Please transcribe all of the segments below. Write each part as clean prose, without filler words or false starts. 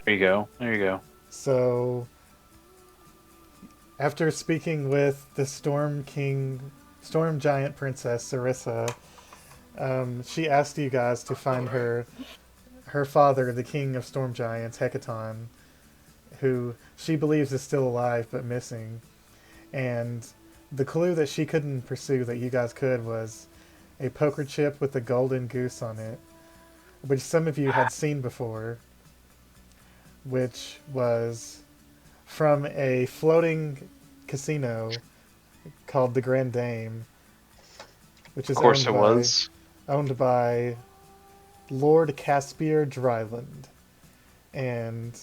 There you go. There you go. So, after speaking with the Storm Giant Princess Sarissa, she asked you guys to find her father, the King of Storm Giants, Hecaton, who she believes is still alive but missing. And the clue that she couldn't pursue that you guys could was a poker chip with a golden goose on it, which some of you had seen before, which was from a floating casino called the Grand Dame, which Of is course it was. owned by Lord Caspier Dryland. And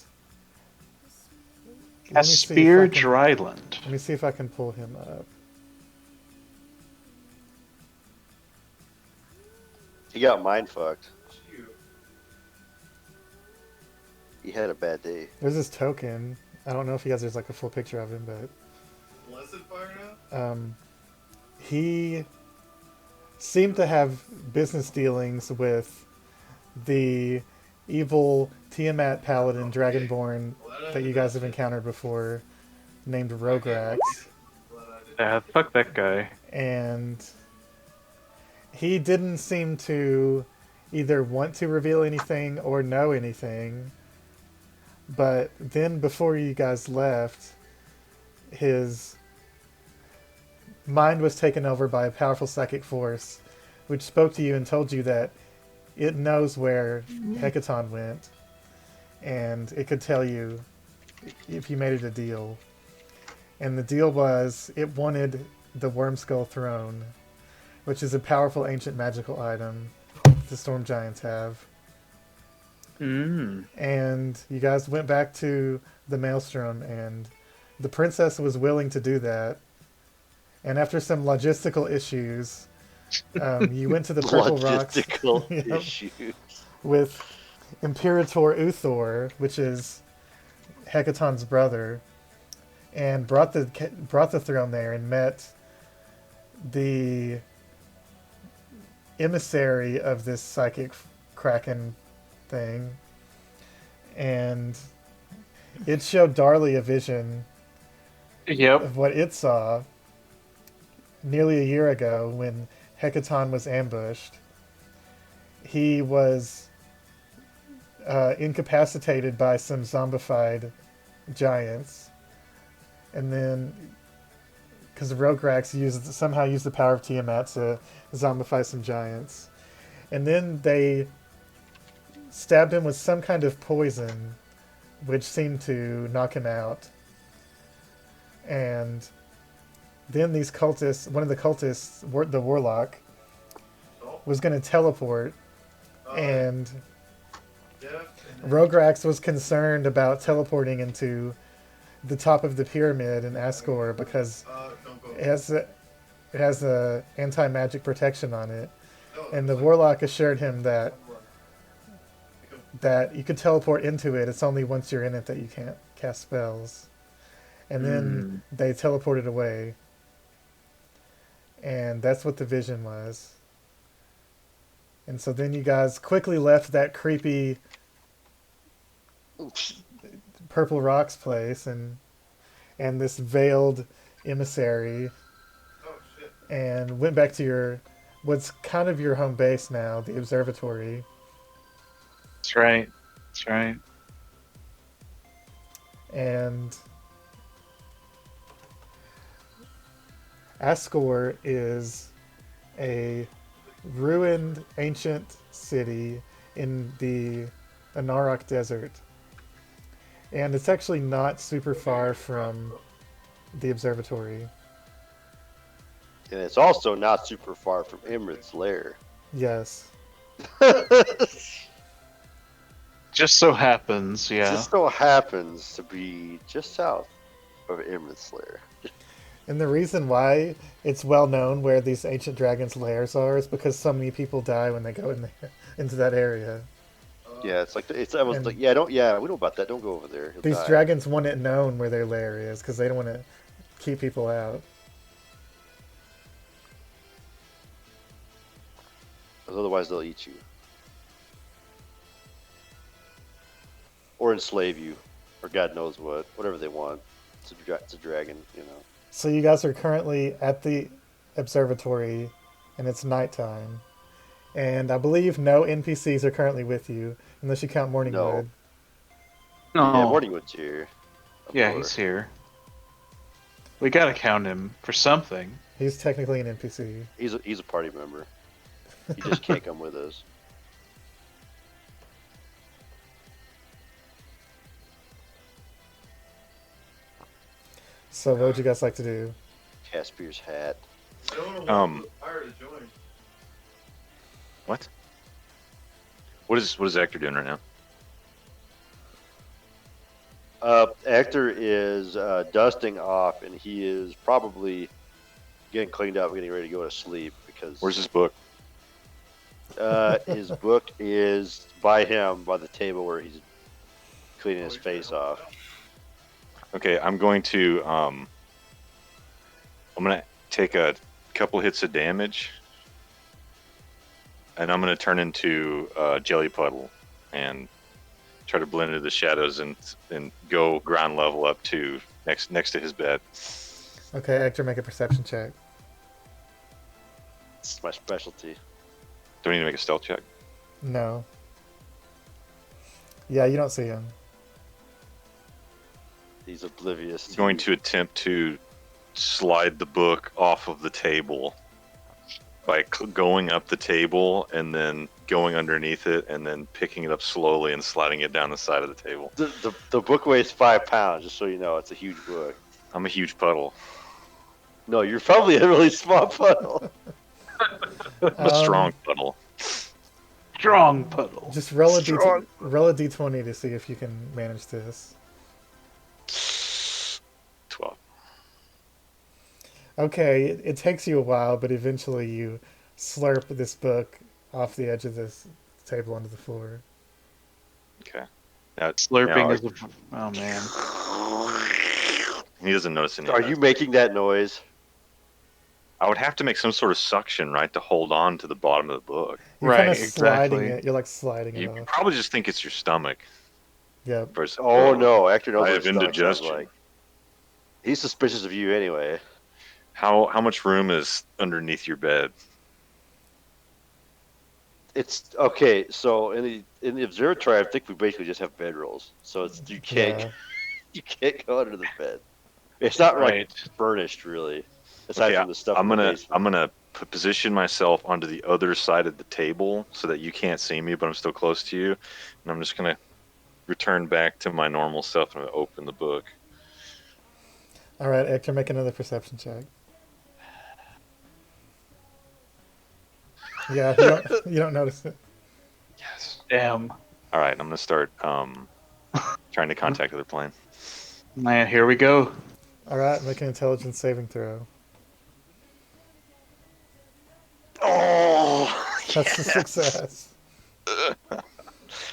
let me see if I Aspear can Dryland. pull him up. He got mind fucked. He had a bad day. There's this token. I don't know if he has there's like a full picture of him, but he seemed to have business dealings with the evil Tiamat Paladin Dragonborn that you guys have encountered before, named Rograx. Yeah, fuck that guy. And he didn't seem to either want to reveal anything or know anything. But then, before you guys left, his mind was taken over by a powerful psychic force, which spoke to you and told you that it knows where Hecaton went, and it could tell you if you made it a deal. And the deal was it wanted the Wormskull Throne, which is a powerful ancient magical item the Storm Giants have. Mm. And you guys went back to the Maelstrom, and the princess was willing to do that. And after some logistical issues, you went to the Purple Rocks Logistical yep, issue. with Imperator Uthor, which is Hecaton's brother, and brought the throne there and met the emissary of this psychic kraken thing, and it showed Darley a vision Yep. of what it saw nearly a year ago when Hecaton was ambushed. He was incapacitated by some zombified giants, and then because Rograx somehow used the power of Tiamat to zombify some giants, and then they stabbed him with some kind of poison, which seemed to knock him out. And then these cultists, one of the cultists, the warlock, was going to teleport, and Rograx was concerned about teleporting into the top of the pyramid in Ascore because it has a anti-magic protection on it, and the warlock assured him that you could teleport into it. It's only once you're in it that you can't cast spells. And then Mm. they teleported away, and that's what the vision was. And so then you guys quickly left that creepy Purple Rocks place and this veiled emissary, and went back to your what's kind of your home base now, the observatory. That's right. That's right. And Ascore is a ruined ancient city in the Anarok Desert. And it's actually not super far from the observatory. And it's also not super far from Imrit's lair. Yes. Just so happens, yeah. Just so happens to be just south of Imrit's lair. And the reason why it's well known where these ancient dragons' lairs are is because so many people die when they go in there, into that area. Yeah, it's like I was And like, yeah, don't, yeah, we know about that. Don't go over there. He'll these die. dragons want it known where their lair is because they don't want to keep people out. 'Cause otherwise they'll eat you. or enslave you, or God knows what, whatever they want. It's a dragon, you know. So you guys are currently at the observatory, and it's nighttime. And I believe no NPCs are currently with you, unless you count No, Morningwood. yeah, No. Morningwood's here, of Yeah, he's course. here. We gotta count him for something. He's technically an NPC. He's a party member. He just can't come with us. So what would you guys like to do? Caspier's hat. What? What is Actor doing right now? Actor is dusting off, and he is probably getting cleaned up, getting ready to go to sleep because Where's his book? his book is by him by the table where he's cleaning his face off. Okay, I'm going to take a couple hits of damage, and I'm gonna turn into a jelly puddle and try to blend into the shadows and go ground level up to next to his bed. Okay, Hector, make a perception check. It's my specialty. Do I need to make a stealth check? No. Yeah, you don't see him. He's oblivious. I'm going to attempt to slide the book off of the table by going up the table and then going underneath it and then picking it up slowly and sliding it down the side of the table. The book weighs 5 pounds, just so you know. It's a huge book. I'm a huge puddle. No, you're probably a really small puddle. I'm a strong puddle. Strong puddle. Just roll a, Strong. roll a d20 to see if you can manage this. 12. Okay, it takes you a while, but eventually you slurp this book off the edge of this table onto the floor. Okay. Now, Slurping now, is a. Oh man. he doesn't notice any. Are of that. you making that noise? I would have to make some sort of suction, right, to hold on to the bottom of the book. You're Right, kind of sliding exactly. it. You're like sliding it You off. probably just think it's your stomach. Yep. Versus, Oh no, Actor knows I what have his stomach sounds indigestion. like. He's suspicious of you anyway. How much room is underneath your bed? It's okay. So in the observatory, I think we basically just have bedrolls. So it's you can't Yeah. you can't go under the bed. It's not like Right. furnished really, aside Okay, from the stuff. I'm in the gonna basement. I'm gonna position myself onto the other side of the table so that you can't see me, but I'm still close to you, and I'm just gonna return back to my normal self and I'm gonna open the book. All right, Hector, make another perception check. Yeah, you don't notice it. Yes. Damn. All right, I'm gonna start trying to contact other plane. Man, here we go. All right, make an intelligence saving throw. Oh, That's a success.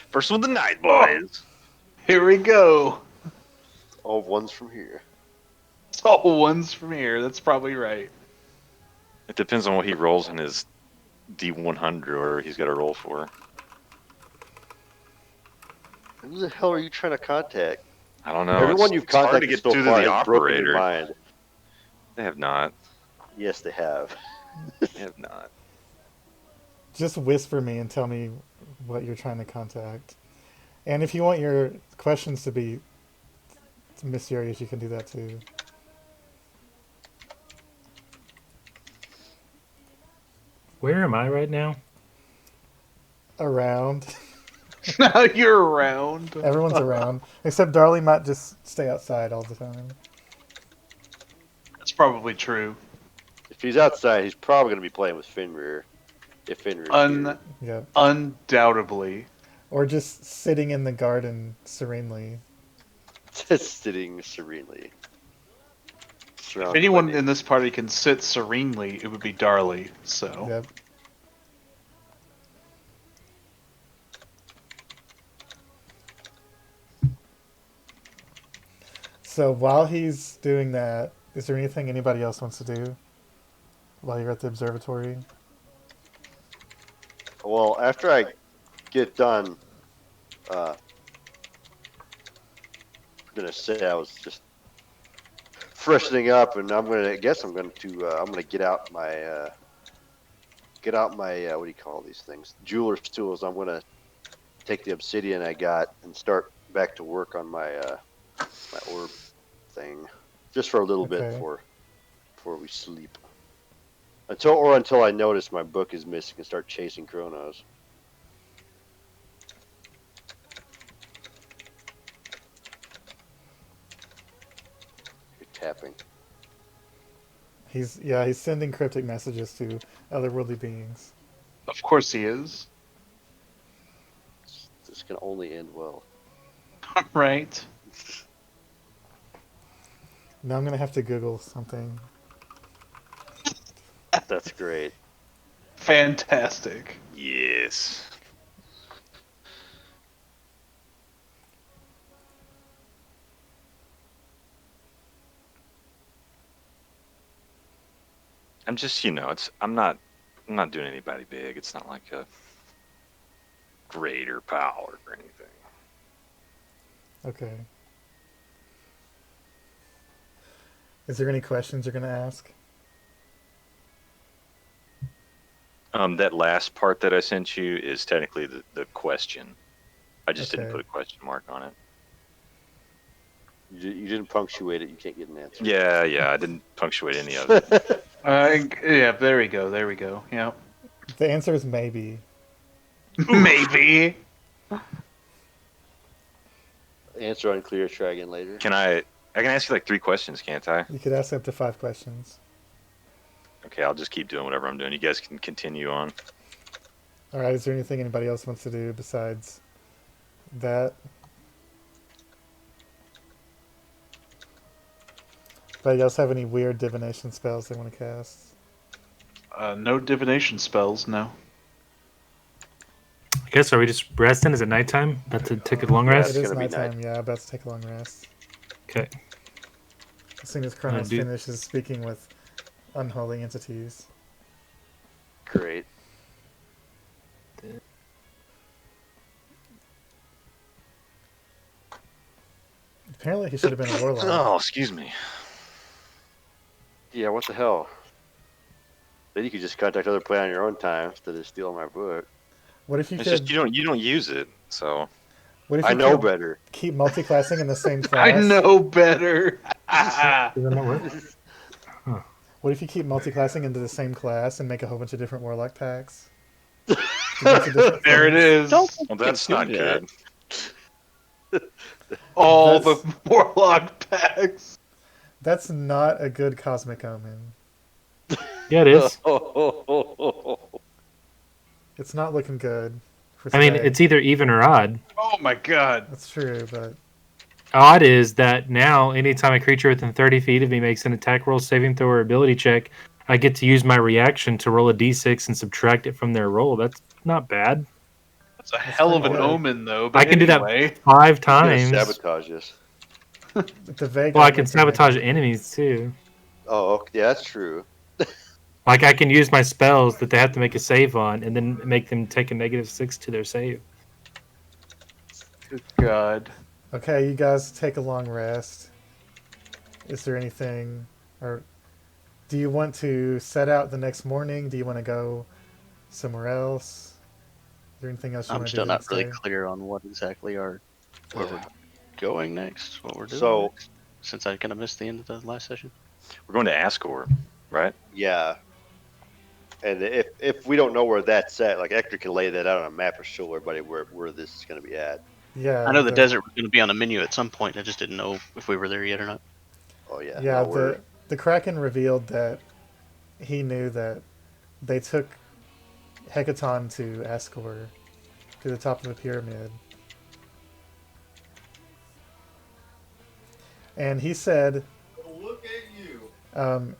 first one of the night, boys. Here we go. Oh, one's from here. It's all ones from here. That's probably right. It depends on what he rolls in his D100 or he's got to roll for. Who the hell are you trying to contact? I don't know. Everyone you've it's hard to contacted get so through far to the has broken your operator. mind. They have not. Yes, they have. They have not. Just whisper me and tell me what you're trying to contact. And if you want your questions to be mysterious, you can do that too. Where am I right now? Around. Now you're around. Everyone's around. Except Darley might just stay outside all the time. That's probably true. If he's outside, he's probably going to be playing with Fenrir. If Fenrir's here. Yep. Undoubtedly. Or just sitting in the garden serenely. Just sitting serenely. If Surrounded anyone by in this party can sit serenely, it would be Darley. So. Yep. So while he's doing that, is there anything anybody else wants to do while you're at the observatory? Well, after I get done gonna say I was just freshening up, and I guess I'm gonna get out my what do you call these things? Jeweler's tools. I'm gonna take the obsidian I got and start back to work on my orb thing, just for a little bit Okay. before we sleep. Until I notice my book is missing and start chasing Chronos. You're tapping. He's sending cryptic messages to otherworldly beings. Of course he is. This can only end well. Right. Now I'm gonna have to Google something. That's great. Fantastic. Yes. I'm just, I'm not doing anybody big. It's not like a greater power or anything. Okay. Is there any questions you're gonna ask? That last part that I sent you is technically the question. I just didn't Okay. put a question mark on it. You didn't punctuate it. You can't get an answer. Yeah, I didn't punctuate any of it. Yeah, there we go. There we go. Yep. The answer is maybe. Maybe. Answer unclear. Try again later. I can ask you like 3 questions, can't I? You could ask up to 5 questions. Okay, I'll just keep doing whatever I'm doing. You guys can continue on. All right. Is there anything anybody else wants to do besides that? Anybody else have any weird divination spells they want to cast? No divination spells, no. I guess, are we just resting? Is it nighttime? About to take a long Yeah, rest? it's It is gonna be nighttime. Yeah, about to take a long rest. Okay. As soon as Kronos do- finishes speaking with unholy entities. Great. Apparently, he should have been a warlock. Oh, excuse me. Yeah. What the hell? Then you could just contact other play on your own time instead of stealing my book. What if you It's could? just you don't use it, so What if you I know could better. keep multiclassing in the same class? I know better. Does that not work? What if you keep multiclassing into the same class and make a whole bunch of different warlock packs? Do a bunch of different There it things? is. well, that's not good. All That's- the warlock packs. That's not a good cosmic omen. Yeah, it is. It's not looking good. For I mean, today. it's either even or odd. Oh my god. That's true, but Odd is that now, anytime a creature within 30 feet of me makes an attack roll, saving throw, or ability check, I get to use my reaction to roll a d6 and subtract it from their roll. That's not bad. That's a hell of an pretty good. omen, though. But I can do anyway. that 5 He's gonna times. sabotage us. the Vega. Well, I can makes it sabotage better. enemies too. Oh, okay, yeah, that's true. Like, I can use my spells that they have to make a save on and then make them take a -6 to their save. Good god. Okay, you guys take a long rest. Is there anything, or do you want to set out the next morning? Do you want to go somewhere else? Is there anything else you I'm want to do? still the not next really day? clear on what exactly where we're going next, what we're doing So- next, since I kind of missed the end of the last session. We're going to Ascore, right? Yeah. And if we don't know where that's at, like Hector can lay that out on a map or show everybody where this is going to be at. Yeah, I know the desert was going to be on the menu at some point. I just didn't know if we were there yet or not. Oh yeah. Yeah, no, we're- the Kraken revealed that he knew that they took Hecaton to Ascore, to the top of the pyramid. And he said, Look at you.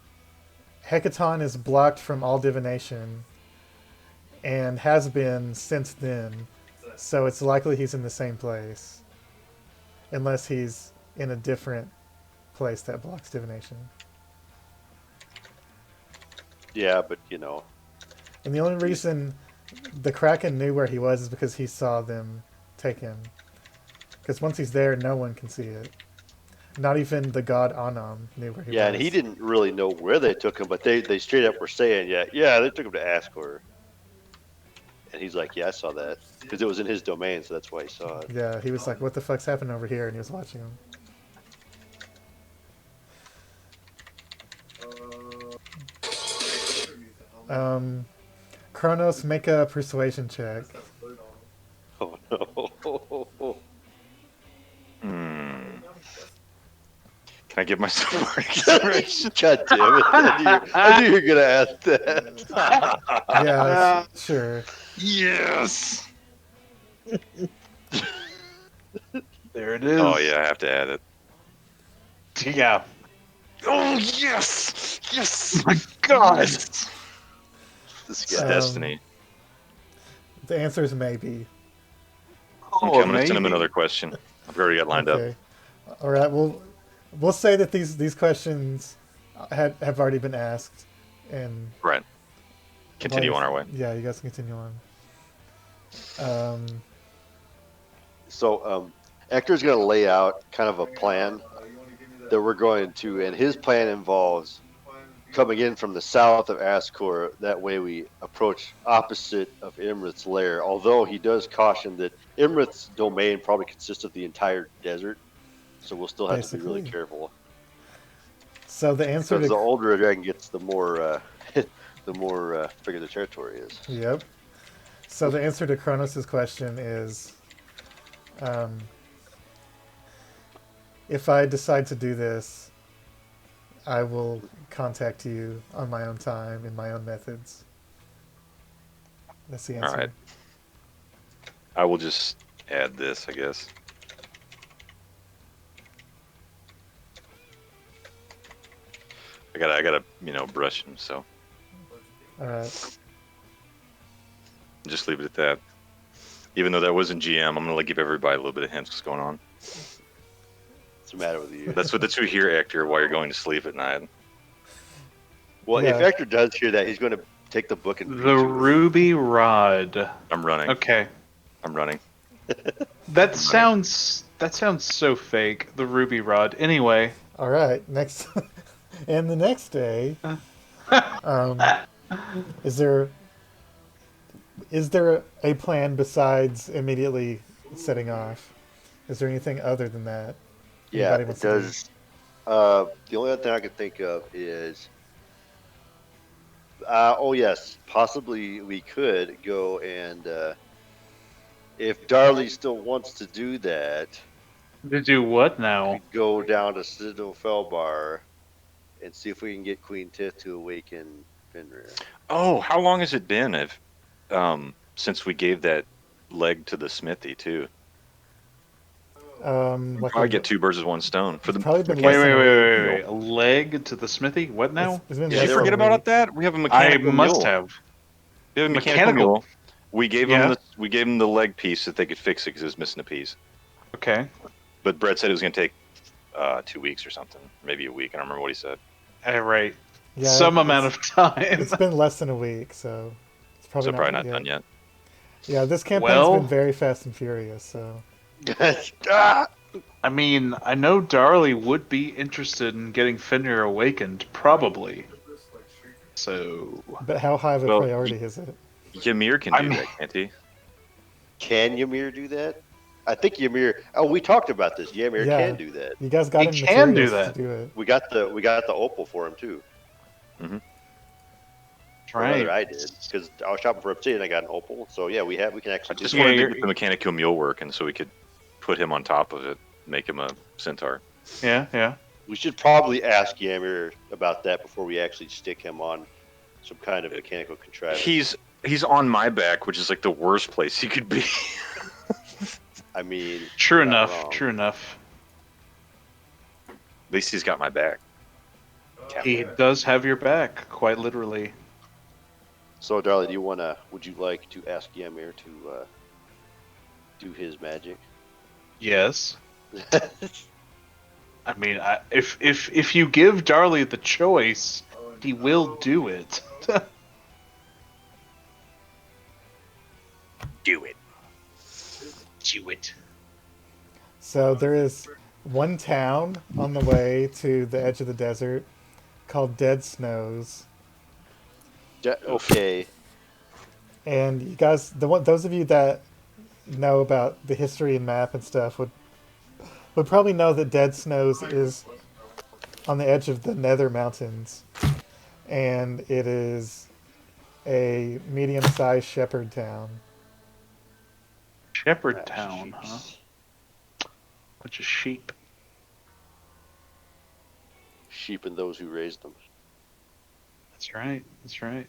Hecaton is blocked from all divination and has been since then, so it's likely he's in the same place. Unless he's in a different place that blocks divination. Yeah, but And the only reason the Kraken knew where he was is because he saw them take him. Because once he's there, no one can see it. Not even the god Anam knew where he was. Yeah, and he didn't really know where they took him, but they straight up were saying, yeah, they took him to Ascore. And he's like, yeah, I saw that. Because it was in his domain, so that's why he saw it. Yeah, he was like, "What the fuck's happening over here?" And he was watching him. Kronos, make a persuasion check. Oh, no. Can I give myself more consideration? God damn it. I knew you were going to ask that. Yeah, sure. Yes. There it is. Oh yeah, I have to add it. Yeah. Oh yes, yes. My God. It's destiny. The answer is maybe. Okay, I'm gonna send him another question. I've already got lined up. Okay. All right. We'll say that these questions have already been asked, and Right. Continue on our way. Yeah, you guys can continue on. So, Hector's going to lay out kind of a plan that we're going to, and his plan involves coming in from the south of Ascore. That way we approach opposite of Imrith's lair, although he does caution that Imrith's domain probably consists of the entire desert, so we'll still have to be really Basically. careful. So the answer Because the to older a dragon gets, the more bigger the territory is. Yep. So the answer to Kronos' question is, if I decide to do this, I will contact you on my own time in my own methods. That's the answer. All right. I will just add this, I guess. I gotta, brush him. So All right. just leave it at that. Even though that wasn't GM, I'm gonna give everybody a little bit of hints what's going on. What's the matter with you? That's what you hear, Hector, while you're going to sleep at night. Well, Yeah. if Hector does hear that, he's going to take the book and read The to her. ruby rod. I'm running. Okay. I'm running. That sounds so fake. The ruby rod. Anyway. All right. Next, and the next day, is there a plan besides immediately setting off? Is there anything other than that? Yeah, Anybody it wants to do? does. The only other thing I can think of is, yes, possibly we could go and, if Darley still wants to do that, To do what now? we go down to Citadel Felbar and see if we can get Queen Tith to awaken Fenrir. Oh, how long has it been since we gave that leg to the smithy too? Like I get two birds with one stone for the. probably been Wait, less than a week. wait. A leg to the smithy? What now? It's been Did less you than forget a about week. that? We have a I mechanical must mule. have. We have a Mechanical. mule. We gave Yeah. him the leg piece that they could fix it because it was missing a piece. Okay. But Brett said it was going to take 2 weeks or something, maybe a week. I don't remember what he said. All right. Yeah, Some amount of time. It's been less than a week, so it's probably So probably not done yet. Yeah, this campaign's Well- been very fast and furious. So Ah! I mean, I know Darley would be interested in getting Fenrir awakened, probably. So, but how high of a Well, priority is it? Ymir can I do mean- that, can't he? Can Ymir do that? I think Ymir. Oh, we talked about this. Ymir Yeah. can do that. You guys got He him can do materials that. to do it. We got the opal for him too. Or rather, I did because I was shopping for obsidian. I got an opal. So yeah, we can I actually. just do Yeah, wanted to you're- get the mechanical mule working so we could put him on top of it, make him a centaur. yeah. We should probably ask Ymir about that before we actually stick him on some kind of mechanical contrivance. He's on my back, which is like the worst place he could be. I mean, True you're not enough. wrong. True enough. At least he's got my back. He does have your back, quite literally. So, Darley, would you like to ask Ymir to do his magic? Yes. I mean, if you give Darley the choice, he will do it. Do it. Do it. So there is one town on the way to the edge of the desert called Dead Snows. Okay. And you guys, those of you that know about the history and map and stuff would probably know that Dead Snows is on the edge of the Nether Mountains, and it is a medium-sized shepherd town. Shepherd Town, huh? Sheeps. Bunch of sheep. Sheep and those who raised them. That's right. That's right.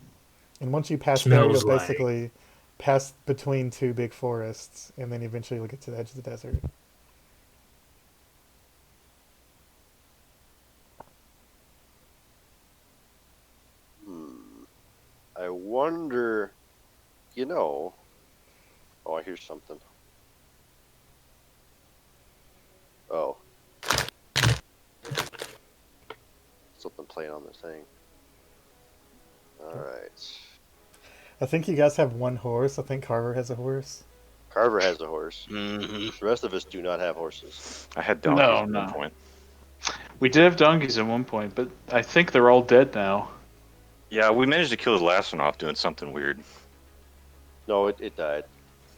And once you pass there, Smells you'll like. basically pass between two big forests, and then eventually you'll get to the edge of the desert. I wonder, you know. Oh, I hear something. Oh. Something playing on the thing. Alright. I think you guys have one horse. I think Carver has a horse. Carver has a horse. Mm-hmm. The rest of us do not have horses. I had donkeys No, at no. one point. We did have donkeys at one point, but I think they're all dead now. Yeah, we managed to kill the last one off doing something weird. No, it died.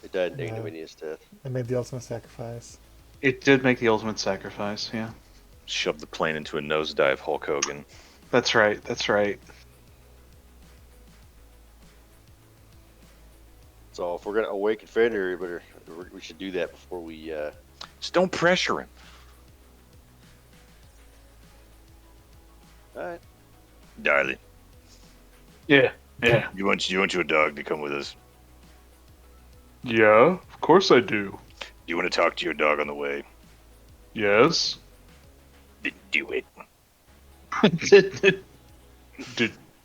It died an Yeah. ignominious death. They made the ultimate sacrifice. It did make the ultimate sacrifice, yeah. Shoved the plane into a nosedive, Hulk Hogan. That's right. That's right. So if we're gonna awaken Fenrir, we should do that before we. Just don't pressure him. All right. Darling, Yeah. Yeah. you want your dog to come with us? Yeah. Of course I do. You want to talk to your dog on the way? Yes. Then do it.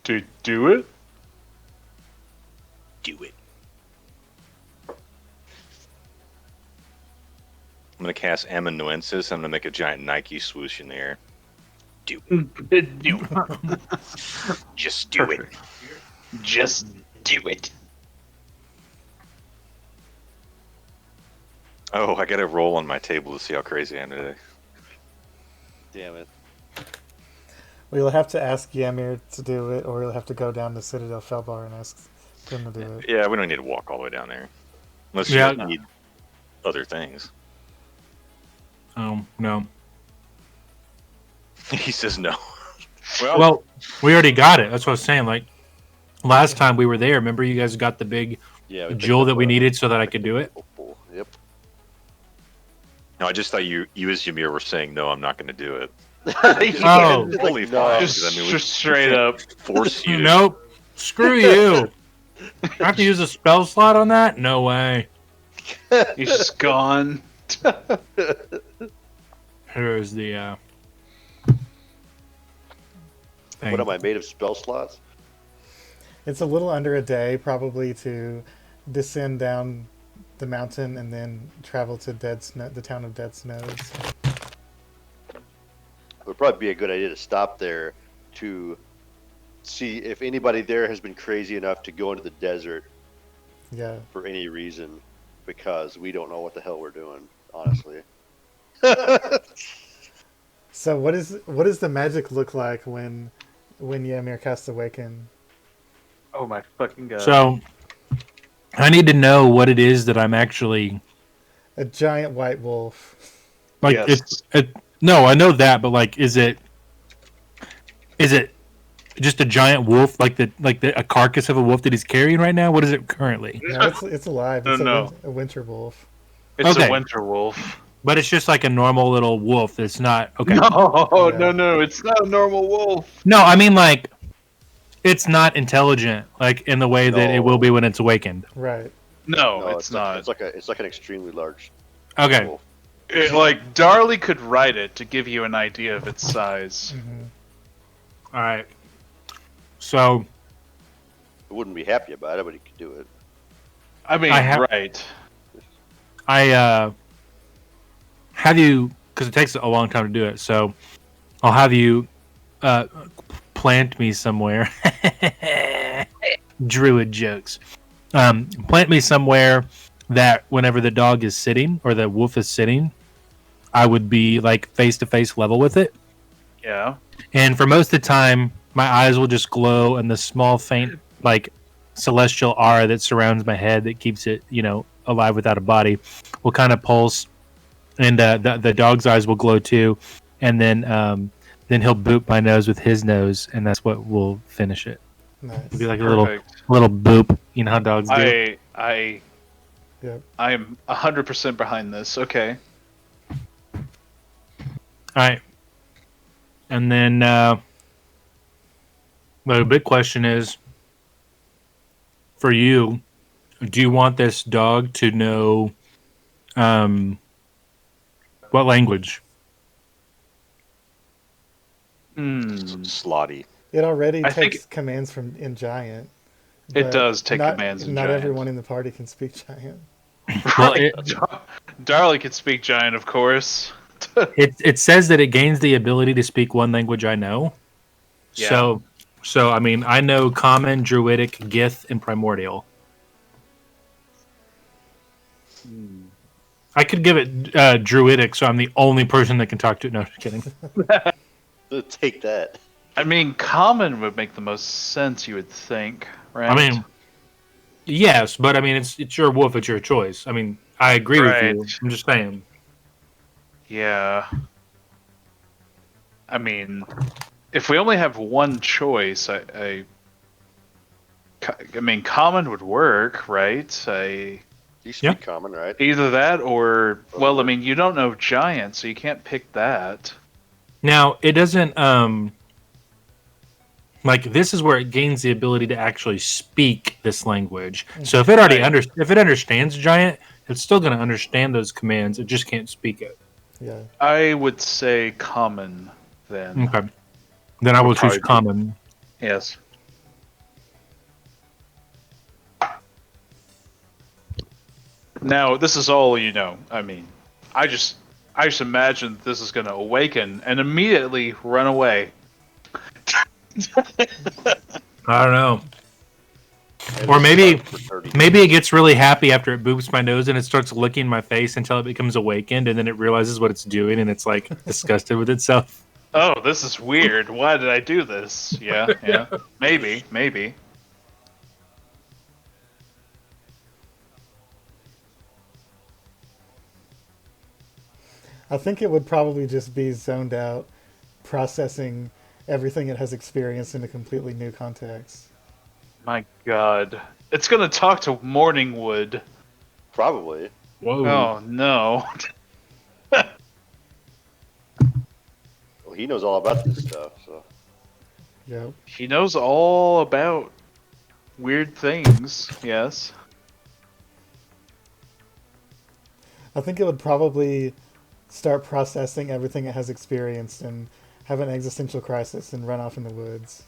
Did do it? Do it. I'm gonna cast Amanuensis. I'm gonna make a giant Nike swoosh in the air. Do it. Do Just do it. Just do it. Oh, I gotta roll on my table to see how crazy I am today. Damn it. Well, you'll have to ask Ymir to do it, or you'll have to go down to Citadel Felbar and ask him to do it. Yeah, we don't need to walk all the way down there. Unless Yeah. you need other things. No. He says no. Well, we already got it. That's what I was saying. Like last time we were there, remember you guys got the big Yeah. We jewel that we needed so that I could do it? Yep. No, I just thought you as Ymir were saying, no, I'm not going to do it. Oh. It's Totally like, no. fine. Just, 'Cause, I mean, we just straight up. force you to Nope. Screw you. I have to use a spell slot on that? No way. He's just gone. Here's the thing. What am I made of? Spell slots? It's a little under a day, probably, to descend down the mountain and then travel to the town of Dead Snows. It would probably be a good idea to stop there to see if anybody there has been crazy enough to go into the desert Yeah. for any reason, because we don't know what the hell we're doing, honestly. So what does the magic look like when Ymir casts Awaken? Oh my fucking god. So I need to know what it is that I'm actually A giant white wolf. like. Yes. No, I know that, but like, is it just a giant wolf, like a carcass of a wolf that he's carrying right now? What is it currently? No, it's alive. It's No. a winter wolf. It's Okay. a winter wolf. But it's just like a normal little wolf. That's not okay. No, Yeah. no, it's not a normal wolf. No, I mean like it's not intelligent, like in the way that it will be when it's awakened. Right. No, No, it's not. It's like an extremely large Okay. wolf. Like Darley could write it to give you an idea of its size. Hmm. All right. So I wouldn't be happy about it, but he could do it. I mean, right? I have you, because it takes a long time to do it. So I'll have you plant me somewhere. Druid jokes. Plant me somewhere that whenever the dog is sitting or the wolf is sitting, I would be like face to face level with it. Yeah. And for most of the time, my eyes will just glow, and the small, faint, like celestial aura that surrounds my head that keeps it, alive without a body, will kind of pulse, and the dog's eyes will glow too, and then he'll boop my nose with his nose, and that's what will finish it. It'll be Nice. like a Perfect. little boop. You know how dogs do. Yep. I'm 100% behind this. Okay. All right, and then the big question is for you: do you want this dog to know um, what language? Hmm. Slotty. It already I think takes commands from in Giant, it but does take commands in not Giant. everyone in the party can speak Giant. Well, Right. Darley can speak Giant, of course. it says that it gains the ability to speak one language I know. Yeah. So I mean, I know Common, Druidic, Gith, and Primordial. Hmm. I could give it Druidic, so I'm the only person that can talk to it. No, just kidding. Take that. I mean, Common would make the most sense, you would think, right? I mean, yes, but I mean, it's your wolf, it's your choice. I mean, I agree with Right. you. I'm just saying. Yeah. I mean, if we only have one choice, I mean, Common would work, right? You speak Yeah. common, right? Either that or, well, I work. mean, you don't know Giant, so you can't pick that. Now, it doesn't like this is where it gains the ability to actually speak this language. So if it already Right. if it understands Giant, it's still going to understand those commands. It just can't speak it. Yeah. I would say Common then. Okay. Then I Would will choose probably be Common. yes. Now, this is all you know. I mean, I just imagine this is going to awaken and immediately run away. I don't know. And Or it's maybe stuck for 30 maybe it gets really happy after it boops my nose and it starts licking my face until it becomes awakened, and then it realizes what it's doing and it's like disgusted with itself. Oh, this is weird. Why did I do this? Yeah, yeah. Maybe. I think it would probably just be zoned out, processing everything it has experienced in a completely new context. My God. It's going to talk to Morningwood. Probably. Whoa. Oh, no. Well, he knows all about this stuff, so. Yep. He knows all about weird things, yes. I think it would probably start processing everything it has experienced and have an existential crisis and run off in the woods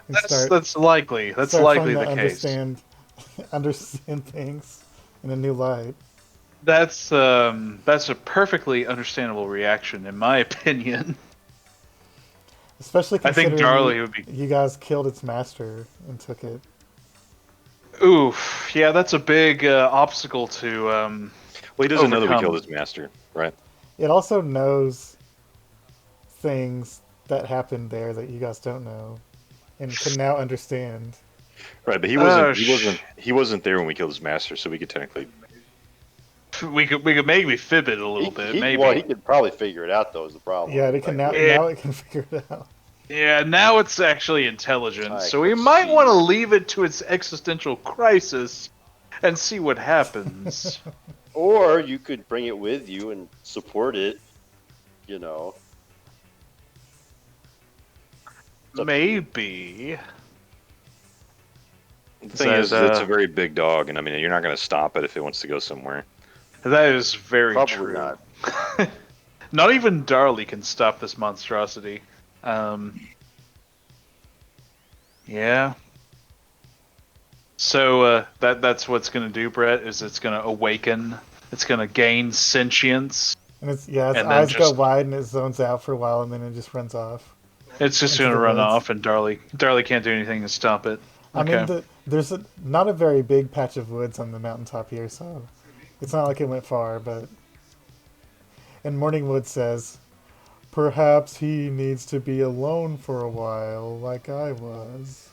and That's likely. That's start likely trying the to case. understand things in a new light. That's a perfectly understandable reaction, in my opinion. Especially I think considering Darley would be. you guys killed its master and took it. Oof, yeah, that's a big obstacle to Well, he doesn't know that we overcome. killed his master, right? It also knows things that happened there that you guys don't know and can now understand. Right, but he wasn't there when we killed his master, so we could technically. We could maybe fib it a little bit, maybe. Well, he could probably figure it out, though, is the problem. Yeah, it can now it can figure it out. Yeah, now it's actually intelligent, I so we can might see. want to leave it to its existential crisis and see what happens. Or you could bring it with you and support it, you know. Maybe. The thing is, it's a very big dog, and I mean, you're not going to stop it if it wants to go somewhere. That is very Probably true. not. Not even Darley can stop this monstrosity. Yeah. So that's what's going to do, Brett. Is it's going to awaken. It's going to gain sentience. And its And then eyes go just- wide and it zones out for a while and then it just runs off. It's just Into going to the run woods. off, and Darley can't do anything to stop it. I Okay. mean, there's not a very big patch of woods on the mountaintop here, so it's not like it went far, but And Morningwood says, "Perhaps he needs to be alone for a while, like I was."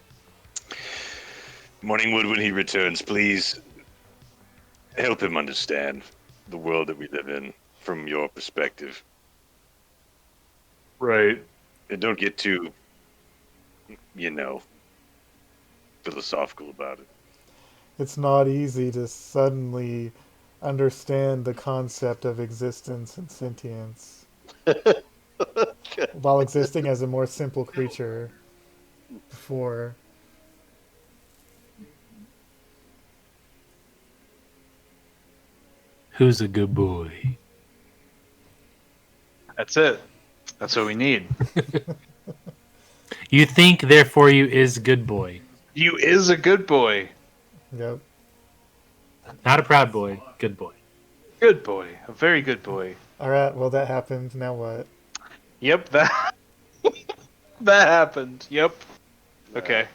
Morningwood, when he returns, please help him understand the world that we live in from your perspective. Right. And don't get too, you know, philosophical about it. It's not easy to suddenly understand the concept of existence and sentience while existing as a more simple creature before. Who's a good boy? That's it. That's what we need. You think, therefore, you is good boy. You is a good boy. Yep. Not a proud boy, good boy. Good boy. A very good boy. All right. Well, that happened. Now what? Yep, that that happened. Yep. Okay.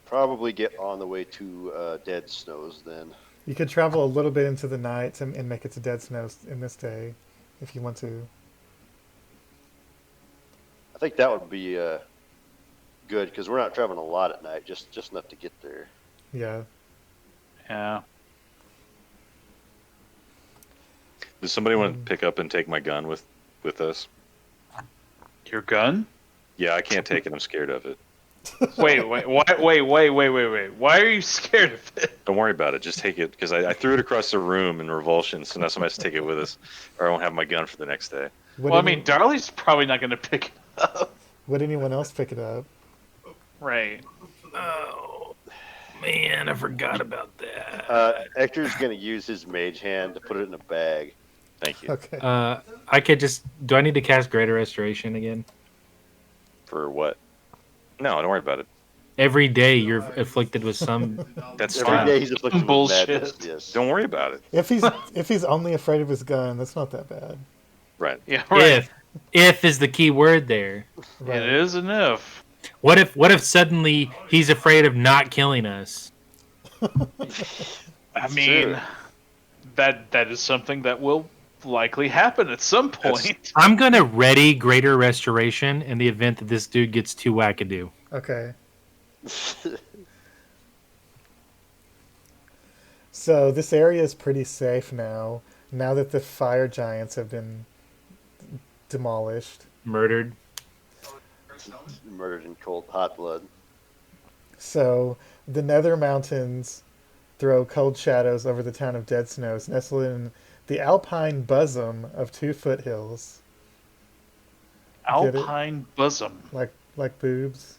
Probably get on the way to Dead Snows then. You could travel a little bit into the night and make it to Dead Snow in this day, if you want to. I think that would be good because we're not traveling a lot at night, just enough to get there. Yeah. Yeah. Does somebody want to pick up and take my gun with us? Your gun? Yeah, I can't take it. I'm scared of it. Wait. Why are you scared of it? Don't worry about it. Just take it because I threw it across the room in revulsion, so now somebody has to take it with us, or I won't have my gun for the next day. Would, Well, I any- mean, Darley's probably not going to pick it up. would anyone else pick it up? Right. Oh, man, I forgot about that. Hector's going to use his mage hand to put it in a bag. Thank you. Okay. I could just. Do I need to cast Greater Restoration again? For what? No, don't worry about it. Every day you're afflicted with some. That's Every fine. day he's afflicted with Bullshit. madness. Yes. Don't worry about it. If he's only afraid of his gun, that's not that bad. Right. Yeah, right. If is the key word there. Right. It is an if. What if suddenly he's afraid of not killing us? I mean, true. that is something that will likely happen at some point. I'm gonna ready Greater Restoration in the event that this dude gets too wackadoo. Okay. So this area is pretty safe now. Now that the fire giants have been demolished. Murdered. Murdered in cold hot blood. So the Nether Mountains throw cold shadows over the town of Dead Snows, nestled in the alpine bosom of two foothills, Get it? Alpine bosom. like boobs.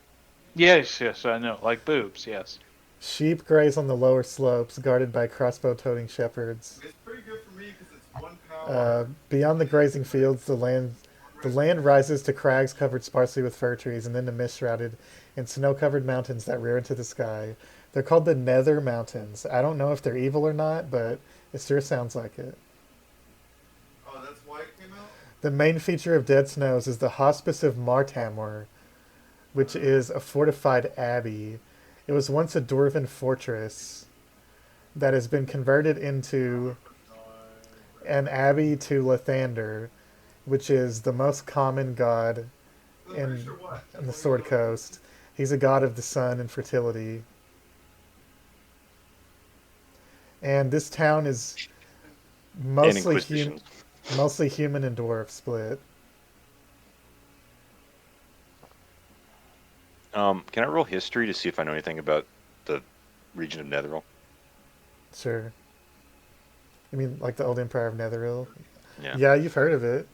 Yes, I know. Like boobs, yes. Sheep graze on the lower slopes, guarded by crossbow-toting shepherds. It's pretty good for me because it's 1 power. Beyond the grazing fields, the land rises to crags covered sparsely with fir trees, and then to mist-shrouded and snow-covered mountains that rear into the sky. They're called the Nether Mountains. I don't know if they're evil or not, but it sure sounds like it. Oh, that's why it came out? The main feature of Dead Snows is the Hospice of Martamor, which is a fortified abbey. It was once a dwarven fortress that has been converted into an abbey to Lathander, which is the most common god in the Sword Coast. He's a god of the sun and fertility. And this town is And mostly Inquisition. mostly human and dwarf split. Can I roll history to see if I know anything about the region of Netheril? Sure. You mean like the old Empire of Netheril? Yeah. Yeah, you've heard of it.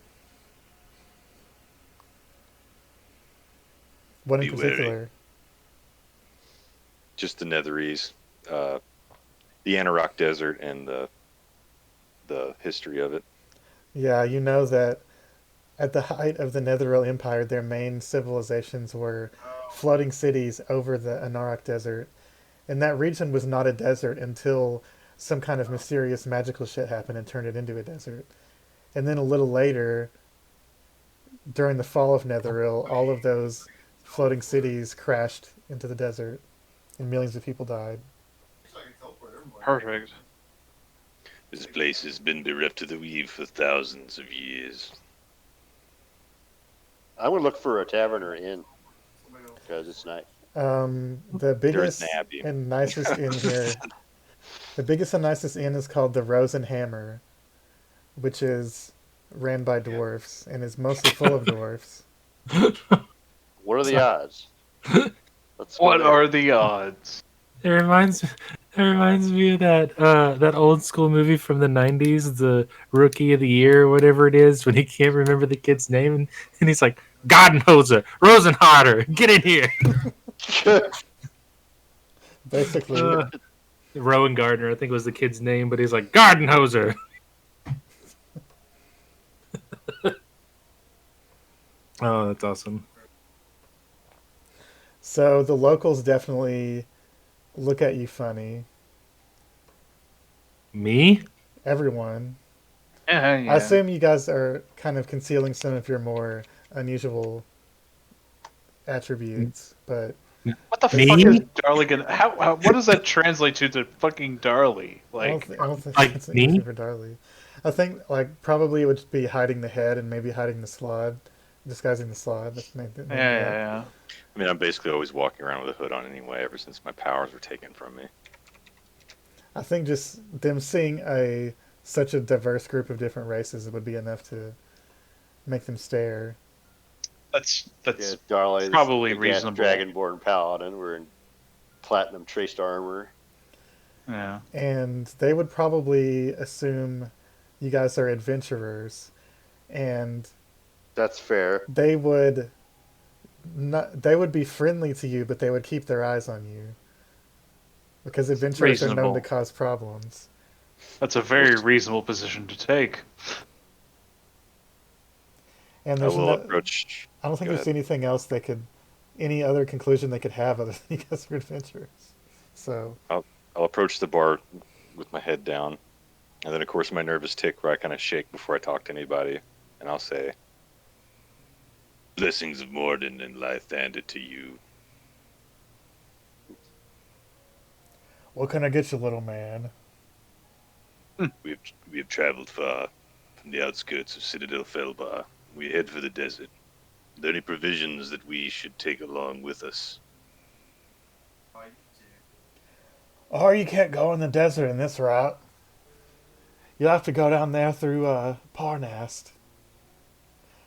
What in Be wary. particular? Just the Netherese, the Anarok Desert, and the history of it. Yeah, you know that at the height of the Netheril Empire, their main civilizations were floating cities over the Anarok Desert. And that region was not a desert until some kind of mysterious magical shit happened and turned it into a desert. And then a little later, during the fall of Netheril, all of those floating cities crashed into the desert and millions of people died. So I can teleport everybody. Perfect. This place has been bereft of the weave for thousands of years. I would look for a tavern or inn because it's night. The There's an biggest abbey. and nicest inn here. The biggest and nicest inn is called the Rose and Hammer, which is ran by dwarfs and is mostly full of dwarfs. What are the odds? Let's go What there. are the odds? It reminds me of that old school movie from the '90s, the Rookie of the Year, or whatever it is, when he can't remember the kid's name, and he's like, "Gardenhoser, Rosenharder, get in here." Basically, Rowan Gardner, I think was the kid's name, but he's like Gardenhoser. Oh, that's awesome. so the locals definitely look at you funny. Me? Everyone. Yeah, I yeah. assume you guys are kind of concealing some of your more unusual attributes, but What the Me? fuck is Darley gonna? What does that translate to fucking Darley? I don't think Like that's an me? issue for Darley. I think like probably it would be hiding the head and maybe hiding the slot, disguising the slot. That's maybe yeah, yeah, yeah. I mean, I'm basically always walking around with a hood on anyway, ever since my powers were taken from me. I think just them seeing such a diverse group of different races would be enough to make them stare. That's Yeah, Darley, probably this big-ass reasonable. Dragonborn paladin. We're in platinum traced armor. Yeah. And they would probably assume you guys are adventurers, and That's fair. they would be friendly to you, but they would keep their eyes on you because adventurers are known Reasonable. to cause problems. That's a very reasonable position to take. And I there's will no, approach. I don't think Go there's ahead. anything else any other conclusion they could have other than you guys are adventurers. So I'll approach the bar with my head down, and then of course my nervous tick where I kind of shake before I talk to anybody, and I'll say, "Blessings of Morden and Lythander to you. what can I get you, little man? We have traveled far from the outskirts of Citadel Felbar. We head for the desert. Are there any provisions that we should take along with us?" Oh, you can't go in the desert in this route. You'll have to go down there through Parnast.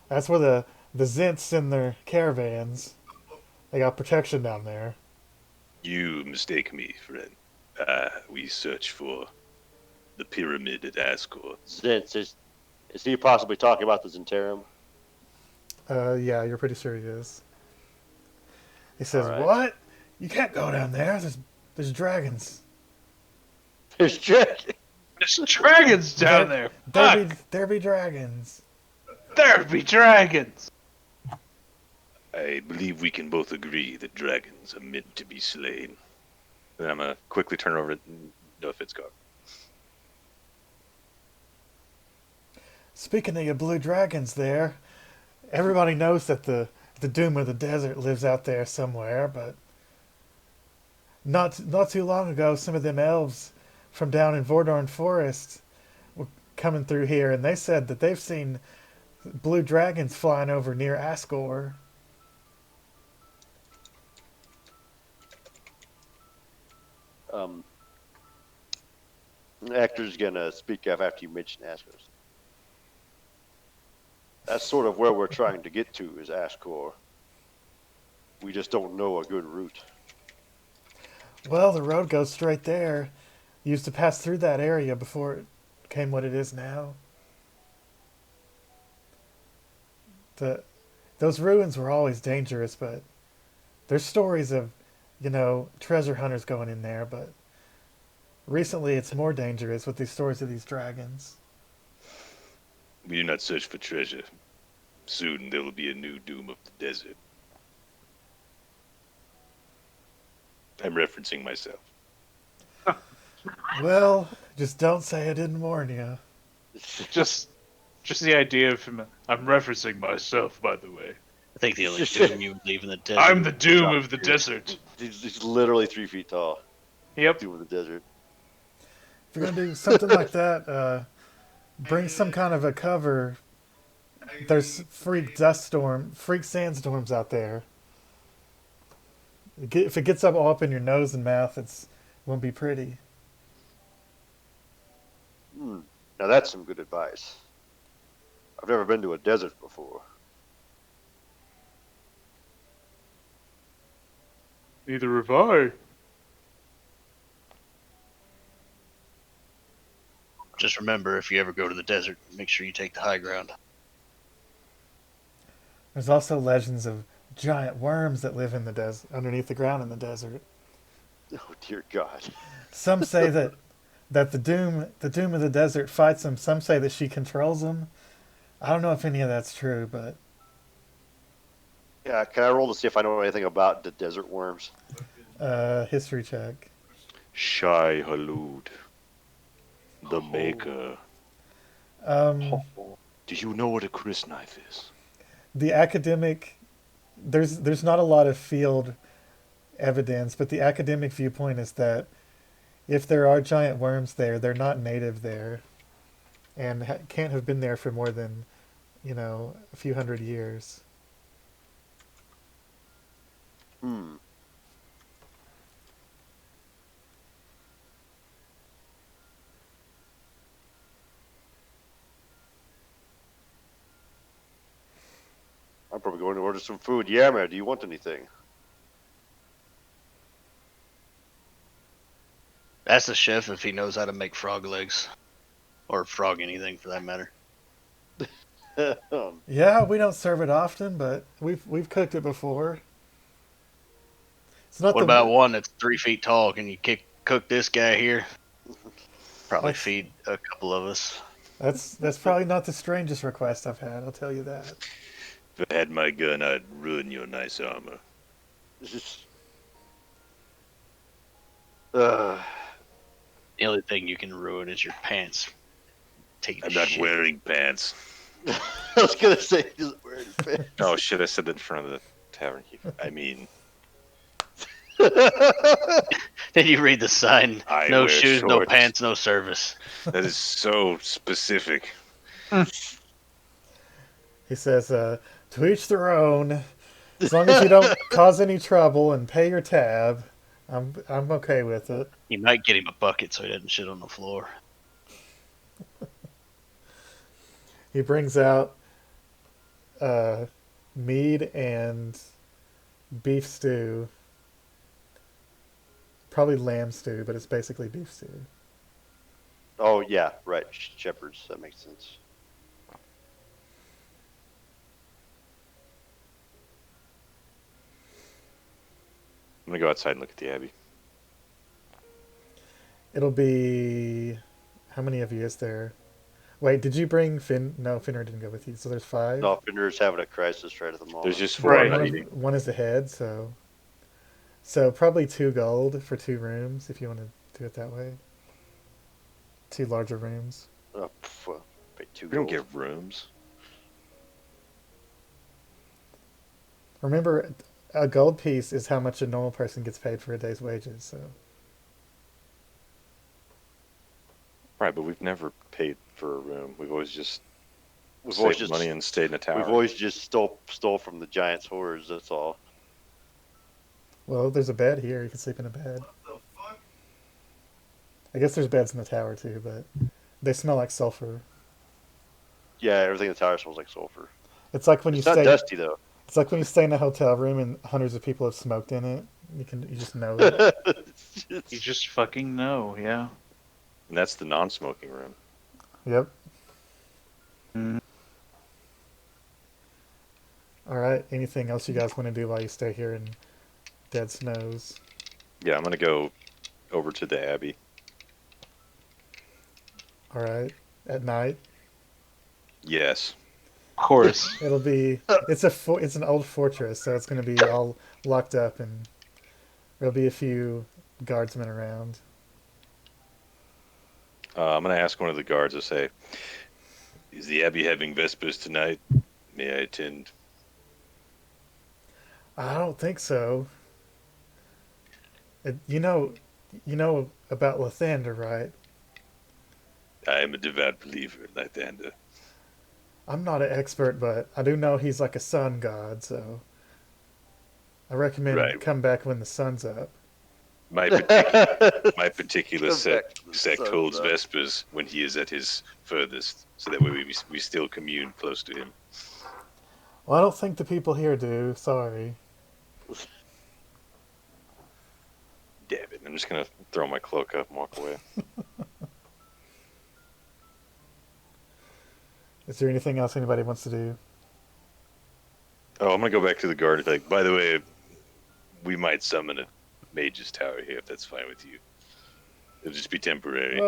That's where the Zents send their caravans. They got protection down there. You mistake me, friend. We search for the pyramid at Ascore. Zintz, is he possibly talking about the Zentarum? Yeah, you're pretty sure he is. He says, All right. "What? You can't go down there. There's dragons. There's dragon. There's dragons down there. Fuck. There be dragons." There be dragons. I believe we can both agree that dragons are meant to be slain. Then I'm going to quickly turn over to Noah Fitzcock. Speaking of your blue dragons, there, everybody knows that the doom of the desert lives out there somewhere, but not too long ago, some of them elves from down in Vordorn Forest were coming through here, and they said that they've seen blue dragons flying over near Ascore. Actor's gonna speak up after you mention Ascor. That's sort of where we're trying to get to is Ascor. We just don't know a good route. Well, the road goes straight there. Used to pass through that area before it became what it is now. Those ruins were always dangerous, but there's stories of, treasure hunters going in there, but recently it's more dangerous with these stories of these dragons. We do not search for treasure. Soon there will be a new doom of the desert. I'm referencing myself. Well, just don't say I didn't warn you. Just the idea of him. I'm referencing myself, by the way. I think the only doom you would leave in the desert. I'm the doom of the desert. He's literally 3 feet tall. Yep. Doom of the desert. If you're gonna do something like that, bring some kind of a cover. There's freak sandstorms out there. If it gets up all up in your nose and mouth, it won't be pretty. Hmm. Now that's some good advice. I've never been to a desert before. Neither have I. Just remember, if you ever go to the desert, make sure you take the high ground. There's also legends of giant worms that live in the underneath the ground in the desert. Oh dear God. Some say that the doom of the desert fights them. Some say that she controls them. I don't know if any of that's true, but Yeah, can I roll to see if I know anything about the desert worms? history check. Shai Halud, the maker. Um, Do you know what a crysknife is? the academic there's not a lot of field evidence, but the academic viewpoint is that if there are giant worms there, they're not native there, and can't have been there for more than a few hundred years. Hmm. I'm probably going to order some food. Yeah, man. Do you want anything? Ask the chef if he knows how to make frog legs. Or frog anything for that matter. Yeah, we don't serve it often, but we've cooked it before. It's not What the about one that's 3 feet tall? Can you cook this guy here? Probably That's- feed a couple of us. that's probably not the strangest request I've had. I'll tell you that. If I had my gun, I'd ruin your nice armor. uh, The only thing you can ruin is your pants. Taking I'm not shit. wearing pants. I was gonna say he doesn't wear any pants. Oh shit! I said that in front of the tavern keep. I mean, Then you read the sign. I No wear shoes, no shorts. pants, no service. that is so specific. He says, "To each their own. As long as you don't cause any trouble and pay your tab, I'm okay with it." You might get him a bucket so he doesn't shit on the floor. He brings out mead and beef stew. Probably lamb stew, but it's basically beef stew. Oh yeah, right. Shepherds. That makes sense. I'm gonna go outside and look at the abbey. It'll be. How many of you is there? Wait, did you bring Finn? No, Finner didn't go with you. So there's 5. No, Finder's having a crisis right at the moment. There's just 4 Right. One, eating. one is ahead, so probably 2 gold for 2 rooms if you want to do it that way. 2 larger rooms. Pay 2 We don't gold. get rooms. Remember, a gold piece is how much a normal person gets paid for a day's wages. So Right, but we've never paid for a room. We've always just We've always saved just money and stayed in a tower. We've always just stole from the giants' horrors. That's all. well, there's a bed here. You can sleep in a bed. What the fuck? I guess there's beds in the tower too, but they smell like sulfur. Yeah, everything in the tower smells like sulfur. It's like when It's you not stay. dusty though. It's like when you stay in a hotel room and hundreds of people have smoked in it. You just know it. You just fucking know, yeah. And that's the non-smoking room. Yep. Mm. All right. Anything else you guys want to do while you stay here in Dead Snows? Yeah, I'm gonna go over to the abbey. All right. At night, Yes. Of course. it'll be. It's an old fortress, so it's going to be all locked up, and there'll be a few guardsmen around. I'm gonna ask one of the guards to say, "Is the abbey having vespers tonight? May I attend?" I don't think so. You know about Lathander, right? I am a devout believer in Lythander. I'm not an expert, but I do know he's like a sun god, so I recommend Right. come back when the sun's up. My particular Come back to the sect sun, holds though. Vespers when he is at his furthest, so that way we still commune close to him. Well, I don't think the people here do. Sorry. Damn it! I'm just gonna throw my cloak up and walk away. Is there anything else anybody wants to do? Oh, I'm gonna go back to the guard. Like, by the way, we might summon a mage's tower here if that's fine with you. It'll just be temporary.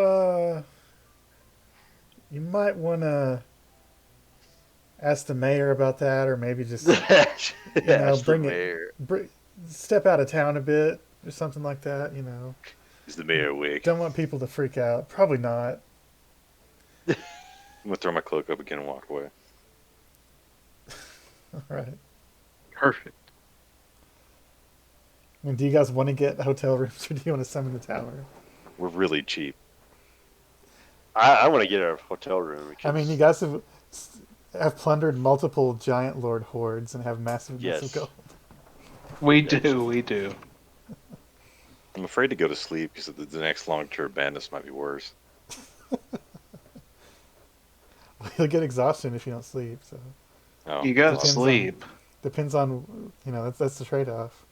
You might want to ask the mayor about that, or maybe just Ask the bring mayor. step out of town a bit or something like that. You know, Is the mayor awake? don't want people to freak out. Probably not. I'm gonna throw my cloak up again and walk away. All right. Perfect. I mean, do you guys want to get hotel rooms, or do you want to summon the tower? We're really cheap. I want to get a hotel room. I mean, you guys have plundered multiple giant lord hordes and have massive amounts of Yes. gold. We do. I'm afraid to go to sleep because the next long-term bandits might be worse. You'll get exhaustion if you don't sleep. So Oh, You gotta Depends sleep. depends on that's the trade-off.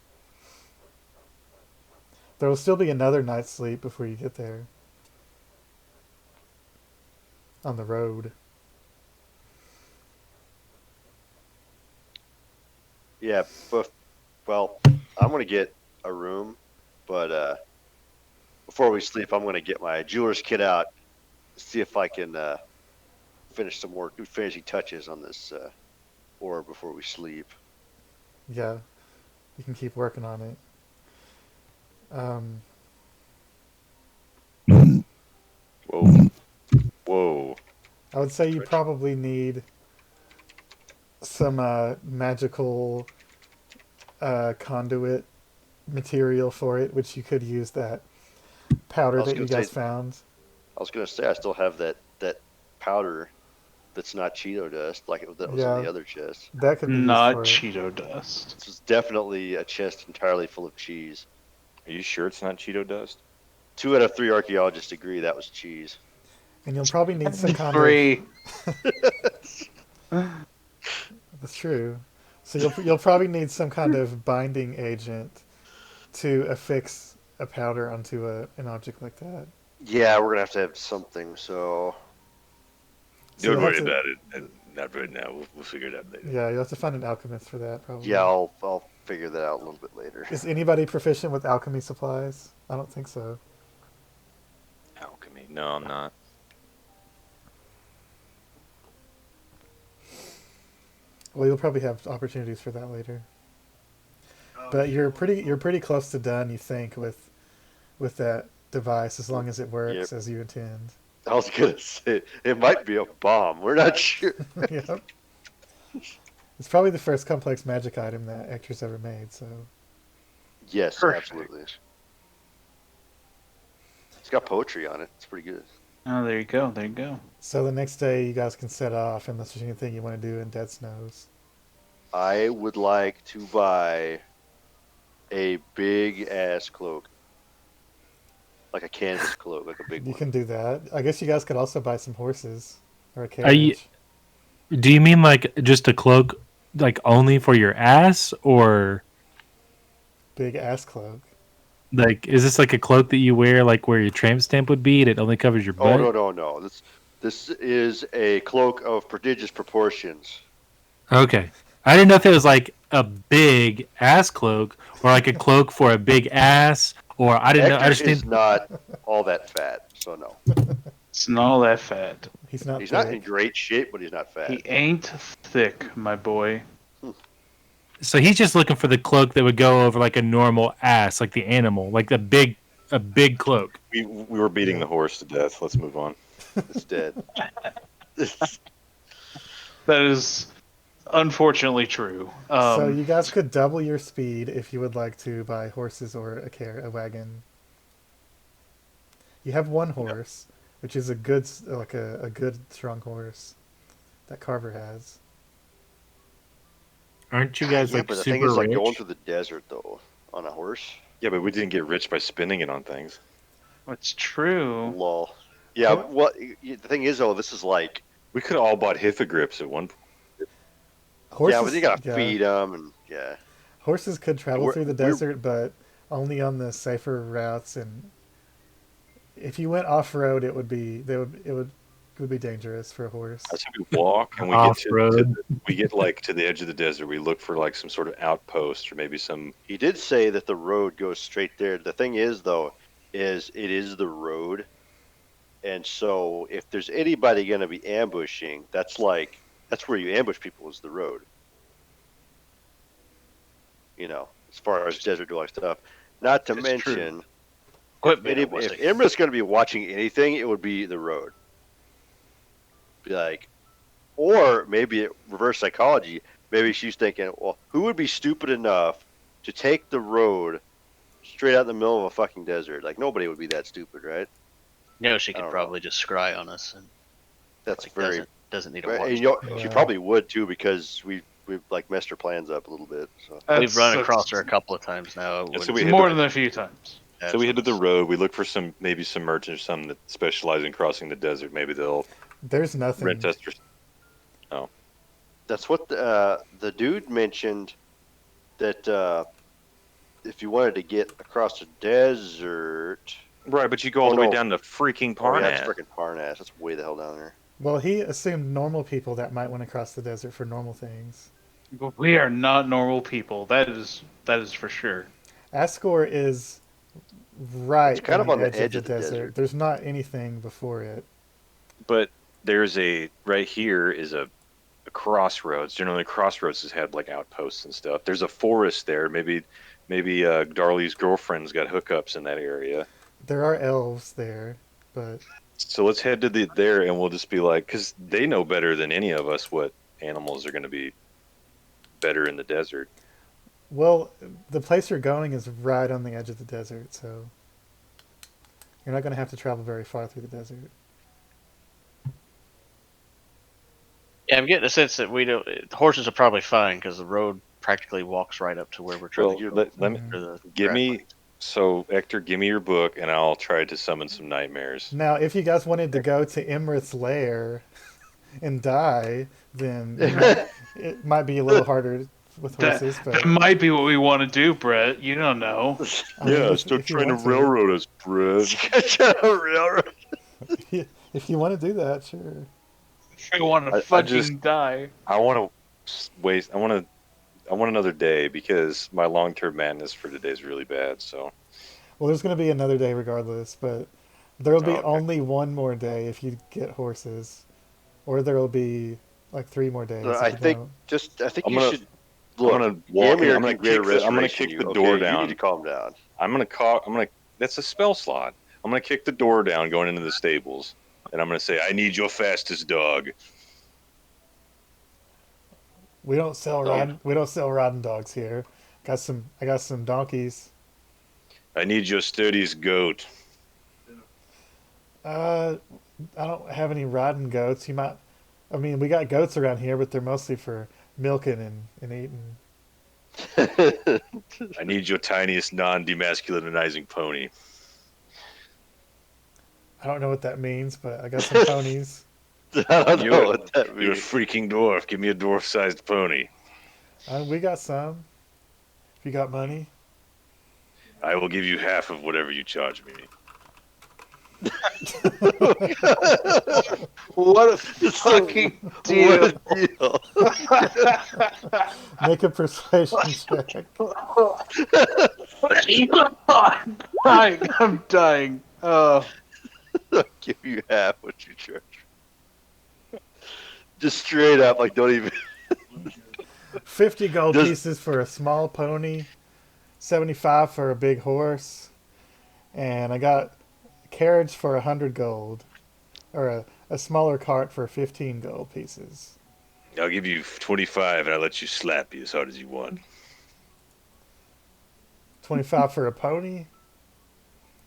There will still be another night's sleep before you get there. On the road. Yeah, but well, I'm gonna get a room, but before we sleep, I'm gonna get my jeweler's kit out, see if I can finish some more finishing touches on this ore before we sleep. Yeah, you can keep working on it. whoa, whoa! I would say you probably need some magical conduit material for it, which you could use that powder I was that you gonna guys say- found. I was gonna say I still have that powder that's not Cheeto dust like that was in Yeah. the other chest. That could be Not used for it. Cheeto dust. This is definitely a chest entirely full of cheese. Are you sure it's not Cheeto dust? 2 out of 3 archaeologists agree that was cheese. And you'll probably need some kind of. 3. That's true. So you'll probably need some kind of binding agent to affix a powder onto an object like that. Yeah, we're gonna have to have something. So So Don't you'll have worry to- about it. Not right now. We'll figure it out later. Yeah, you'll have to find an alchemist for that, probably. yeah, I'll figure that out a little bit later. Is anybody proficient with alchemy supplies? I don't think so. Alchemy? No, I'm not. Well, you'll probably have opportunities for that later. But you're pretty close to done, you think, with that device, as long as it works as you intend. I was gonna say it might be a bomb. We're not sure. Yep. It's probably the first complex magic item that Hector's ever made, so Yes, Perfect. absolutely. It's got poetry on it. It's pretty good. Oh, there you go. There you go. so the next day you guys can set off unless there's anything you want to do in Dead Snows. I would like to buy a big ass cloak, like a canvas cloak, like a big You one. can do that. I guess you guys could also buy some horses or a Are you- carriage. Do you mean like just a cloak, like only for your ass, or Big ass cloak. like is this like a cloak that you wear like where your tramp stamp would be? And it only covers your Oh butt. no! This is a cloak of prodigious proportions. Okay, I didn't know if it was like a big ass cloak or like a cloak for a big ass, or I didn't know. I Hector just is didn't. not all that fat, so no. It's not all that fat. He's not. He's not in thick. great shape, but he's not fat. He ain't thick, my boy. So he's just looking for the cloak that would go over like a normal ass, like the animal, like a big cloak. We were beating the horse to death. Let's move on. It's dead. That is unfortunately true. So you guys could double your speed if you would like to buy horses or a wagon. You have one horse. which is a good like a good strong horse that Carver has. Aren't you guys Yeah, like but the thing super is, like going rich? through the desert though on a horse. Yeah, but we didn't get rich by spending it on things. It's true. Lol. Yeah. Hor- What the thing is though, this is like We could have all bought hippogrips at one point. yeah, but you Horses, gotta yeah, feed them and yeah. horses could travel We're through the we're desert, but only on the safer routes. And if you went off road, it would be dangerous for a horse. I said we walk and we get Off to road. we get like to the edge of the desert. We look for like some sort of outpost or maybe some. He did say that the road goes straight there. The thing is though, is it is the road, and so if there's anybody gonna be ambushing, that's where you ambush people is the road. As far as desert dwelling stuff. Not to It's mention, Quit being a if wussy. Imra's going to be watching anything, it would be the road. Be like, or maybe reverse psychology. Maybe she's thinking, well, who would be stupid enough to take the road straight out in the middle of a fucking desert? Like nobody would be that stupid, right? She I could don't probably just scry on us, and That's like, very. doesn't need a Right, watch. and she Yeah. probably would too because we've like messed her plans up a little bit. So We've run That's- across her a couple of times now. It Yeah, so wouldn't we hit more the- than a few times. So we head to the road. We look for maybe some merchants or some that specialize in crossing the desert. Maybe they'll There's nothing. rent us. that's what the dude mentioned that if you wanted to get across the desert. Right, but you go all Oh, the way no. down to freaking Oh, yeah, Parnas. it's freaking Parnas. That's way the hell down there. Well, he assumed normal people that might want to cross the desert for normal things. But we are not normal people. That is for sure. Ascore is right It's kind of on the edge of the desert. There's not anything before it. But there's right here is a crossroads. Generally, crossroads has had like outposts and stuff. There's a forest there. Maybe Darley's girlfriend's got hookups in that area. There are elves there, but So let's head to there, and we'll just be like, because they know better than any of us what animals are going to be better in the desert. well, the place you're going is right on the edge of the desert, so you're not going to have to travel very far through the desert. Yeah, I'm getting the sense that we don't. Horses are probably fine because the road practically walks right up to where we're trying Well, to let me get. The give me. grasslands. So Hector, give me your book, and I'll try to summon some nightmares. Now, if you guys wanted to go to Imrith's lair and die, then it might be a little harder with That, horses. But that might be what we want to do, Brett. You don't know. I mean, if you want to. us, Brett. Railroad. If you want to do that, sure. We want to I fucking just- die. I want to waste. I want another day because my long-term madness for today is really bad. So Well, there's going to be another day regardless, but there'll be Oh, okay. only one more day if you get horses, or there will be like 3 more days. if I you think don't. I think I'm you gonna- should look. I'm gonna walk. Ymir I'm gonna can create a kick. I'm gonna restoration kick you. the Okay, door You down. need to calm down. I'm gonna call. I'm gonna. That's a spell slot. I'm gonna kick the door down going into the stables, and I'm gonna say, "I need your fastest dog." We don't sell riding dogs here. I got some donkeys. I need your sturdiest goat. I don't have any riding goats. You might. I mean, we got goats around here, but they're mostly for milking and eating. I need your tiniest non-demasculinizing pony. I don't know what that means, but I got some ponies. I don't You're- know what that You're a means. freaking dwarf. Give me a dwarf-sized pony. We got some. If you got money. I will give you half of whatever you charge me. What a fucking deal. What a deal. Make a persuasion check. I'm dying. I'm dying. I'll give you half what you charge. Just straight up, like don't even. 50 gold Does- pieces for a small pony, 75 for a big horse, and I got a carriage for 100 gold, or a smaller cart for 15 gold pieces. I'll give you 25, and I'll let you slap you as hard as you want. 25 for a pony.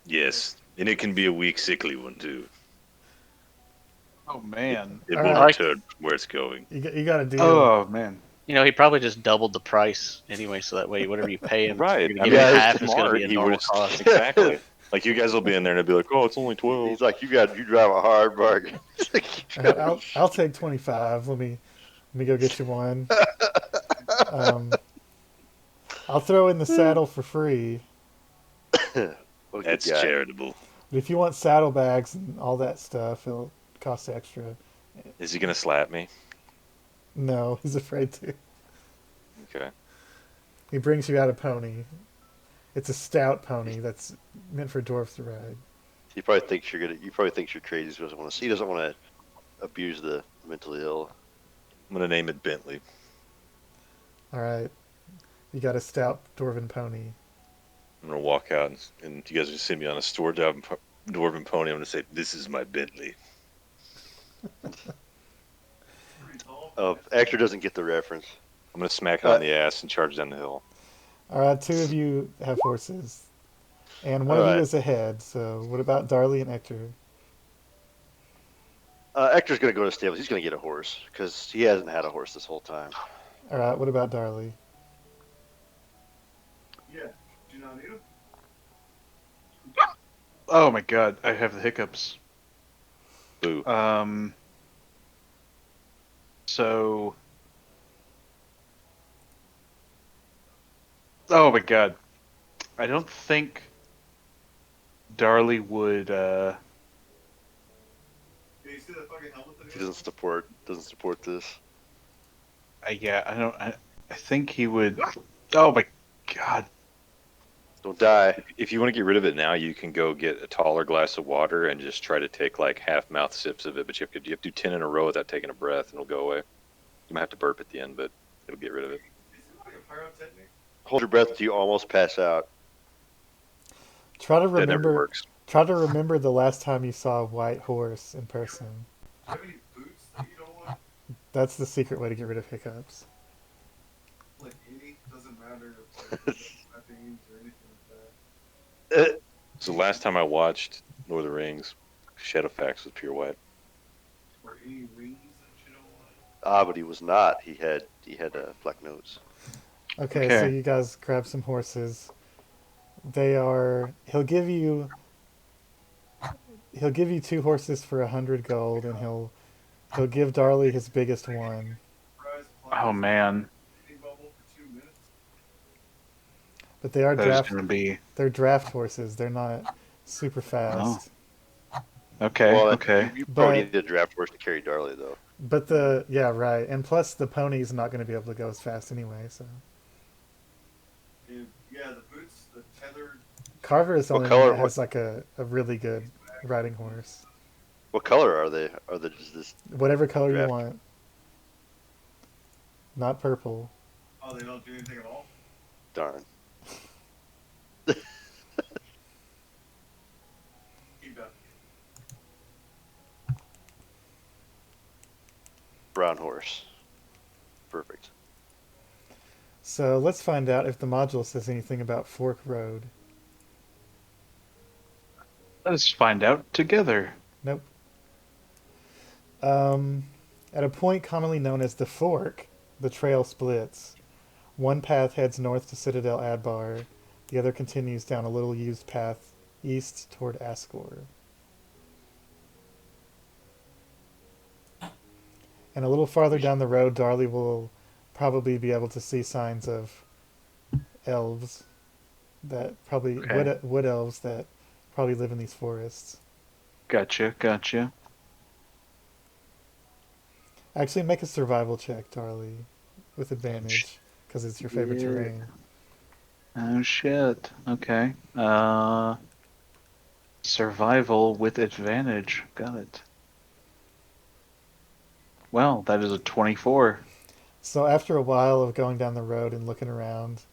Yes, and it can be a weak, sickly one too. Oh man. It All will right. return from where it's going. You got a deal. Oh man. He probably just doubled the price anyway, so that way whatever you pay him, Right. you're I gonna give mean, him Yeah, if half. it's It's gonna be smart, a he normal would cost. exactly. Like you guys will be in there and they'll be like, "Oh, it's only 12." He's like, you drive a hard bargain. It's like, you drive a I'll take 25. Let me go get you one. I'll throw in the saddle for free. what a good That's guy. charitable. But if you want saddlebags and all that stuff, it'll cost extra. Is he gonna slap me? No, he's afraid to. Okay. He brings you out a pony. It's a stout pony that's meant for dwarves to ride. He probably thinks you're gonna. You probably thinks you're crazy. He doesn't want to abuse the mentally ill. I'm gonna name it Bentley. All right, you got a stout dwarven pony. I'm gonna walk out and you guys are gonna see me on a dwarven pony. I'm gonna say, "This is my Bentley." Pretty tall. Actor doesn't get the reference. I'm gonna smack it on the ass and charge down the hill. All right, two of you have horses, and one All of you right. is ahead. So what about Darley and Hector? Actor's gonna go to stables. He's gonna get a horse because he hasn't had a horse this whole time. All right, what about Darley? Yeah. Do you not need him? Oh my god, I have the hiccups. Boo. So. Oh my god. I don't think Darley would. Yeah, you see that fucking helmet that He he doesn't support this. Yeah, I don't. I think he would. Oh my god. Don't die. If you want to get rid of it now, you can go get a taller glass of water and just try to take like half mouth sips of it. But you have to do 10 in a row without taking a breath, and it'll go away. You might have to burp at the end, but it'll get rid of it. Is it like a pyrotechnic? Hold your breath until you almost pass out. Try to That never remember. works. Try to remember the last time you saw a white horse in person. Do you have any boots that you don't want? That's the secret way to get rid of hiccups. Like any? Doesn't matter if like, weapons or anything like that. So last time I watched Lord of the Rings, Shadowfax was pure white. Or any rings that you don't want? But he was not. He had a black nose. Okay, so Okay. you guys grab some horses. They are. He'll give you two horses for 100 gold, and he'll give Darley his biggest one. Surprise Oh man. Hitting bubble for 2 minutes. But they are That is draft. gonna be. They're draft horses. They're not super fast. Okay. Well, Okay. You probably But- need a draft horse to carry Darley though. But yeah, right. And plus, the pony's not going to be able to go as fast anyway. So Dude, yeah, the boots, the tethered. Carver is the What only color- one that has like a really good riding horse. What color are they? Are they just this? Whatever color you Draft. want. Not purple. Oh, they don't do anything at all? Darn. Keep up. Brown horse. Perfect. So let's find out if the module says anything about Fork Road. Let's find out together. Nope. At a point commonly known as the Fork, the trail splits. One path heads north to Citadel Adbar. The other continues down a little used path east toward Ascore. And a little farther down the road, Darley will probably be able to see signs of elves that probably Okay. wood elves that probably live in these forests. Gotcha. Gotcha. Actually, make a survival check, Darley, with advantage because it's your favorite Yeah. terrain. Oh shit. Okay. Survival with advantage. Got it. Well, that is a 24. So after a while of going down the road and looking around,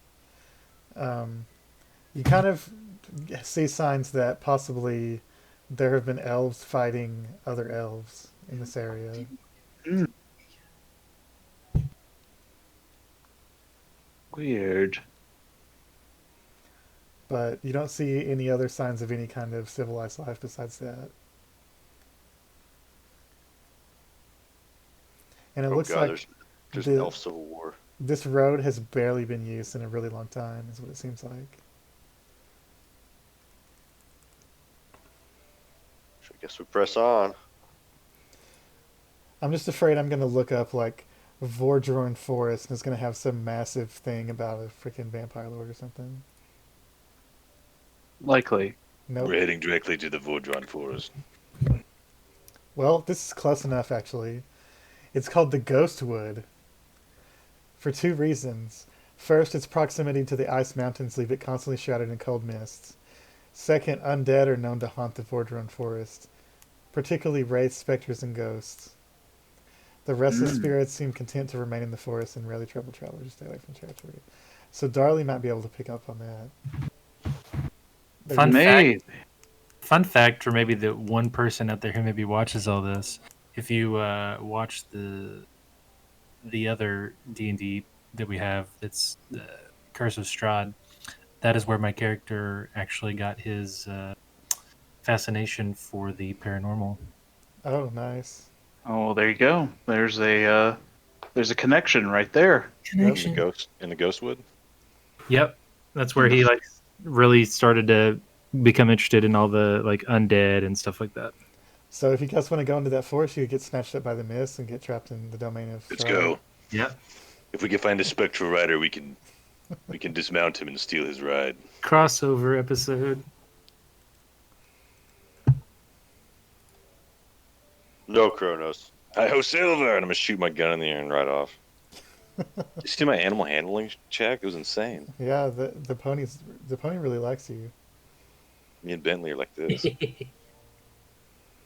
you kind of see signs that possibly there have been elves fighting other elves in this area. Weird. But you don't see any other signs of any kind of civilized life besides that. and it Oh looks god, like there's an the elf civil war. this road has barely been used in a really long time. Is what it seems like. So I guess we press on. I'm just afraid I'm gonna look up like Vordroin Forest and it's gonna have some massive thing about a freaking vampire lord or something. Likely. Nope. We're heading directly to the Vordron Forest. Well, this is close enough actually. It's called the Ghostwood for two reasons. First, its proximity to the ice mountains leave it constantly shrouded in cold mists. Second, undead are known to haunt the Vordron Forest, particularly wraiths, specters, and ghosts. The restless spirits seem content to remain in the forest and rarely trouble travelers who stay away from the territory. So Darley might be able to pick up on that. But Fun you- fact. Maybe. Fun fact for maybe the one person out there who maybe watches all this. If you watch the other D&D that we have, that's Curse of Strahd. That is where my character actually got his fascination for the paranormal. Oh, nice. Oh, there you go. There's a connection right there. In the Ghostwood. Yep, that's where In the he f- like really started to become interested in all the like undead and stuff like that. So if you guys want to go into that forest, you could get snatched up by the mist and get trapped in the domain of Let's Strahd. go. Yep. If we can find a spectral rider, we can dismount him and steal his ride. Crossover episode. No Kronos. Hi ho Silver! And I'm gonna shoot my gun in the air and ride off. You see my animal handling check? It was insane. Yeah, the pony really likes you. Me and Bentley are like this.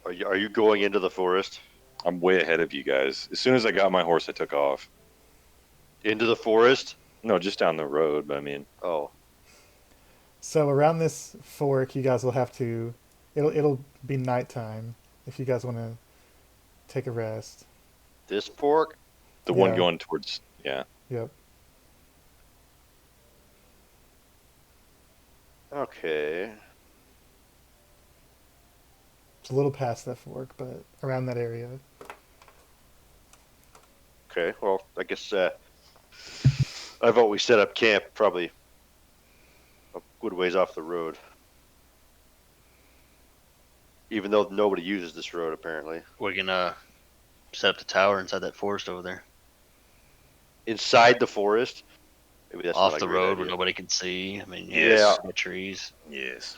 Are you going into the forest? I'm way ahead of you guys. As soon as I got my horse, I took off. Into the forest? No, just down the road, but I mean, Oh. So around this fork, you guys will have to. It'll be nighttime if you guys want to take a rest. This fork? the one Yeah. going towards, yeah. Yep. Okay. It's a little past that fork, but around that area. Okay. Well, I guess I vote we set up camp probably a good ways off the road. Even though nobody uses this road, apparently. We can set up the tower inside that forest over there, Inside the forest? Maybe that's off not a the great road where idea. nobody can see. I mean, Yeah. the trees. Yes.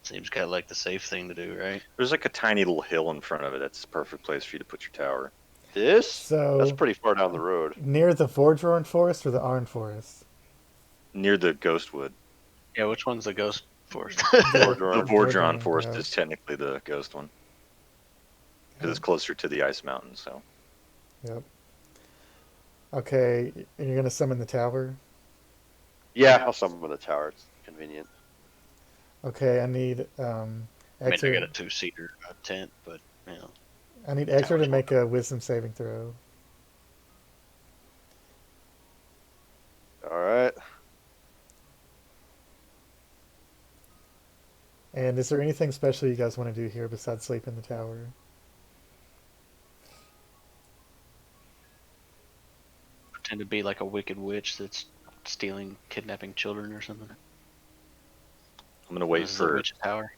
Seems kind of like the safe thing to do, right? There's like a tiny little hill in front of it. That's the perfect place for you to put your tower. This? So That's pretty far down the road. near the Vordroin Forest or the Arn Forest? Near the Ghostwood. Yeah, which one's the ghost forest? The Vordron. Vordron Forest yeah. is technically the ghost one. Because it's closer to the ice mountain, so. Yep. Okay, and you're gonna summon the tower. Yeah, I'll summon the tower. It's convenient. Okay, I need I mean, I Exer. got a two-seater tent, but you know, I need Exer to Tower's make a wisdom saving throw. All right. And is there anything special you guys want to do here besides sleep in the tower? pretend to be like a wicked witch that's stealing, kidnapping children or something. I'm gonna wait This is the for witch's tower.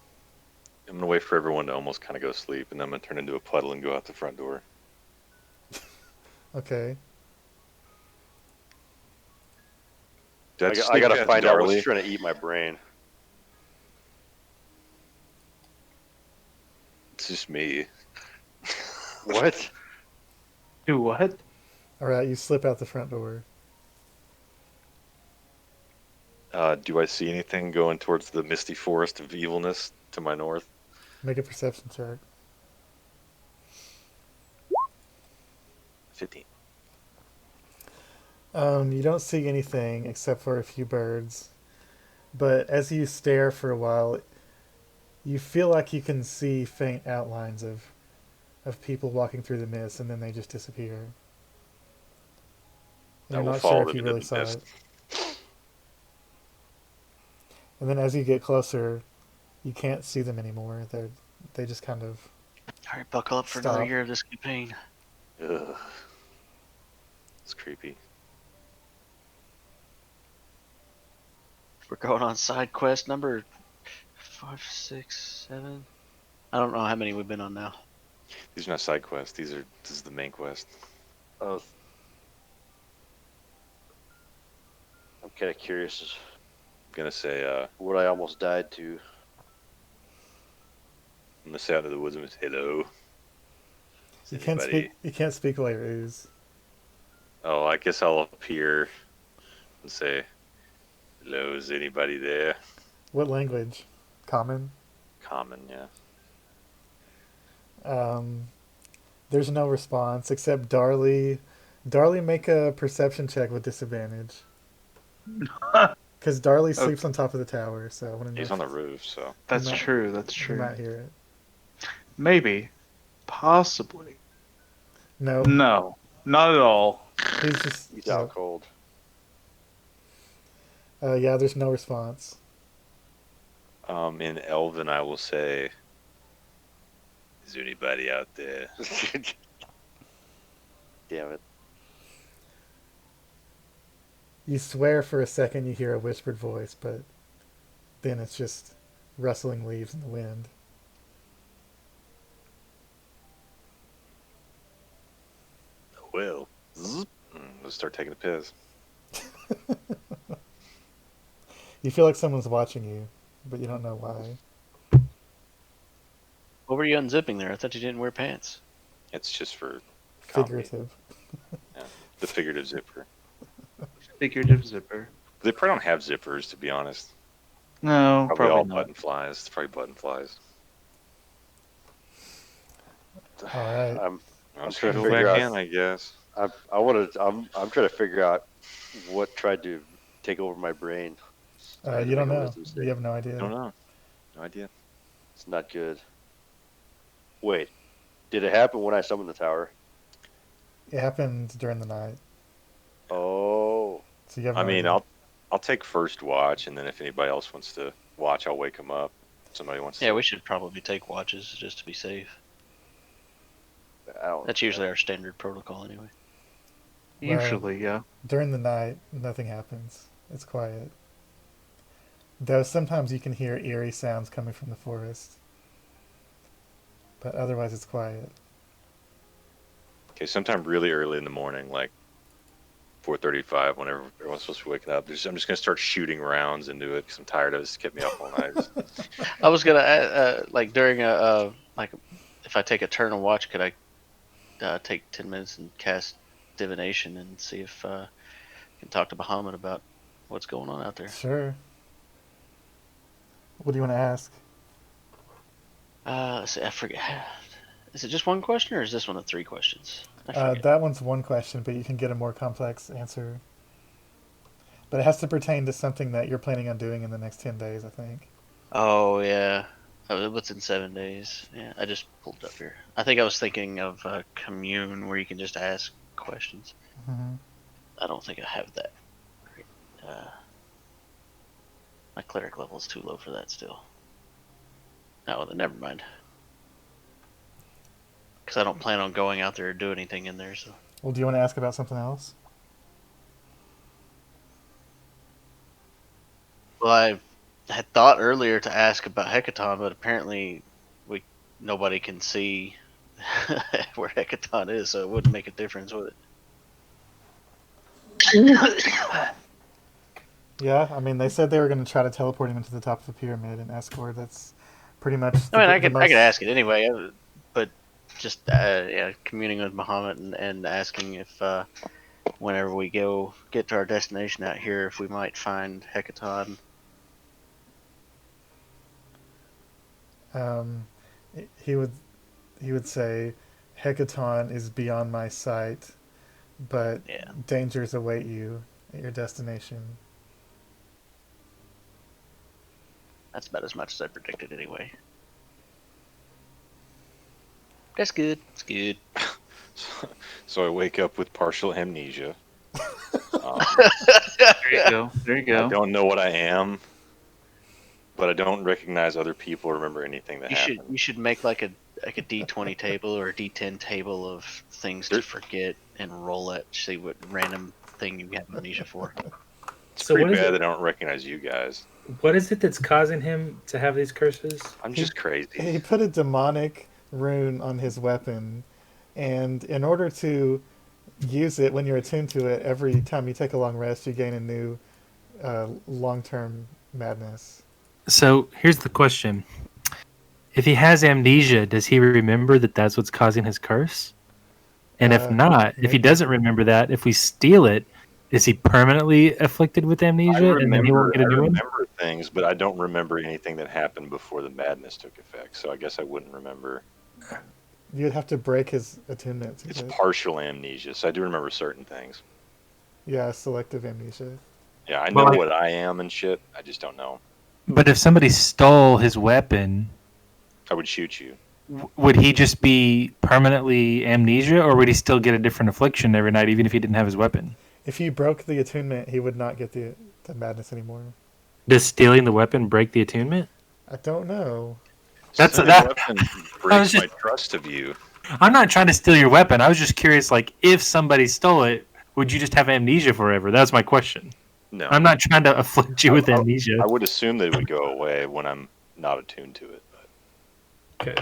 everyone to almost kind of go sleep, and then I'm gonna turn into a puddle and go out the front door. Okay. Did I just gotta sneak find past out what's Darley? trying to eat my brain. It's just me. What? Do what? All right, you slip out the front door. Do I see anything going towards the misty forest of evilness to my north? Make a perception check. 15. You don't see anything except for a few birds. But as you stare for a while, you feel like you can see faint outlines of people walking through the mist, and then they just disappear. I You're will not follow sure if them you into really the saw mist. it. And then as you get closer, you can't see them anymore. They just kind of All right, buckle up for Stop. another year of this campaign. Ugh. It's creepy. We're going on side quest number 5, 6, 7. I don't know how many we've been on now. These are not side quests. This is the main quest. Oh, I'm kind of curious as I'm gonna say what I almost died to. I'm gonna say out of the woods and say hello. Is You can't anybody? speak. You can't speak while you're ooze. Oh, I guess I'll appear and say hello. Is anybody there? What language? Common. Common, yeah. There's no response except Darley. Darley, make a perception check with disadvantage. Because Darley Okay. sleeps on top of the tower, so I want to know. He's on the roof, so That's might- true. That's You true. might hear it. Maybe. Possibly. No, No. Not at all. he's just. He's out cold. Yeah, there's no response. in Elven I will say, is there anybody out there? Damn it. You swear for a second you hear a whispered voice, but then it's just rustling leaves in the wind. Well, let's start taking a piss. You feel like someone's watching you, but you don't know why. What were you unzipping there? I thought you didn't wear pants. It's just for comedy. Figurative. The figurative zipper. Figurative zipper. They probably don't have zippers, to be honest. No, Probably probably all not. button flies. It's probably button flies. All right. I'm I'm just trying gonna to go figure back out- in, I guess. I'm trying to figure out what tried to take over my brain. I had to You don't make a know. wisdom save. You have no idea. I don't know. No idea. It's not good. Wait, did it happen when I summoned the tower? It happened during the night, Oh, so you have. I No mean, idea. I'll take first watch, and then if anybody else wants to watch, I'll wake them up. Somebody wants to. Yeah, we should probably take watches just to be safe. I don't. That's usually our standard protocol anyway. Usually, yeah. During the night, nothing happens. It's quiet. Though sometimes you can hear eerie sounds coming from the forest. But otherwise, it's quiet. Okay, sometime really early in the morning, like 4:35, whenever everyone's supposed to be waking up. I'm just gonna start shooting rounds into it because I'm tired of it. It's kept me up all night. I was gonna like during a like if I take a turn and watch, could I take 10 minutes and cast divination and see if I can talk to Bahamut about what's going on out there? Sure. What do you want to ask? See, I forget. Is it just one question, or is this one of 3 questions? I forget. That one's one question, but you can get a more complex answer. But it has to pertain to something that you're planning on doing in the next 10 days, I think. Oh yeah, what's in 7 days? Yeah, I just pulled it up here. I think I was thinking of a commune where you can just ask questions. Mm-hmm. I don't think I have that. My cleric level is too low for that still. Oh, then never mind. Because I don't plan on going out there or do anything in there. So Well, do you want to ask about something else? well, I had thought earlier to ask about Hecaton, but apparently nobody can see where Hecaton is, so it wouldn't make a difference, would it? Yeah, I mean, they said they were going to try to teleport him into the top of the pyramid in Ascore. That's pretty much. I mean, I the could ask it anyway, but just yeah, communing with Muhammad and asking if whenever we get to our destination out here, if we might find Hecaton. He would say, Hecaton is beyond my sight, but Yeah. dangers await you at your destination. That's about as much as I predicted anyway. That's good. It's good. So I wake up with partial amnesia. There you go. There you I go. don't know what I am, but I don't recognize other people or remember anything that You happened. should make like like a D20 table or a D10 table of things to forget and roll it, see what random thing you have amnesia for. It's So pretty what is bad it? that I don't recognize you guys. What is it that's causing him to have these curses? I'm He- just crazy. He put a demonic rune on his weapon, and in order to use it when you're attuned to it, every time you take a long rest, you gain a new long-term madness. So here's the question: if he has amnesia, does he remember that that's what's causing his curse? And if not, if he Maybe. doesn't remember that, if we steal it, is he permanently afflicted with amnesia, and then he won't get I a new one? remember things, but I don't remember anything that happened before the madness took effect. So I guess I wouldn't remember. You'd have to break his attunement to It's it. partial amnesia, so I do remember certain things. Yeah, selective amnesia. Yeah, I know what I am and shit. I just don't know. But if somebody stole his weapon, I would shoot you. would he just be permanently amnesia, or would he still get a different affliction every night, even if he didn't have his weapon? If you broke the attunement, he would not get the madness anymore. Does stealing the weapon break the attunement? I don't know. That's Stealing that. weapon I was breaks my just- trust of you. I'm not trying to steal your weapon. I was just curious, like, if somebody stole it, would you just have amnesia forever? That's my question. No, I'm not trying to afflict you with amnesia. I would assume that it would go away when I'm not attuned to it. Okay.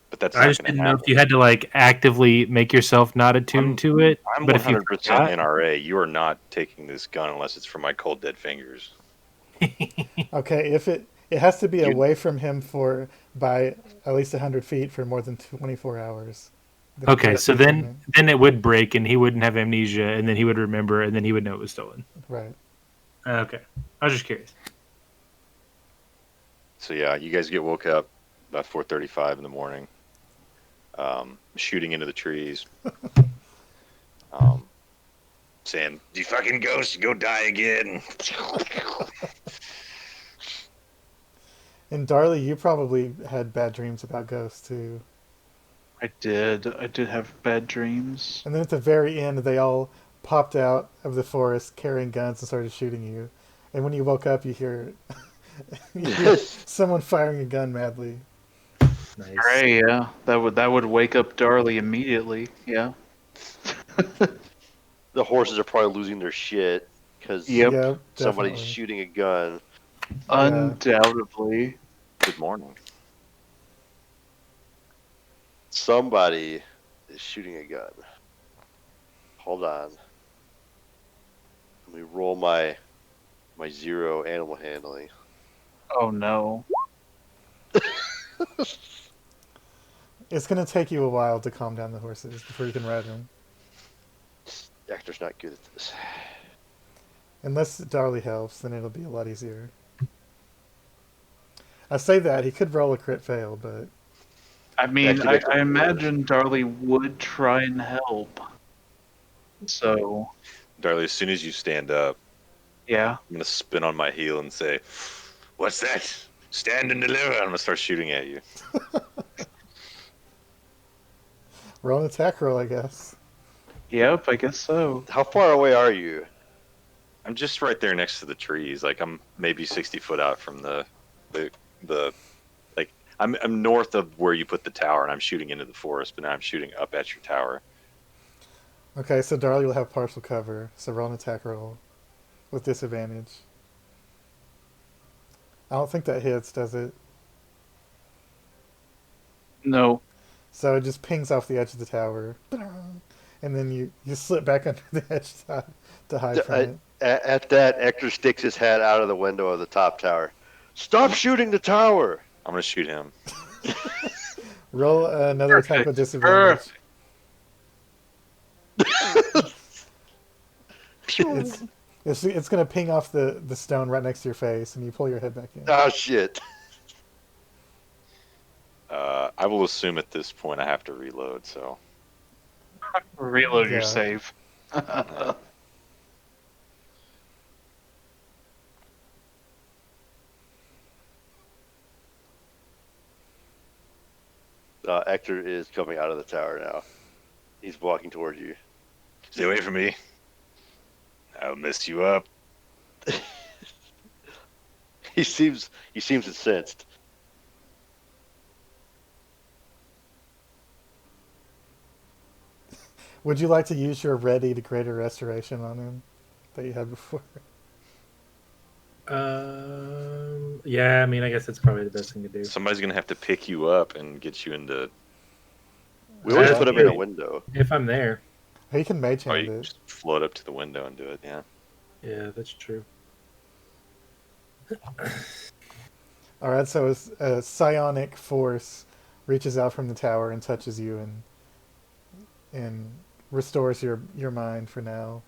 But that's I not just going to didn't know happen. if you had to like actively make yourself not attuned to it. I'm but if you 100% forgot- NRA. You are not taking this gun unless it's from my cold dead fingers. Okay, if it has to be You- away from him for by at least 100 feet for more than 24 hours. Then Okay, breaks so the then attunement. it would break, and he wouldn't have amnesia, and then he would remember, and then he would know it was stolen. Right. Okay, I was just curious. So yeah, you guys get woke up about 4:35 in the morning, shooting into the trees, saying, "You fucking ghost, go die again." And Darley, you probably had bad dreams about ghosts too. I did. I did have bad dreams. And then at the very end, they all popped out of the forest carrying guns and started shooting you. And when you woke up, you hear, you hear someone firing a gun madly. Nice. Hooray, yeah. That would wake up Darley immediately. Yeah. The horses are probably losing their shit because Yep. Yeah, somebody's definitely. shooting a gun. Undoubtedly. Good morning. Somebody is shooting a gun. Hold on. Let me roll my 0 animal handling. Oh no. It's going to take you a while to calm down the horses before you can ride them. Actor's not good at this. Unless Darley helps, then it'll be a lot easier. I say that, he could roll a crit fail, but I mean, Actually I makes it worse. imagine Darley would try and help. So, Darley, as soon as you stand up, yeah. I'm gonna spin on my heel and say, "What's that? Stand and deliver." I'm gonna start shooting at you. roll an attack roll, I guess. Yep, I guess so. How far away are you? I'm just right there next to the trees. Like I'm maybe 60 foot out from the like I'm north of where you put the tower, and I'm shooting into the forest. But now I'm shooting up at your tower. Okay, so Darley will have partial cover, so roll an attack roll with disadvantage. I don't think that hits, does it? No. So it just pings off the edge of the tower. And then you slip back under the edge to hide from it. At that, Hector sticks his head out of the window of the top tower. Stop shooting the tower! I'm gonna shoot him. Roll another attack with disadvantage. It's going to ping off the stone right next to your face, and you pull your head back in. Oh shit! I will assume at this point I have to reload. So Reload your Yeah. save. Hector is coming out of the tower now. He's walking towards you. stay away from me. I'll mess you up. He seems incensed. Would you like to use your ready to create a restoration on him that you had before? Yeah, I mean, I guess that's probably the best thing to do. Somebody's gonna have to pick you up and get you into. We always Yeah. put him in a window. If I'm there. He can mage Oh, hand you can it. just float up to the window and do it. Yeah. Yeah, that's true. All right, so a psionic force reaches out from the tower and touches you and restores your mind for now.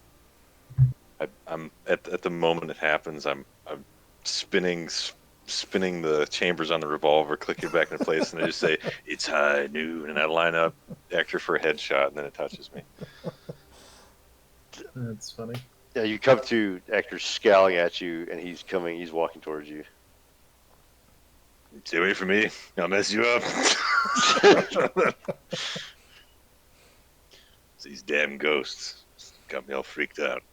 I'm at the moment it happens. I'm spinning spinning the chambers on the revolver, click it back into place, and I just say it's high noon, and I line up Hector for a headshot, and then it touches me. That's funny. Yeah, you come to Hector scowling at you, and he's walking towards you. Stay away from me. I'll mess you up. These damn ghosts got me all freaked out.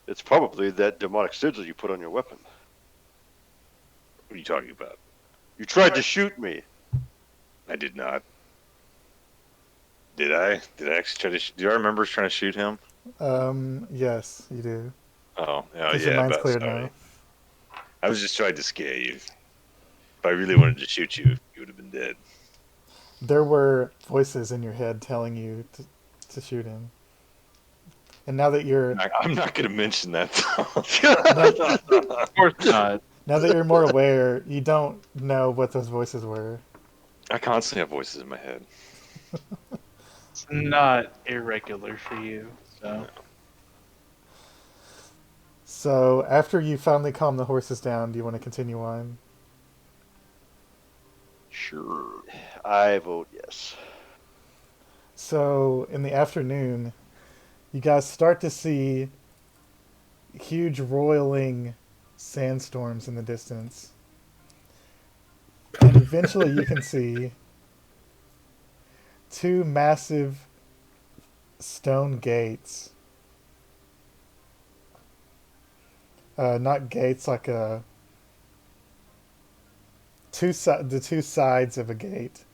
It's probably that demonic sigil you put on your weapon. What are you talking about? You tried to shoot me. I did not. Did I? Did I actually try to? Do I remember trying to shoot him? Yes, you do. Oh Because yeah. your mind's About clear sorry. now. I was just trying to scare you. If I really wanted to shoot you, you would have been dead. There were voices in your head telling you to shoot him. And now that you're I'm not going to mention that. Of course not. now that you're more aware, you don't know what those voices were. I constantly have voices in my head. It's not irregular for you. So So after you finally calm the horses down, do you want to continue on? Sure. I vote yes. So in the afternoon, you guys start to see huge roiling sandstorms in the distance. And eventually you can see two massive stone gates. Not gates, like the two sides of a gate.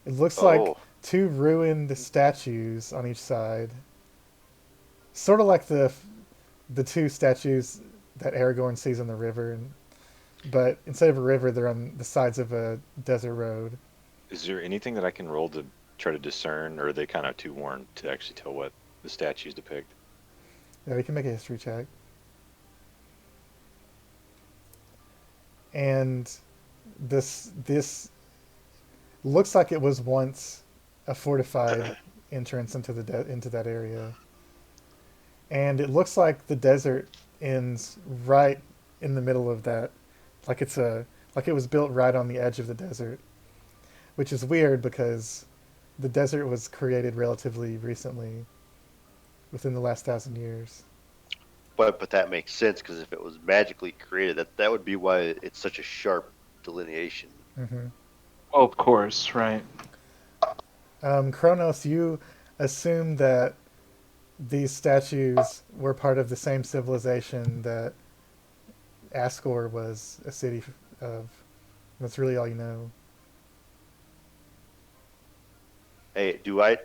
It looks like Oh, two ruined statues on each side. Sort of like the two statues that Aragorn sees on the river, but instead of a river, they're on the sides of a desert road. Is there anything that I can roll to try to discern, or are they kind of too worn to actually tell what the statues depict? Yeah, we can make a history check. And this looks like it was once a fortified entrance into into that area. And it looks like the desert ends right in the middle of that, like it was built right on the edge of the desert, which is weird because the desert was created relatively recently, within the last 1,000 years. but that makes sense because if it was magically created, that would be why it's such a sharp delineation. Mm-hmm. well, of course, right? Kronos, you assume that these statues were part of the same civilization that Ascore was a city of. That's really all you know. Hey, do I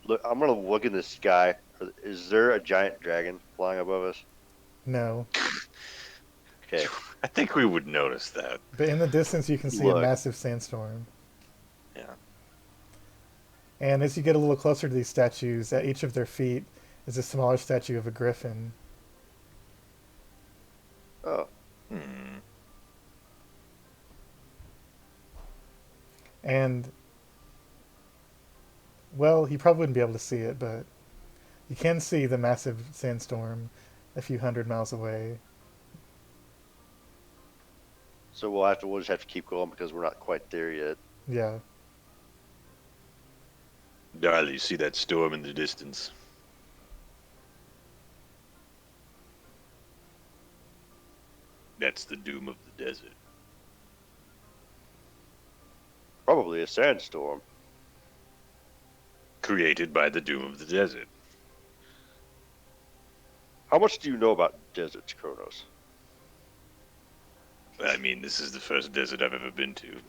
look? I'm gonna look in the sky. Is there a giant dragon flying above us? No. Okay. I think we would notice that. But in the distance, you can see a Look. massive sandstorm. Yeah. And as you get a little closer to these statues, at each of their feet is a smaller statue of a griffin. Oh, Hmm. And, well, you probably wouldn't be able to see it, but you can see the massive sandstorm a few hundred miles away. so we'll just have to keep going because we're not quite there yet. Yeah. Darling, you see that storm in the distance? That's the doom of the desert. Probably a sandstorm. Created by the doom of the desert. How much do you know about deserts, Kronos? I mean, this is the first desert I've ever been to.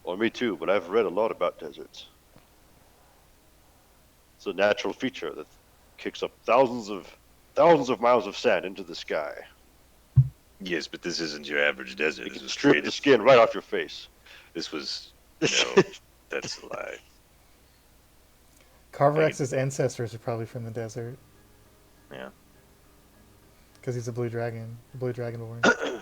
Well, me too, but I've read a lot about deserts. It's a natural feature that kicks up thousands of miles of sand into the sky. Yes, but this isn't your average desert. It This can was strip created. the skin right off your face. This was no. That's a lie. Carverex's ancestors are probably from the desert Yeah. because he's a blue dragon, blue dragonborn.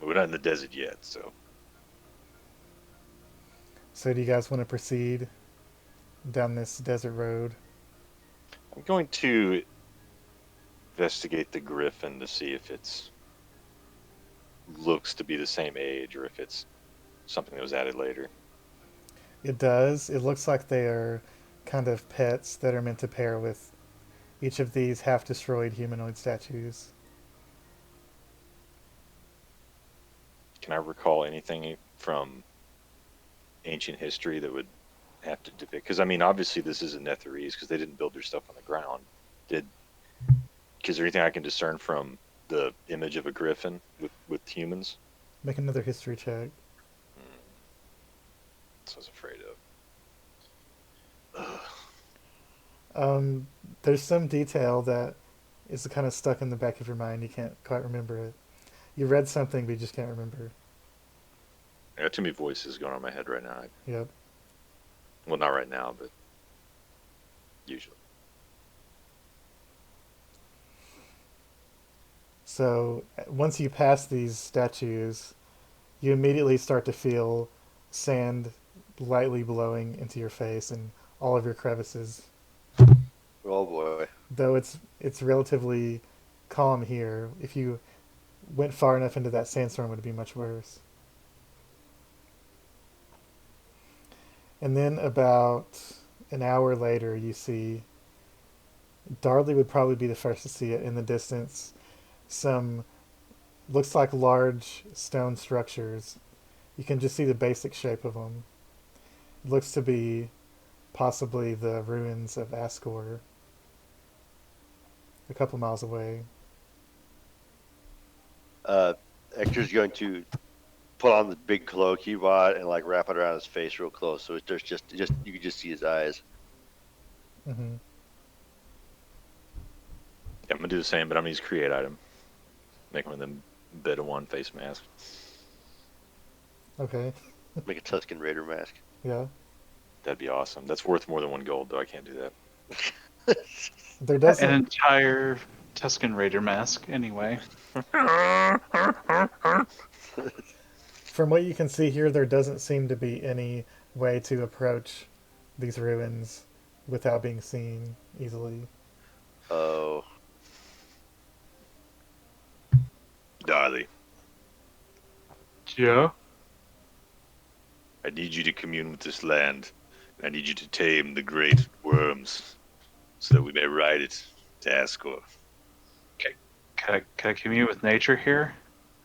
We're not in the desert yet, so So do you guys want to proceed down this desert road? I'm going to investigate the griffin to see if it's looks to be the same age or if it's something that was added later. It does. It looks like they are kind of pets that are meant to pair with each of these half destroyed humanoid statues. Can I recall anything from ancient history that would have to depict? Because I mean, obviously this isn't Netherese because they didn't build their stuff on the ground. Is there anything I can discern from the image of a griffin with humans? Make another history check. That's what I was afraid of. There's some detail that is kind of stuck in the back of your mind. You can't quite remember it. You read something, but you just can't remember. I got too many voices going on in my head right now. Yep. Well, not right now, but usually. So once you pass these statues, you immediately start to feel sand lightly blowing into your face and all of your crevices. Oh boy. Though it's relatively calm here, if you went far enough into that sandstorm, it would be much worse. And then about an hour later, you see Darley would probably be the first to see it in the distance. Some looks like large stone structures. You can just see the basic shape of them. It looks to be possibly the ruins of Ascore, a couple miles away. Hector's going to put on the big cloak he bought and like wrap it around his face real close, so there's just you can just see his eyes. Hmm. Yeah, I'm gonna do the same, but I'm gonna use create item. Make one of them beta one face mask. Okay. Make a Tuscan Raider mask. Yeah. That'd be awesome. That's worth more than 1 gold, though. I can't do that. There An doesn't. entire Tuscan Raider mask, anyway. From what you can see here, there doesn't seem to be any way to approach these ruins without being seen easily. Oh, Darley, Yeah. I need you to commune with this land. I need you to tame the great worms so that we may ride it to Ascore. Can I commune with nature here?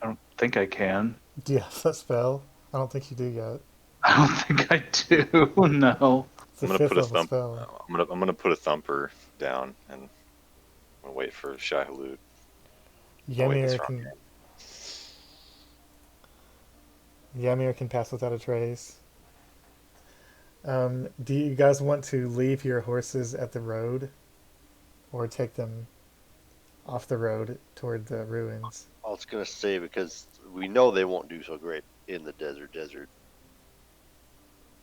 I don't think I can. Do you have that spell? I don't think you do yet. I don't think I do. No. It's I'm a gonna fifth put a level thump. spell. I'm gonna put a thumper down, and I'm gonna wait for Shai-Hulud. Oh, wait, that's Ymir wrong. can. Ymir can pass without a trace. Do you guys want to leave your horses at the road, or take them off the road toward the ruins? I was gonna say because we know they won't do so great in the desert.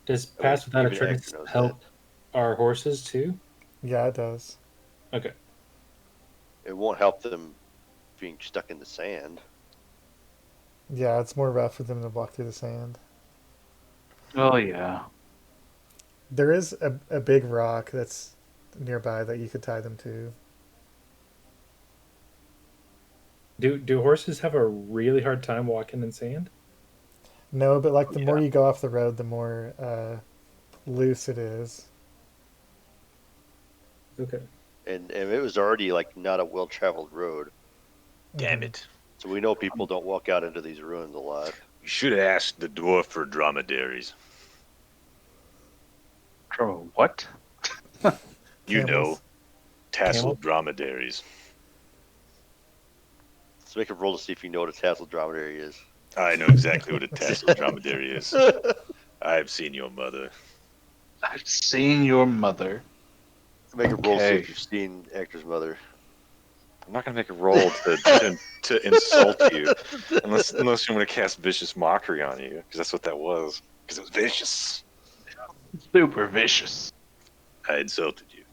Does pass without a Even trace Hector knows help our horses too? Yeah, it does. Okay. It won't help them being stuck in the sand. Yeah, it's more rough for them to walk through the sand. Oh yeah. There is a big rock that's nearby that you could tie them to. Do horses have a really hard time walking in sand? No, but like the Yeah. more you go off the road, the more loose it is. Okay. And it was already like not a well traveled road. Damn Mhm. it! So we know people don't walk out into these ruins a lot. You should have asked the dwarf for dromedaries. What? You know, Camels. tasseled dromedaries. Let's make a roll to see if you know what a tassel dromedary is. I know exactly what a tassel dromedary is. I have seen your mother. I've seen your mother. Make a roll to see Okay. if you've seen actor's mother. I'm not gonna make a roll to insult you, unless you want to cast vicious mockery on you, because that's what that was. Because it was vicious. Super vicious. I insulted you.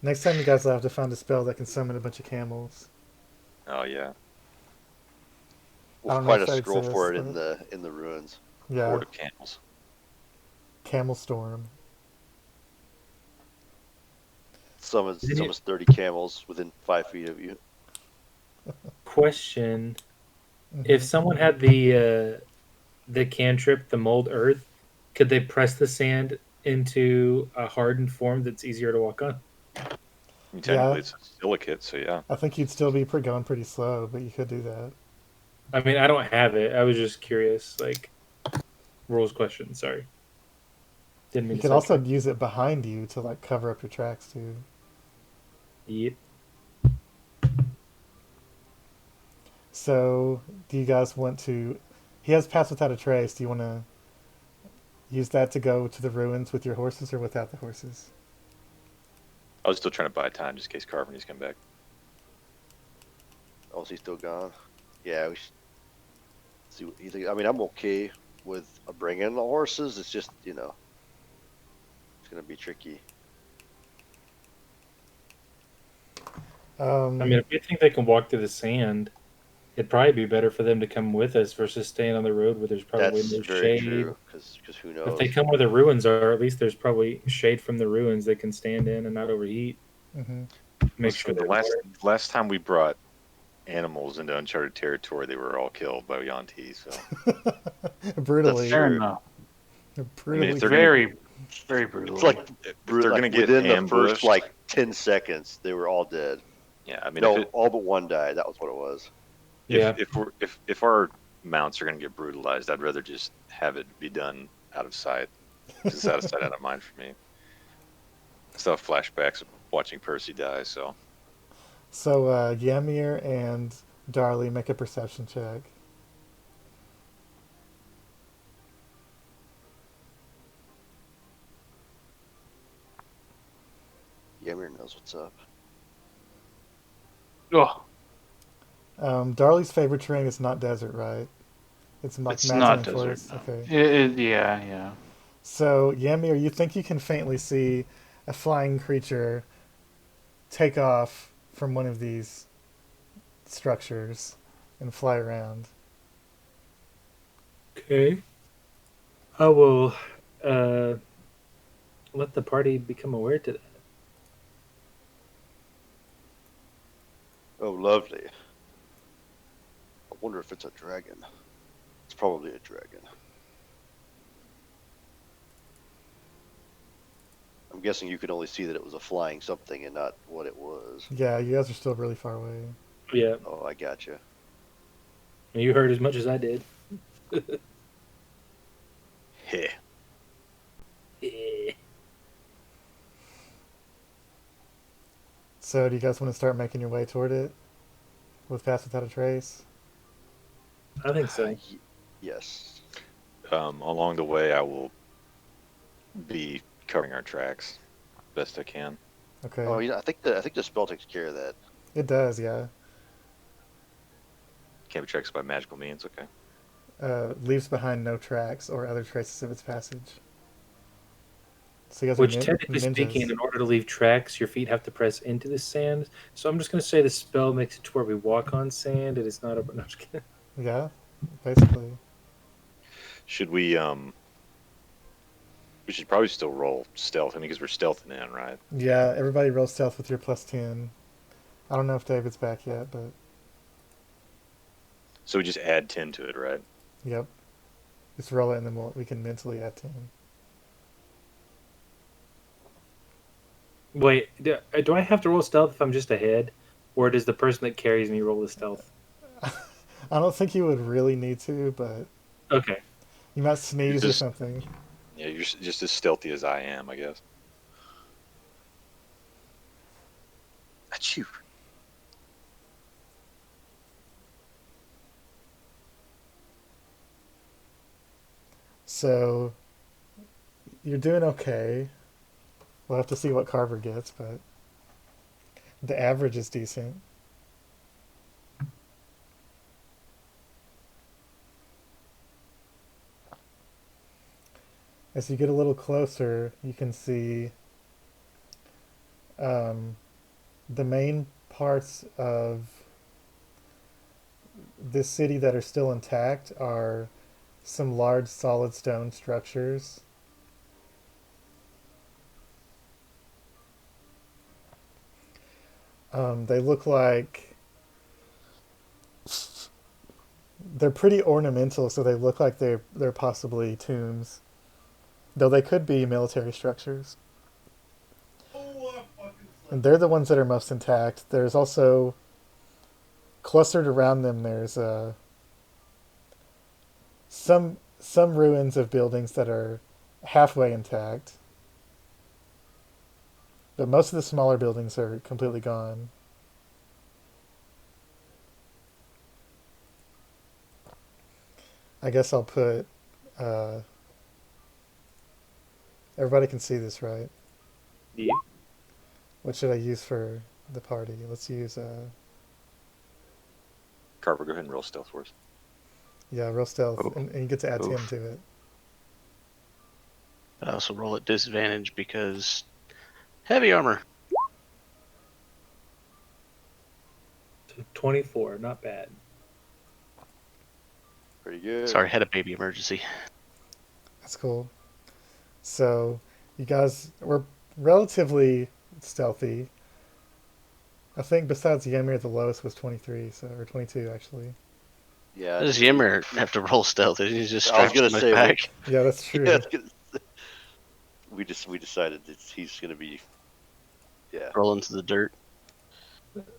Next time, you guys will have to find a spell that can summon a bunch of camels. Oh yeah, I We'll don't know find if a that scroll for it exists, in the ruins. Yeah, horde of camels. camel storm. Summons Did you- 30 camels within 5 feet of you. Question: Mhm. if someone had the cantrip, the mold earth, could they press the sand into a hardened form that's easier to walk on? I mean, Yeah, technically, it's a silicate, so yeah. I think you'd still be going pretty slow, but you could do that. I mean, I don't have it. I was just curious, like rules question. Sorry, didn't mean You to could also sidetrack. use it behind you to like cover up your tracks too. Yep. So, do you guys want to? He has Pass Without a Trace. Do you want to use that to go to the ruins with your horses or without the horses? I was still trying to buy time just in case Carpenter's come back. Oh, is he still gone? Yeah, we should see what you think. I mean, I'm okay with bringing the horses. It's just, it's going to be tricky. I mean, if we think they can walk through the sand, it'd probably be better for them to come with us versus staying on the road where there's probably That's no very shade. true, because who If they knows? come where the ruins are, at least there's probably shade from the ruins they can stand in and not overheat. Mm-hmm. Make sure Listen, they're last time we brought animals into uncharted territory, they were all killed by Yanti. So Brutally, Fair true. enough. brutally. if they're Very, very It's brutally. like, if they're like gonna get within the first, ambushed, 10 seconds, they were all dead. yeah, I mean, No, all but one died. That was what it was. Yeah. if our mounts are gonna get brutalized, I'd rather just have it be done out of sight. 'Cause it's out of sight, out of mind for me. I still have flashbacks of watching Percy die. So So, Ymir and Darley make a perception check. Ymir knows what's up. Oh, Darley's favorite terrain is not desert, right? It's like it's mountain not and desert. forest. No. Okay. Yeah, yeah. So, Ymir, you think you can faintly see a flying creature take off from one of these structures and fly around. Okay. I will uh, let the party become aware to that. Oh, lovely. I wonder if it's a dragon. It's probably a dragon. I'm guessing you could only see that it was a flying something and not what it was. Yeah, you guys are still really far away. Yeah. Oh, I gotcha. You heard as much as I did. heh. Yeah. So, do you guys want to start making your way toward it with Pass Without a Trace? I think so. Yes. Along the way, I will be covering our tracks best I can. Okay. Oh, I think the spell takes care of that. It does, yeah. Can't be tracked by magical means. Okay. Leaves behind no tracks or other traces of its passage. So you guys Which, are technically ninjas. speaking, in order to leave tracks, your feet have to press into the sand. So I'm just going to say the spell makes it to where we walk on sand. It is not a. No, I'm just kidding. Yeah, basically. Should we? We should probably still roll stealth. I mean, because we're stealthing in, right? Yeah, everybody roll stealth with your +10. I don't know if David's back yet, but So we just add 10 to it, right? yep. Just roll it and then we can mentally add 10. Wait, do I have to roll stealth if I'm just ahead? Or does the person that carries me roll the stealth? I don't think you would really need to, but Okay. you might sneeze or just- something. Yeah, you're just as stealthy as I am, I guess. Achoo. So you're doing okay. We'll have to see what Carver gets, but the average is decent. As you get a little closer, you can see um, the main parts of this city that are still intact are some large solid stone structures. They look like they're pretty ornamental, so they look like they're possibly tombs, though they could be military structures. And they're the ones that are most intact. There's also clustered around them. There's some ruins of buildings that are halfway intact, but most of the smaller buildings are completely gone. I guess I'll put. Uh, Everybody can see this, right? Yeah. What should I use for the party? Let's use Carver, go ahead and roll stealth for us. yeah, real stealth, Oh, and you get to add 10 oof. to it. I also roll at disadvantage because heavy armor. 24, not bad. Pretty good. Sorry, had a baby emergency. That's cool. So you guys were relatively stealthy. I think besides Ymir, the lowest was 23, so or 22 actually. Yeah. Does Ymir have to roll stealth? He just I was straps gonna to my say, back. Yeah, that's true. Yeah, we decided that he's gonna be Roll into the dirt.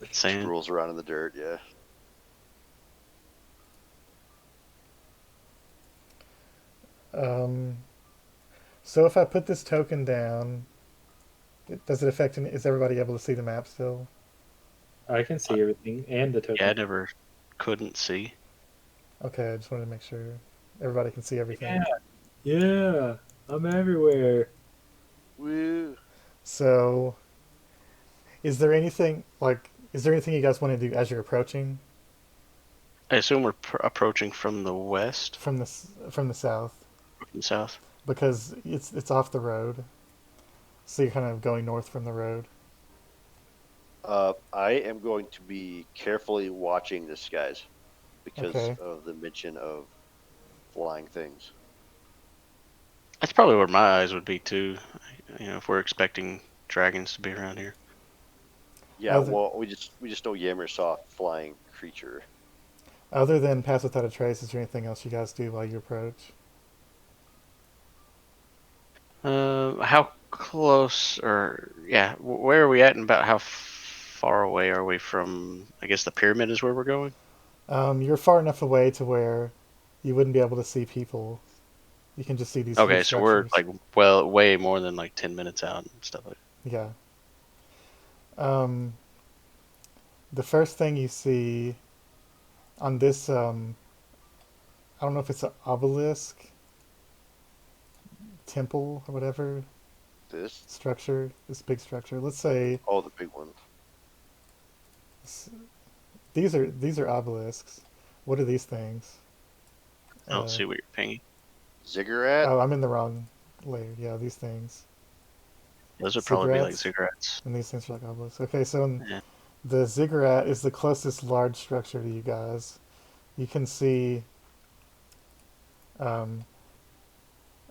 just Sand. rolls around in the dirt. Yeah. Um, so if I put this token down, does it affect any? Is everybody able to see the map still? I can see everything and the token. Yeah, I never couldn't see. Okay, I just wanted to make sure everybody can see everything. Yeah, I'm everywhere. Woo. So, is there anything like? Is there anything you guys want to do as you're approaching I assume we're approaching from the west, from the south? from the south. Because it's off the road, so you're kind of going north from the road. I am going to be carefully watching the skies because Okay. of the mention of flying things. That's probably where my eyes would be too. You know, if we're expecting dragons to be around here. Yeah. Other Well, we just know Ymir saw a flying creature. other than pass without a trace, is there anything else you guys do while you approach? How close, or yeah, where are we at, and about how far away are we from? I guess the pyramid is where we're going. You're far enough away to where you wouldn't be able to see people. You can just see these huge Okay, so we're structures. like well, way more than like 10 minutes out and stuff like. Yeah. Um, the first thing you see on this, I don't know if it's an obelisk, temple, or whatever This? structure, this big structure. Let's say Oh, the big one. these are obelisks. What are these things? I don't see what you're pinging. Ziggurat? Oh, I'm in the wrong layer. Yeah, these things. Those would probably be like Ziggurats? ziggurats. And these things are like obelisks. Okay, so Yeah. the ziggurat is the closest large structure to you guys. You can see um,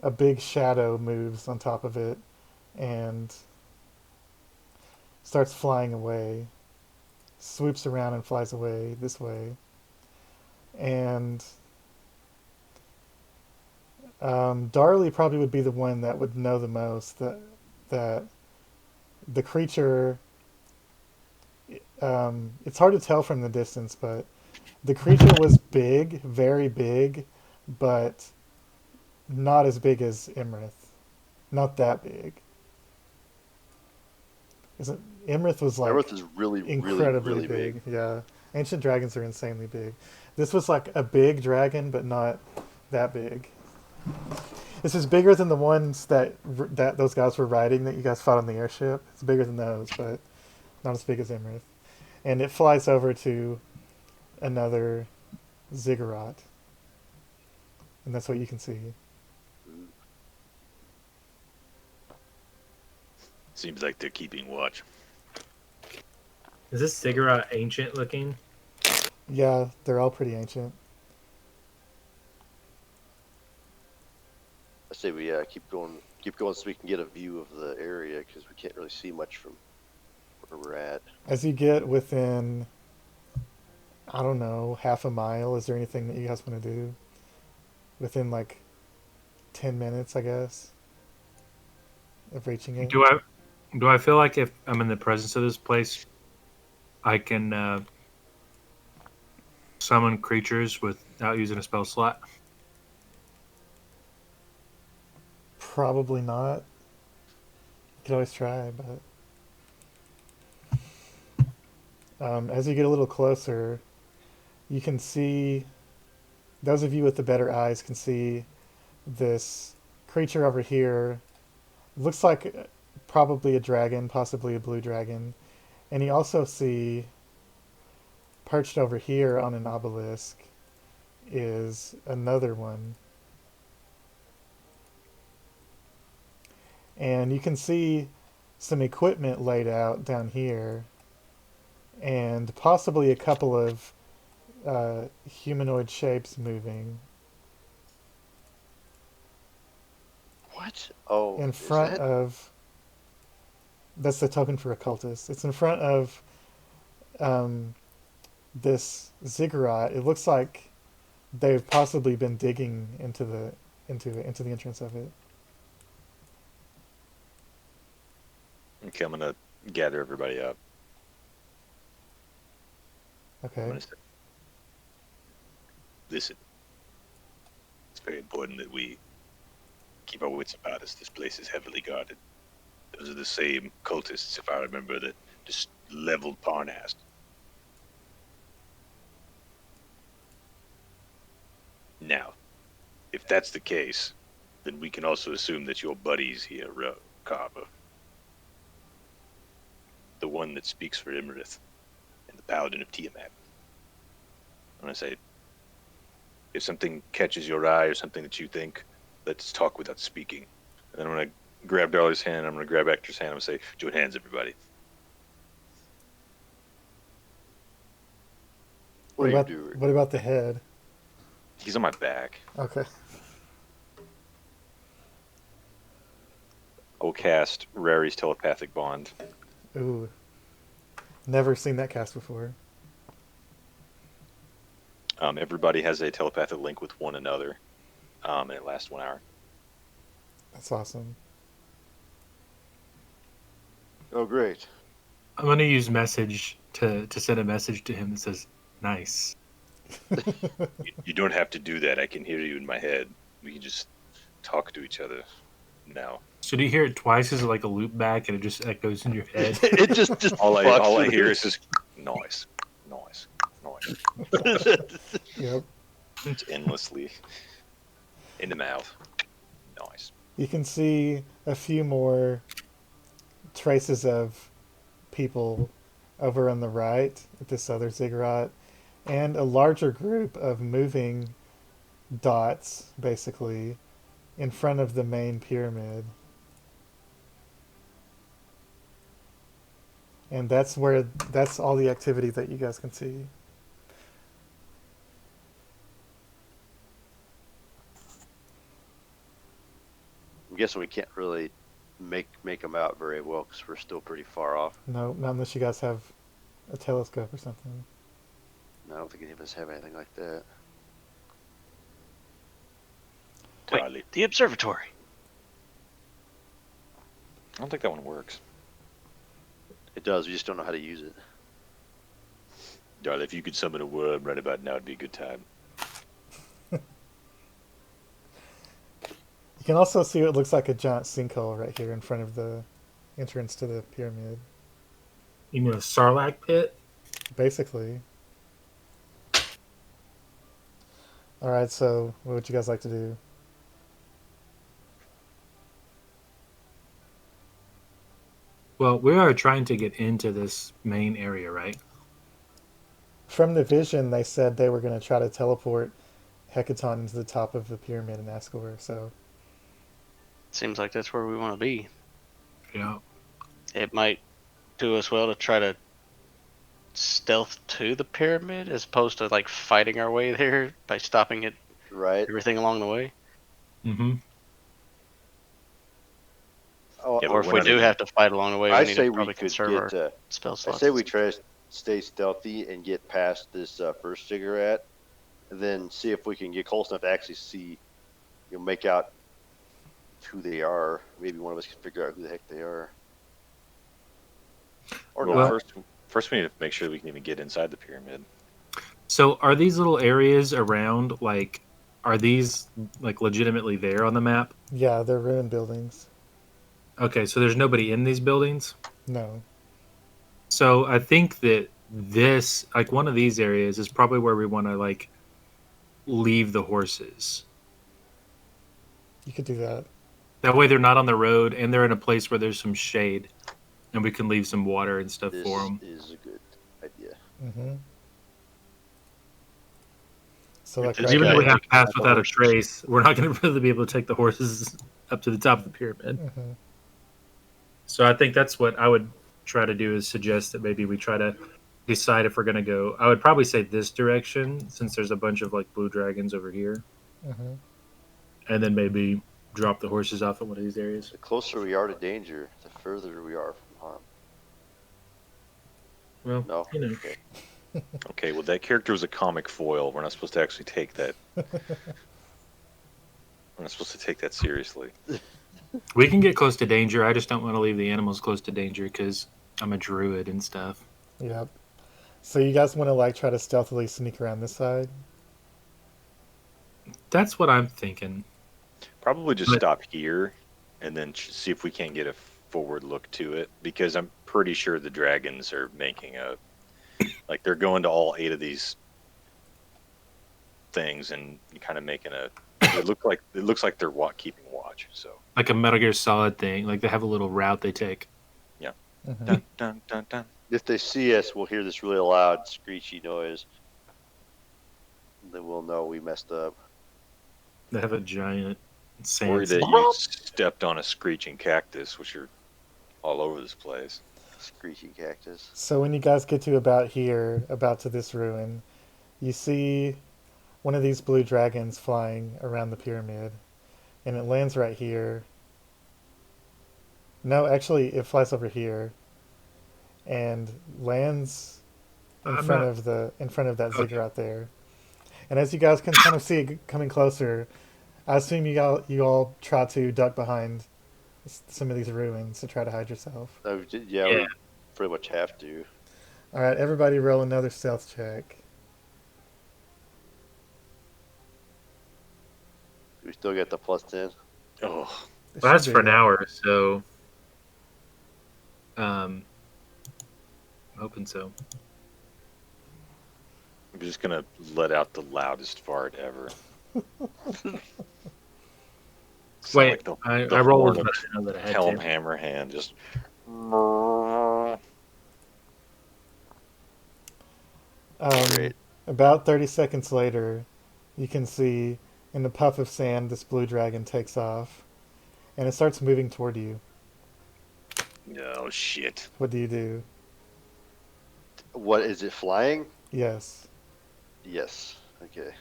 a big shadow moves on top of it and starts flying away, swoops around and flies away this way. And Darley probably would be the one that would know the most that the creature. It's hard to tell from the distance, but the creature was big, very big, but not as big as Imrith. Not that big. Isn't Imrith was like Earth is really, incredibly really, really big. Yeah, ancient dragons are insanely big. This was like a big dragon, but not that big. This is bigger than the ones that those guys were riding that you guys fought on the airship. It's bigger than those, but not as big as Imrith. And it flies over to another ziggurat, and that's what you can see. Seems like they're keeping watch. Is this ziggurat ancient looking? Yeah, they're all pretty ancient. I say we keep going, so we can get a view of the area because we can't really see much from where we're at. As you get within, I don't know, half a mile, is there anything that you guys want to do? Within like 10 minutes, I guess, of reaching it. Do I feel like if I'm in the presence of this place, I can summon creatures without using a spell slot? Probably not. You could always try, but as you get a little closer, you can see. Those of you with the better eyes can see this creature over here. Looks like probably a dragon, possibly a blue dragon. And you also see perched over here on an obelisk is another one. And you can see some equipment laid out down here, and possibly a couple of humanoid shapes moving What? Oh, in is front that? of. That's the token for occultist. It's in front of um, this ziggurat. It looks like they've possibly been digging into the entrance of it. Okay, I'm gonna gather everybody up. I'm Okay. gonna say, listen, it's very important that we keep our wits about us. This place is heavily guarded. Those are the same cultists, if I remember, that just leveled Parnas. Now, if that's the case, then we can also assume that your buddies here, Carver, the one that speaks for Imrith and the Paladin of Tiamat. I'm gonna say, if something catches your eye or something that you think, let's talk without speaking. And then I'm gonna grab Darla's hand. I'm gonna grab Hector's hand. I'm gonna say, join hands, everybody. What do about you do? what about the head? He's on my back. Okay. I'll cast Rary's telepathic bond. Ooh. Never seen that cast before. Everybody has a telepathic link with one another, and it lasts 1 hour. That's awesome. Oh, great. I'm gonna use message to send a message to him that says nice. You don't have to do that. I can hear you in my head. We can just talk to each other now. So do you hear it twice as like a loop back and it just echoes in your head? It just All I fucks hear with is just noise, noise, noise. Yep. It's endlessly in the mouth. Noise. You can see a few more traces of people over on the right at this other ziggurat, and a larger group of moving dots, basically, in front of the main pyramid. And that's all the activity that you guys can see. I'm guessing we can't really make them out very well because we're still pretty far off. No, not unless you guys have a telescope or something. I don't think any of us have anything like that. Charlie. Wait, the observatory. I don't think that one works. It does. We just don't know how to use it. Darla, if you could summon a worm right about now, it'd be a good time. You can also see what looks like a giant sinkhole right here in front of the entrance to the pyramid. You mean a Sarlacc pit? Basically. Alright, so what would you guys like to do? Well, we are trying to get into this main area, right? From the vision, they said they were going to try to teleport Hecaton into the top of the pyramid in Ascore. So Seems like that's where we want to be. Yeah. It might do us well to try to stealth to the pyramid as opposed to like fighting our way there by stopping it right? everything along the way. Mm-hmm. Oh, Yeah, Or but if we're we not do even. have to fight along the way, I we need to say we probably could conserve our get. spell I slots. say we try to stay stealthy and get past this first cigarette, and then see if we can get close enough to actually see, make out who they are. Maybe one of us can figure out who the heck they are, or Well, not. first we need to make sure we can even get inside the pyramid. So are these little areas around like are these like legitimately there on the map? yeah, they're ruined buildings. Okay, so there's nobody in these buildings. No, So I think that this like one of these areas is probably where we want to like leave the horses. you could do that. That way they're not on the road and they're in a place where there's some shade and we can leave some water and stuff for This them. is a good idea. hmm So With like this right Even though guy we here. have to taking pass all the without a horses. trace, we're not going to really be able to take the horses up to the top of the pyramid. hmm So I think that's what I would try to do is suggest that maybe we try to decide if we're going to go. I would probably say this direction since there's a bunch of like blue dragons over here, hmm and then maybe drop the horses off at one of these areas. The closer we are to danger, the further we are from harm. Well, No, you know, okay. Okay, well that character was a comic foil. We're not supposed to actually take that. We're not supposed to take that seriously. we can get close to danger. I just don't want to leave the animals close to danger because I'm a druid and stuff. Yep. So you guys want to like try to stealthily sneak around this side? That's what I'm thinking. Probably just But- stop here and then see if we can't get a forward look to it because I'm pretty sure the dragons are making a like they're going to all 8 of these things and kind of making a it looks like they're keeping watch. So Like a Metal Gear Solid thing. Like they have a little route they take. hmm dun dun dun dun. If they see us, we'll hear this really loud, screechy noise. Then we'll know we messed up. They have a giant sand. Or that you stepped on a screeching cactus, which are all over this place. Screechy cactus. So when you guys get to about here, about to this ruin, you see one of these blue dragons flying around the pyramid, and it lands right here. No, actually, it flies over here, and lands in I'm front not- of that Okay. ziggurat there. And as you guys can kind of see it coming closer, I assume you all try to duck behind some of these ruins to try to hide yourself. Yeah, we pretty much have to. All right, everybody, roll another stealth check. We still get the +10. Oh, It Well, should that's be for an good. hour, so I'm hoping so. I'm just gonna let out the loudest fart ever. Sound Wait, like the I rolled, horn but of I know that I had Helm to. Hammerhand just. Great. About 30 seconds later, you can see in the puff of sand this blue dragon takes off, and it starts moving toward you. Oh shit! What do you do? What is it flying? Yes, Yes. Okay.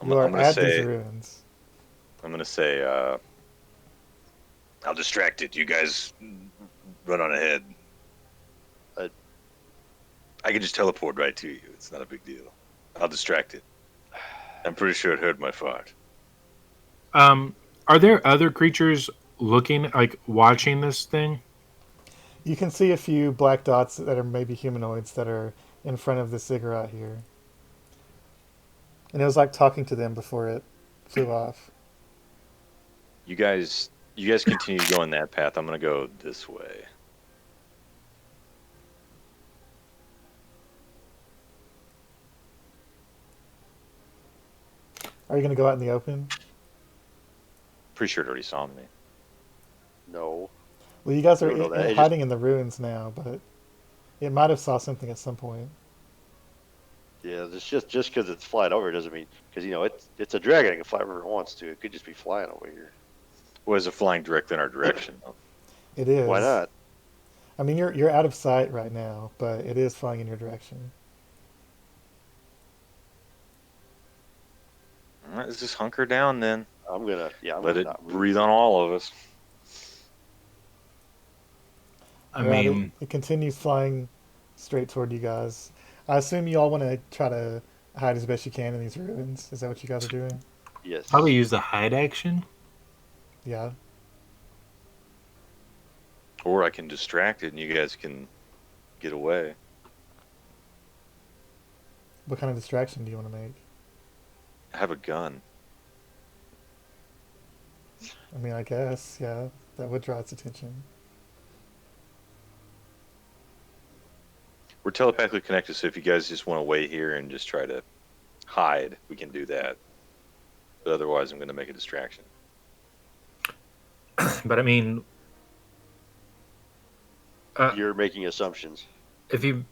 you are I'm gonna at these say. ruins. I'm gonna say. I'll distract it. You guys run on ahead. Uh, I can just teleport right to you. It's not a big deal. I'll distract it. I'm pretty sure it heard my fart. Are there other creatures looking like watching this thing? You can see a few black dots that are maybe humanoids that are in front of the ziggurat here. And it was like talking to them before it flew off. You guys continue going that path. I'm gonna go this way. Are you going to go out in the open? Pretty sure it already saw me. No. Well, you guys We are don't know that. hiding in the ruins now, but it might have saw something at some point. Yeah, it's just because it's flying over doesn't mean because it's a dragon. It can fly wherever it wants to. It could just be flying over here. Was it flying directly in our direction? Though? It Why is. not? I mean, you're out of sight right now, but it is flying in your direction. All right, let's just hunker down then. I'm Let gonna it not move. breathe on all of us. I All right, mean, it continues flying straight toward you guys. I assume you all want to try to hide as best you can in these ruins. Is that what you guys are doing? Yes. probably use the hide action. Yeah. Or I can distract it and you guys can get away. What kind of distraction do you want to make? I have a gun. I mean, I guess, yeah, that would draw its attention. We're telepathically connected, so if you guys just want to wait here and just try to hide, we can do that. But otherwise, I'm going to make a distraction. But I mean, You're making assumptions. if you,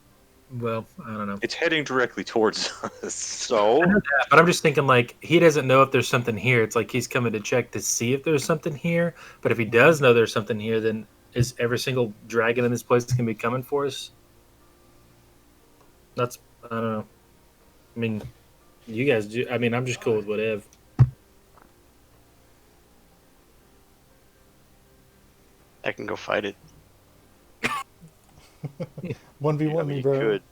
well, I don't know. It's heading directly towards us. So But I'm just thinking, like, he doesn't know if there's something here. It's like he's coming to check to see if there's something here. But if he does know there's something here, then is every single dragon in this place going to be coming for us? That's, I don't know. I mean, you guys do. I mean, I'm just cool with whatever. I can go fight it. 1v1 me, you bro. could.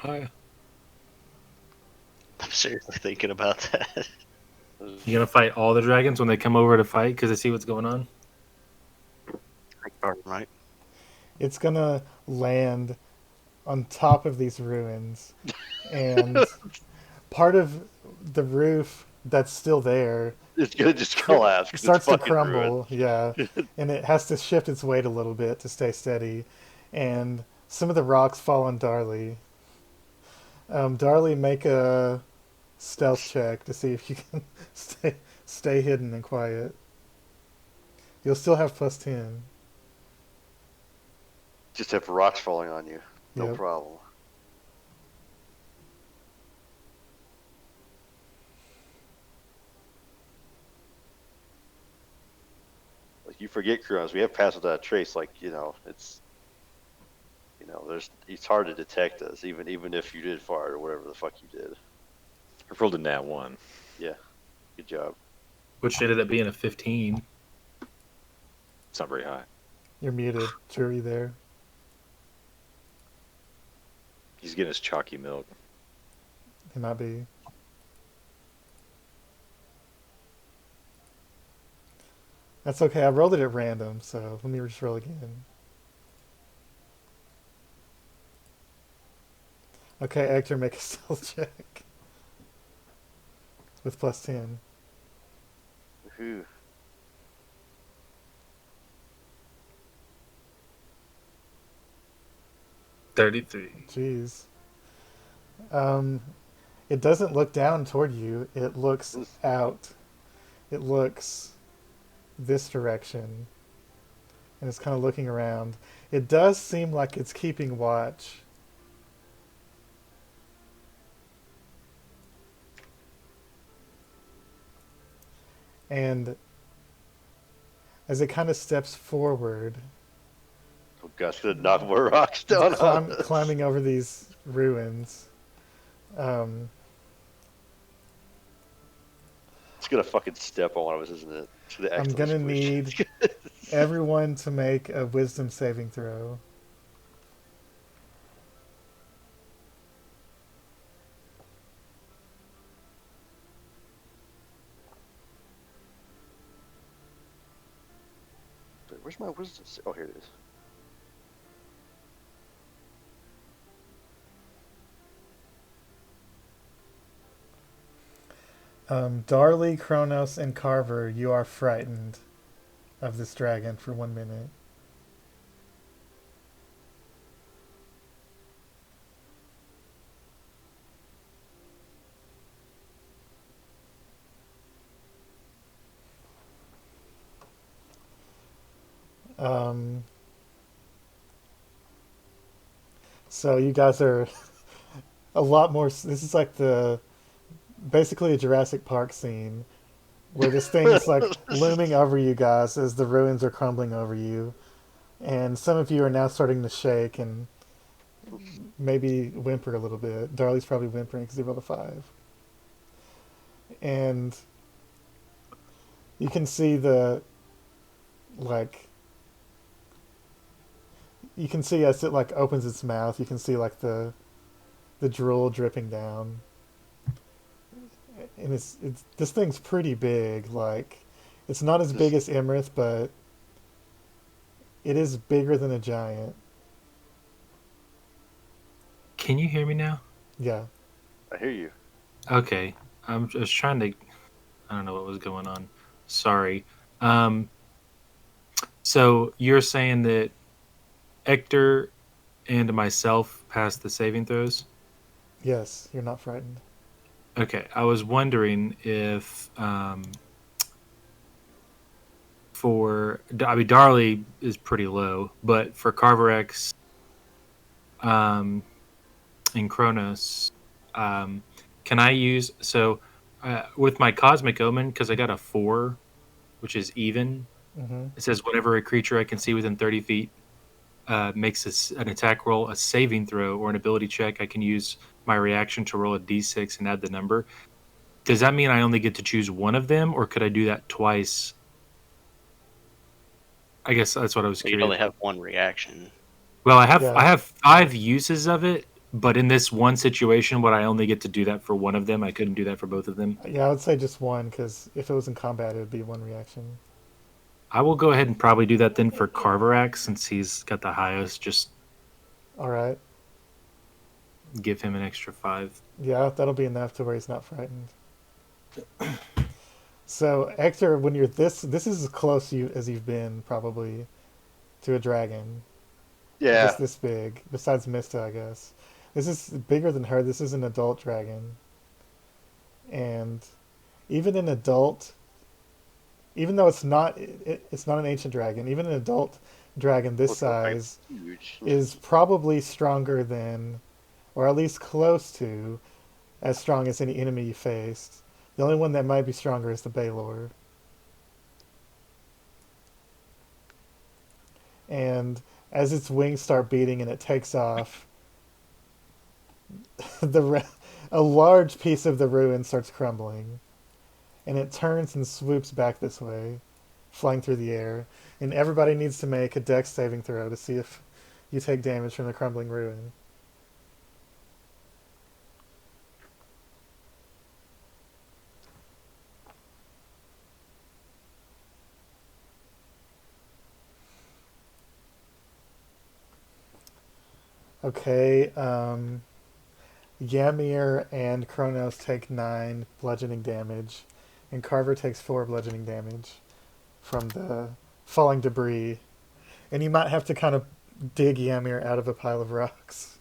You I'm seriously thinking about that. gonna fight all the dragons when they come over to fight because they see what's going on? Right. It's gonna land on top of these ruins, and part of the roof that's still there It's gonna just collapse. 'Cause starts it's to fucking crumble. ruined. Yeah, and it has to shift its weight a little bit to stay steady, and some of the rocks fall on Darley. Darley, make a stealth check to see if you can stay hidden and quiet. You'll still have +10. Just have rocks falling on you. No Yep. problem. Like you forget, Kronos, we have passed without a trace. Like it's hard to detect us, even if you did fart or whatever the fuck you did. I rolled a nat 1. Yeah, good job. Which ended up being a 15. It's not very high. You're muted. Jury there. He's getting his chalky milk. It might be. That's okay. I rolled it at random, so let me just roll again. Okay, Hector, make a stealth check. With +10. Whew. $33. Jeez. It doesn't look down toward you. It looks out. It looks this direction. And it's kind of looking around. It does seem like it's keeping watch. And as it kind of steps forward, Oh gosh, gonna knock more rocks down on us. climbing over these ruins, It's gonna fucking step on one of us, isn't it? It's gonna I'm gonna accidentally need squish. everyone to make a wisdom saving throw. Where's my wisdom? Oh, here it is. Darley, Kronos, and Carver, you are frightened of this dragon for 1 minute. Um, so you guys are a lot more. This is like the basically a Jurassic Park scene where this thing's like looming over you guys as the ruins are crumbling over you, and some of you are now starting to shake and maybe whimper a little bit. Darley's probably whimpering because he rolled a 5, and you can see the like you can see as it like opens its mouth, you can see like the drool dripping down, and it's this thing's pretty big. Like it's not as big Just, as Imrith, but it is bigger than a giant. Can you hear me now? Yeah. I hear you. Okay. I'm just trying to. I don't know what was going on. Sorry. Um, so you're saying that Hector and myself passed the saving throws? Yes, you're not frightened. Okay. I was wondering if I mean, Darley is pretty low, but for Carverex um, and Kronos, um, can I use with my Cosmic Omen because I got a 4, which is even. Mm-hmm. It says whenever a creature I can see within 30 feet makes an attack roll, a saving throw, or an ability check, I can use my reaction to roll a d6 and add the number. Does that mean I only get to choose one of them, or could I do that twice? I guess that's what I was You'd curious. only have one reaction. Well, I Yeah. have 5 uses of it, but in this one situation, would I only get to do that for one of them? I couldn't do that for both of them. Yeah, I would say just one because if it was in combat, it would be one reaction. I will go ahead and probably do that then for Carverax since he's got the highest. Just All right. give him an extra 5. Yeah, that'll be enough to where he's not frightened. So, Hector, when you're this is as close you as you've been probably to a dragon. Yeah. This big. Besides Mista, I guess. This is bigger than her. This is an adult dragon. And even an adult, even though it's not an ancient dragon, even an adult dragon this Looks like size huge. is probably stronger than, or at least close to, as strong as any enemy you faced. The only one that might be stronger is the Baylor. And as its wings start beating and it takes off, a large piece of the ruin starts crumbling, and it turns and swoops back this way, flying through the air. And everybody needs to make a dex saving throw to see if you take damage from the crumbling ruin. Okay, Yamir and Kronos take 9 bludgeoning damage, and Carver takes 4 bludgeoning damage from the falling debris. And you might have to kind of dig Yamir out of a pile of rocks.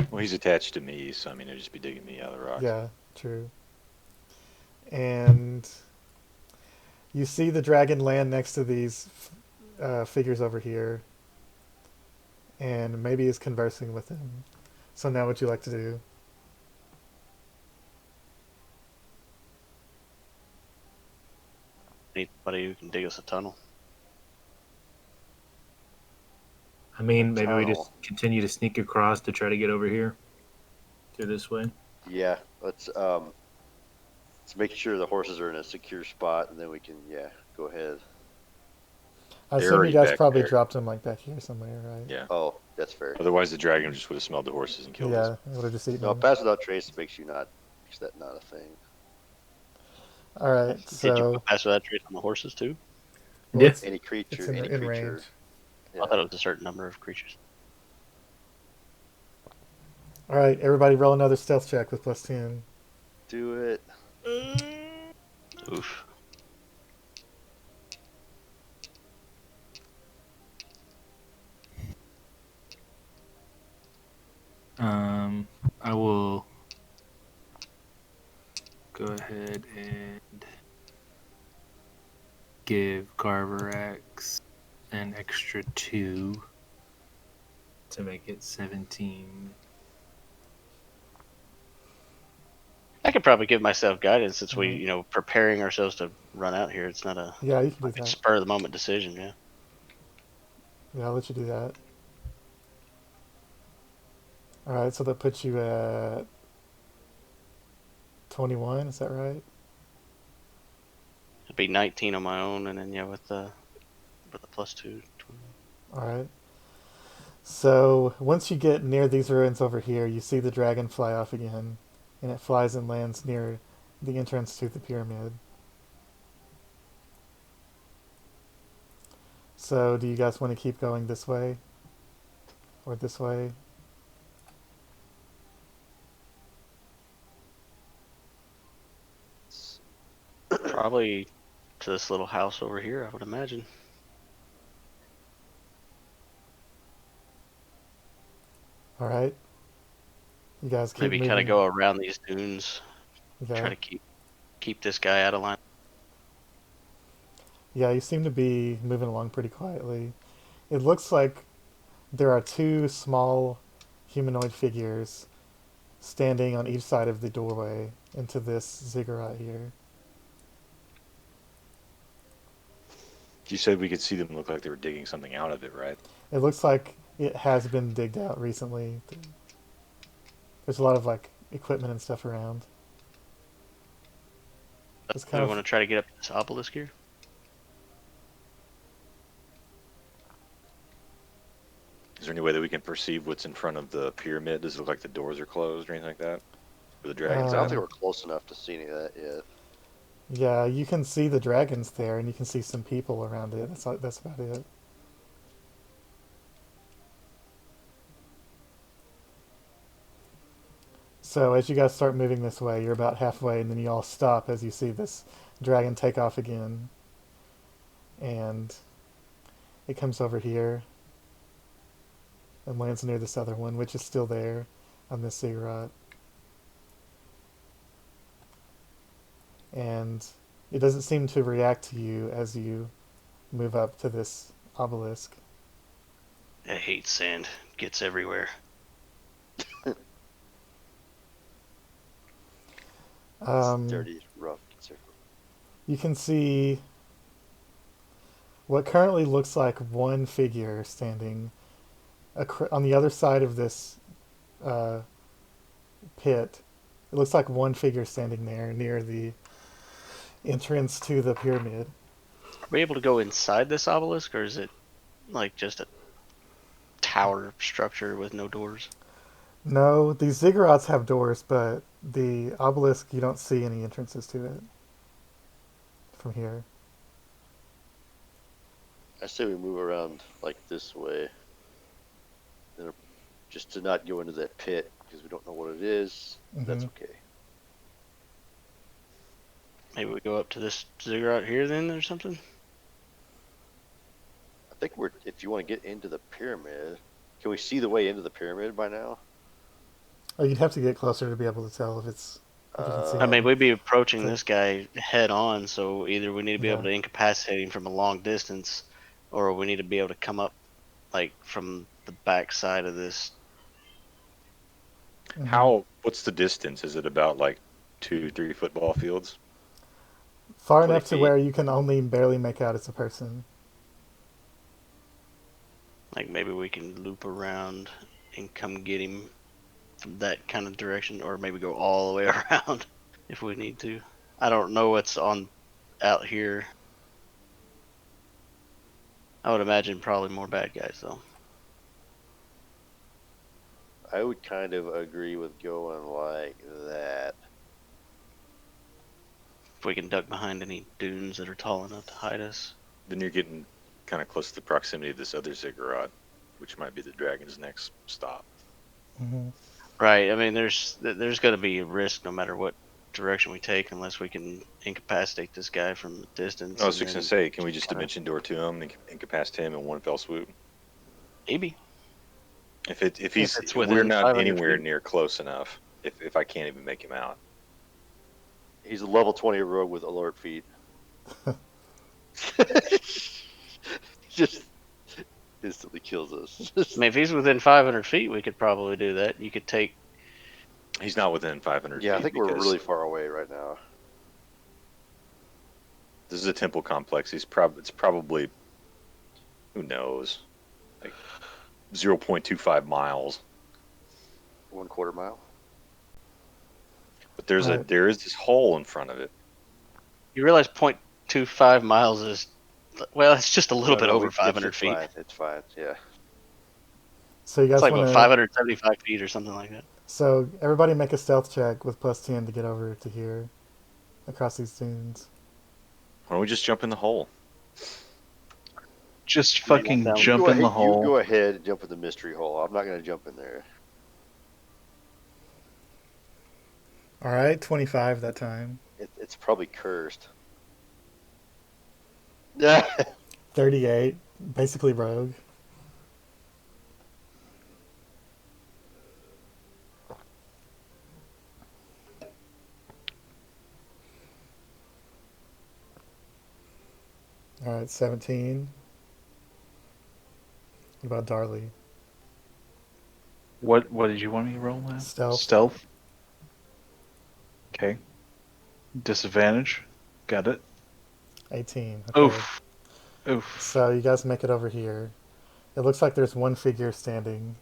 Well, he's attached to me, so I mean, he'll just be digging me out of the rocks. Yeah, true. And you see the dragon land next to these figures over here, and maybe is conversing with them. So now, what would you like to do? Anybody who can dig us a tunnel. I mean, maybe we Tunnel. just continue to sneak across to try to get over here through this way. Yeah. Let's make sure the horses are in a secure spot, and then we can go ahead. I They're assume you already guys back probably there. dropped them like back here somewhere, right? Yeah. Oh, that's fair. Otherwise, the dragon just would have smelled the horses and killed Yeah, us. it would have just eaten No, them. pass without trace makes that not a thing. All right, Did you so put pass without trace on the horses too? well, Yeah. Any it's creature, in, any in creature. range. Yeah. I thought it was a certain number of creatures. All right, everybody, roll another stealth check with +10. Do it. Oof. I will go ahead and give Carver X an extra 2 to make it 17. I could probably give myself guidance since we, Mhm. preparing ourselves to run out here. It's not a Yeah, you can do that. spur of the moment decision. Yeah. Yeah, I'll let you do that. All right, so that puts you at 21. Is that right? It'd be 19 on my own, and then with the +2. 20. All right. So once you get near these ruins over here, you see the dragon fly off again, and it flies and lands near the entrance to the pyramid. So do you guys want to keep going this way? Or this way? Probably to this little house over here, I would imagine. All right. You guys keep Maybe moving. kind of go around these dunes. Okay. Try to keep this guy out of line. Yeah, you seem to be moving along pretty quietly. It looks like there are two small humanoid figures standing on each side of the doorway into this ziggurat here. You said we could see them look like they were digging something out of it, right? It looks like it has been digged out recently. There's a lot of like equipment and stuff around. It's Do kind we of want to try to get up to this obelisk here? Is there any way that we can perceive what's in front of the pyramid? Does it look like the doors are closed or anything like that? Or the dragons I don't out? think we're close enough to see any of that yet. yeah. You can see the dragons there, and you can see some people around it. That's about it. So as you guys start moving this way, you're about halfway, and then you all stop as you see this dragon take off again, and it comes over here and lands near this other one, which is still there on this ziggurat. And it doesn't seem to react to you as you move up to this obelisk. I hate sand. It gets everywhere. It's dirty, rough. You can see what currently looks like one figure standing on the other side of this uh, pit. It looks like one figure standing there near the entrance to the pyramid. Are we able to go inside this obelisk, or is it like just a tower structure with no doors? No, these ziggurats have doors, but the obelisk, you don't see any entrances to it from here. I say we move around like this way, just to not go into that pit because we don't know what it is. That's okay. Maybe we go up to this ziggurat here then, or something. I think if you want to get into the pyramid, can we see the way into the pyramid by now? Oh, you'd have to get closer to be able to tell if it's. If you can see I mean, it. we'd be approaching this guy head on, so either we need to be able Yeah. to incapacitate him from a long distance, or we need to be able to come up like from the back side of this. Mhm. What's the distance? Is it about like 2-3 football fields? Far 20 enough to feet. where you can only barely make out it's a person. Like maybe we can loop around and come get him from that kind of direction, or maybe go all the way around if we need to. I don't know what's on out here. I would imagine probably more bad guys though. I would kind of agree with going like that. If we can duck behind any dunes that are tall enough to hide us. Then you're getting kind of close to the proximity of this other ziggurat, which might be the dragon's next stop. Mm-hmm. Right. I mean, there's going to be a risk no matter what direction we take, unless we can incapacitate this guy from a distance. I was and fixing to then say, can we just kinda- dimension door to him and incapacitate him in one fell swoop? Maybe. If it's we're within not 500 anywhere feet. near close enough, if I can't even make him out. He's a level 20 rogue with alert feet. Just instantly kills us. I mean, if he's within 500 feet, we could probably do that. You could take. He's not within 500 Yeah, I feet think we're because really far away right now. this is a temple complex. It's probably, who knows, like 0.25 miles. 1/4 mile. But there is this hole in front of it. You realize 0.25 miles is, well, it's just a little bit over 500 it's feet. fine. It's fine. Yeah. So you It's guys like want what, to? 575 feet or something like that. So everybody make a stealth check with +10 to get over to here, across these dunes. Why don't we just jump in the hole? Just Maybe fucking down. jump in the You hole. go ahead and jump in the mystery hole. I'm not going to jump in there. All right, 25 that time. It's probably cursed. Yeah. 38, basically rogue. All right, 17. What about Darley? What did you want me to roll now? Stealth. Stealth. Okay. Disadvantage. Got it. 18. Okay. Oof. Oof. So you guys make it over here. It looks like there's one figure standing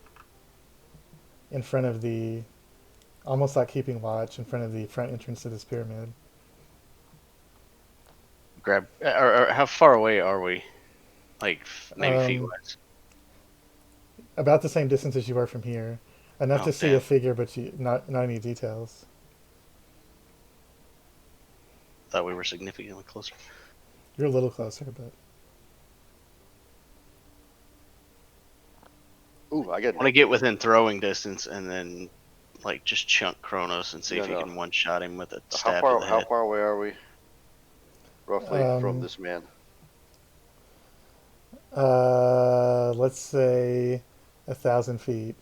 in front of the, almost like keeping watch in front of the front entrance to this pyramid. Grab. Or how far away are we? Like maybe feet Um, wise. About the same distance as you were from here. Enough Oh, to see damn. a figure, but not any details. Thought we were significantly closer. You're a little closer, but Ooh, I got. I want to get within throwing distance and then, like, just chunk Kronos and see if you No. can one shot him with a How stab far? to the How head. far away are we? Roughly from this man. let's say 1,000 feet.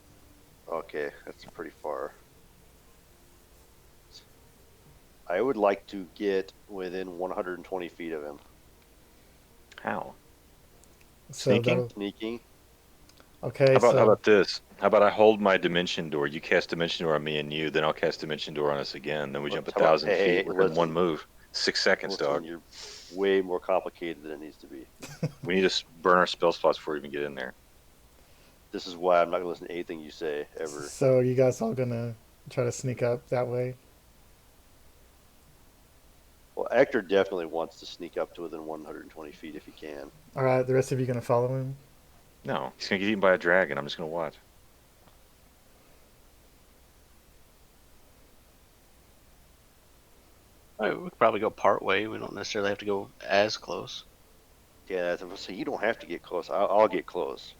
Okay, that's pretty far. I would like to get within 120 feet of him. How? So Sneaking? that'll- Sneaking. Okay, How so about this? How about I hold my dimension door? You cast dimension door on me and you, then I'll cast dimension door on us again. Then we jump How about- 1,000 hey, feet within listen. one move. 6 seconds, Listen, dog. you're way more complicated than it needs to be. We need to burn our spell slots before we even get in there. This is why I'm not going to listen to anything you say ever. So are you guys all gonna try to sneak up that way? Well, Actor definitely wants to sneak up to within 120 feet if he can. All right, the rest of you gonna follow him? No, he's gonna get eaten by a dragon. I'm just gonna watch. All right, we could probably go part way. We don't necessarily have to go as close. Yeah, so you don't have to get close. I'll get close.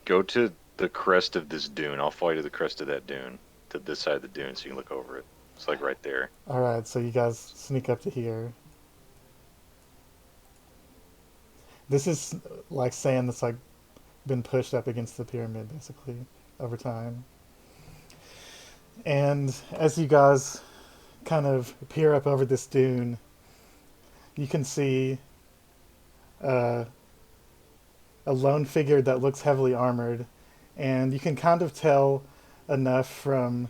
Go to the crest of this dune. I'll follow you to the crest of that dune, to this side of the dune, so you can look over it. It's like right there. All right, so you guys sneak up to here. This is like sand that's like been pushed up against the pyramid basically over time. And as you guys kind of peer up over this dune, you can see a lone figure that looks heavily armored, and you can kind of tell enough from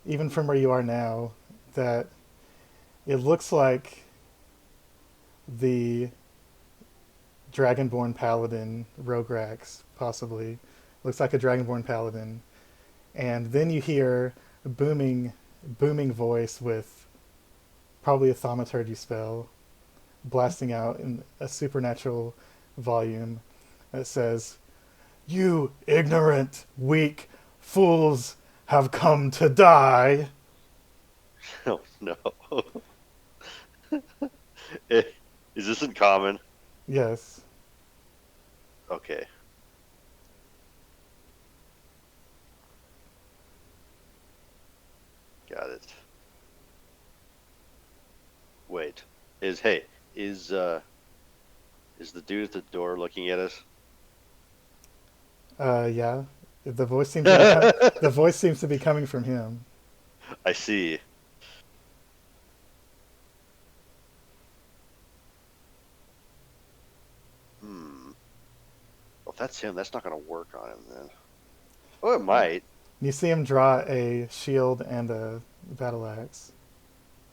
even from where you are now that it looks like the Dragonborn Paladin Rograx, possibly. Looks like a Dragonborn Paladin. And then you hear a booming voice with probably a thaumaturgy spell blasting out in a supernatural volume that says, "You ignorant, weak fools have come to die." Oh, no. Is this in common? Yes. Okay. Got it. Wait. Is the dude at the door looking at us? Yeah. The voice seems to be the voice seems to be coming from him. I see. that's him, that's not going to work on him then. Oh, it might. You see him draw a shield and a battle axe,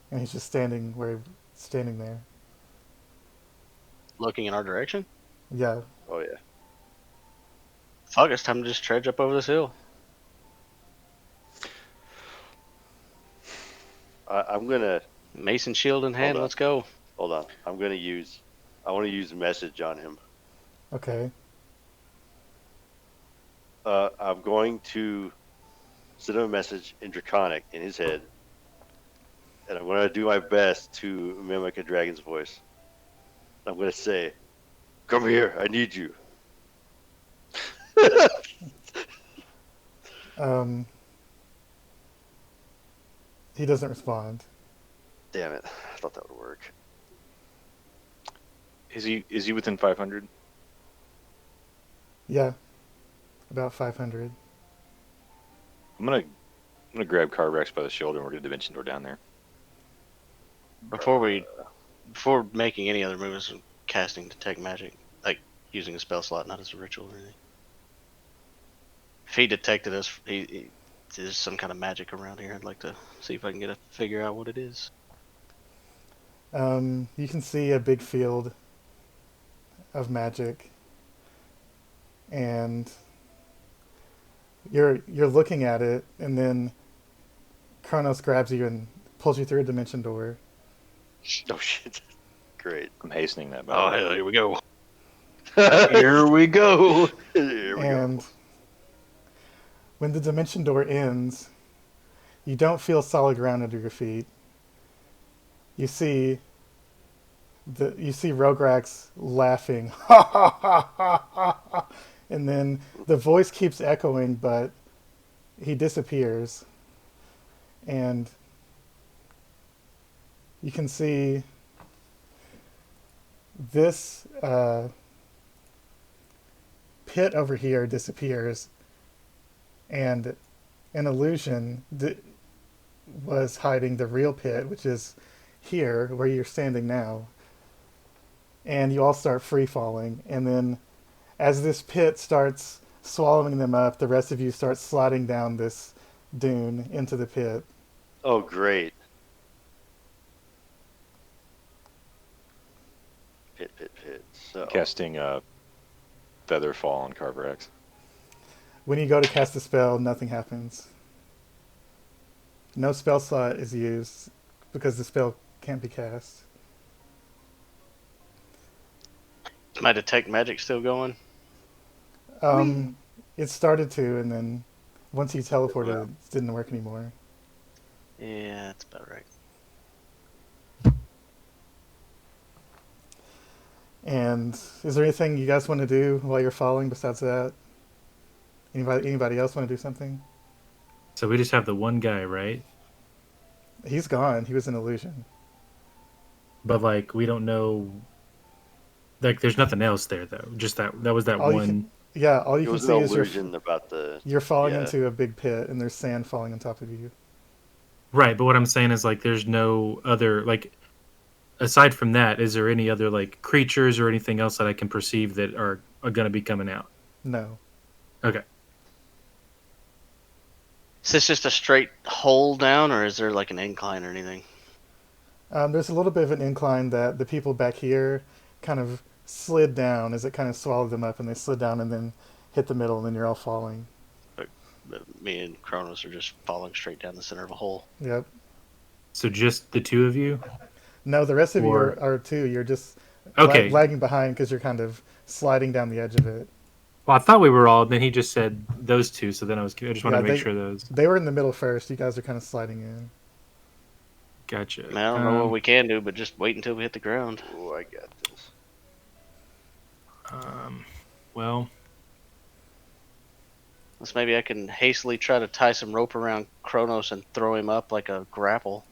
and he's just standing there. Looking in our direction. Yeah. Oh yeah. Fuck, it's time to just trudge up over this hill. I'm gonna Mason shield in hand. on. Let's go. hold on. I want to use message on him. Okay. I'm going to send him a message in Draconic in his head, and I'm going to do my best to mimic a dragon's voice. I'm going to say, "Come here, I need you." He doesn't respond. Damn it! I thought that would work. Is he within 500? Yeah. About 500. I'm gonna grab Carvex by the shoulder and we're gonna dimension door down there. Before making any other moves, casting detect magic, like using a spell slot, not as a ritual or anything. If he detected us, there's some kind of magic around here. I'd like to see if I can figure out what it is. You can see a big field of magic, and you're looking at it, and then Kronos grabs you and pulls you through a dimension door. Oh shit! Great. I'm hastening that. Oh hell, here we go. Here we go. Here we And go. when the dimension door ends, you don't feel solid ground under your feet. You see Rograx laughing, ha ha ha ha ha ha, and then the voice keeps echoing, but he disappears, and you can see this pit over here disappears, and an illusion was hiding the real pit, which is here where you're standing now. And you all start free falling, and then as this pit starts swallowing them up, the rest of you start sliding down this dune into the pit. Oh great. Pit. So Casting feather fall on Carvex. When you go to cast a spell, nothing happens. No spell slot is used because the spell can't be cast. Is my detect magic still going? It started to, and then once you teleported, it didn't work anymore. Yeah, that's about right. And is there anything you guys want to do while you're falling besides that? Anybody else want to do something? So we just have the one guy, right? He's gone. He was an illusion. But like we don't know. Like there's nothing else there though. Just that was that All you one. can, yeah, all you it can was see an is illusion about the. you're falling yeah. into a big pit, and there's sand falling on top of you. Right, but what I'm saying is like there's no other like aside from that, is there any other like creatures or anything else that I can perceive that are going to be coming out? No. Okay. Is this just a straight hole down, or is there like an incline or anything? There's a little bit of an incline that the people back here kind of slid down as it kind of swallowed them up, and they slid down and then hit the middle, and then you're all falling. But me and Kronos are just falling straight down the center of a hole. Yep. So just the two of you? No, the rest of you Or- are too. You're just Okay. lagging behind because you're kind of sliding down the edge of it. Well, I thought we were all. Then he just said those two, so then I just wanted Yeah, to make sure those. They were in the middle first. You guys are kind of sliding in. Gotcha. I don't know what we can do, but just wait until we hit the ground. Oh, I got this. Well, Unless maybe I can hastily try to tie some rope around Kronos and throw him up like a grapple.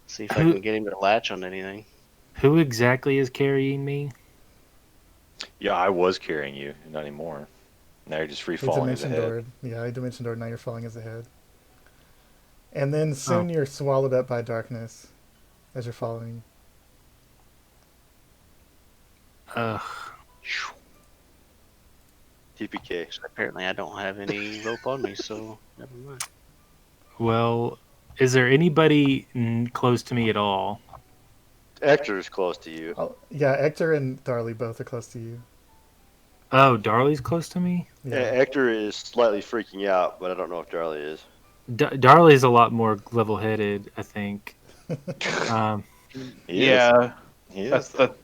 See if I can get him to latch on anything. who exactly is carrying me? Yeah, I was carrying you, not anymore. Now you're just free He falling as a dimension head. doored. Yeah, he dimension doored. Now you're falling as a head. And then soon you're swallowed up by darkness as you're falling. Ugh. TPK. Apparently, I don't have any rope on me, so never mind. Well, is there anybody close to me at all? Ector is close to you. Oh, yeah, Hector and Darley both are close to you. Oh, Darley's close to me. Yeah. Ector is slightly freaking out, but I don't know if Darley is. Darley's a lot more level-headed, I think. Um, He is. Yeah, He that's is, though.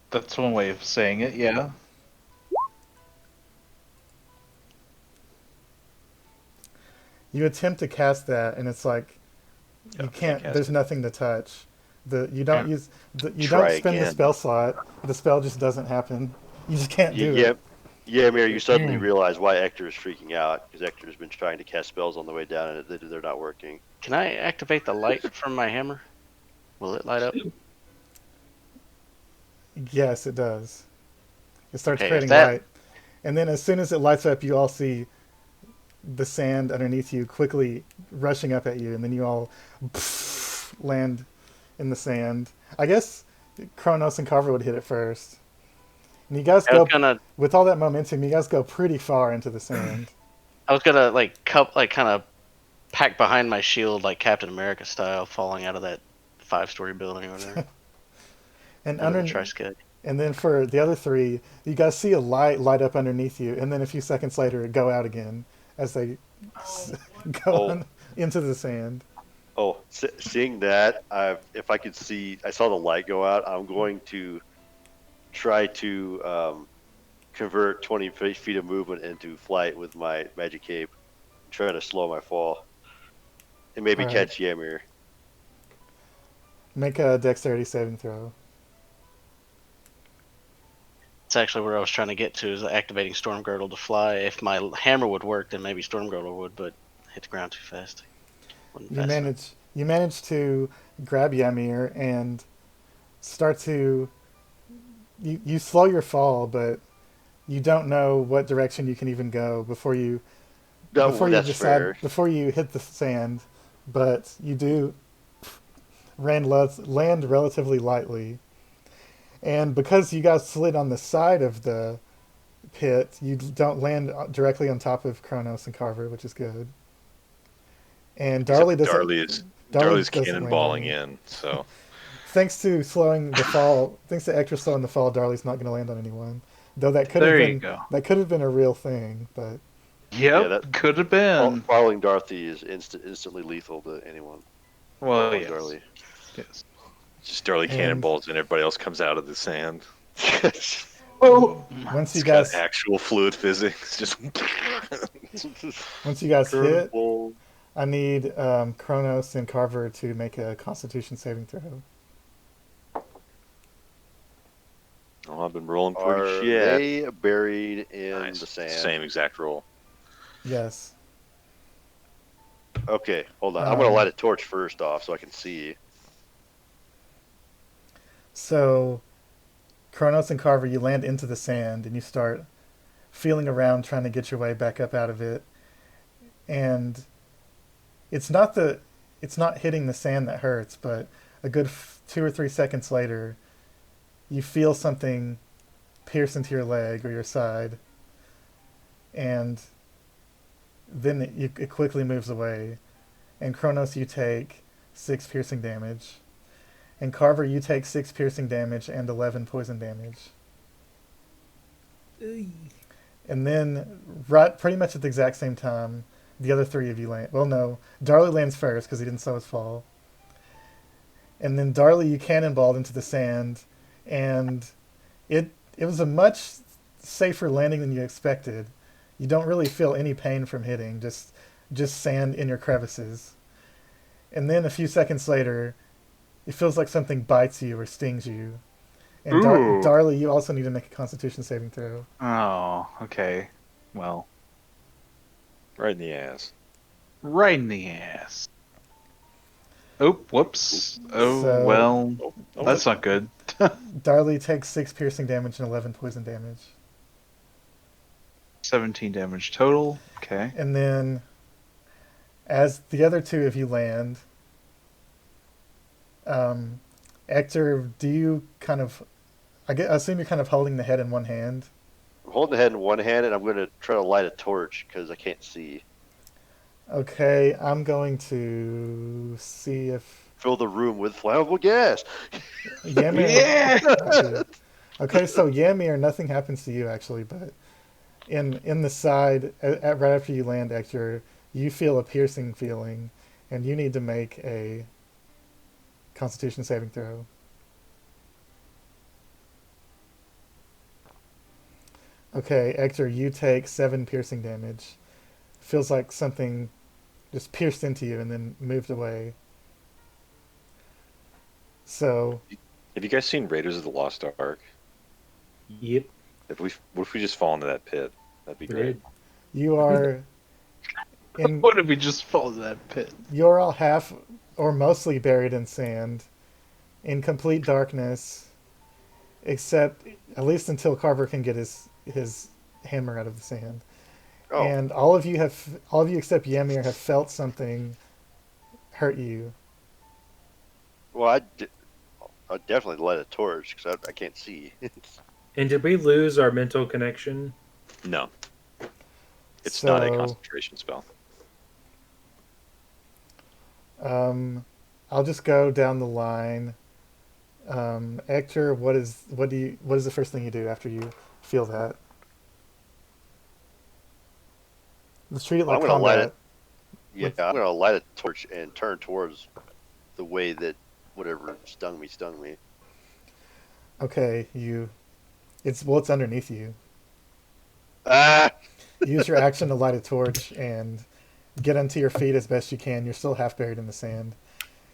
that's one way of saying it. Yeah. You attempt to cast that, and it's like Yeah, you can't can't. cast There's it. nothing to touch. You don't Yeah. use. You Try don't spend the again. spell slot. The spell just doesn't happen. You just can't do Yeah, it. yeah, Mayor. You suddenly Dang. realize why Ector is freaking out because Ector has been trying to cast spells on the way down, and they're not working. Can I activate the light from my hammer? Will it light up? Yes, it does. It starts Okay, if creating that light, and then as soon as it lights up, you all see the sand underneath you quickly rushing up at you, and then you all land in the sand. I guess Kronos and Carver would hit it first. And you guys I was go gonna with all that momentum. You guys go pretty far into the sand. like kind of pack behind my shield like Captain America style, falling out of that 5-story building or whatever. And Under the under tri-skid. and then for the other three, you guys see a light up underneath you, and then a few seconds later, it go out again as they go Oh. on into the sand. Oh, seeing that, if I could see, I saw the light go out. I'm going to try to convert 20 feet of movement into flight with my magic cape, trying to slow my fall, and maybe All right. catch Ymir. Make a dexterity saving throw. It's actually where I was trying to get to, is activating Storm Girdle to fly. If my hammer would work, then maybe Storm Girdle would, but hit the ground too fast. Wasn't fast enough. You manage to grab Ymir and start to you slow your fall, but you don't know what direction you can even go No, before you that's decide fair. before you hit the sand. But you do land relatively lightly, and because you guys slid on the side of the pit, you don't land directly on top of Kronos and Carver, which is good. And Darley Except doesn't. Darley's Doesn't land on cannonballing you. in, so Thanks to slowing the fall, thanks to extra slowing the fall, Darley's not going to land on anyone. Though There you go. that could have been a real thing, but Yep, that- could have been. Following Dorothy is instantly lethal to anyone. Well, Following yes. Darley. Yes. Just Darley And- cannonballs and everybody else comes out of the sand. Oh, once you It's got guys actual fluid physics. Just once you guys hit, Curveball. I need Kronos and Carver to make a Constitution saving throw. Oh, I've been rolling Are pretty shit. they buried in Nice. the sand? Same exact roll. Yes. Okay, hold on. I'm going to Um, light a torch first off so I can see. So, Kronos and Carver, you land into the sand and you start feeling around trying to get your way back up out of it. And it's not hitting the sand that hurts, but a good 2 or 3 seconds later, you feel something pierce into your leg or your side, and then it quickly moves away. And Kronos, you take 6 piercing damage. And Carver, you take 6 piercing damage and 11 poison damage. And then, right, pretty much at the exact same time, the other 3 of you land. Well, no, Darley lands first because he didn't slow his fall. And then Darley, you cannonballed into the sand, and it was a much safer landing than you expected. You don't really feel any pain from hitting, just sand in your crevices. And then a few seconds later, it feels like something bites you or stings you. And Ooh. Darley, you also need to make a Constitution saving throw. Oh, okay. Well, Right in the ass. right in the ass. Oh, whoops. Oh, So- well, Oh, that's not good. Darley takes 6 piercing damage and 11 poison damage. 17 damage total. Okay. And then, as the other 2 of you land, Hector, do you kind of... I assume you're kind of holding the head in one hand. I'm holding the head in one hand, and I'm going to try to light a torch because I can't see. Okay, I'm going to see if Fill the room with flammable gas. Ymir. Oh, dude. Okay, so Ymir, nothing happens to you actually, but in the side, right after you land, Hector, you feel a piercing feeling, and you need to make a Constitution saving throw. Okay, Hector, you take 7 piercing damage. Feels like something just pierced into you and then moved away. So, Have you guys seen Raiders of the Lost Ark? Yep. What if we just fall into that pit? That'd be We great. did. you are in. What if we just fall to that pit? You're all half or mostly buried in sand, in complete darkness, except at least until Carver can get his hammer out of the sand. Oh, And all of you except Ymir have felt something hurt you. well, I'd definitely light a torch because I can't see. And did we lose our mental connection? No, it's not a So, concentration spell. I'll just go down the line. Hector, what is the first thing you do after you feel that? Let's treat it Well, like I'm going to light it. combat. Yeah, I'm going to light a torch and turn towards the way that whatever stung me. Okay, it's underneath you. Ah! Use your action to light a torch and get onto your feet as best you can. You're still half buried in the sand,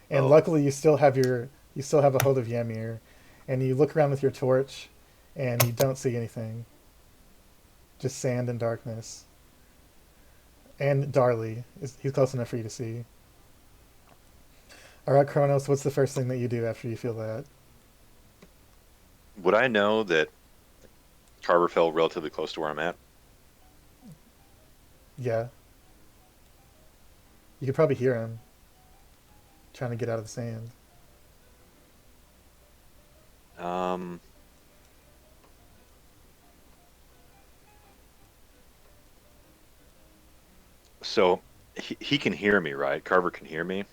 and Oh. luckily you still have a hold of Ymir, and you look around with your torch, and you don't see anything. Just sand and darkness. And Darley he's close enough for you to see. All right, Kronos, what's the first thing that you do after you feel that? Would I know that Carver fell relatively close to where I'm at? Yeah, you could probably hear him trying to get out of the sand. Um, so he can hear me, right? Carver can hear me.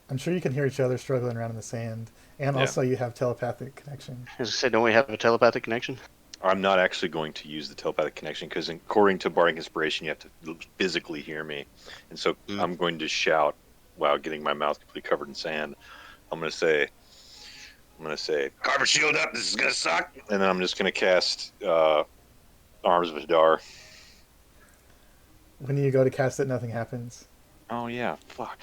I'm sure you can hear each other struggling around in the sand, and Yeah. also you have telepathic connection. As I said, don't we have a telepathic connection? I'm not actually going to use the telepathic connection because, according to Bardic Inspiration, you have to physically hear me, and so I'm going to shout while getting my mouth completely covered in sand. I'm going to say, Carver, shield up. This is going to suck. And then I'm just going to cast Arms of Hadar. When you go to cast it, nothing happens. Oh yeah, fuck.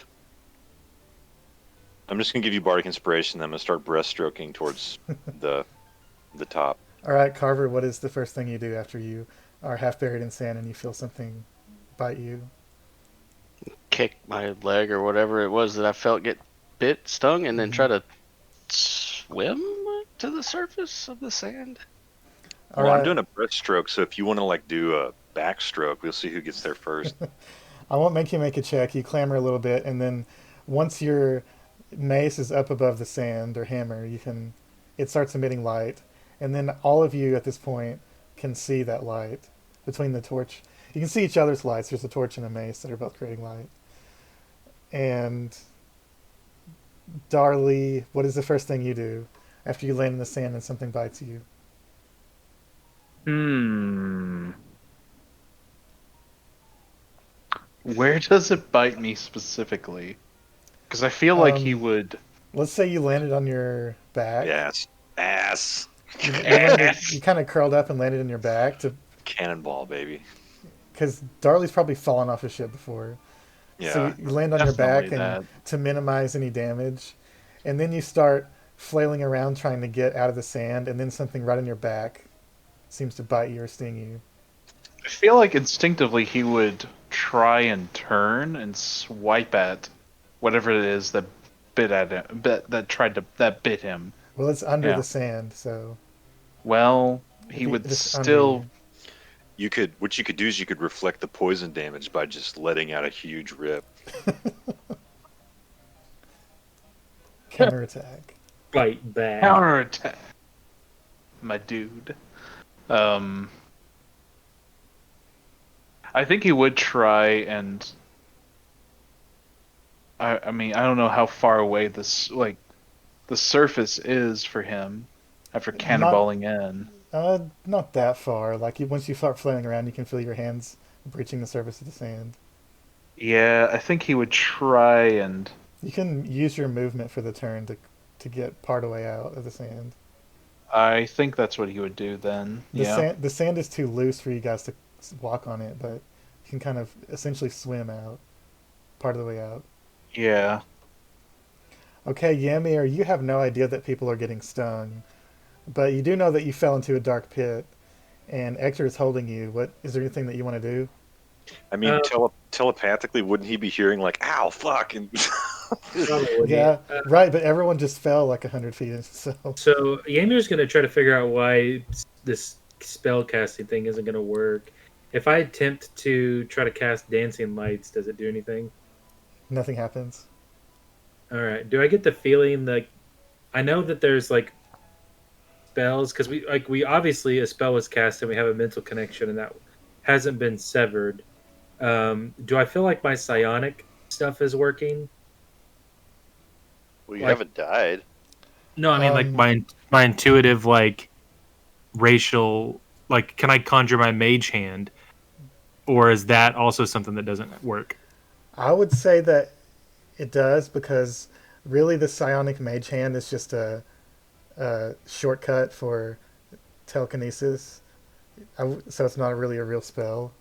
I'm just gonna give you Bardic Inspiration. Then I'm gonna start breaststroking towards the top. All right, Carver, what is the first thing you do after you are half buried in sand and you feel something bite you? Kick my leg or whatever it was that I felt get stung, and then try to swim to the surface of the sand. All Well, right, I'm doing a breaststroke, so if you want to like do a backstroke, we'll see who gets there first. I won't make you make a check. You clamber a little bit, and then once your mace is up above the sand or hammer, it starts emitting light, and then all of you at this point can see that light between the torch. You can see each other's lights. There's a torch and a mace that are both creating light. And Darley, what is the first thing you do after you land in the sand and something bites you? Where does it bite me specifically? Because I feel like he would. Let's say you landed on your back. Yes, ass. You kind of curled up and landed on your back Cannonball, baby. because Darley's probably fallen off a ship before. Yeah. So you land on your back Definitely and to minimize any damage, and then you start flailing around trying to get out of the sand, and then something right on your back seems to bite you or sting you. I feel like instinctively he would try and turn and swipe at whatever it is that bit at him, that bit him. Well, it's under Yeah. the sand, so Well, if he would it's under still. What you could do is you could reflect the poison damage by just letting out a huge rip. counterattack. Fight back. Counterattack, my dude. Um, I think he would try and I mean I don't know how far away this like the surface is for him after Not cannonballing in. not that far. Like once you start flailing around, you can feel your hands breaching the surface of the sand. Yeah, I think he would try and You can use your movement for the turn to get part of the way out of the sand. I think that's what he would do then. Yeah. The sand is too loose for you guys to walk on it, but you can kind of essentially swim out part of the way out. Yeah. Okay, Ymir, you have no idea that people are getting stung, but you do know that you fell into a dark pit, and Ector is holding you. What is there anything that you want to do? I mean, telepathically, wouldn't he be hearing like "ow, fuck"? And Probably. Yeah, right, but everyone just fell like 100 feet, so So Ymir's going to try to figure out why this spell casting thing isn't going to work. If I attempt to try to cast dancing lights, does it do anything? nothing happens. All right. Do I get the feeling that I know that there's like spells because we obviously a spell was cast and we have a mental connection and that hasn't been severed. Do I feel like my psionic stuff is working? Well, you Like haven't died. no, I mean like Um, my intuitive like racial like can I conjure my mage hand or is that also something that doesn't work? I would say that it does because really the psionic mage hand is just a shortcut for telekinesis. So it's not really a real spell.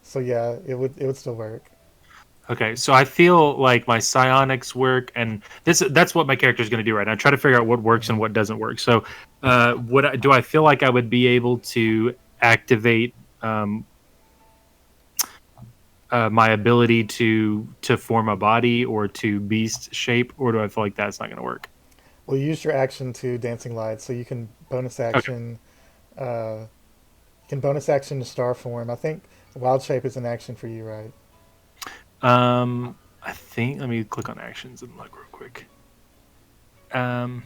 So yeah, it would still work. Okay, so I feel like my psionics work, and that's what my character is going to do right now. Try to figure out what works and Mhm. what doesn't work. So, do I feel like I would be able to activate um, my ability to form a body or to beast shape, or do I feel like that's not going to work? Well, use your action to dancing light, so you can bonus Okay. action. You can bonus action to star form. I think wild shape is an action for you, right? I think let me click on actions and look real quick. Um,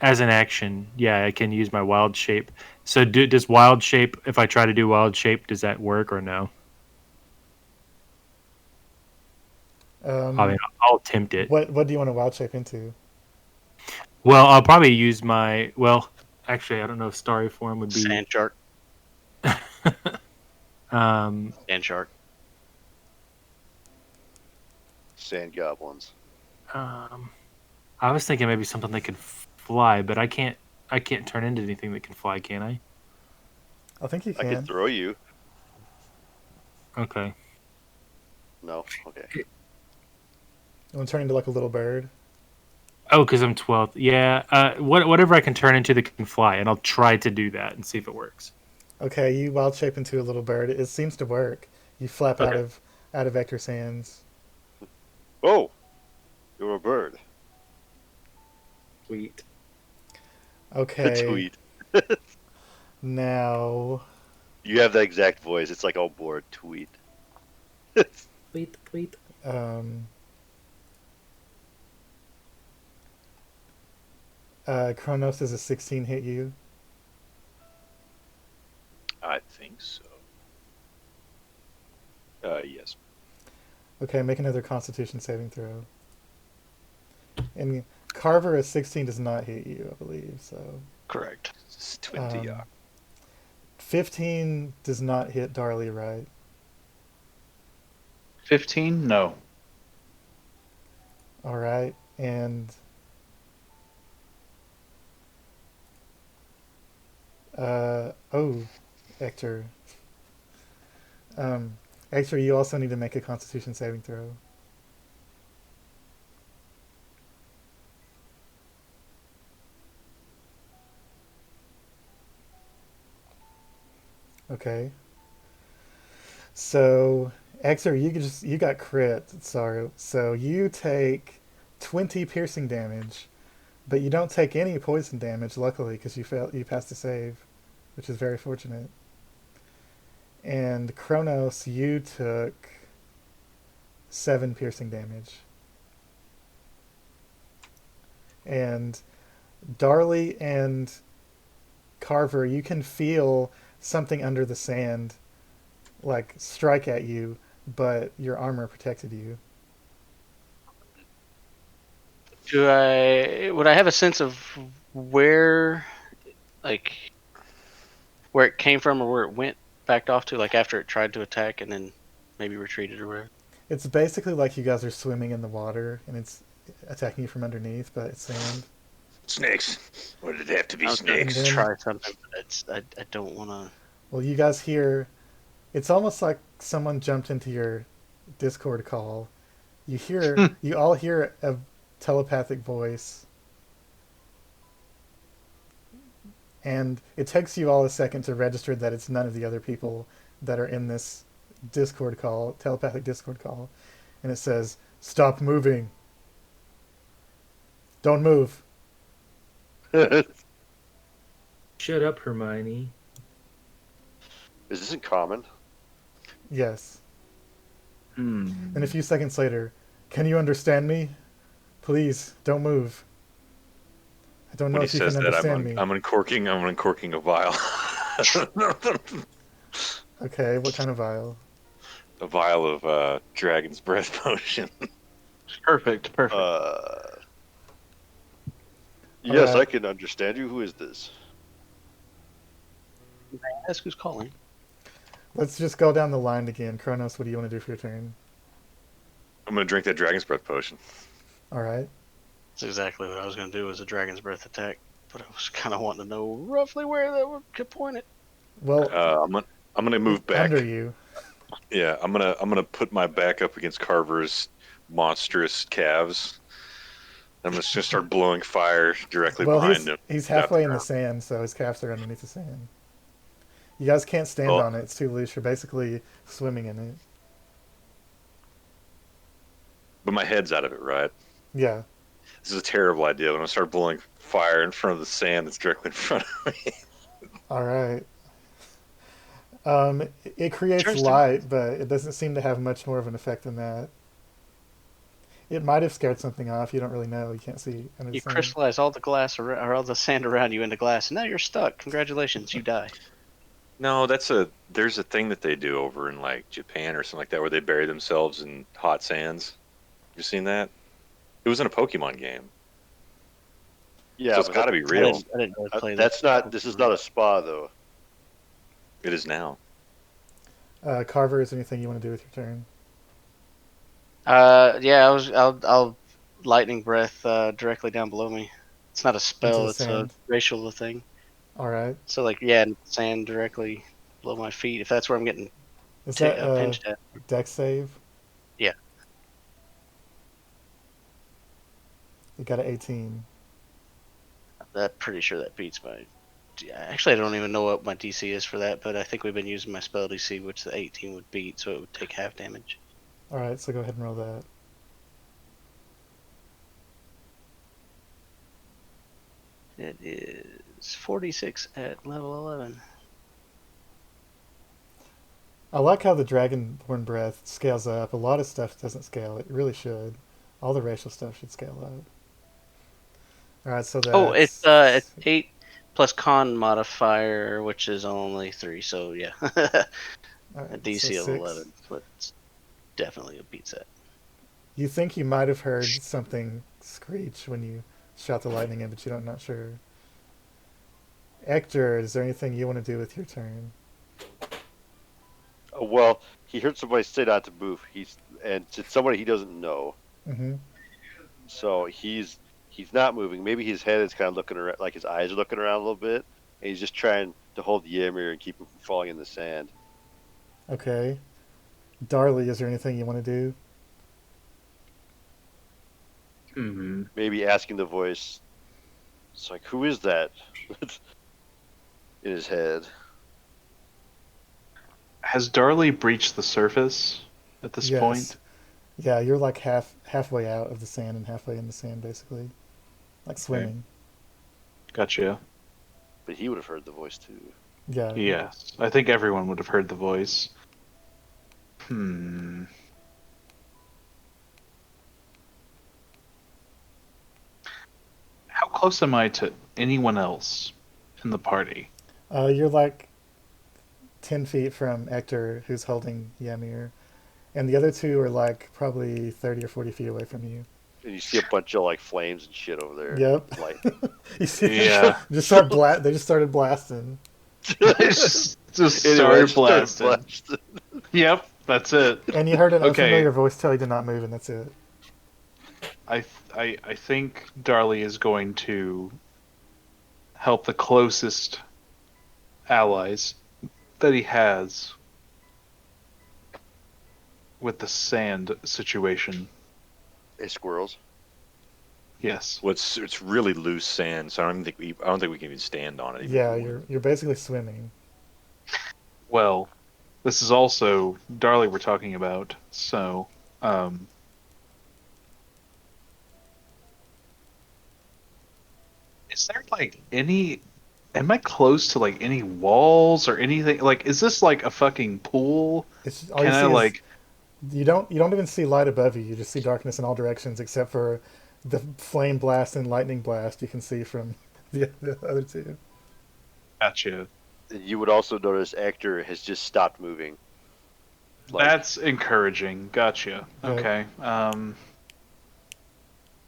as an action, yeah, I can use my wild shape. So, does wild shape? If I try to do wild shape, does that work or no? I mean, Um, I'll attempt it. what do you want to wild shape into? Well, I'll probably use my. Well, actually, I don't know if starry form would be. Sand shark. um, Sand shark. Sand goblins. um, I was thinking maybe something that could fly, but I can't. I can't turn into anything that can fly, can I? I think you I could can. throw you. Okay. No. Okay. You want to turn into like a little bird? Oh, because I'm 12th. Yeah. Whatever I can turn into that can fly, and I'll try to do that and see if it works. Okay, you wild shape into a little bird. It seems to work. You flap Okay. out of Vector's hands. Oh, you're a bird. Sweet. Okay, Tweet. now You have that exact voice. It's like, oh, bored. Tweet. Sweet. Sweet. um, Kronos does a 16 hit you. I think so. Yes. Okay, make another Constitution saving throw. And Carver a 16 does not hit you, I believe. So Correct. It's 20, yeah. 15 does not hit Darley, right? 15? No. All right, and oh, Hector. Um, Hector, you also need to make a Constitution saving throw. Okay. So, Hector, you got crit. Sorry. So you take 20 piercing damage, but you don't take any poison damage. Luckily, because you passed the save, which is very fortunate. And Kronos, you took 7 piercing damage. And Darley and Carver, you can feel something under the sand, like strike at you, but your armor protected you. Would I have a sense of where, like, where it came from or where it went backed off to, like after it tried to attack and then maybe retreated or whatever? It's basically like you guys are swimming in the water and it's attacking you from underneath, but it's sand. Snakes. Why did it have to be I was gonna And snakes? then, try something, but I don't want to. well, you guys hear. It's almost like someone jumped into your Discord call. You all hear a telepathic voice, and it takes you all a second to register that it's none of the other people that are in this Discord call, telepathic Discord call, and it says, "Stop moving. Don't move." This Shut up, Hermione. isn't common. Yes. Hmm. And a few seconds later, "Can you understand me? Please don't move. I don't know When he if you says can that, understand me." I'm uncorking a vial. Okay, what kind of vial? A vial of dragon's breath potion. Perfect. Perfect. Yes, Alright. I can understand you. Who is this? Ask who's calling. Let's just go down the line again. Kronos, what do you want to do for your turn? I'm gonna drink that dragon's breath potion. Alright. That's exactly what I was gonna do, was a dragon's breath attack, but I was kind of wanting to know roughly where that could point it. Well, I'm gonna move back. under you. Yeah, I'm gonna put my back up against Carver's monstrous calves. I'm just gonna start blowing fire directly Well, behind him. he's Out the halfway in the ground. sand, so his calves are underneath the sand. You guys can't stand Well, on it. It's too loose. You're basically swimming in it. but my head's out of it, right? Yeah. This is a terrible idea. When I start blowing fire in front of the sand that's directly in front of me. Alright. It creates Turns to light, but it doesn't seem to have much more of an effect than that. It might have scared something off. You don't really know. You can't see under the You sand. crystallize all the glass or all the sand around you into glass, and now you're stuck. Congratulations, you die. No, there's a thing that they do over in like Japan or something like that where they bury themselves in hot sands. You seen that? It was in a Pokemon game. Yeah, So it's but got to be I real. didn't really play that's that. not. This is not a spa, though. It is now. Carver, is there anything you want to do with your turn? Yeah, I'll lightning breath directly down below me. It's not a Into spell; the it's a sand. racial thing. Alright. So like, yeah, sand directly below my feet. If that's where I'm getting Is that pinched at. deck save? Yeah. You got an 18. I'm pretty sure that beats my. Actually, I don't even know what my DC is for that, but I think we've been using my spell DC, which the 18 would beat, so it would take half damage. Alright, so go ahead and roll that. It is 46 at level 11. I like how the Dragonborn Breath scales up. A lot of stuff doesn't scale. It really should. All the racial stuff should scale up. Alright, so that's... Oh, it's 8 plus con modifier, which is only 3, so yeah. A Alright, DC so of 6. 11, but definitely beats that. You think you might have heard something screech when you shot the lightning in, but you're not sure. Ector, is there anything you want to do with your turn? Well, he heard somebody say not to move. And it's somebody he doesn't know. Mm-hmm. So he's not moving. Maybe his head is kind of looking around, like his eyes are looking around a little bit, and he's just trying to hold the Ymir and keep him from falling in the sand. Okay. Darley, is there anything you want to do? Hmm. Maybe asking the voice. It's like, who is that? In his head. Has Darley breached the surface at this Yes. point? Yeah, you're like halfway out of the sand and halfway in the sand, basically. Like swimming. Gotcha. But he would have heard the voice too. Yeah. Yes. I think everyone would have heard the voice. Hmm. How close am I to anyone else in the party? You're like 10 feet from Ector, who's holding Ymir, and the other two are like probably 30 or 40 feet away from you. And you see a bunch of like flames and shit over there, Yep. lighting. You see them Yeah. They just started blasting. Just Anyway, I started started blasting. blasting. Yep, that's it. And you heard an Okay, unfamiliar voice tell you to not move, and that's it. I think Darley is going to help the closest allies that he has with the sand situation. Hey, squirrels. Yes. Well, it's really loose sand, so I don't think we can even stand on it. Even if Yeah, we wanted. you're basically swimming. Well, this is also Darley we're talking about, so um is there like any am I close to like any walls or anything? Like is this like a fucking pool? It's all you Can I see is like you don't even see light above you. You just see darkness in all directions except for the flame blast and lightning blast you can see from the other two. gotcha. And you would also notice Actor has just stopped moving. Like, That's encouraging. Gotcha. Yep. Okay.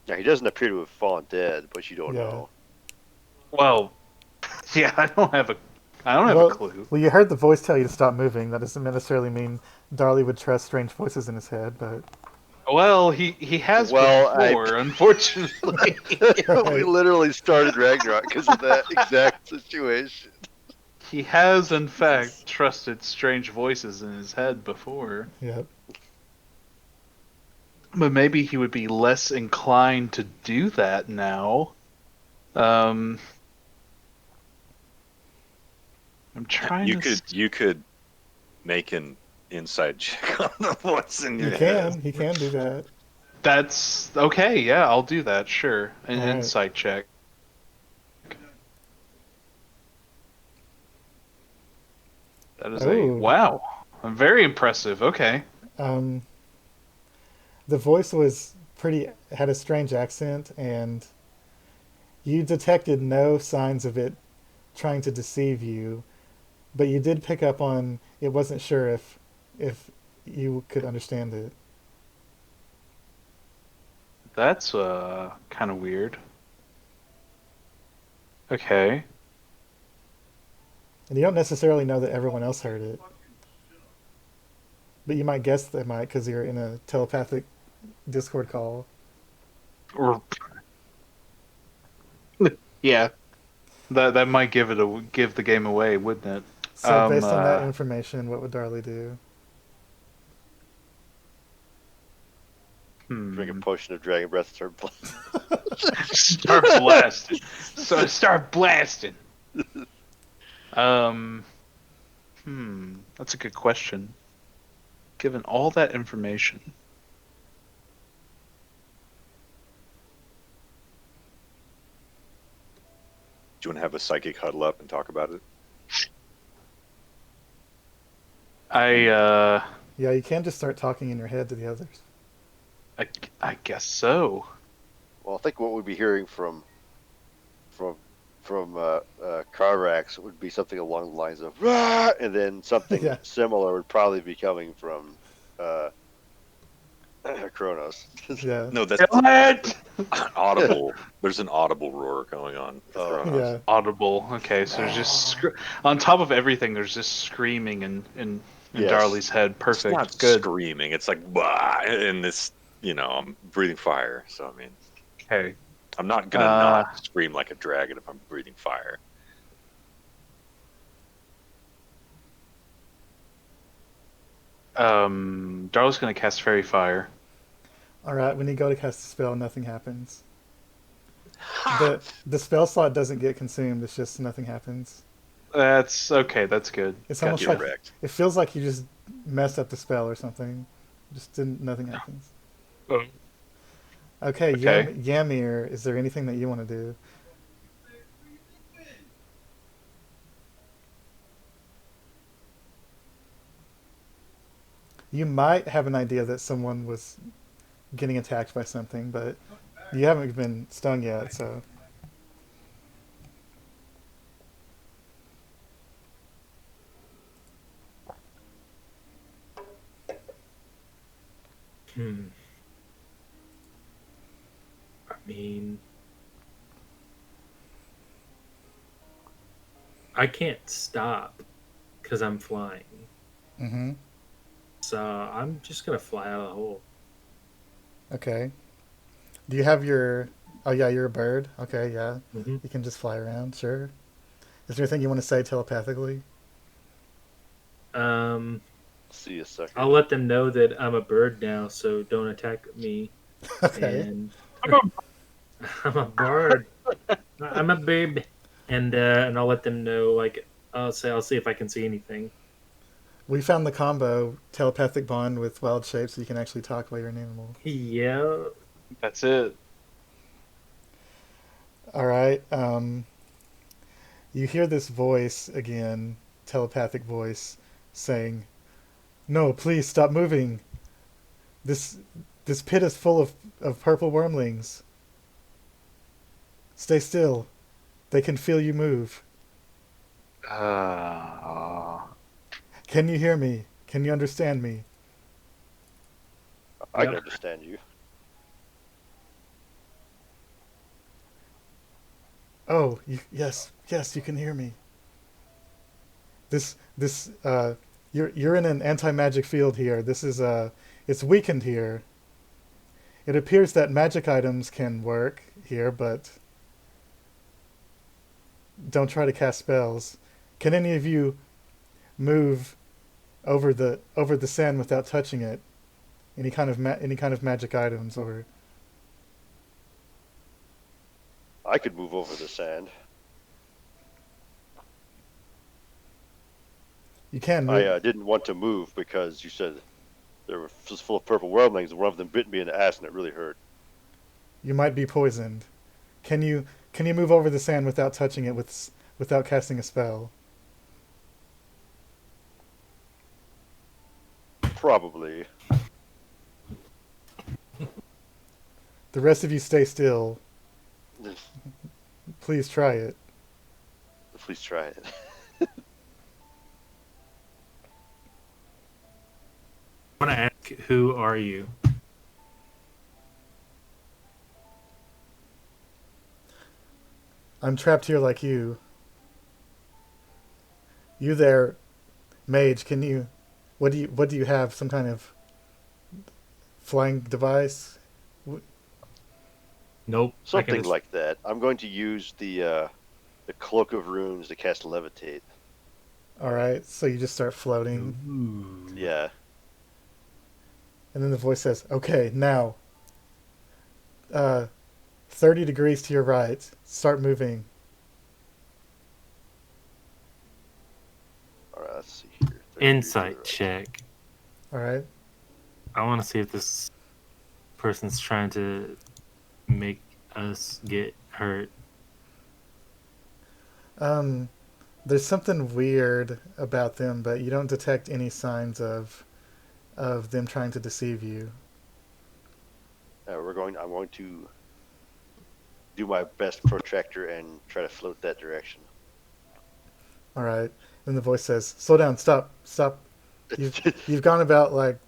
now he doesn't appear to have fallen dead, but you don't Yeah. know. Well, yeah, I don't have a Well, clue. well, you heard the voice tell you to stop moving. That doesn't necessarily mean Darley would trust strange voices in his head, but Well, he has Well, before, unfortunately. we right. literally started Ragnarok because of that exact situation. He has in fact trusted strange voices in his head before. Yep. But maybe he would be less inclined to do that now. Um I'm trying You to could you could make an inside check on the voice in You your head. can. He can do that. That's okay, yeah, I'll do that, sure. An All right. insight check. That is a Oh. wow. Very impressive. Okay. Um, the voice was had a strange accent, and you detected no signs of it trying to deceive you, but you did pick up on it wasn't sure if you could understand it. That's kind of weird. Okay. And you don't necessarily know that everyone else heard it, but you might guess they might because you're in a telepathic Discord call. Or yeah, that might give the game away, wouldn't it? So based on that information, what would Darley do? Drink a hmm. potion of dragon breath, start Start blasting. So start blasting. Um. That's a good question. Given all that information, Do you want to have a psychic huddle up and talk about it? I Yeah, you can just start talking in your head to the others. I, I guess so. Well, I think what we'd be hearing from Carrax would be something along the lines of "Rah!" And then something Yeah. similar would probably be coming from uh, Kronos. Yeah. No, that's Kill it! audible. There's an audible roar going on for Oh. Kronos. Yeah. Audible. Okay, so there's just on top of everything. There's just screaming in Yes. Darley's head. It's Perfect. not Good. screaming. It's like bah, and this, I'm breathing fire. So I mean, Okay. I'm not gonna not scream like a dragon if I'm breathing fire. Darley's gonna cast Fairy Fire. All right. When you go to cast a spell, nothing happens. The spell slot doesn't get consumed. It's just nothing happens. That's okay. That's good. It's almost Get like wrecked. it feels like you just messed up the spell or something. Just didn't. Nothing happens. Oh. Okay, Okay. Ymir, is there anything that you want to do? You might have an idea that someone was getting attacked by something, but you haven't been stung yet, so Hmm. I mean, I can't stop because I'm flying. Mm-hmm. So I'm just gonna fly out of the hole. Okay. Do you have your? Oh yeah, you're a bird. Okay, yeah. Hmm. You can just fly around. Sure. Is there anything you want to say telepathically? Um, See you, I'll sucker. let them know that I'm a bird now, so don't attack me. Okay. And I'm a bird. I'm a babe. And I'll let them know. Like I'll see if I can see anything. We found the combo telepathic bond with wild shapes, so you can actually talk while you're an animal. Yeah. That's it. All right. You hear this voice again, telepathic voice, saying, "No, please stop moving. This this pit is full of purple wormlings. Stay still. They can feel you move. Uh, Can you hear me? Can you understand me?" I can Yep. understand you. Oh, yes, yes, you can hear me. This you're in an anti-magic field here. This is it's weakened here. It appears that magic items can work here, but don't try to cast spells. Can any of you move over the sand without touching it? Any kind of magic items, or I could move over the sand. you can I move. didn't want to move because you said they were just full of purple wormlings, and one of them bit me in the ass, and it really hurt. You might be poisoned. Can you move over the sand without touching it without casting a spell? Probably. The rest of you stay still. Please try it. Please try it. I want to ask, who are you? I'm trapped here like you. You there, mage? Can you? What do you have? Some kind of flying device? Nope. I can Something just. like that. I'm going to use the cloak of runes to cast levitate. All right. So you just start floating, Ooh. Yeah. and then the voice says, "Okay, now, uh, 30 degrees to your right. Start moving." All right. Let's see here. 30 degrees to the Insight right. check. All right. I want to see if this person's trying to make us get hurt. Um, there's something weird about them, but you don't detect any signs of them trying to deceive you. I'm going to do my best protractor and try to float that direction. All right. Then the voice says, "Slow down. Stop. Stop. You've gone about like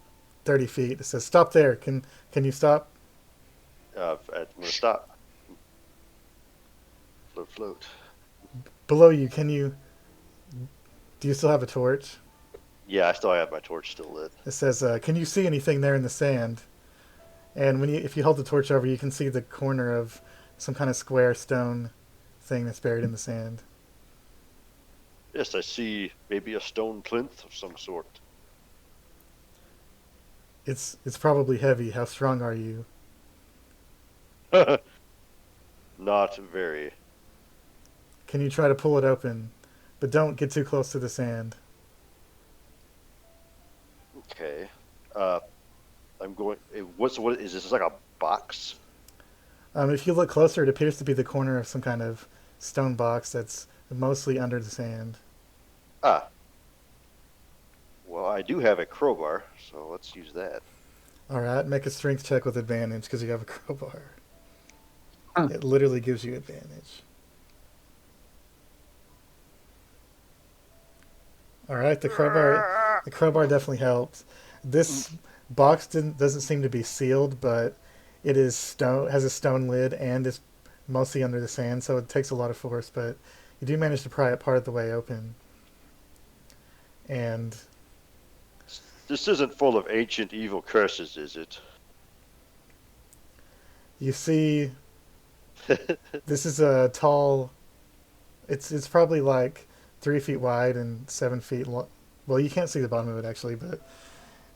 30 feet." It says, "Stop there. Can you stop?" I'm going to stop. Float, float. Below you, can you? Do you still have a torch? Yeah, I still have my torch still lit. It says, "Can you see anything there in the sand?" And if you hold the torch over, you can see the corner of some kind of square stone thing that's buried in the sand. Yes, I see maybe a stone plinth of some sort. It's probably heavy. How strong are you? Not very. Can you try to pull it open? But don't get too close to the sand. Okay. Uh, I'm going. What is this? Like a box? If you look closer, it appears to be the corner of some kind of stone box that's mostly under the sand. Ah, well, I do have a crowbar, so let's use that. All right, make a strength check with advantage because you have a crowbar. Huh. It literally gives you advantage. All right, the crowbar definitely helps. This box doesn't seem to be sealed, but it is stone has a stone lid and is mostly under the sand, so it takes a lot of force. But you do manage to pry it part of the way open, and This isn't full of ancient evil curses, is it? you see this is a tall. It's probably like 3 feet wide and 7 feet long. Well, you can't see the bottom of it actually, but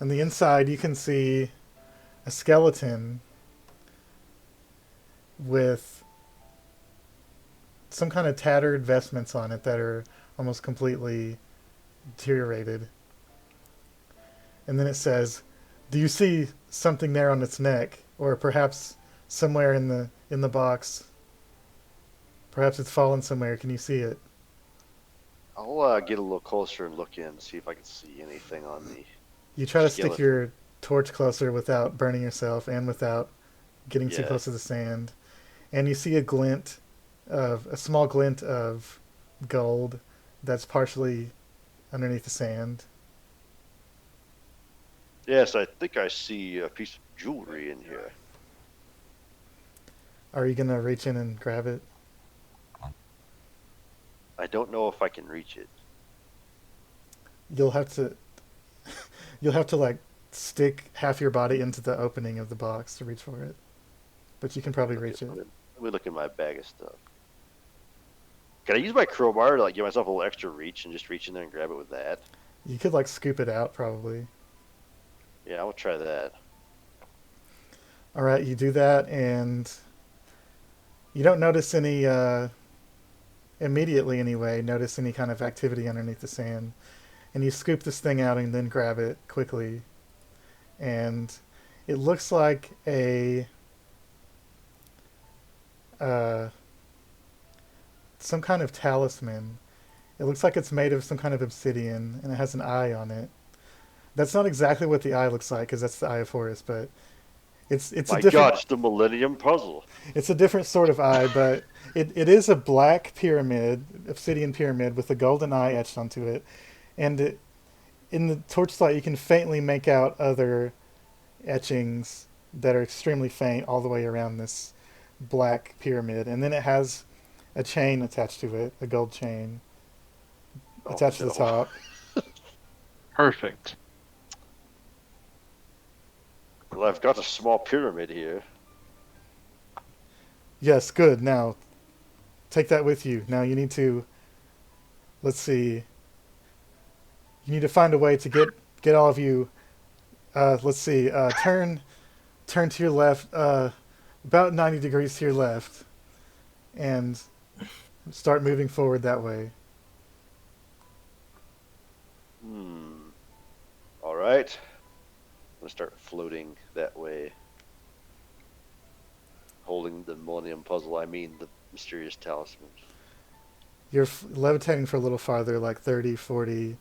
on the inside you can see a skeleton with some kind of tattered vestments on it that are almost completely deteriorated. And then it says, "Do you see something there on its neck, or perhaps somewhere in the box? Perhaps it's fallen somewhere. Can you see it?" I'll get a little closer and look in, see if I can see anything on the You try to stick skeleton. your torch closer without burning yourself and without getting too Yeah. close to the sand, and you see a small glint of gold that's partially underneath the sand. Yes, I think I see a piece of jewelry in here. Are you gonna reach in and grab it? I don't know if I can reach it. You'll have to you'll have to like stick half your body into the opening of the box to reach for it. But you can probably Okay, reach it. let me look in my bag of stuff. Can I use my crowbar to like give myself a little extra reach and just reach in there and grab it with that? You could like scoop it out probably. Yeah, I will try that. All right, you do that and you don't notice any immediately anyway, notice any kind of activity underneath the sand. And you scoop this thing out and then grab it quickly. And it looks like a uh, some kind of talisman. It looks like it's made of some kind of obsidian, and it has an eye on it. That's not exactly what the eye looks like, because that's the Eye of Horus, but it's a My different God, it's the Millennium Puzzle. it's a different sort of eye, but it is a black pyramid, obsidian pyramid with a golden eye etched onto it, and in the torchlight you can faintly make out other etchings that are extremely faint all the way around this black pyramid, and then it has a chain attached to it, a gold chain Oh attached to the no. top. Perfect. Well, I've got a small pyramid here. Yes, good. Now take that with you. Now you need to, let's see. You need to find a way to get all of you. Let's see. Turn to your left. About 90 degrees to your left, and start moving forward that way. Hmm. All right. I'm gonna start floating that way, holding the Millennium Puzzle. I mean the mysterious talisman. You're levitating for a little farther, like 30, 40,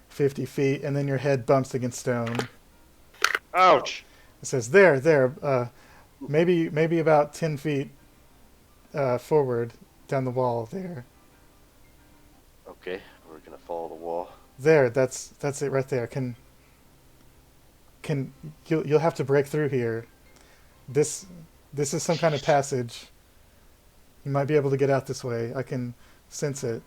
50 feet, and then your head bumps against stone. Ouch! It says, there, maybe about 10 feet forward down the wall there. Okay, we're gonna follow the wall. There, that's it right there. Can you'll have to break through here. This this is some kind of passage. You might be able to get out this way. I can sense it.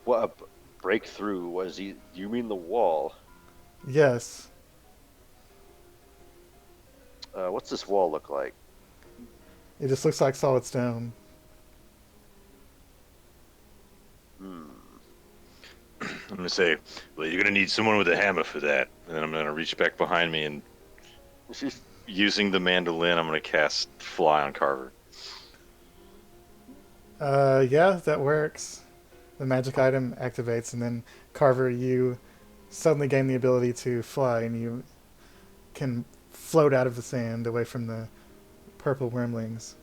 What a breakthrough was he? You mean the wall? Yes. What's this wall look like? It just looks like solid stone. Hmm. I'm gonna say, well, you're gonna need someone with a hammer for that. And then I'm gonna reach back behind me and using the mandolin, I'm gonna cast Fly on Carver. Yeah, that works. The magic item activates, and then Carver, you suddenly gain the ability to fly, and you can float out of the sand away from the purple wormlings.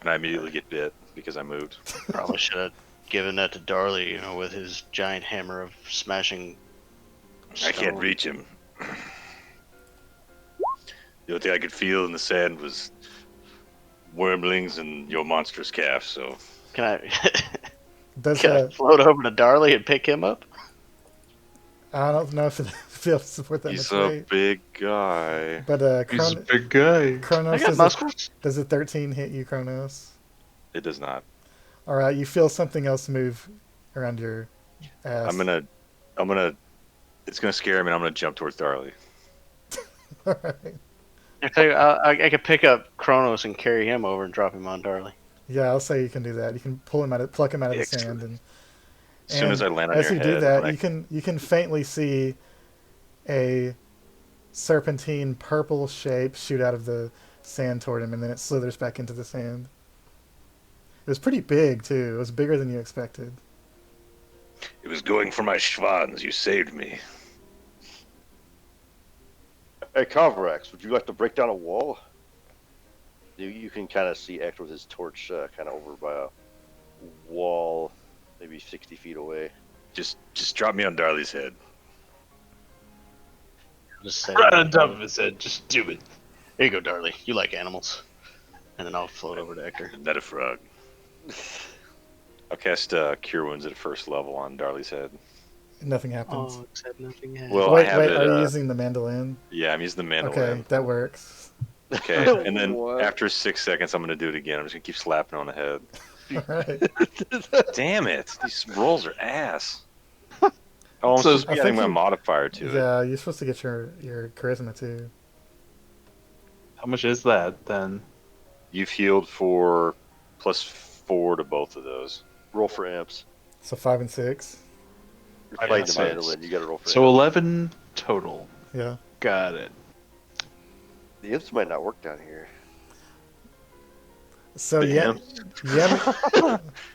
And I immediately get bit because I moved. Probably should have given that to Darley, with his giant hammer of smashing. I can't stone. reach him. The only thing I could feel in the sand was wormlings and your monstrous calf, so Can I? Does Can I float over to Darley and pick him up? I don't know if be able to support that He's much a weight. big guy. But He's a big guy. I Kronos, got muscles. does a 13 hit you, Kronos? It does not. All right, you feel something else move around your ass. I'm gonna. It's gonna scare him, and I'm gonna jump towards Darley. All right. I tell you, I could pick up Kronos and carry him over and drop him on Darley. Yeah, I'll say you can do that. You can pluck him out of the sand, Excellent. and As soon as I land on as your you head, do that, I'm you can faintly see a serpentine purple shape shoot out of the sand toward him, and then it slithers back into the sand. It was pretty big too. It was bigger than you expected. It was going for my schwans. You saved me. Hey, Converax, would you like to break down a wall? You can kind of see Ector with his torch kind of over by a wall, maybe 60 feet away. Just drop me on Darley's head. Just say, Right on top of his head. Just do it. Here you go, Darley. You like animals. And then I'll float over to Hector. Not a frog. I'll cast Cure Wounds at first level on Darley's head. Nothing happens. Oh, except nothing happened. Well, wait, I have wait. it, Are you using the mandolin? Yeah, I'm using the Okay, mandolin. that works. Okay, and then What? after 6 seconds, I'm gonna do it again. I'm just gonna keep slapping on the head. All right. Damn it! These rolls are ass. Oh, I'm So, supposed to I be adding think my you- modifier to it. Yeah, you're supposed to get your charisma too. How much is that then? You've healed for +4 to both of those. Roll for amps. So 5 and 6. You're Five playing and the six. mandolin. You got to roll for So amps. 11 total. Yeah. Got it. The imps might not work down here. So The yeah, imps.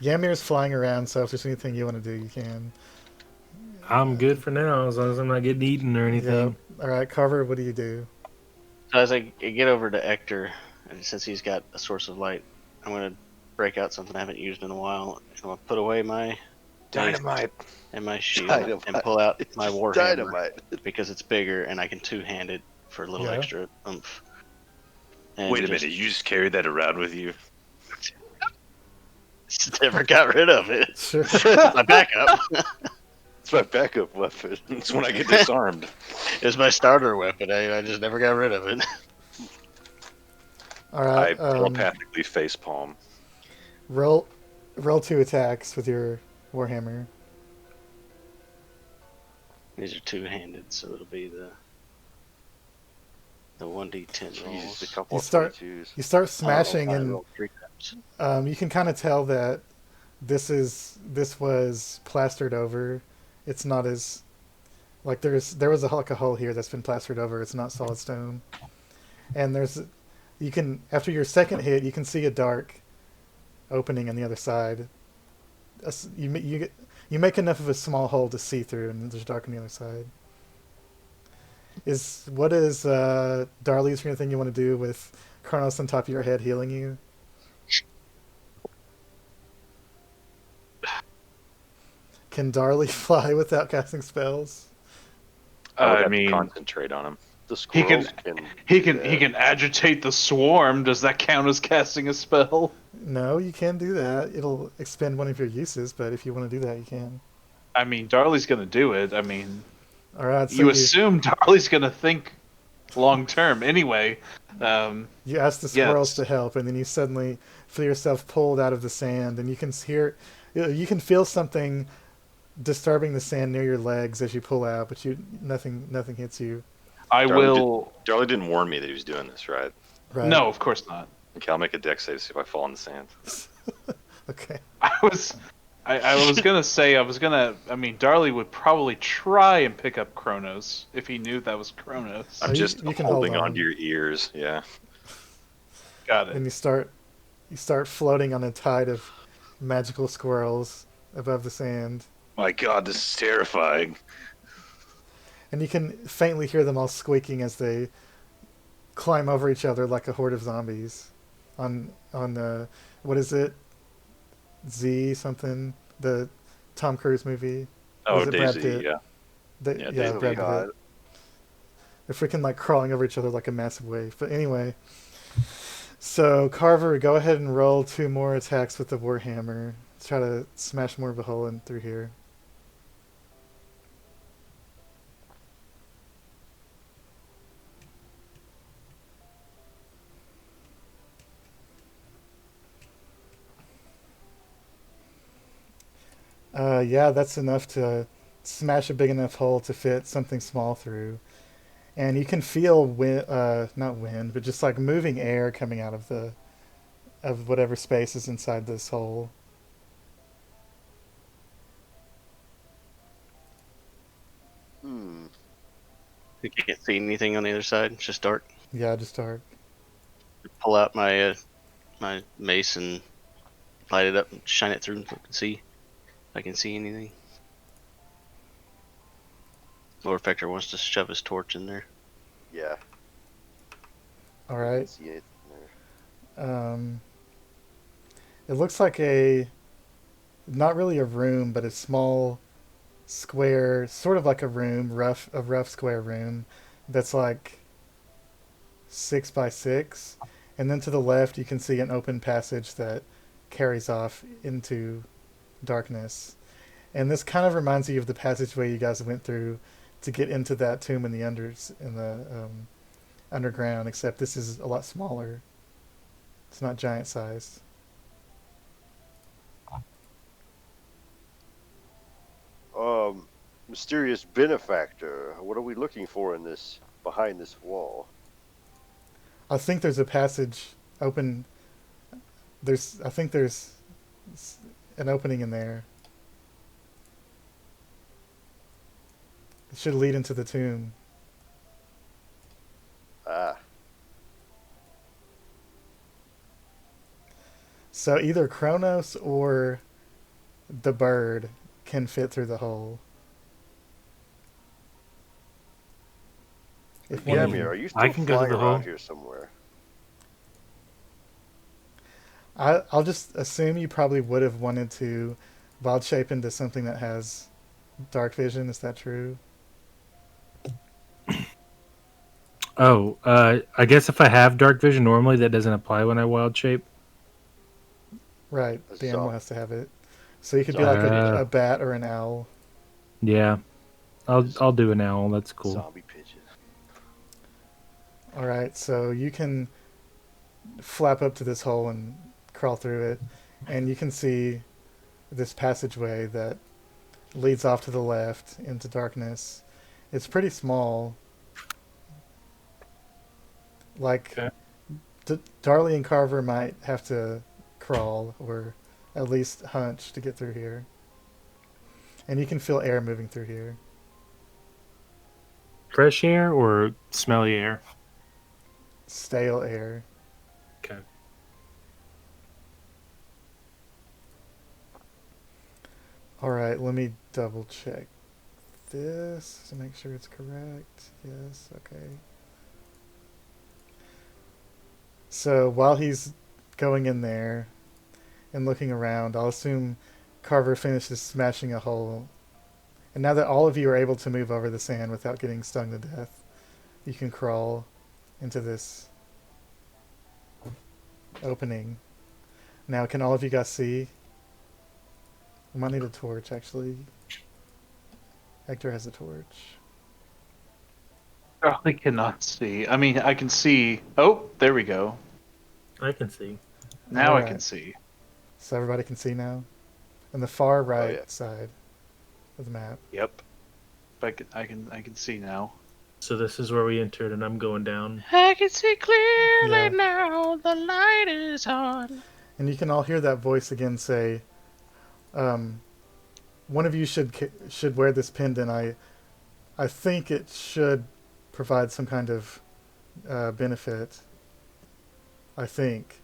Yamir's flying around. So if there's anything you want to do, you can. I'm good for now as long as I'm not getting eaten or Yeah. anything. All right, Carver. What do you do? So as I get over to Hector, and since he's got a source of light, I'm going to break out something I haven't used in a while. And I'm going to put away my Dynamite. and my shield Dynamite. and pull out my warhammer Dynamite. because it's bigger and I can two-hand it for a little Yeah. extra oomph. And Wait a minute. You just carried that around with you? Just never got rid of it. Sure. My backup. It's my backup weapon. It's when I get disarmed. It was my starter weapon. I just never got rid of it. All I right. telepathically facepalm. Roll 2 attacks with your warhammer. These are two-handed, so it'll be the 1d10 Jeez, a rolls. couple You of start- 22s. You start smashing, I and rolled 3 times. you can kind of tell that this was plastered over. It's not as like there was a hole here that's been plastered over. It's not solid stone, and you can after your second hit you can see a dark opening on the other side. You make enough of a small hole to see through, and there's dark on the other side. What is Darley's the thing you want to do with Kronos on top of your head healing you? Can Darley fly without casting spells? I would I have to mean, concentrate on him. The he squirrels can can. he do can that. he can agitate the swarm. Does that count as casting a spell? No, you can do that. It'll expend one of your uses, but if you want to do that, you can. I mean, Darley's gonna do it. I mean, All right, so you assume Darley's gonna think long term anyway. you ask the squirrels Yes. to help, and then you suddenly feel yourself pulled out of the sand, and you can you can feel something disturbing the sand near your legs as you pull out, but nothing hits you. I Darley will. Darley didn't warn me that he was doing this, right? Right? No, of course not. Okay, I'll make a dex save to see if I fall in the sand. Okay. I was gonna say I mean, Darley would probably try and pick up Kronos if he knew that was Kronos. Oh, I'm you- just you can hold holding on. onto your ears. Yeah. Got it. And you start floating on a tide of magical squirrels above the sand. My God, this is terrifying. And you can faintly hear them all squeaking as they climb over each other like a horde of zombies. On what is it? Z something, the Tom Cruise movie. Oh, Was it Brad Daisy. Pitt? Yeah. Yeah, Daisy Brad God. Pitt. They're freaking like crawling over each other like a massive wave. But anyway, so Carver, go ahead and roll 2 more attacks with the warhammer. Let's try to smash more of a hole in through here. Yeah, that's enough to smash a big enough hole to fit something small through. And you can feel wind, not wind, but just like moving air coming out of the of whatever space is inside this hole. Hmm. You can't see anything on the other side. It's just dark. Yeah, just dark. Pull out my mace and light it up and shine it through so I can see if I can see anything. Lord Vector wants to shove his torch in there. Yeah. All I can right. see anything there. Um, it looks like a not really a room, but a small square, sort of like a room, rough square room, that's like 6 by 6, and then to the left you can see an open passage that carries off into darkness. And this kind of reminds you of the passageway you guys went through to get into that tomb in the underground, except this is a lot smaller. It's not giant sized. Mysterious benefactor. What are we looking for in this behind this wall? I think there's a passage open. I think there's an opening in there. It should lead into the tomb. Ah, So either Kronos or the bird can fit through the hole. If one of Gamir, you, are you I still can go to flying the around hole. here somewhere? I'll just assume you probably would have wanted to wild shape into something that has dark vision. Is that true? Oh, I guess if I have dark vision normally, that doesn't apply when I wild shape. Right. A The animal zo- has to have it. So you could be like zombie pigeon. a bat or an owl. Yeah, I'll do an owl. That's cool. Zombie pigeon. All right. So you can flap up to this hole and crawl through it, and you can see this passageway that leads off to the left into darkness. It's pretty small. Like Okay. Darley and Carver might have to crawl or at least hunch to get through here. And you can feel air moving through here. Fresh air or smelly air? Stale air. Okay. All right, let me double check this to make sure it's correct. Yes, okay. So while he's going in there and looking around, I'll assume Carver finishes smashing a hole. And now that all of you are able to move over the sand without getting stung to death, you can crawl into this opening. Now, can all of you guys see? We might need a torch, actually. Hector has a torch. Probably cannot see. I mean, I can see. Oh, there we go. I can see. Now I Alright. can see. So everybody can see now? On the far right yeah. side of the map. Yep. I can see now. So this is where we entered, and I'm going down. I can see clearly Yeah. now. The light is on. And you can all hear that voice again say, one of you should wear this pendant. I think it should provide some kind of benefit. I think.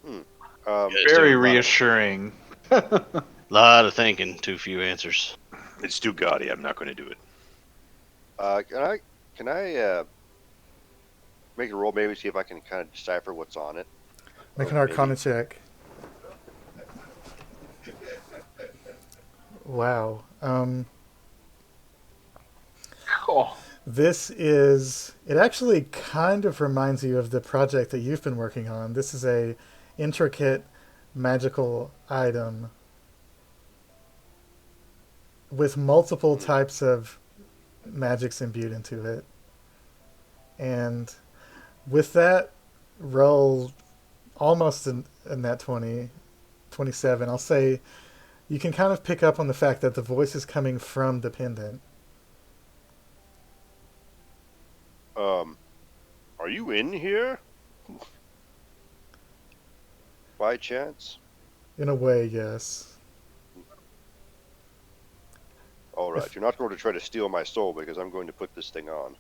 Um, Yes. Very doing a lot of- reassuring. Lot of thinking, too few answers. It's too gaudy. I'm not going to do it. can I make a roll, maybe see if I can kind of decipher what's on it? Make an Or maybe- Arcana check. Wow. Oh, This is. It actually kind of reminds you of the project that you've been working on. This is a intricate magical item with multiple types of magics imbued into it. And with that roll almost in that 20, 27. I'll say you can kind of pick up on the fact that the voice is coming from the pendant. Are you in here? By chance? In a way, yes. All right, If- you're not going to try to steal my soul because I'm going to put this thing on.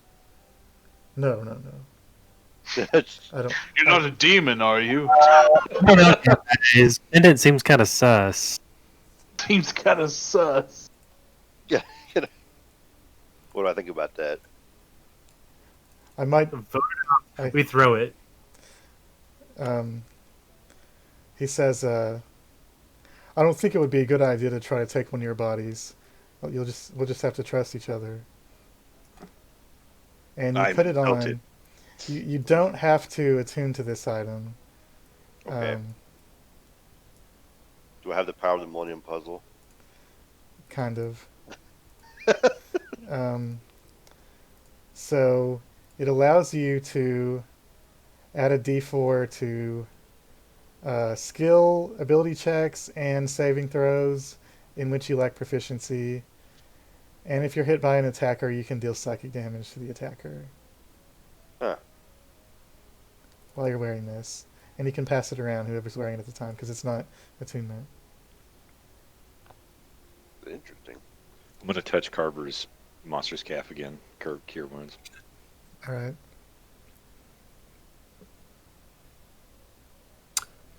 No, no, no. That's I don't. You're not a demon, are you? I don't know what that is. Pendant seems kind of sus. Seems kind of sus. yeah. What do I think about that? I might. We throw it. Um, he says, "I don't think it would be a good idea to try to take one of your bodies. We'll just have to trust each other." And you I'm put it melted. on. You don't have to attune to this item. Okay. Do I have the power of the Millennium Puzzle? Kind of. um, so it allows you to add a D4 to skill, ability checks, and saving throws in which you lack proficiency. And if you're hit by an attacker, you can deal psychic damage to the attacker Huh. while you're wearing this. And you can pass it around, whoever's wearing it at the time, because it's not attunement. Interesting. I'm gonna touch Carver's monster's calf again. Cure wounds. All right.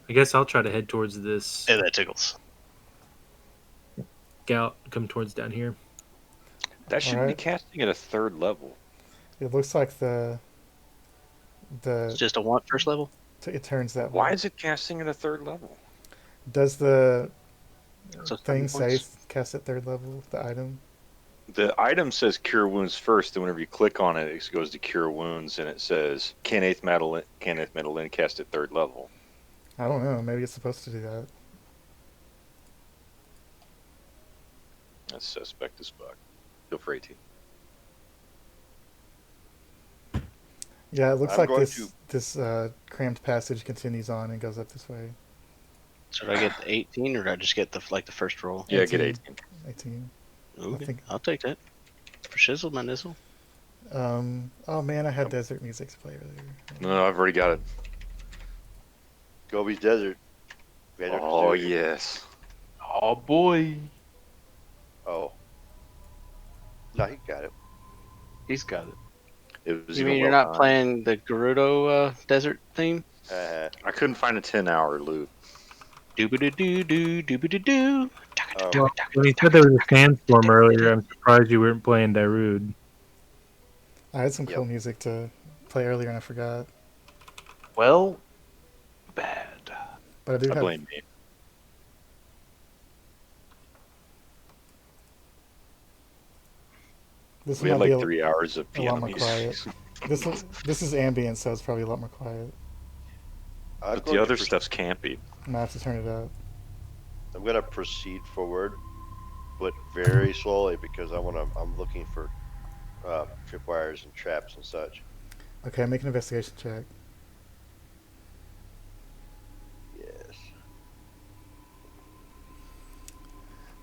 I guess I'll try to head towards this Yeah, that tickles. scout. Come towards down here. That shouldn't be Alright. casting at a third level. It looks like It's just a want first level. it turns that Why way. is it casting at a third level? Does the So thing 30 say points. cast at third level? The item. The item says cure wounds first, and whenever you click on it, it goes to cure wounds, and it says can eighth metal in cast at third level. I don't know. Maybe it's supposed to do that. That's suspect as fuck. Go for 18. Yeah, it looks I'm like going this cramped passage continues on and goes up this way. So did I get 18 or did I just get the first roll? Yeah, get 18. 18. 18. Okay, think- I'll take that. For shizzle, my nizzle. Oh man, I had desert music to play earlier. No, I've already got it. Gobi's Desert. Desert Oh, Desert. yes. Oh boy, Oh. No, he got it. he's got it. It was You even mean you're well not timed. playing the Gerudo desert theme? Uh-huh. I couldn't find a 10-hour loop. Doobie-doo-doo-doo, doobie-doo-doo. Oh. When you said there was a sandstorm earlier, I'm surprised you weren't playing Darude. I had some cool Yep. music to play earlier and I forgot. Well, bad. But I do I have. blame me. This We one had might be like 3 hours of a piano lot more music. quiet. This is ambient, so it's probably a lot more quiet. I'm But going the to other proceed- stuff's campy. I might have to turn it up. I'm going to proceed forward, but very slowly because I'm looking for tripwires and traps and such. Okay, make an investigation check.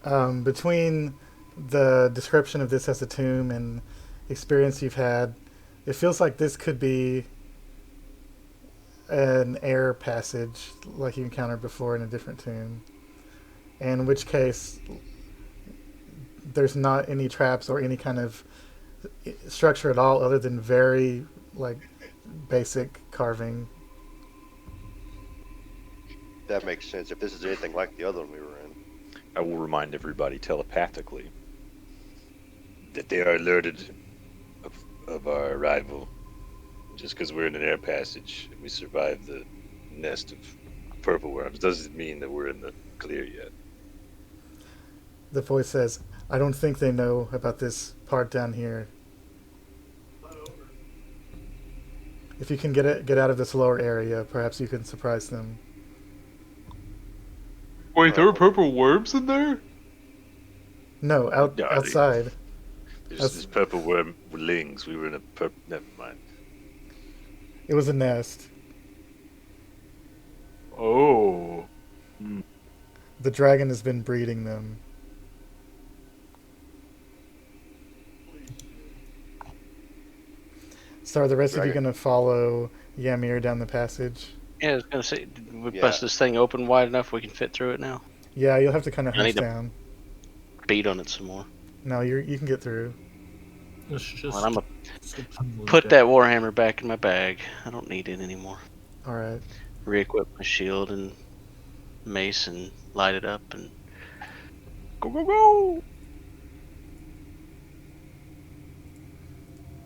Yes. Between the description of this as a tomb and experience you've had, it feels like this could be an air passage like you encountered before in a different tomb. In which case, there's not any traps or any kind of structure at all other than very like basic carving. That makes sense. If this is anything like the other one we were in. I will remind everybody telepathically that they are alerted of our arrival. Just because we're in an air passage and we survived the nest of purple worms doesn't mean that we're in the clear yet. The voice says, "I don't think they know about this part down here. If you can get out of this lower area, perhaps you can surprise them." Wait, there were purple worms in there? No, No, outside. There's purple worm lings. We were in a purple. Never mind. It was a nest. Oh. The dragon has been breeding them. So are the rest of you Dragon. going to follow Ymir down the passage? Yeah, I was gonna say, did we Yeah. bust this thing open wide enough we can fit through it now? Yeah, you'll have to kind of I need hunch to- down. Beat on it some more. No, you can get through. Let's just Well, I'm gonna put that warhammer back in my bag. I don't need it anymore. All right. Re-equip my shield and mace and light it up and go go go.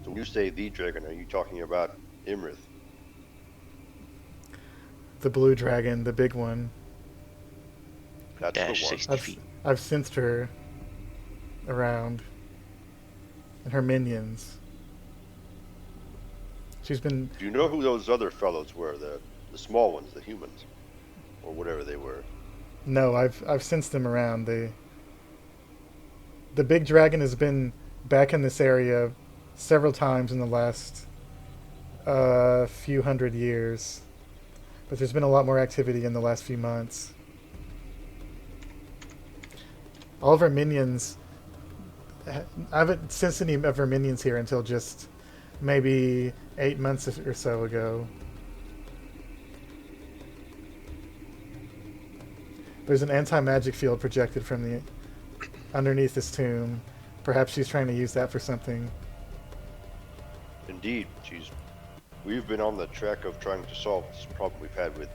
So when you say the dragon, are you talking about Imrith? The blue dragon, the big one. That's Dash the one. 60 feet. I've sensed her around. And her minions. She's been. Do you know who those other fellows were? The small ones, the humans, or whatever they were. No, I've sensed them around. The big dragon has been back in this area several times in the last few hundred years. But there's been a lot more activity in the last few months. All of our minions. I haven't sensed any of our minions here until just maybe 8 months or so ago. There's an anti-magic field projected from the underneath this tomb. Perhaps she's trying to use that for something. Indeed, we've been on the track of trying to solve this problem we've had with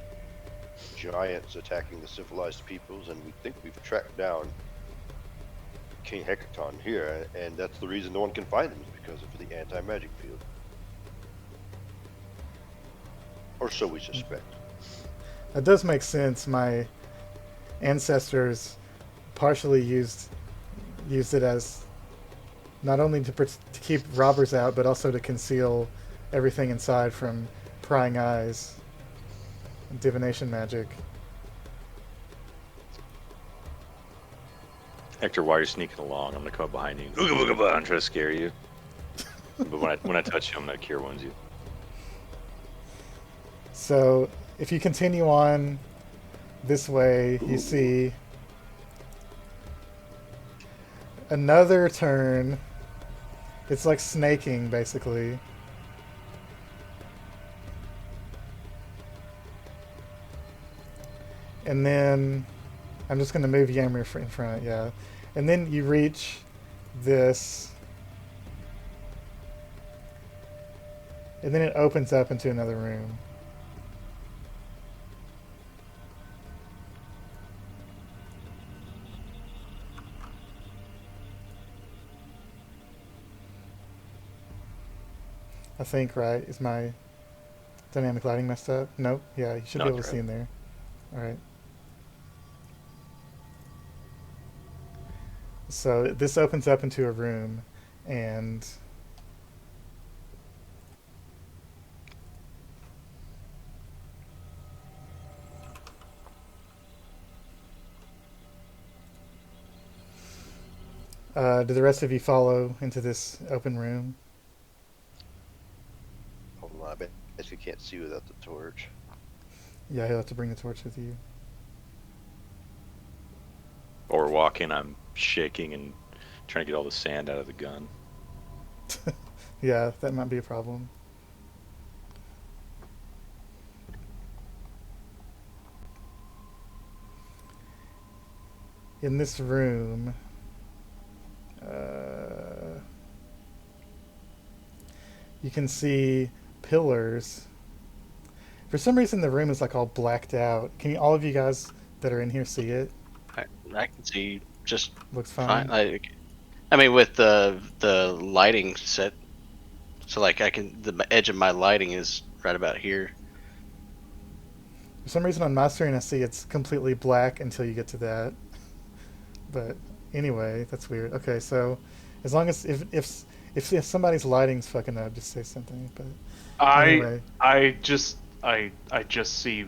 giants attacking the civilized peoples, and we think we've tracked down King Hecaton here, and that's the reason no one can find him, is because of the anti-magic field. Or so we suspect. That does make sense. My ancestors partially used it as not only to keep robbers out, but also to conceal everything inside from prying eyes and divination magic. Hector, while you're sneaking along, I'm gonna come up behind you. Ooga booga blah, and try to scare you. But when I touch you, I'm gonna cure wounds you. So if you continue on this way, you see another turn. It's like snaking, basically. And then I'm just going to move Ymir in front, yeah. And then you reach this. And then it opens up into another room. I think, right? Is my dynamic lighting messed up? Nope. Yeah, you should No, be able to it's see right. in there. All right. So this opens up into a room, and do the rest of you follow into this open room? Hold on, I bet we can't see without the torch. Yeah, you'll have to bring the torch with you. Or we're walking, I'm shaking and trying to get all the sand out of the gun. Yeah, that might be a problem. In this room, you can see pillars. For some reason, the room is like all blacked out. Can all of you guys that are in here see it? I can see just Looks fine. fine. I mean, with the lighting set, so like the edge of my lighting is right about here. For some reason, on my screen, I see it's completely black until you get to that. But anyway, that's weird. Okay, so as long as if somebody's lighting's fucking up, just say something. But anyway. I just see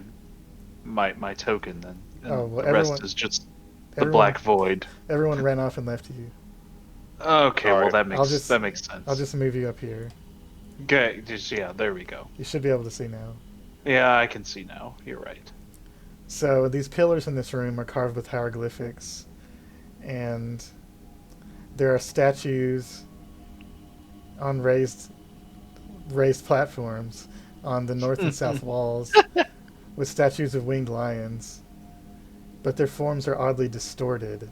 my token then. And Oh, well, the rest everyone- is just the everyone- black void. Everyone ran off and left you. Okay, All well right. that makes just- that makes sense. I'll just move you up here. Okay, yeah, there we go. You should be able to see now. Yeah, I can see now. You're right. So these pillars in this room are carved with hieroglyphics, and there are statues on raised platforms on the north and south walls with statues of winged lions, but their forms are oddly distorted.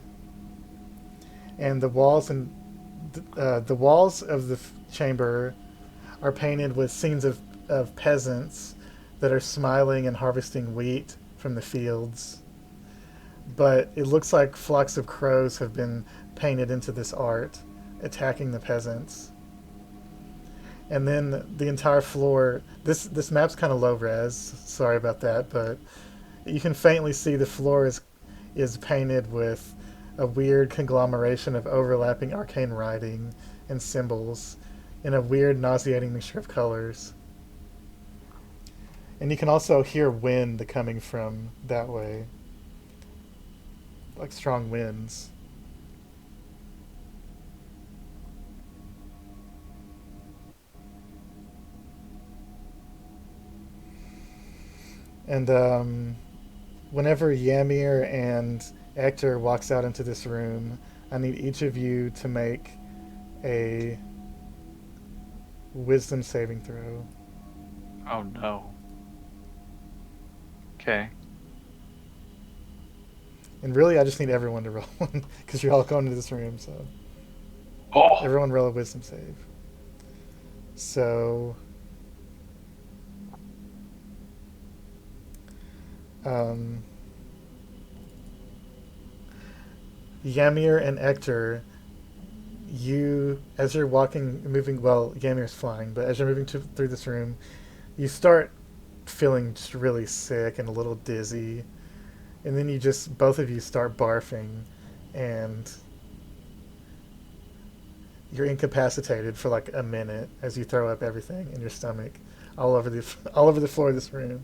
And the walls of the chamber are painted with scenes of peasants that are smiling and harvesting wheat from the fields. But it looks like flocks of crows have been painted into this art, attacking the peasants. And then the entire floor. This map's kind of low res. Sorry about that, but you can faintly see the floor is painted with a weird conglomeration of overlapping arcane writing and symbols in a weird, nauseating mixture of colors. And you can also hear wind coming from that way, like strong winds. And whenever Ymir and Hector walks out into this room, I need each of you to make a wisdom saving throw. Oh no. Okay. And really, I just need everyone to roll one because you're all going into this room. So Oh. everyone roll a wisdom save. So um, Ymir and Hector, you as you're moving. Well, Ymir's flying, but as you're moving through this room, you start feeling just really sick and a little dizzy, and then you just both of you start barfing, and you're incapacitated for like a minute as you throw up everything in your stomach all over the all over the floor of this room.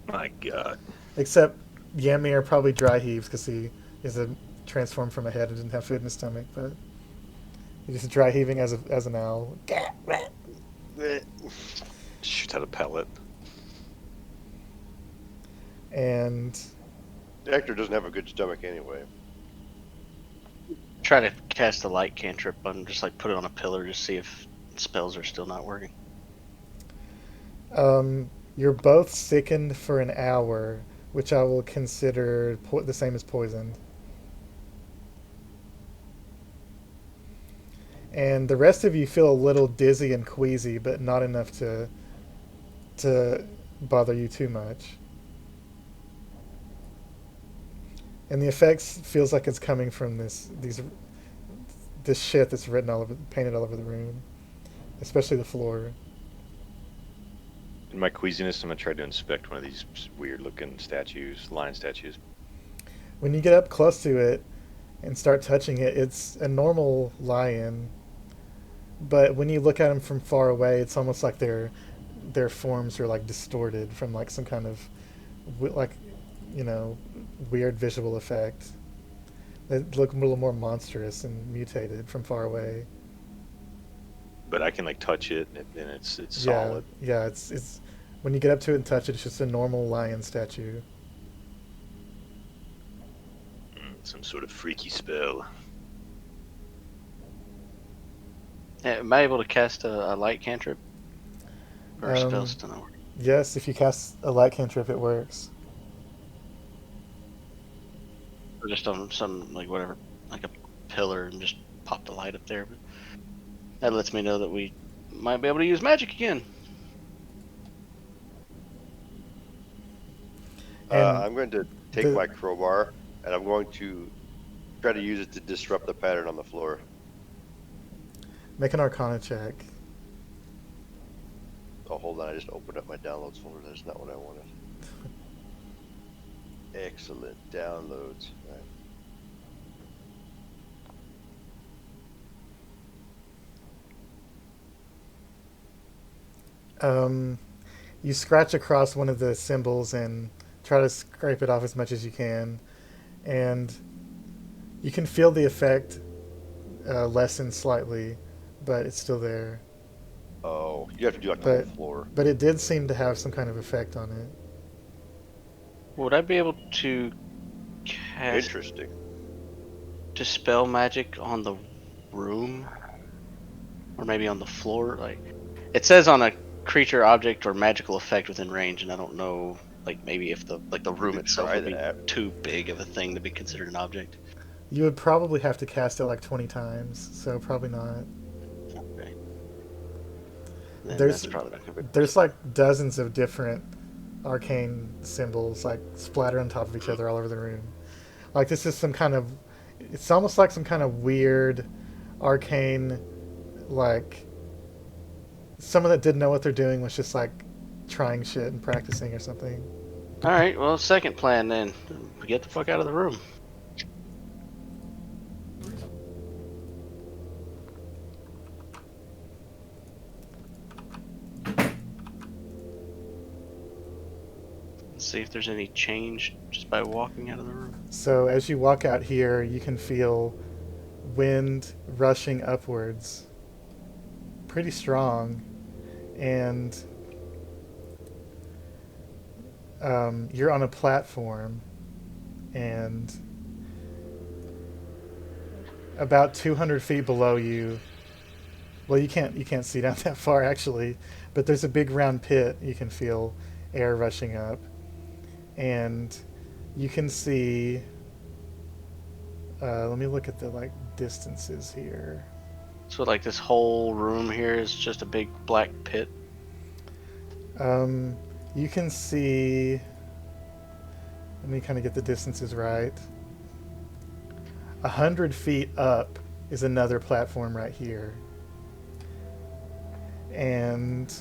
My God. Except Ymir probably dry heaves because he is a transformed from a head and didn't have food in his stomach, but he's just dry heaving as an owl. Shoot out a pellet. And The actor doesn't have a good stomach anyway. Try to cast a light cantrip on, just like put it on a pillar, just see if spells are still not working. You're both sickened for an hour, which I will consider the same as poisoned. And the rest of you feel a little dizzy and queasy, but not enough to bother you too much. And the effects feels like it's coming from this shit that's painted all over the room, especially the floor. In my queasiness, I'm gonna try to inspect one of these weird-looking statues, lion statues. When you get up close to it and start touching it, it's a normal lion. But when you look at them from far away, it's almost like their forms are like distorted from like some kind of like you know weird visual effect. They look a little more monstrous and mutated from far away. But I can like touch it, and it's Yeah, solid. yeah. It's when you get up to it and touch it, it's just a normal lion statue. Some sort of freaky spell. Am I able to cast a light cantrip? Or spells still not working? Yes, if you cast a light cantrip, it works. Or just on some, like, whatever, like a pillar, and just pop the light up there. But that lets me know that we might be able to use magic again. I'm going to take my crowbar and I'm going to try to use it to disrupt the pattern on the floor. Make an Arcana check. Oh, hold on. I just opened up my downloads folder. That's not what I wanted. Excellent. Downloads. All right. You scratch across one of the symbols and try to scrape it off as much as you can, and you can feel the effect lessen slightly, but it's still there. Oh, you have to do like the whole but floor. but it did seem to have some kind of effect on it. Would I be able to cast Interesting. dispel magic on the room, or maybe on the floor? Like it says on a creature, object, or magical effect within range, and I don't know. Like maybe if the You room could itself try would be that. too big of a thing to be considered an object. You would probably have to cast it like 20 times, so probably not. Okay. Then There's that's probably not gonna be. there's like dozens of different arcane symbols like splattered on top of each other all over the room. Like this is some kind of, it's almost like some kind of weird arcane, like someone that didn't know what they're doing was just like trying shit and practicing or something. All right. Well, second plan then. Get the fuck out of the room. See if there's any change just by walking out of the room. So as you walk out here, you can feel wind rushing upwards, pretty strong, and you're on a platform, and about 200 feet below you. Well, you can't see down that far actually, but there's a big round pit. You can feel air rushing up, and you can see. Let me look at the like distances here. So like this whole room here is just a big black pit. You can see. Let me kind of get the distances right. 100 feet up is another platform right here, and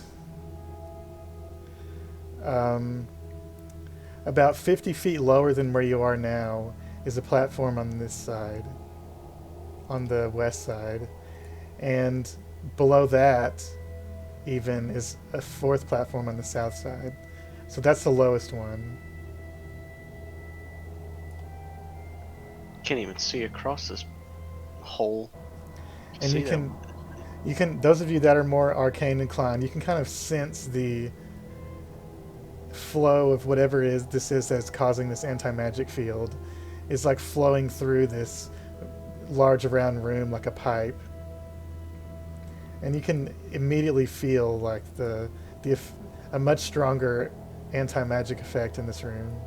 about 50 feet lower than where you are now is a platform on this side, on the west side, and below that even is a fourth platform on the south side. So that's the lowest one. Can't even see across this hole. And See you that? can those of you that are more arcane inclined, you can kind of sense the flow of whatever it is this is that's causing this anti-magic field is like flowing through this large round room like a pipe, and you can immediately feel like a much stronger anti-magic effect in this room.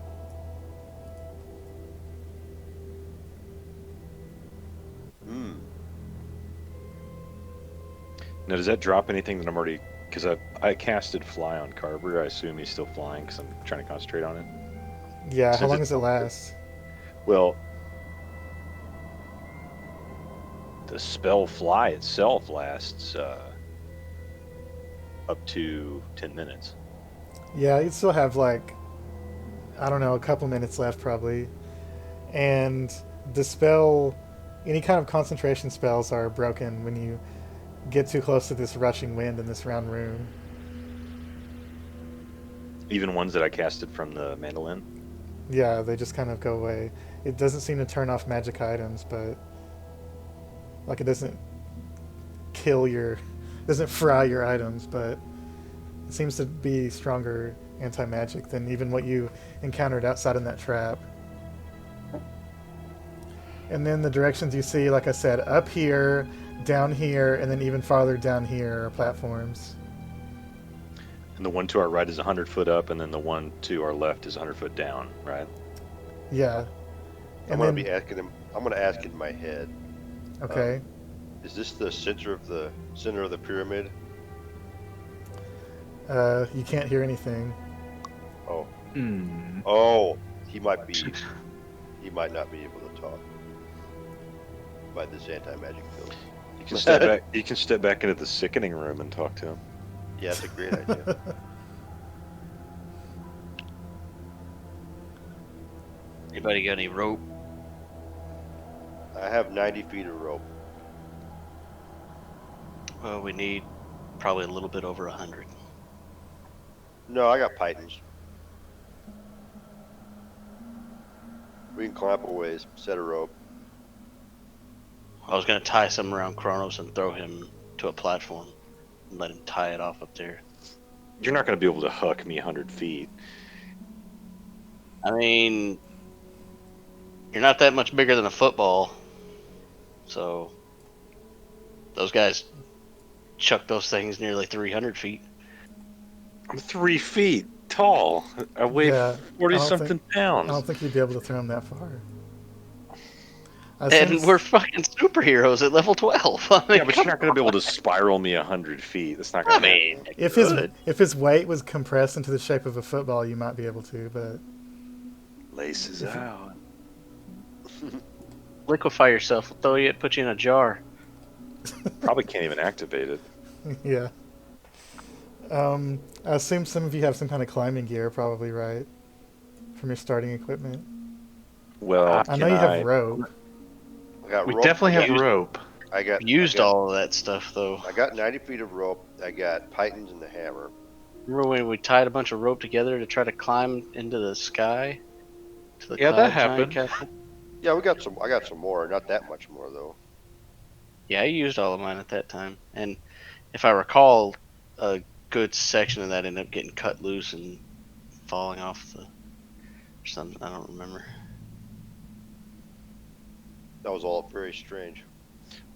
Hmm. Now, does that drop anything that I'm already? Because I casted fly on Carver. I assume he's still flying because I'm trying to concentrate on it. Yeah, how Since long it's does it last? Well, the spell fly itself lasts up to 10 minutes. Yeah, you'd still have like, I don't know, a couple minutes left probably. And the spell, any kind of concentration spells are broken when you get too close to this rushing wind in this round room. Even ones that I casted from the mandolin. Yeah, they just kind of go away. It doesn't seem to turn off magic items, but like it doesn't kill your, doesn't fry your items, but it seems to be stronger anti-magic than even what you encountered outside in that trap. And then the directions you see, like I said, up here, down here, and then even farther down here are platforms. And the one to our right is 100 foot up, and then the one to our left is 100 foot down, right? Yeah. I'm And gonna then, be asking him. I'm gonna ask in my head. okay. Is this the center of the pyramid? You can't hear anything. Oh, Hmm. oh, he might be. He might not be able to talk by this anti-magic field. You can step back. You can step back into the sickening room and talk to him. Yeah, that's a great idea. Anybody got any rope? I have 90 feet of rope. Well, we need probably a little bit over 100. No, I got pythons. We can climb a ways, set a rope. I was gonna tie some around Kronos and throw him to a platform. and let him tie it off up there. You're not going to be able to huck me 100 feet. I mean, you're not that much bigger than a football, so those guys chuck those things nearly 300 feet. I'm 3 feet tall. I weigh Yeah, 40 I don't think something I pounds. don't think you'd be able to throw him that far. I And assume we're fucking superheroes at level 12. I mean, Yeah, but you're not going to be able to spiral me 100 feet. That's not I going to happen. mean, if good. his weight was compressed into the shape of a football, you might be able to. But Laces out. Liquefy yourself. We'll throw you, put you in a jar. Probably can't even activate it. yeah, I assume some of you have some kind of climbing gear, probably, right? From your starting equipment. Well, I know can you have I? rope. I got We rope. definitely have Used- rope. Used all of that stuff though. I got 90 feet of rope. I got pythons and the hammer. Remember when we tied a bunch of rope together to try to climb into the sky? To the Yeah, that cloud giant happened. castle? Yeah, we got some. I got some more. Not that much more though. Yeah, I used all of mine at that time. And if I recall, a good section of that ended up getting cut loose and falling off the. Or something. I don't remember. That was all very strange.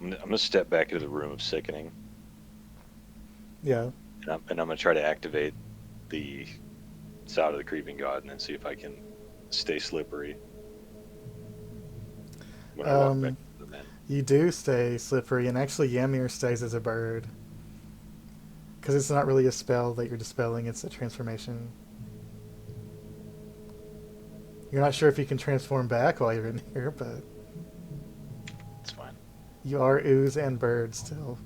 I'm going to step back into the room of sickening, Yeah. and I'm going to try to activate the Sound of the Creeping God, and then see if I can stay slippery when I walk back to the men. You do stay slippery, and actually Ymir stays as a bird. Because it's not really a spell that you're dispelling, it's a transformation. You're not sure if you can transform back while you're in here, but It's fine. you are ooze and bird still.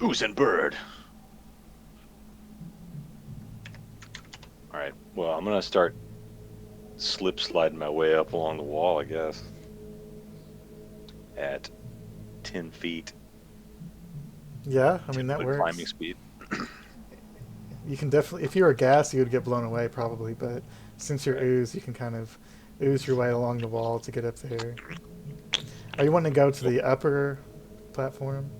Ooze and bird. All right. Well, I'm going to start slip sliding my way up along the wall, I guess. At 10 feet. Yeah, I mean, that With works. climbing speed. You can definitely, if you were gas, you would get blown away probably, but since you're ooze, you can kind of ooze your way along the wall to get up there. Are you wanting to go to the upper platform?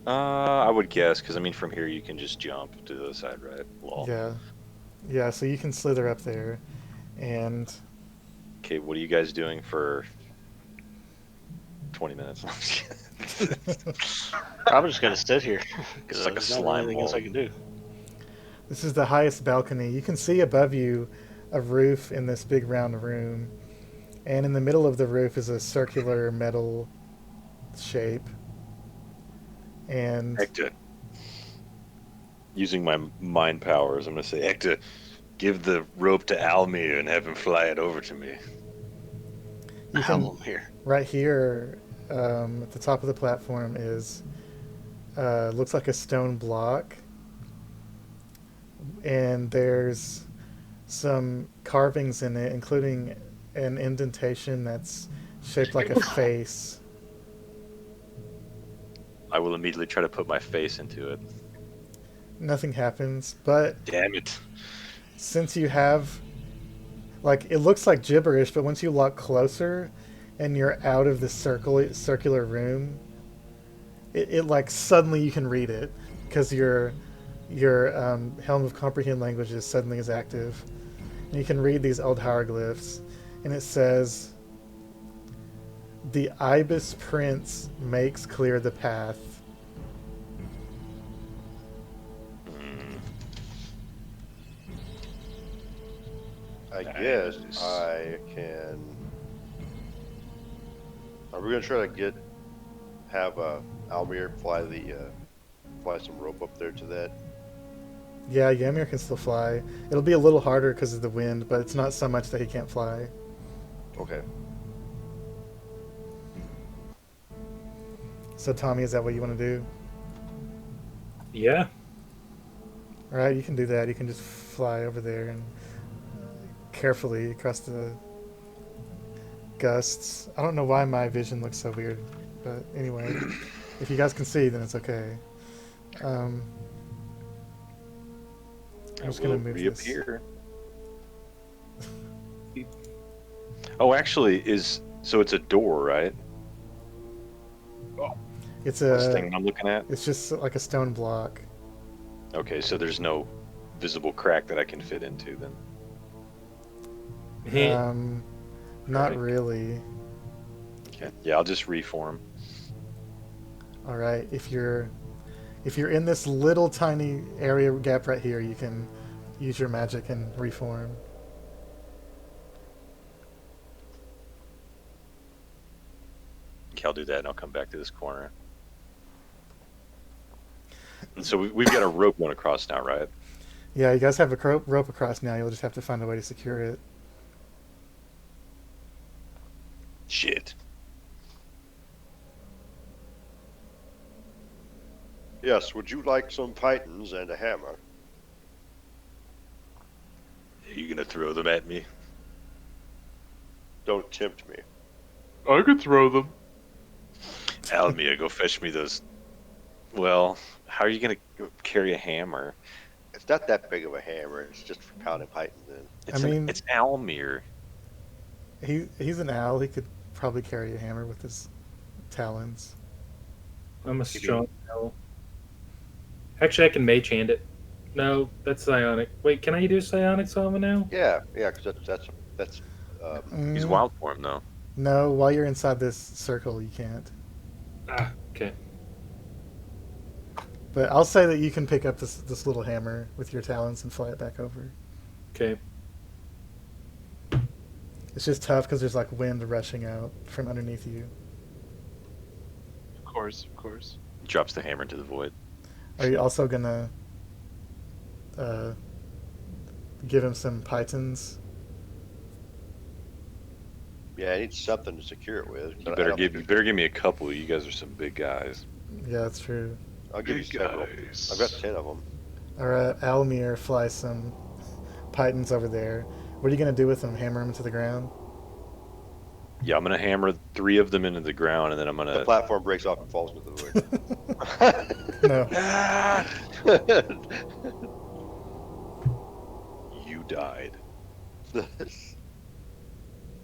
I would guess, because I mean, from here you can just jump to the other side, right? Lol. Yeah. Yeah, so you can slither up there, and Okay, what are you guys doing for 20 minutes? I'm just gonna sit here. It's like a there's not slime anything else ball. I can do. this is the highest balcony. You can see above you a roof in this big round room, and in the middle of the roof is a circular metal shape. And Hector. Using my mind powers, I'm going to say, Hector, give the rope to Almir and have him fly it over to me. you Problem can, here. right here, at the top of the platform is looks like a stone block, and there's some carvings in it, including an indentation that's shaped like a face. I will immediately try to put my face into it. Nothing happens, but Damn it. since you have, like, it looks like gibberish, but once you look closer and you're out of the circular room, it like suddenly you can read it because your Helm of Comprehend languages suddenly is active, and you can read these old hieroglyphs, and it says, "The Ibis Prince makes clear the path." I guess I can. Are we gonna try to have Almir fly some rope up there to that? Yeah, Ymir can still fly. It'll be a little harder because of the wind, but it's not so much that he can't fly. Okay. So, Tommy, is that what you want to do? Yeah. All right, you can do that. You can just fly over there and carefully across the gusts. I don't know why my vision looks so weird, but anyway, if you guys can see, then it's okay. I'm just gonna move reappear. Oh, actually, so it's a door, right? It's This a thing I'm looking at. it's just like a stone block. Okay, so there's no visible crack that I can fit into then. Um, not Right. really. Okay. Yeah, I'll just reform. All right, if you're in this little tiny area gap right here, you can use your magic and reform. Okay, I'll do that and I'll come back to this corner. And so we've got a rope going across now, right? Yeah, you guys have a rope across now. You'll just have to find a way to secure it. Shit. Yes, would you like some pythons and a hammer? Are you gonna throw them at me? Don't tempt me. I could throw them. Almir, go fetch me those. Well, how are you gonna go carry a hammer? It's not that big of a hammer. It's just for pounding pythons in. It's mean- it's Almir. He's an owl. He could probably carry a hammer with his talons. I'm a strong owl. Actually, I can mage hand it. No, that's psionic. Wait, can I do psionic salva now? Yeah, because that's He's Mm, wild form though. No, while you're inside this circle, you can't. Ah, okay. But I'll say that you can pick up this little hammer with your talons and fly it back over. Okay. It's just tough because there's like wind rushing out from underneath you. Of course, of course. He drops the hammer into the void. Are you also gonna uh, give him some pythons? yeah. I need something to secure it with. You better give me a couple. You guys are some big guys. Yeah, that's true. I'll give you Big several. guys. I've got 10 of them. All right, Almir flies some pythons over there. What are you gonna do with them? Hammer them to the ground? Yeah, I'm gonna hammer 3 of them into the ground, and then I'm The gonna. platform breaks off and falls into the No. You died. void.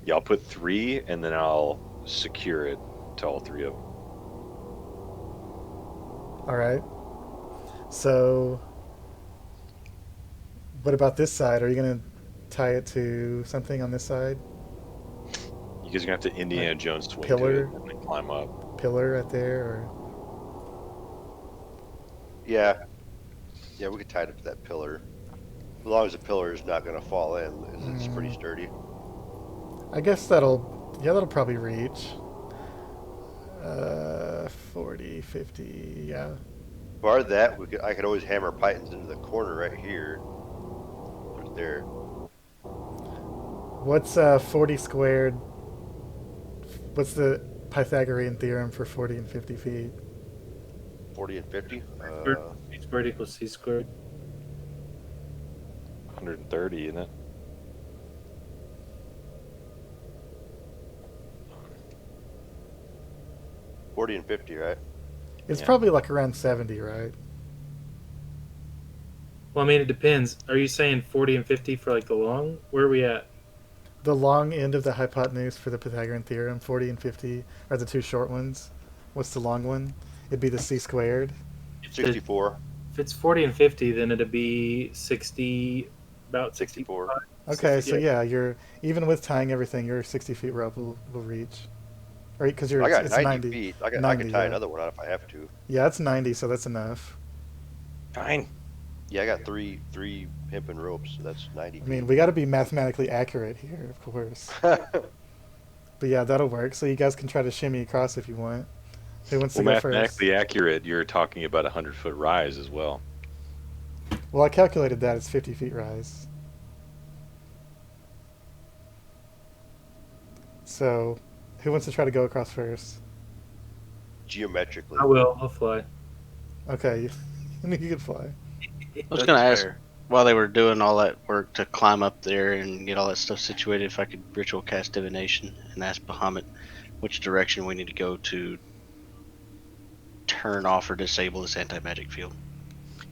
Yeah, I'll put 3, and then I'll secure it to all 3 of them. All right. So, what about this side? Are you gonna tie it to something on this side? You guys are gonna have to Indiana Jones swing pillar? to it and then climb up. Pillar right there, or yeah. Yeah, we could tie it up to that pillar. As long as the pillar is not going to fall in, it's pretty sturdy. I guess that'll probably reach 40, 50, yeah. Bar that, I could always hammer pythons into the corner right here. Right there. What's 40 squared? What's the Pythagorean theorem for 40 and 50 feet? 40 and 50? B squared equals C squared. 130, isn't it? $40 and 50, right? It's Yeah. probably like around 70, right? Well, I mean, it depends. Are you saying 40 and 50 for like the long? Where are we at? The long end of the hypotenuse for the Pythagorean theorem, 40 and 50, are the two short ones. What's the long one? It'd be the C squared. 64. If it's 40 and 50, then it'd be 60, about 64. 64. Okay, so yeah, you're even with tying everything, your 60 feet rope will reach. Or because I got it's 90 feet. I 90, can tie yeah. another one on if I have to. Yeah, it's 90, so that's enough. Fine. Yeah, I got three hempen ropes, so that's 90 I mean, we got to be mathematically accurate here, of course. But yeah, that'll work. So you guys can try to shimmy across if you want. Who wants Well, to go first? mathematically accurate, you're talking about a 100-foot rise as well. Well, I calculated that. It's 50 feet rise. So, who wants to try to go across first? Geometrically. I will. I'll fly. Okay, you can fly. I was going to ask, while they were doing all that work to climb up there and get all that stuff situated, if I could ritual cast divination and ask Bahamut which direction we need to go to turn off or disable this anti-magic field.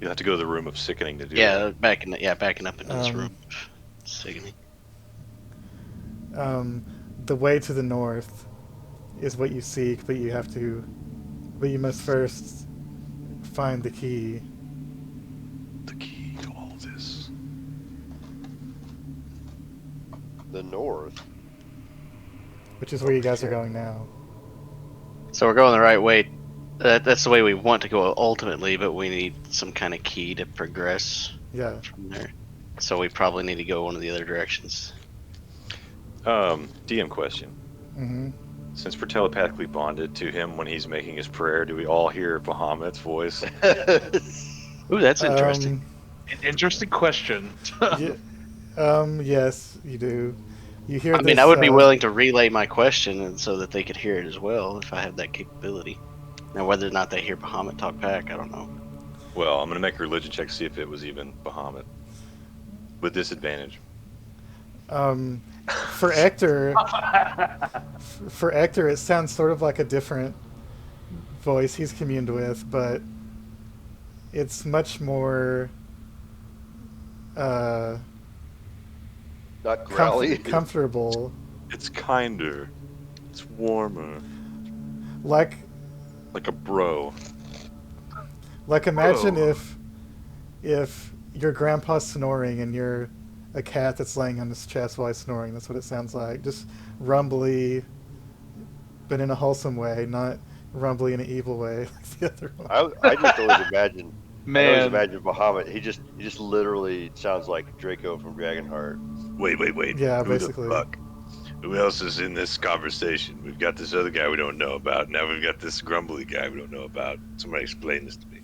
You'll have to go to the room of sickening to do Yeah, that. backing up into this room. Sickening. The way to the north is what you seek, but you have to But you must first find the key. The key to all this. The north. Which is where you guys are going now. So we're going the right way. That's the way we want to go ultimately, but we need some kind of key to progress Yeah. from there. So we probably need to go one of the other directions. DM question. Mm-hmm. Since we're telepathically bonded to him when he's making his prayer, do we all hear Bahamut's voice? Ooh, that's interesting. Interesting question. Yeah, yes, you do. You hear I this. mean, I would be willing to relay my question and so that they could hear it as well if I have that capability. Now, whether or not they hear Bahamut talk back, I don't know. Well, I'm gonna make a religion check to see if it was even Bahamut. With disadvantage. For Ector, for Ector, it sounds sort of like a different voice he's communed with, but it's much more Not growly. comfortable. It's kinder. It's warmer. Like Like a bro. imagine Whoa. if your grandpa's snoring and you're a cat that's laying on his chest while he's snoring. That's what it sounds like. Just rumbly, but in a wholesome way, not rumbly in an evil way like the other one. I just always imagine. I always Man, imagine Bahamut. He just literally sounds like Draco from Dragonheart. Wait. Yeah, Who basically. the fuck? Who else is in this conversation? We've got this other guy we don't know about. Now we've got this grumbly guy we don't know about. Somebody explain this to me.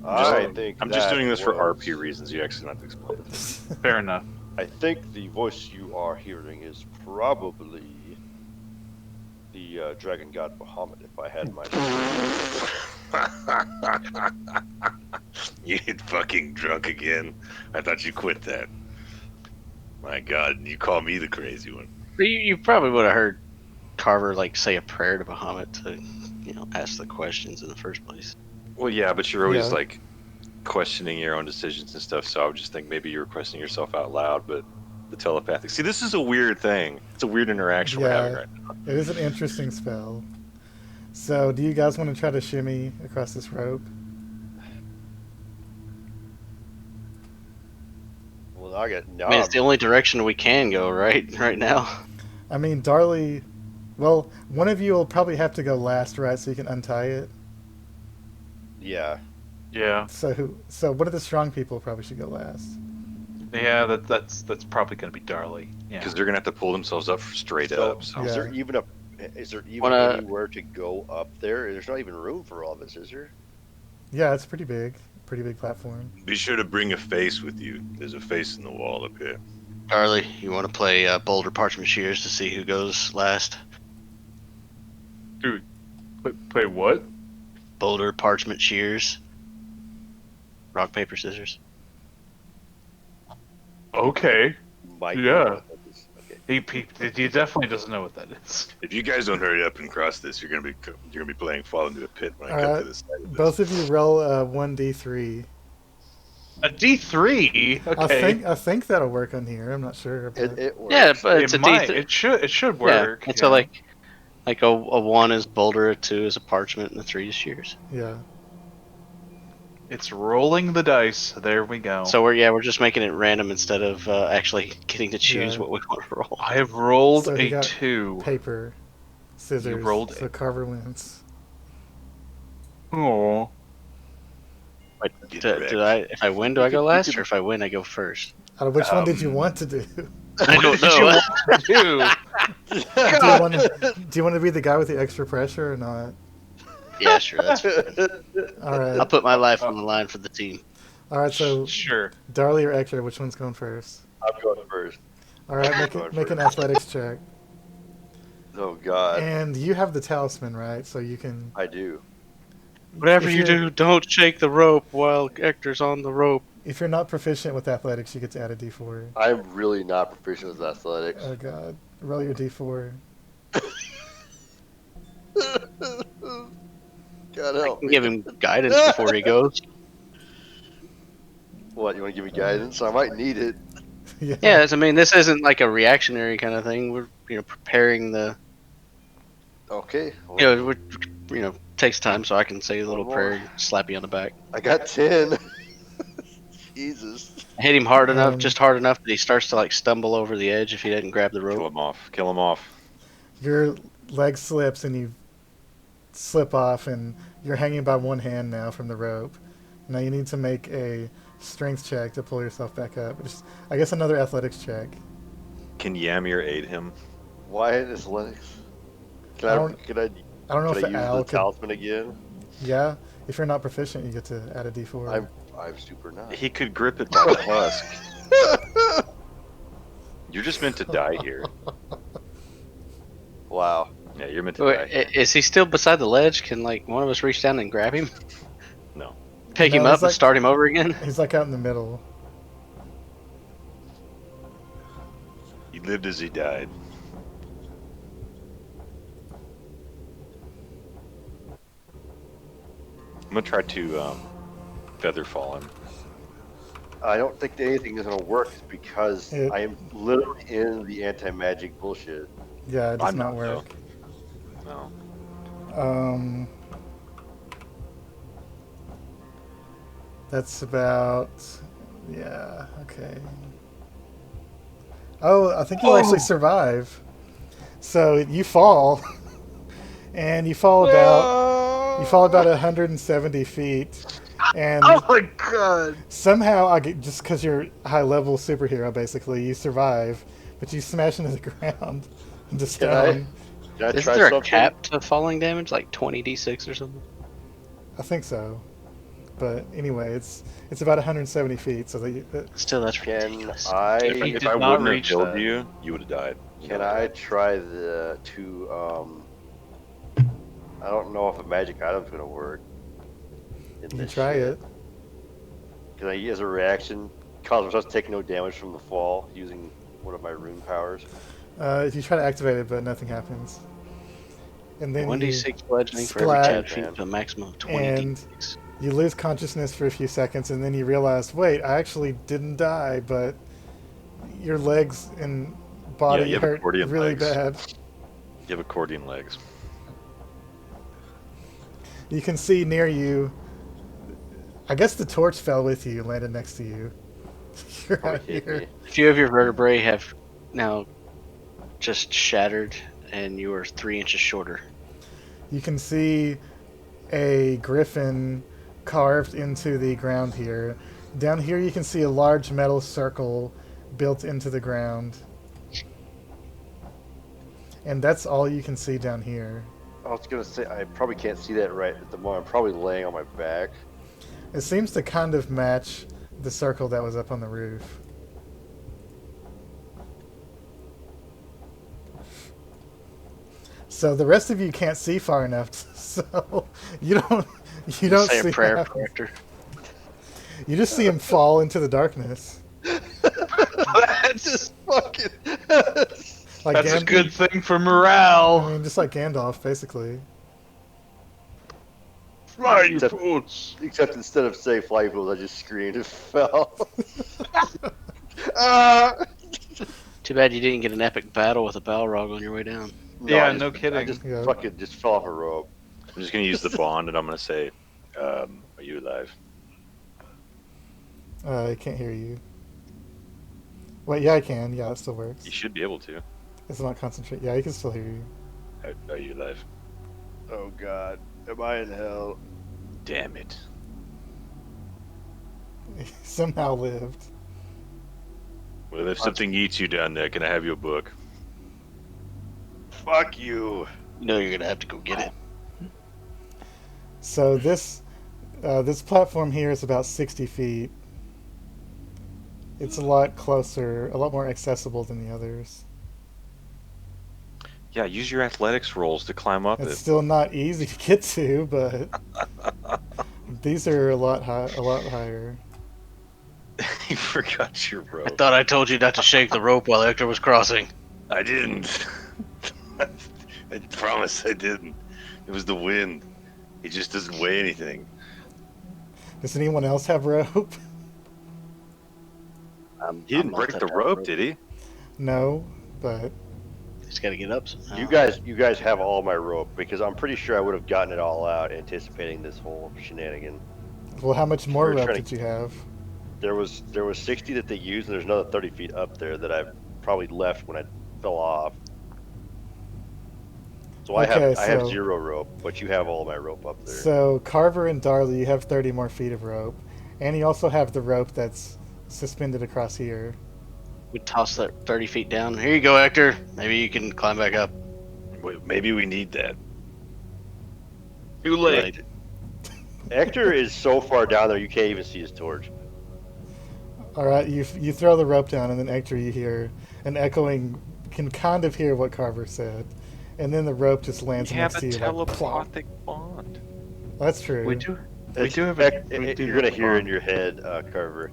I think I'm just that doing this for was- RP reasons. You actually don't have to explain it. fair enough. I think the voice you are hearing is probably the dragon god Bahamut. If I had my You get fucking drunk again. I thought you quit that. My God, you call me the crazy one. But you probably would have heard Carver like say a prayer to Bahamut to, ask the questions in the first place. Well, yeah, but you're always Yeah. like questioning your own decisions and stuff. So I would just think maybe you're questioning yourself out loud. But the telepathic. See, this is a weird thing. It's a weird interaction we're having Yeah, right now. it is an interesting spell. So, do you guys want to try to shimmy across this rope? well, I got no. I mean, it's the only direction we can go, right? Right now. I mean, Darley. Well, one of you will probably have to go last, right? So you can untie it. Yeah, Yeah, So one of the strong people probably should go last. yeah. That's probably gonna be Darley. Yeah. Because they're gonna have to pull themselves up straight So, up. So. Yeah. is there even Wanna- anywhere to go up there? There's not even room for all this, is there? Yeah, it's pretty big platform. Be sure to bring a face with you. There's a face in the wall up here. Charlie, you want to play Boulder Parchment Shears to see who goes last? Play what? Boulder Parchment Shears. Rock, paper, scissors. Okay. Mike, Yeah. Okay. He definitely doesn't know what that is. If you guys don't hurry up and cross this, you're gonna be playing Fall into a Pit when I come to this side of this. Both of you roll 1d3. A D3. Okay. I think that'll work on here. I'm not sure. But It works. Yeah, but it's it a might. D3. It should Yeah, work. it's yeah. like a 1 is Boulder, a 2 is a Parchment, and a 3 is Shears. yeah. It's rolling the dice. There we go. So we're just making it random instead of actually getting to choose Yeah. what we want to roll. I have rolled So he a got 2. Paper, scissors. rolled so it. Carver wins. Oh. Wait, Get did wrecked. I? If I win, do I go You last, could- or if I win, I go first? Out of which one did you want to do? I don't What did you know. want to do? Do you want to be the guy with the extra pressure or not? Yeah, sure. That's All right. I'll put my life on the line for the team. All right. So Sure. Darley or Ector, which one's going first? I'm going first. All right. Make an athletics check. Oh God, And you have the talisman, right? So you can. I do. Whatever if you you're- do, don't shake the rope while Ector's on the rope. If you're not proficient with athletics, you get to add a d4. I'm really not proficient with athletics. Oh God. Roll your d4. God I help can me. give him guidance before he goes. What, you want to give me guidance? I might need it. Yeah. Yeah, I mean, this isn't like a reactionary kind of thing. We're preparing the Okay. Takes time, so I can say a little One more. prayer and slap you on the back. I got 10. Jesus. I hit him hard enough, And just hard enough that he starts to like stumble over the edge if he doesn't grab the Kill rope. him off. Kill him off. your leg slips and you slip off, and you're hanging by one hand now from the rope. Now you need to make a strength check to pull yourself back up. Just, I guess another athletics check. Can Yamir aid him? Why athletics? Can I I, don't- can I, I don't know can if I use Al the could. talisman again? Yeah, if you're not proficient, you get to add a d4. I'm super not. He could grip it by the husk. You're just meant to die here. Wow. Yeah, you're meant to Wait, die. is he still beside the ledge? Can like one of us reach down and grab him, No. pick No, him he's up, and like- start him over again? He's like out in the middle. He lived as he died. I'm gonna try to feather fall him. I don't think that anything is going to work because It- I am literally in the anti-magic bullshit. Yeah, it does I'm not not, work. No. Um, that's about. Yeah. Okay. Oh, I think you'll actually survive. So you fall, and you fall about 170 feet, and Oh my god! somehow I get, just because you're a high level superhero, basically you survive, but you smash into the ground into Can I? stone. Can I Isn't try there a something? cap to falling damage, like 20d6 or something? I think so. But anyway, it's about 170 feet, so Still, that's Can ridiculous. I? If did I not wouldn't have reach killed that. you, you would have died. Can I try I don't know if a magic item's gonna work. you can try it. Can I, as a reaction, cause myself to take no damage from the fall using one of my rune powers? If you try to activate it, but nothing happens. And then 1d6 bludgeoning for every splat, 10 feet to a maximum of 20 and d6. you lose consciousness for a few seconds, and then you realize, wait, I actually didn't die, but your legs and body you have hurt accordion really legs. bad. You have accordion legs. You can see near you. I guess the torch fell with you, landed next to you. You're Probably out hit here. me. A few of your vertebrae have now just shattered, and you are 3 inches shorter. You can see a griffin carved into the ground here. Down here, you can see a large metal circle built into the ground. And that's all you can see down here. I was gonna say I probably can't see that right at the moment. I'm probably laying on my back. It seems to kind of match the circle that was up on the roof. So the rest of you can't see far enough, so you don't Say see a prayer, that. corrector. You just see him fall into the darkness. That's Just fucking. Like that's a Gand- good thing for I morale. mean, just like Gandalf, basically. Fly, you Except- fools! Except instead of saying fly fools, I just screamed and fell. Ah! Too bad you didn't get an epic battle with a Balrog on your way down. Yeah, I no just- kidding. I just Yeah. fucking just fell off a rope. I'm just gonna use the bond, and I'm gonna say, "Are you alive?" I can't hear you. Wait, yeah, I can. Yeah, it still works. You should be able to. It's not concentrate. Yeah, you can still hear you. Are you alive? Oh god, am I in hell? Damn it! He somehow lived. Well, if something eats you down there, can I have your book? Fuck you. You know you're gonna have to go get it. So this platform here is about 60 feet. It's a lot closer, a lot more accessible than the others. Yeah, use your athletics rolls to climb up It's it. still not easy to get to, but these are a lot higher. You forgot your I rope. thought I told you not to shake the rope while Hector was crossing. I didn't. I promise I didn't. It was the wind. He just doesn't weigh anything. Does anyone else have rope? He didn't I'm break not the that rope, rope. did he? No, but Just got to get up somehow. You guys have all my rope because I'm pretty sure I would have gotten it all out anticipating this whole shenanigan. Well, how much more We were rope trying did you have? There was 60 that they used, and there's another 30 feet up there that I probably left when I fell off. So Okay, I have so 0 rope, but you have all my rope up there. so Carver and Darley, you have 30 more feet of rope, and you also have the rope that's suspended across here. We toss that 30 feet down. Here you go, Hector. Maybe you can climb back up. Maybe we need that. Too late. Hector is so far down there you can't even see his torch. All right, you throw the rope down, and then Hector, you hear an echoing, can kind of hear what Carver said, and then the rope just lands We next have to a you like plop. telepathic bond. That's true. We do. It's- do have You're gonna hear in your head, Carver.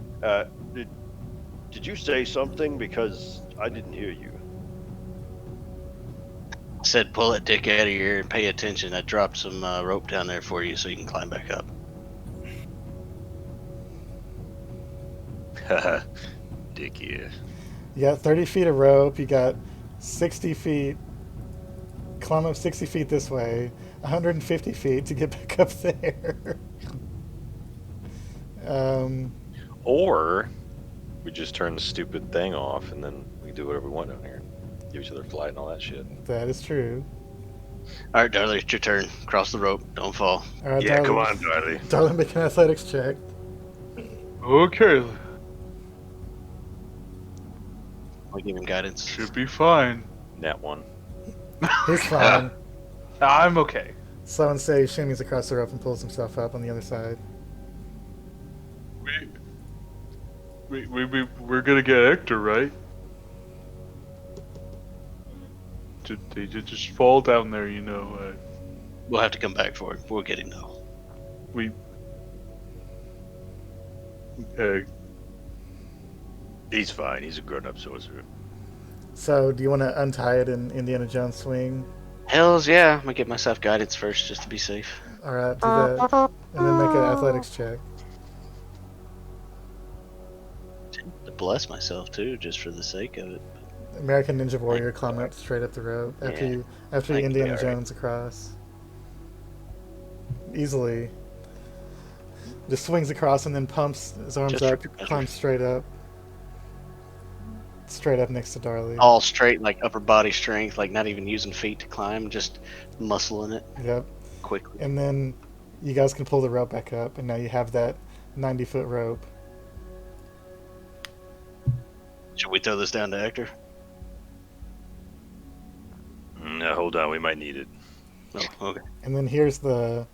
Did you say something? Because I didn't hear you. I said pull that dick out of here and pay attention. I dropped some rope down there for you so you can climb back up. Haha. Dick here. You got 30 feet of rope. You got 60 feet. Climb up 60 feet this way. 150 feet to get back up there. Or we just turn the stupid thing off and then we do whatever we want down here. Give each other flight and all that shit. That is true. All right, Darley, it's your turn. Cross the rope. Don't fall. All right, Yeah, Darley. come on, Darley. Darley, make an athletics check. Okay, I'll give him guidance. should be fine. Nat one. He's fine. I'm okay. Slow and steady shimmies across the rope and pulls himself up on the other side. We're gonna get Hector, right? Did they just fall down there? You know, We'll have to come back for it. We'll get him though. we. Okay. He's fine. He's a grown-up sorcerer. So, do you want to untie it in Indiana Jones swing? Hells yeah. I'm gonna give myself guidance first just to be safe. All right, do that, and then make an athletics check. To bless myself too, just for the sake of it. American Ninja Warrior climb up straight up the rope after Yeah. you I can Indiana be alright. Jones across easily. Just swings across and then pumps his arms Just up, for good measure. climbs straight up next to Darley. All straight, like upper body strength, like not even using feet to climb, just muscling it Yep. quickly. And then you guys can pull the rope back up, and now you have that 90-foot rope. Should we throw this down to Hector? No, hold on. We might need it. Oh, okay. And then here's the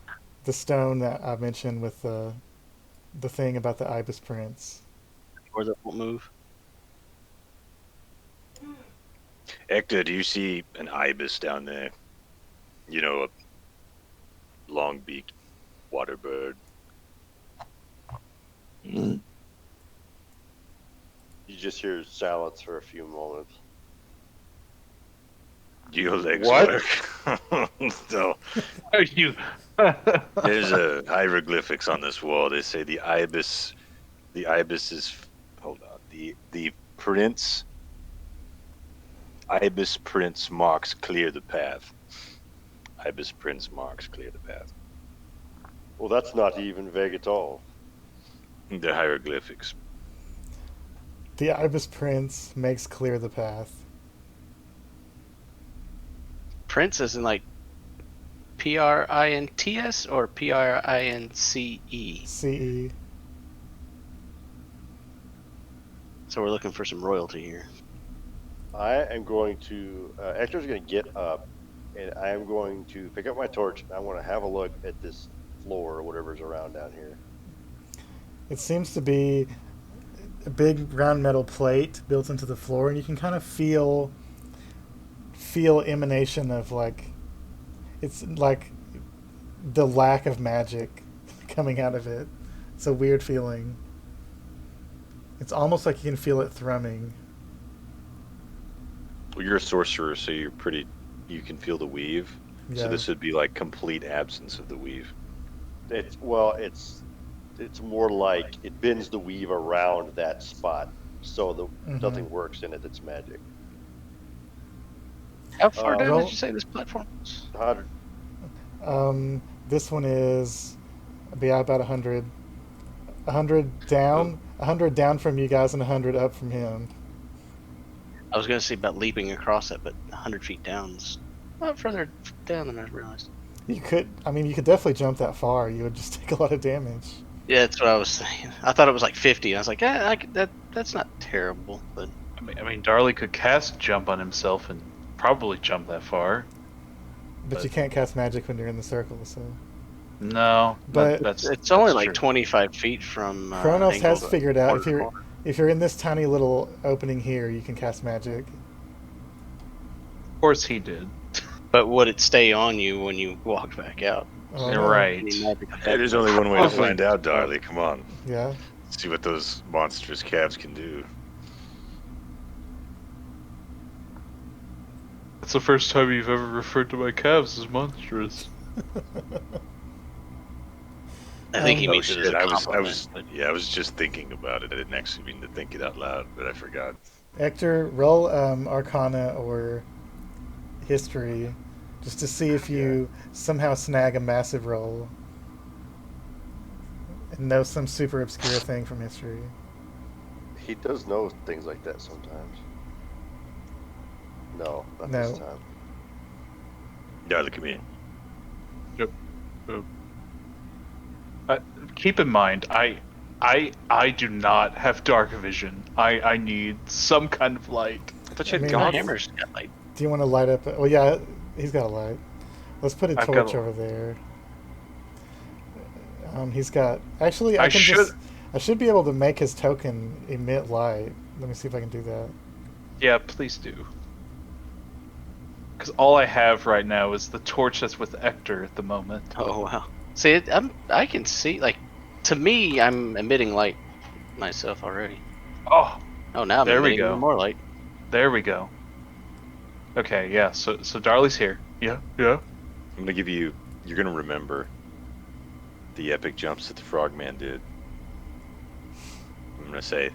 stone that I mentioned with the thing about the ibis prince. Or that won't move. Ecta, do you see an ibis down there? You know, a long-beaked water bird. You just hear silence for a few moments. Your legs What? work. So Are you? there's a hieroglyphics on this wall. They say the ibis is. Hold on. The prince. Ibis prince marks clear the path. Ibis prince marks clear the path. Well, that's not even vague at all. The hieroglyphics. The ibis prince makes clear the path. Prince isn't like Prints or Prince. CE. So we're looking for some royalty here. I am going to. Hector's going to get up, and I am going to pick up my torch. And I want to have a look at this floor or whatever's around down here. It seems to be a big round metal plate built into the floor, and you can kind of feel emanation of it's like the lack of magic coming out of it. It's a weird feeling. It's almost like you can feel it thrumming. Well, you're a sorcerer, so you can feel the weave. Yeah. So this would be like complete absence of the weave. It's more like it bends the weave around that spot, so Mhm. nothing works in it that's magic. How far down roll- did you say this platform was? 100. This one is about 100. 100 down, 100 down from you guys, and 100 up from him. I was going to say about leaping across it, but 100 feet down is a lot further down than I realized. You could, I mean, you could definitely jump that far. You would just take a lot of damage. Yeah, that's what I was saying. I thought it was like 50. I was like, yeah, that's not terrible, but I mean, Darley could cast jump on himself and probably jump that far. But you can't cast magic when you're in the circle, so. No, But it's only that's like true. 25 feet from. Kronos angle has to figured out corner to corner. if you're in this tiny little opening here, you can cast magic. Of course he did. But would it stay on you when you walked back out? Oh, You're no. right. Any magic Hey, there's only one way to find out, Darley. Come on. Yeah. See what those monstrous calves can do. That's the first time you've ever referred to my calves as monstrous. I think he Oh, means it as a I compliment. was just thinking about it. I didn't actually mean to think it out loud, but I forgot. Hector, roll Arcana or History, just to see if you somehow snag a massive roll and know some super obscure thing from history. He does know things like that sometimes. No, not No. this time. Darley, come here. Keep in mind, I do not have dark vision. I need some kind of light. I thought you I had mean, My goggles. hammer's got like Do you want to light up? Well, yeah, he's got a light. Let's put a I've torch got a- over there. He's got. Actually, I should be able to make his token emit light. Let me see if I can do that. Yeah, please do. Because all I have right now is the torch that's with Ector at the moment. oh wow. See, I can see like to me I'm emitting light myself already. Oh, Oh, now I'm There we emitting go. even more light. there we go. Okay, yeah. So Darley's here. Yeah. I'm gonna give you. You're gonna remember the epic jumps that the Frogman did. I'm gonna say,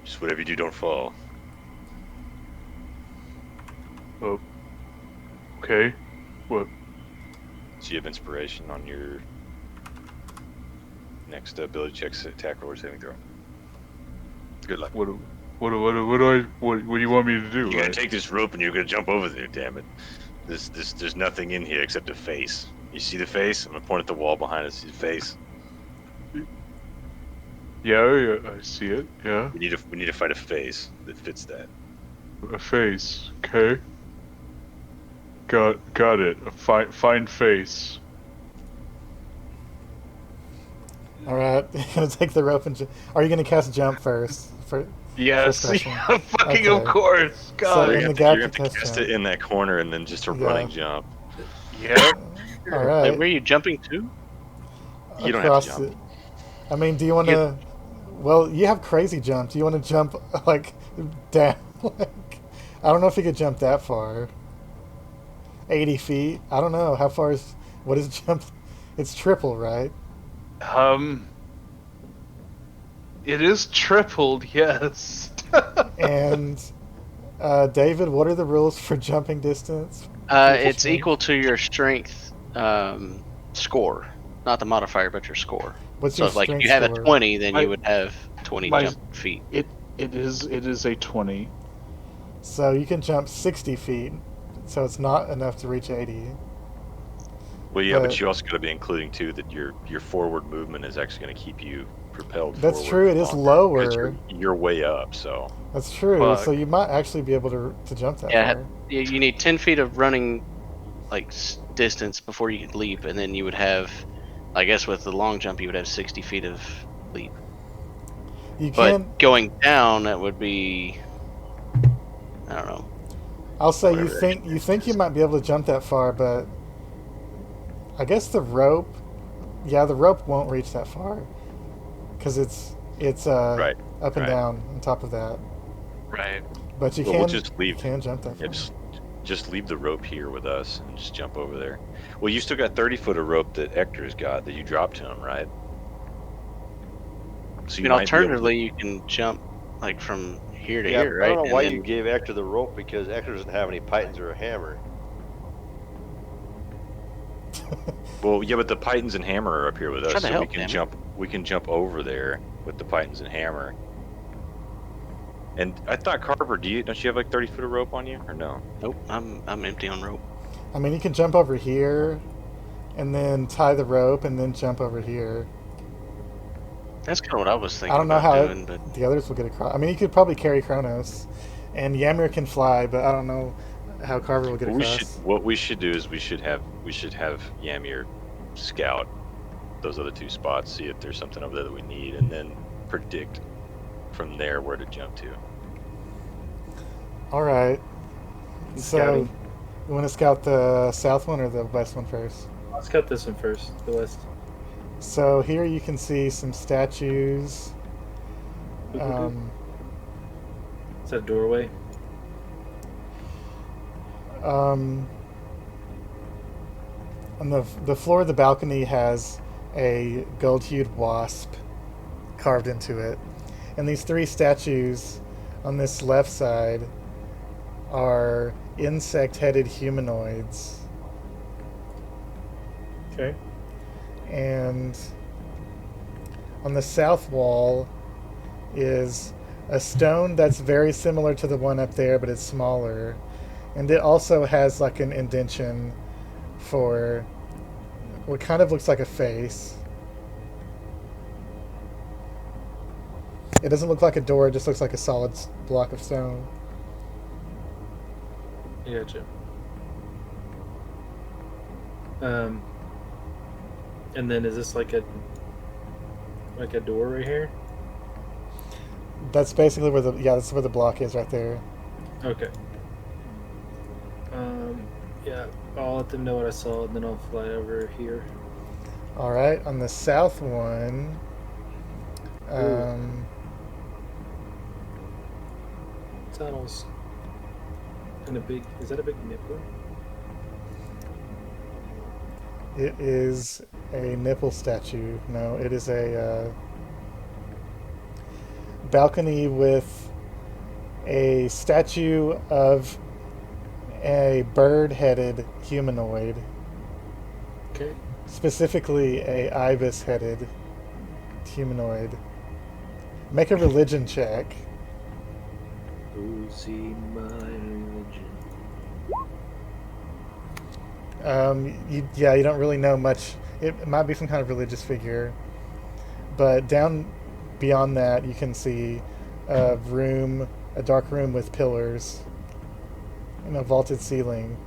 just whatever you do, don't fall. Okay. What? So you have inspiration on your next ability checks, attack roll, or saving throw. Good luck. What do you want me to do? You're gonna take this rope and you're gonna jump over there. Damn it! There's nothing in here except a face. You see the face? I'm gonna point at the wall behind us. See the face? Yeah, I see it. Yeah, We need to find a face that fits that. a face. Okay. Got it. A fine face. All right, gonna take the rope and. Are you gonna cast jump first? Yes, First question. yeah, fucking of Okay. course. So God. in You're the gonna gap have to test cast jump. it in that corner and then just a Yeah. running jump. Yep. All right. Wait, where are you jumping to? You don't have to across jump. it. I mean, do you want to? Well, you have crazy jump. Do you want to jump like down? Like, I don't know if you could jump that far. 80 feet. I don't know how far is. What is jump? It's triple, right? It is tripled. Yes. And David, what are the rules for jumping distance? It's equal to your strength score, not the modifier, but your score. What's So your if like if strength you have score? a 20, then My- you would have 20 my- jump feet. It is a 20. So you can jump 60 feet. So it's not enough to reach 80. Well, yeah, But- but you also got to be including too that your forward movement is actually going to keep you propelled. That's forward true, it is longer, 'cause lower. You're way up, so That's true. Fuck. So you might actually be able to jump that Yeah, far. you need 10 feet of running like distance before you could leap, and then you would have, I guess, with the long jump, you would have 60 feet of leap. You But can. going down, that would be, I don't know. I'll say you whatever think you might be able to jump that far, but I guess the rope. Yeah, the rope won't reach that far because it's Right, up and right. down on top of that. Right. But you Well, can we'll just leave. can jump that far. yeah, just leave the rope here with us and just jump over there. Well, you still got 30 foot of rope that Ector's got that you dropped to him, right? So I mean, might be able to- alternatively, you can jump like from here to Yeah, here, I don't right? know And why then you gave Ector the rope because Ector doesn't have any pythons or a hammer. Well, yeah, but the pythons and hammer are up here with us, trying to so we help, can damn it. jump. We can jump over there with the pythons and hammer. And I thought Carver, don't you have like 30 foot of rope on you, or no? Nope, I'm empty on rope. I mean, you can jump over here, and then tie the rope, and then jump over here. That's kind of what I was I thinking don't know about how doing, but the others will get across. I mean, you could probably carry Kronos, and Ymir can fly, but I don't know how Carver will get across. What we should do is we should have Ymir scout those other two spots, see if there's something over there that we need, and then predict from there where to jump to. All right. So, Scouting. you want to scout the south one or the west one first? Let's cut this one first. The west. So here you can see some statues. Is that a doorway? On the floor of the balcony has a gold-hued wasp carved into it, and these three statues on this left side are insect-headed humanoids. Okay. And on the south wall is a stone that's very similar to the one up there, but it's smaller. And it also has like an indentation for what kind of looks like a face. It doesn't look like a door, it just looks like a solid block of stone. I gotcha. And then is this like a door right here? That's basically where that's where the block is right there. Okay. Yeah, I'll let them know what I saw, and then I'll fly over here. All right, on the south one, Tunnels. And is that a big nipple? it is a nipple statue. No, it is a balcony with a statue of a bird-headed humanoid, Okay. specifically a ibis-headed humanoid. Make a religion check. Ooh, see my religion. You don't really know much. It might be some kind of religious figure, but down beyond that, you can see a dark room with pillars and a vaulted ceiling.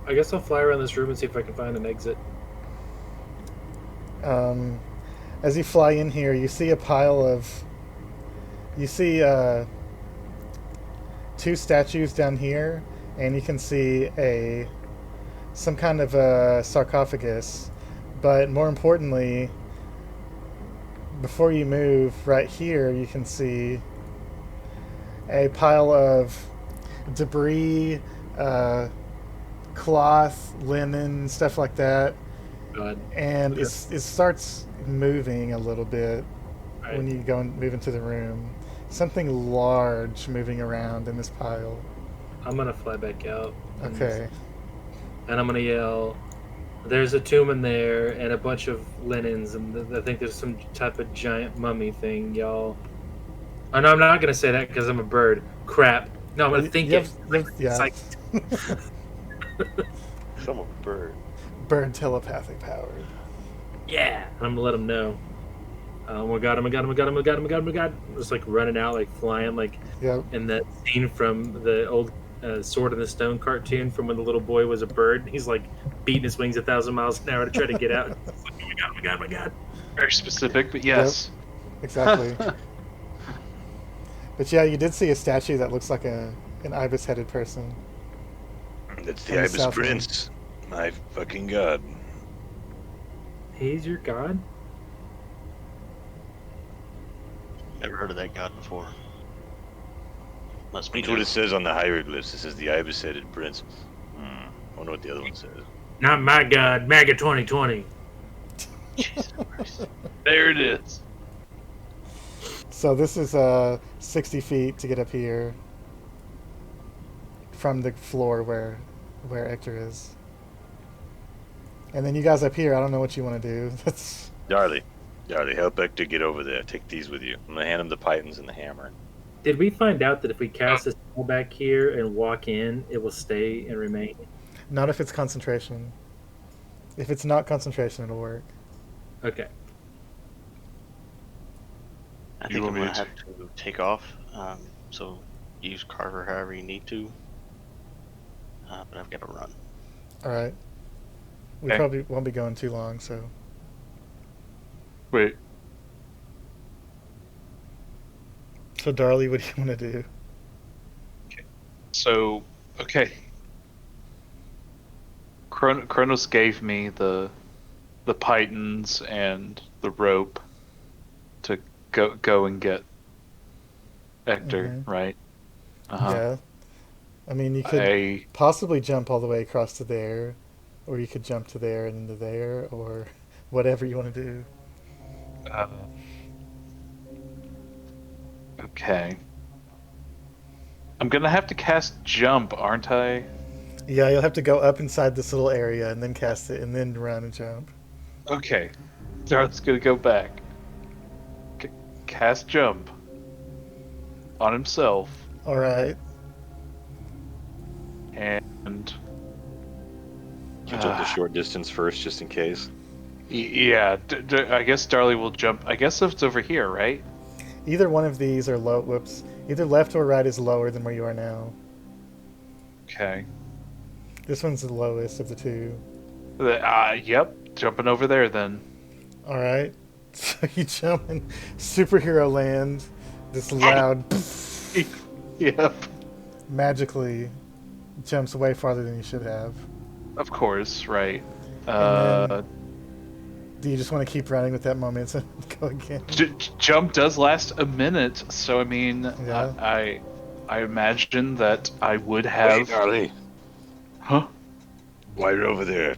I guess I'll fly around this room and see if I can find an exit. As you fly in here, you see two statues down here, and you can see some kind of a sarcophagus. But more importantly, before you move, right here, you can see a pile of debris, cloth, linen, stuff like that. God. And Okay. it starts moving a little bit Right. when you go and move into the room. Something large moving around in this pile. I'm gonna fly back out. Okay. And I'm gonna yell, "There's a tomb in there and a bunch of linens, and I think there's some type of giant mummy thing, y'all." Oh no, I'm not gonna say that because I'm a bird. Crap. No, I'm gonna think it. Yeah. Like, Some a bird. Bird telepathic powered. yeah. And I'm gonna let them know. Oh my god! Oh my god! Oh my god! Oh my god! Oh my god! Oh my god! Just like running out, like flying, like Yep. in that scene from the old Sword in the Stone cartoon from when the little boy was a bird. He's like beating his wings 1,000 miles an hour to try to get out. It's like, oh my god! Oh my god! Oh my god! Very specific, but yes. Exactly. But yeah, you did see a statue that looks like an ibis-headed person. That's On the the Ibis south Prince. My fucking god. He's your god. Never heard of that god before. Must be That's what new. it says on the hieroglyphs. It says the Ibis-headed prince. I wonder what the other one says. Not my god. MAGA 2020. Jesus Christ. There it is. So this is 60 feet to get up here from the floor where Hector is. And then you guys up here, I don't know what you want to do. That's Darley, help Hector get over there. Take these with you. I'm gonna hand him the pythons and the hammer. Did we find out that if we cast a spell back here and walk in, it will stay and remain? not if it's concentration. If it's not concentration, it'll work. Okay. I You think I'm want me gonna to- have to take off. So use Carver however you need to. But I've got to run. All right. We Okay. probably won't be going too long, so. Wait. So, Darley, what do you want to do? So, okay. Kronos gave me the pythons and the rope to go and get Hector, Mhm. right? Uh-huh. Yeah. I mean, you could I possibly jump all the way across to there, or you could jump to there and into there, or whatever you want to do. okay. I'm gonna have to cast jump, aren't I? Yeah, you'll have to go up inside this little area and then cast it, and then run and jump. Okay. Darth's gonna go back. Cast jump on himself, All right. and You jump the short distance first, just in case. yeah, I guess Darley will jump. I guess it's over here, right? Either one of these are low. Whoops. Either left or right is lower than where you are now. Okay. This one's the lowest of the two. Yep. Jumping over there then. All right. So you jump in superhero land. This loud Yep. magically magically jumps way farther than you should have. Of course, right. And Do you just want to keep running with that momentum? Go again. Jump does last a minute, so I mean, Yeah. I imagine that I would Wait, have. Darley, Huh? while you're over there,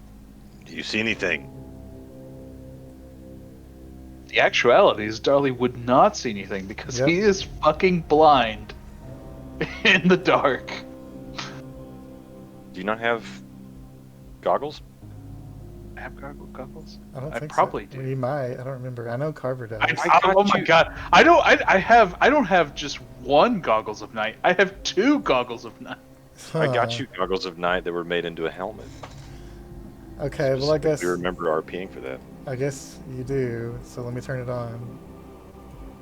do you see anything? The actuality is Darley would not see anything because Yep. he is fucking blind in the dark. Do you not have goggles? I have goggles. I don't I think probably so. do. Well, you might. I don't remember. I know Carver does. Oh my god! I don't. I don't have just one goggles of night. I have two goggles of night. I got Huh. you goggles of night that were made into a helmet. Okay. Well, I guess. We remember RPing for that. I guess you do. So let me turn it on.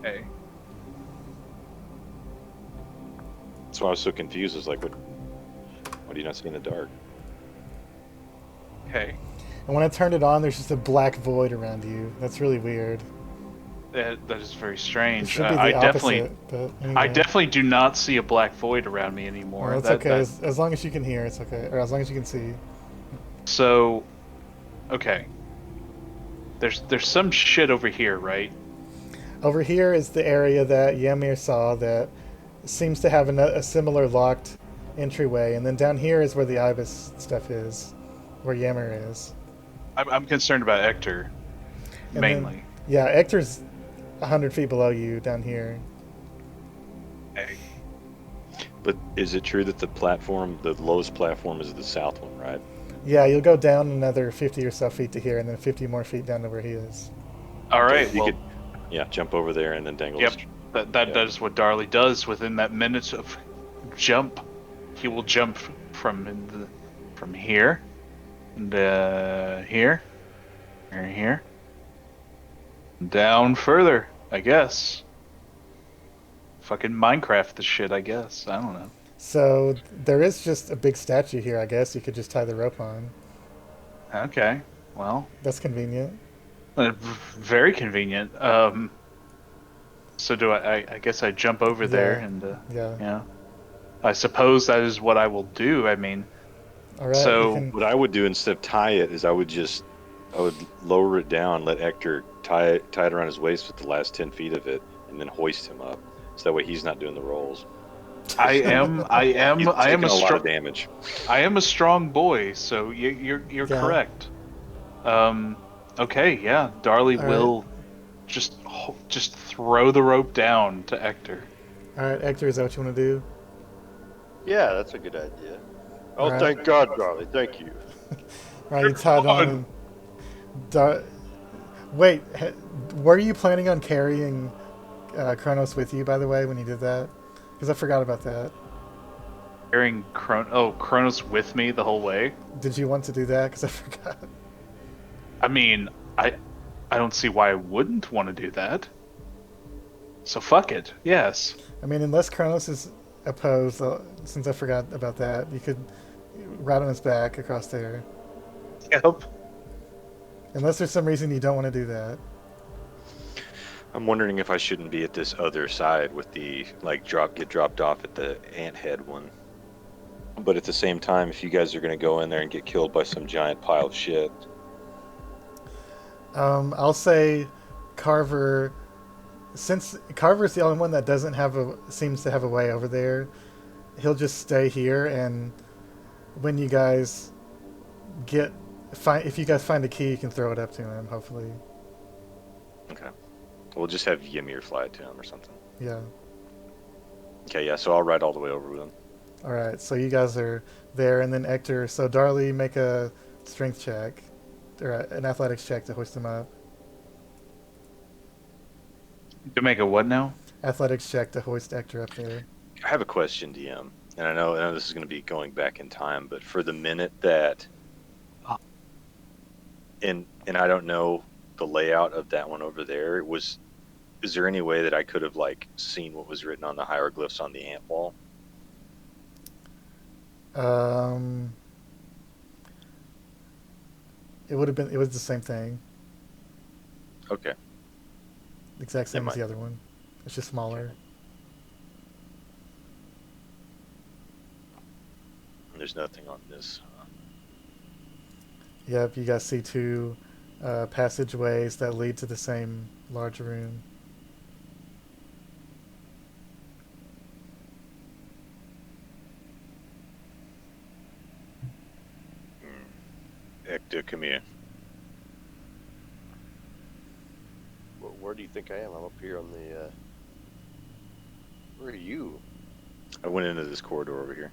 Hey. That's why I was so confused. I was like, what? Why do you not see in the dark? Okay. And when I turned it on, there's just a black void around you. That's really weird. That is very It strange. should be the I opposite. But anyway. I definitely do not see a black void around me anymore. Well, it's That- okay. that- As long as you can hear, it's okay. Or as long as you can see. So, okay. There's some shit over here, right? Over here is the area that Ymir saw that seems to have a similar locked entryway, and then down here is where the Ibis stuff is, where Ymir is. I'm concerned about Hector, And mainly. then- yeah, Hector's 100 feet below you down here. Hey. But is it true that the platform, the lowest platform, is the south one, right? Yeah, you'll go down another 50 or so feet to here, and then 50 more feet down to where he is. All right. You Well, could, yeah, jump over there and then dangle. Yep. the that Yeah. is what Darley does within that minute of jump. He will jump from here, and here, and here, down further. I guess. Fucking Minecraft the shit. I guess. I don't know. So there is just a big statue here, I guess. You could just tie the rope on. Okay. Well, That's convenient. very convenient. So do I guess I jump over there Yeah. and Yeah. yeah. I suppose that is what I will do. I mean, All right. So- you can- What I would do instead of tie it is I would lower it down, let Hector tie it around his waist with the last 10 feet of it, and then hoist him up. So that way he's not doing the rolls. I am He's a taking a lot strong of damage. I am a strong boy. So you're Yeah. correct. Okay, yeah. Darley All right. will just throw the rope down to Ector. All right, Hector, is that what you want to do? Yeah, that's a good idea. All Oh, right. thank God, Darley. Thank you. All right, you tied on God. and. Wait, were you planning on carrying Kronos with you, by the way, when you did that? Because I forgot about that. Carrying Kronos with me the whole way. Did you want to do that? Because I forgot. I mean, I don't see why I wouldn't want to do that. So fuck it. Yes. I mean, unless Kronos is opposed, since I forgot about that, you could ride on his back across there. Yep. Unless there's some reason you don't want to do that. I'm wondering if I shouldn't be at this other side with the get dropped off at the ant head one. But at the same time, if you guys are gonna go in there and get killed by some giant pile of shit, I'll say Carver, since Carver's the only one that doesn't have seems to have a way over there, he'll just stay here, and when you guys if you guys find a key, you can throw it up to him, hopefully. okay, we'll just have Ymir fly it to him or something. Yeah. Okay, yeah. So I'll ride all the way over with him. All right, so you guys are there, and then Hector. So Darley, make a strength check, or an athletics check to hoist him up. To make a what now? Athletics check to hoist Hector up there. I have a question, DM, and I know this is going to be going back in time, but for the minute that, and I don't know the layout of that one over there. Is there any way that I could have seen what was written on the hieroglyphs on the ant wall? It would have been. It was the same thing, Okay. exact same Never as the mind. other one. It's just smaller. There's nothing on this. Yep, you guys see two passageways that lead to the same large room. Hector, come here. Where do you think I am? I'm up here on the. Where are you? I went into this corridor over here.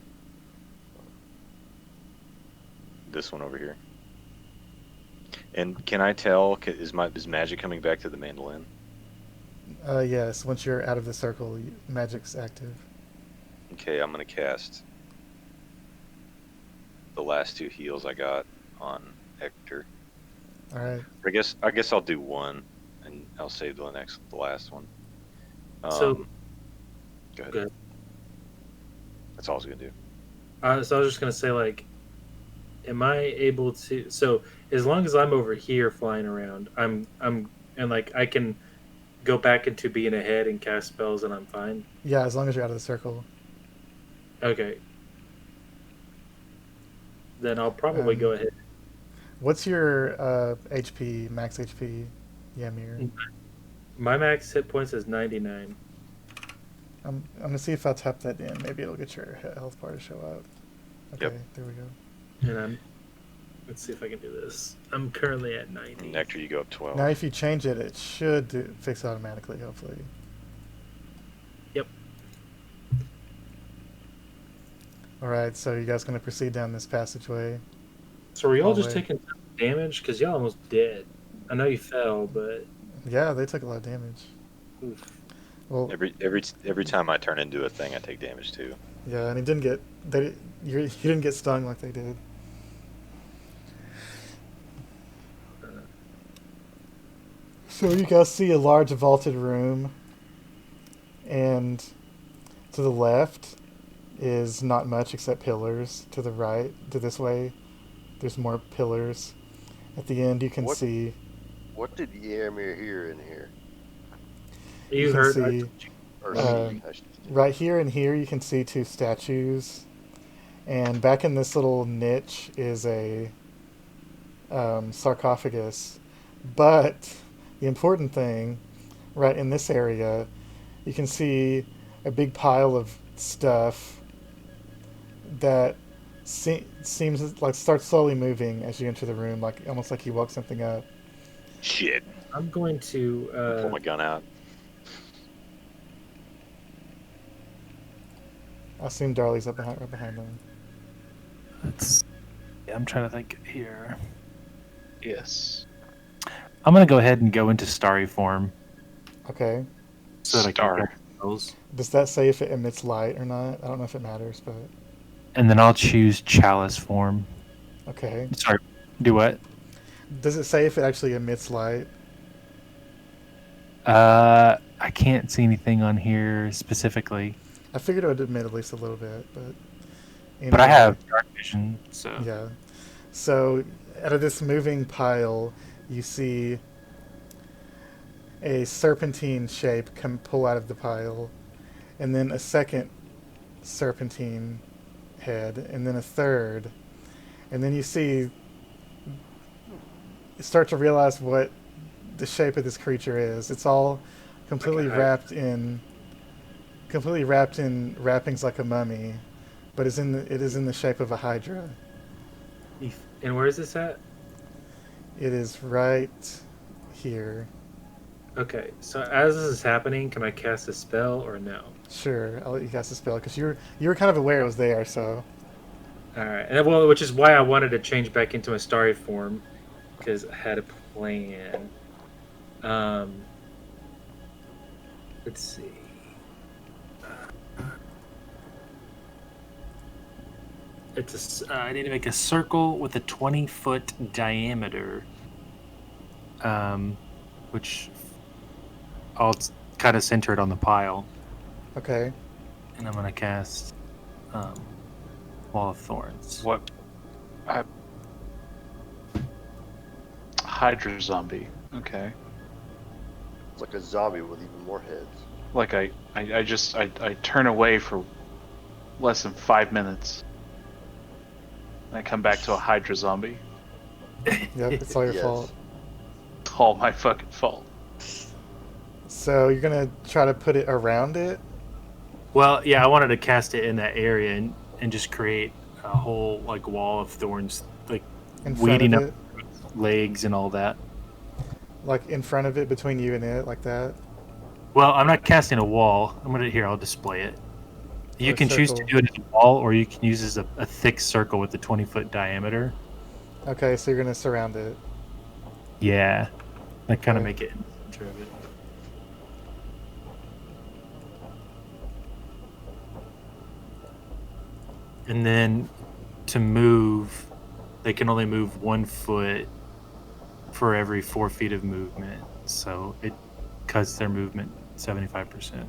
This one over here. And can I tell? Is magic coming back to the mandolin? Yes, once you're out of the circle, magic's active. Okay, I'm gonna cast the last two heals I got on Hector. All right. I guess I'll do one, and I'll save the last one. So- go ahead. Good. That's all I was gonna do. So I was just gonna say, am I able to? So as long as I'm over here flying around, I'm and I can go back into being ahead and cast spells, and I'm fine. Yeah, as long as you're out of the circle. Okay. Then I'll probably go ahead. What's your HP, max HP, Ymir? My max hit points is 99. I'm gonna see if I tap that in. Maybe it'll get your health bar to show up. Okay, Yep. there we go. And let's see if I can do this. I'm currently at 90. And Nectar, you go up 12. Now, if you change it, it should fix it automatically, hopefully. Yep. All right, so you guys gonna proceed down this passageway? So are y'all just Hallway. taking damage? Because y'all almost dead. I know you fell, but Yeah, they took a lot of damage. oof. Well, Every time I turn into a thing, I take damage too. yeah, and he didn't get you didn't get stung like they did. So you guys see a large vaulted room, and to the left is not much except pillars. To the right, to this way, there's more pillars. At the end, you can What- see. What did Ymir hear in here? You can heard. see Or Uh, see, I should say. right here and here. You can see two statues, and back in this little niche is a sarcophagus. But the important thing, right in this area, you can see a big pile of stuff that seems like starts slowly moving as you enter the room, like almost like you woke something up. Shit. I'm going to. Pull my gun out. I assume Darley's up behind, right behind them. Yeah, I'm trying to think here. Yes. I'm gonna go ahead and go into starry form Okay. so that I Star. can get those. Does that say if it emits light or not? I don't know if it matters, but And then I'll choose chalice form. okay. Sorry, do what? Does it say if it actually emits light? I can't see anything on here specifically, I figured it would emit at least a little bit, but but I anyway, have dark vision, so yeah. So out of this moving pile, you see a serpentine shape come pull out of the pile, and then a second serpentine head, and then a third, and then you start to realize what the shape of this creature is. It's all completely wrapped in wrappings like a mummy, but it is in the shape of a hydra. And where is this at? It is right here. Okay, so as this is happening, can I cast a spell or no? Sure, I'll let you cast a spell because you were kind of aware it was there. So All right, and well, which is why I wanted to change back into my starry form because I had a plan. Let's see. I need to make a circle with a 20-foot diameter, which I'll kind of center it on the pile, okay, and I'm gonna cast Wall of Thorns. What? Hydra zombie. Okay. It's like a zombie with even more heads. Like I turn away for less than 5 minutes. And I come back to a Hydra zombie. yep, it's all your Yes. fault. It's all my fucking fault. So you're gonna try to put it around it. Well, yeah, I wanted to cast it in that area and just create a whole like wall of thorns, like In front weeding of up it, legs and all that. like in front of it, between you and it, like that. Well, I'm not casting a wall. I'll display it. You Or can choose to circle. do it as a wall, or you can use it as a thick circle with a 20-foot diameter. Okay, so you're gonna surround it. Yeah, that kind of Okay. make it in the center of it. And then to move, they can only move 1 foot for every 4 feet of movement. So it cuts their movement 75%.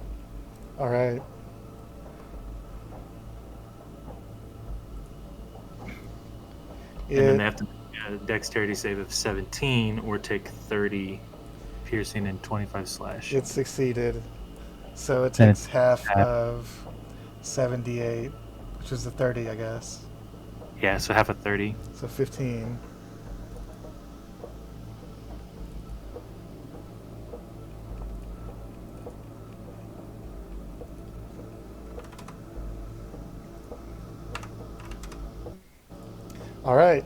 All right. And then It they have to make a dexterity save of 17 or take 30 piercing and 25 slash. it succeeded. So it Then takes it's half half. of 78, which is the 30, I guess. Yeah, so half of 30. So 15. All right.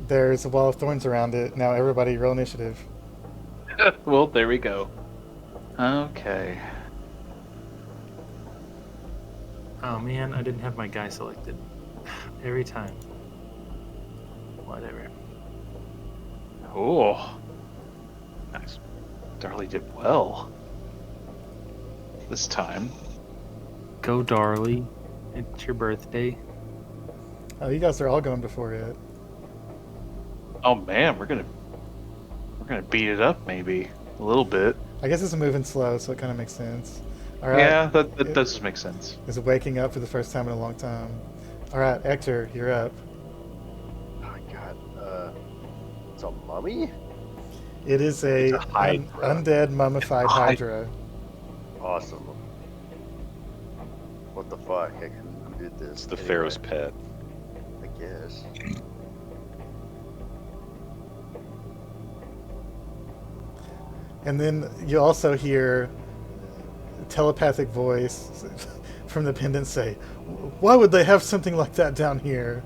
There's a wall of thorns around it. Now everybody roll initiative. Well, there we go. Okay. Oh man, I didn't have my guy selected. Every time. Whatever. Oh, Nice. Darley did well. This time. Go, Darley. It's your birthday. Oh, you guys are all going before it. Oh man, we're gonna beat it up maybe a little bit. I guess it's moving slow, so it kind of makes sense. All right. Yeah, that does make sense. Is waking up for the first time in a long time. All right, Hector, you're up. Oh my god. It's a mummy? It is a, It's a hydra. undead mummified It's a hydra. Awesome. What the fuck? Heck, who did this? It's the Anyway, Pharaoh's pet. I guess. And then you also hear a telepathic voice from the pendant say, "Why would they have something like that down here?"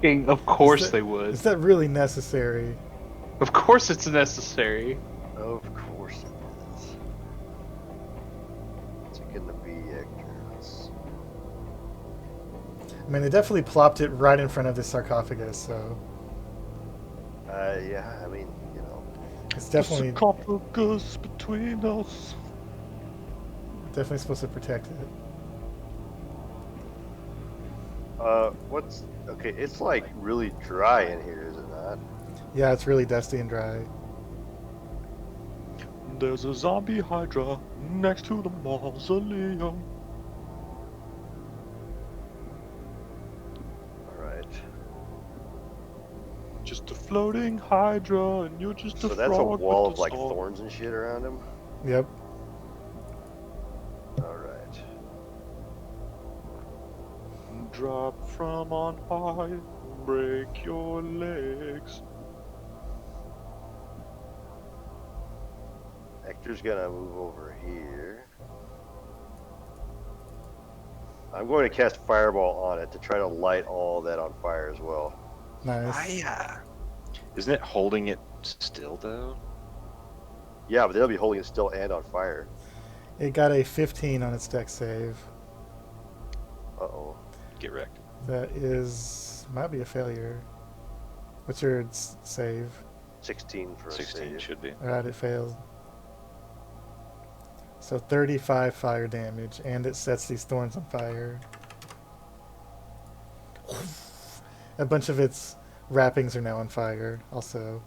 Fucking, of course they would. Is that really necessary? Of course it's necessary. Of course it is. What's it gonna be, Hector? I mean, they definitely plopped it right in front of the sarcophagus, so Yeah, I mean, you know. it's definitely Sarcophagus between us. supposed to protect it. What's okay? It's like really dry in here, is it not? Yeah, it's really dusty and dry. There's a zombie hydra next to the mausoleum. All right. Just a floating hydra, and you're just So a that's a frog wall with of a like song. thorns and shit around him. Yep. All right. Drop from on high, break your legs. Hector's gonna move over here. I'm going to cast Fireball on it to try to light all that on fire as well. Nice. Isn't it holding it still though? Yeah, but they'll be holding it still and on fire. It got a 15 on its deck save. Uh-oh. Get wrecked. That might be a failure. What's your save? 16 for a 16 save. should be. Alright, it failed. So 35 fire damage, and it sets these thorns on fire. A bunch of its wrappings are now on fire, also.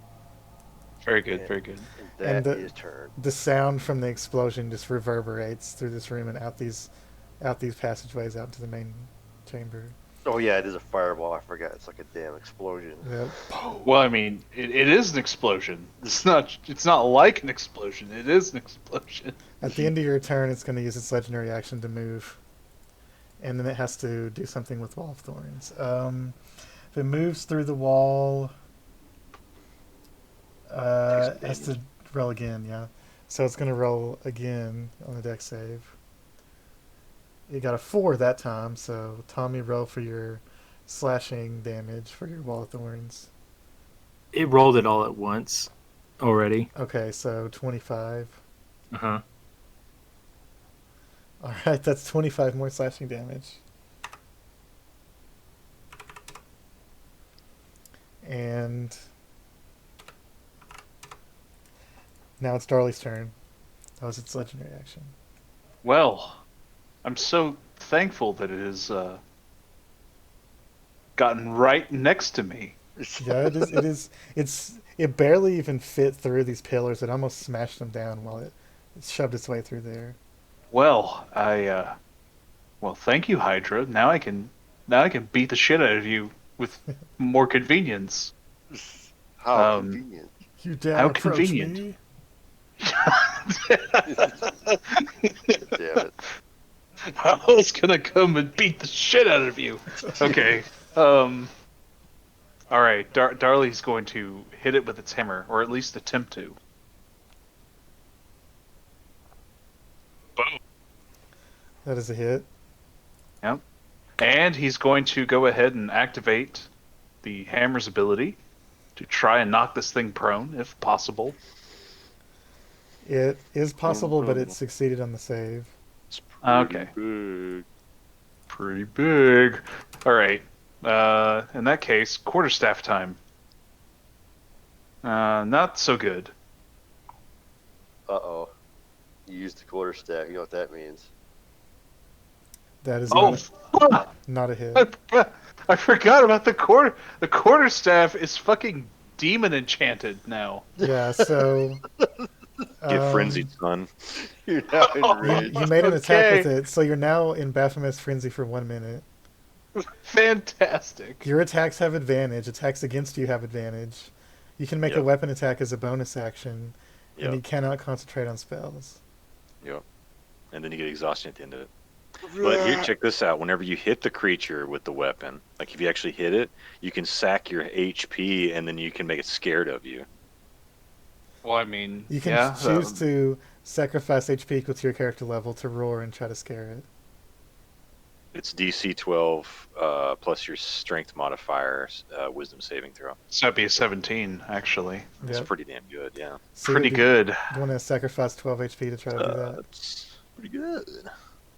Very good, very good. And And that is turn. The sound from the explosion just reverberates through this room and out these passageways out to the main chamber. Oh yeah, it is a fireball. I forgot. It's like a damn explosion. Yep. Well, I mean, it is an explosion. It's not like an explosion. It is an explosion. At the end of your turn, it's going to use its legendary action to move. And then it has to do something with Wall of Thorns. If it moves through the wall, it has to roll again, yeah. So it's going to roll again on the deck save. You got a 4 that time, so Tommy, roll for your slashing damage for your Wall of Thorns. It rolled it all at once already. Okay, so 25. Uh-huh. Alright, that's 25 more slashing damage. And now it's Darley's turn. That was its legendary action. Well, I'm so thankful that it has gotten right next to me. Yeah, it barely even fit through these pillars. It almost smashed them down while it shoved its way through there. Well, well, thank you, Hydra. Now I can beat the shit out of you with more convenience. How convenient. You dare How approach convenient. me? Damn it. I was gonna come and beat the shit out of you. Okay. All right. Darley's going to hit it with its hammer, or at least attempt to. Boom. That is a hit. Yep. And he's going to go ahead and activate the hammer's ability to try and knock this thing prone, if possible. It is possible, but it succeeded on the save. It's pretty Okay. big. Pretty big. All right. In that case, quarterstaff time. Not so good. Uh-oh. You used the quarterstaff. You know what that means. That is Oh, fuck! not a hit. I forgot about the quarter. The quarterstaff is fucking demon enchanted now. Yeah, so Get frenzied, son. You're now Oh, enraged. you made an attack Okay. with it, so you're now in Baphomet's Frenzy for 1 minute. Fantastic. Your attacks have advantage. Attacks against you have advantage. You can make a Yep. weapon attack as a bonus action, and you Yep. cannot concentrate on spells. Yep. And then you get exhaustion at the end of it. But here, check this out. Whenever you hit the creature with the weapon, like if you actually hit it, you can sack your HP, and then you can make it scared of you. Well, I mean, You can yeah, choose to sacrifice HP equal to your character level to roar and try to scare it. It's DC 12 plus your strength modifier, wisdom saving throw. So that'd be a 17, actually. That's Yep. pretty damn good, yeah. So Pretty do good. you want to sacrifice 12 HP to try to do that? That's pretty good.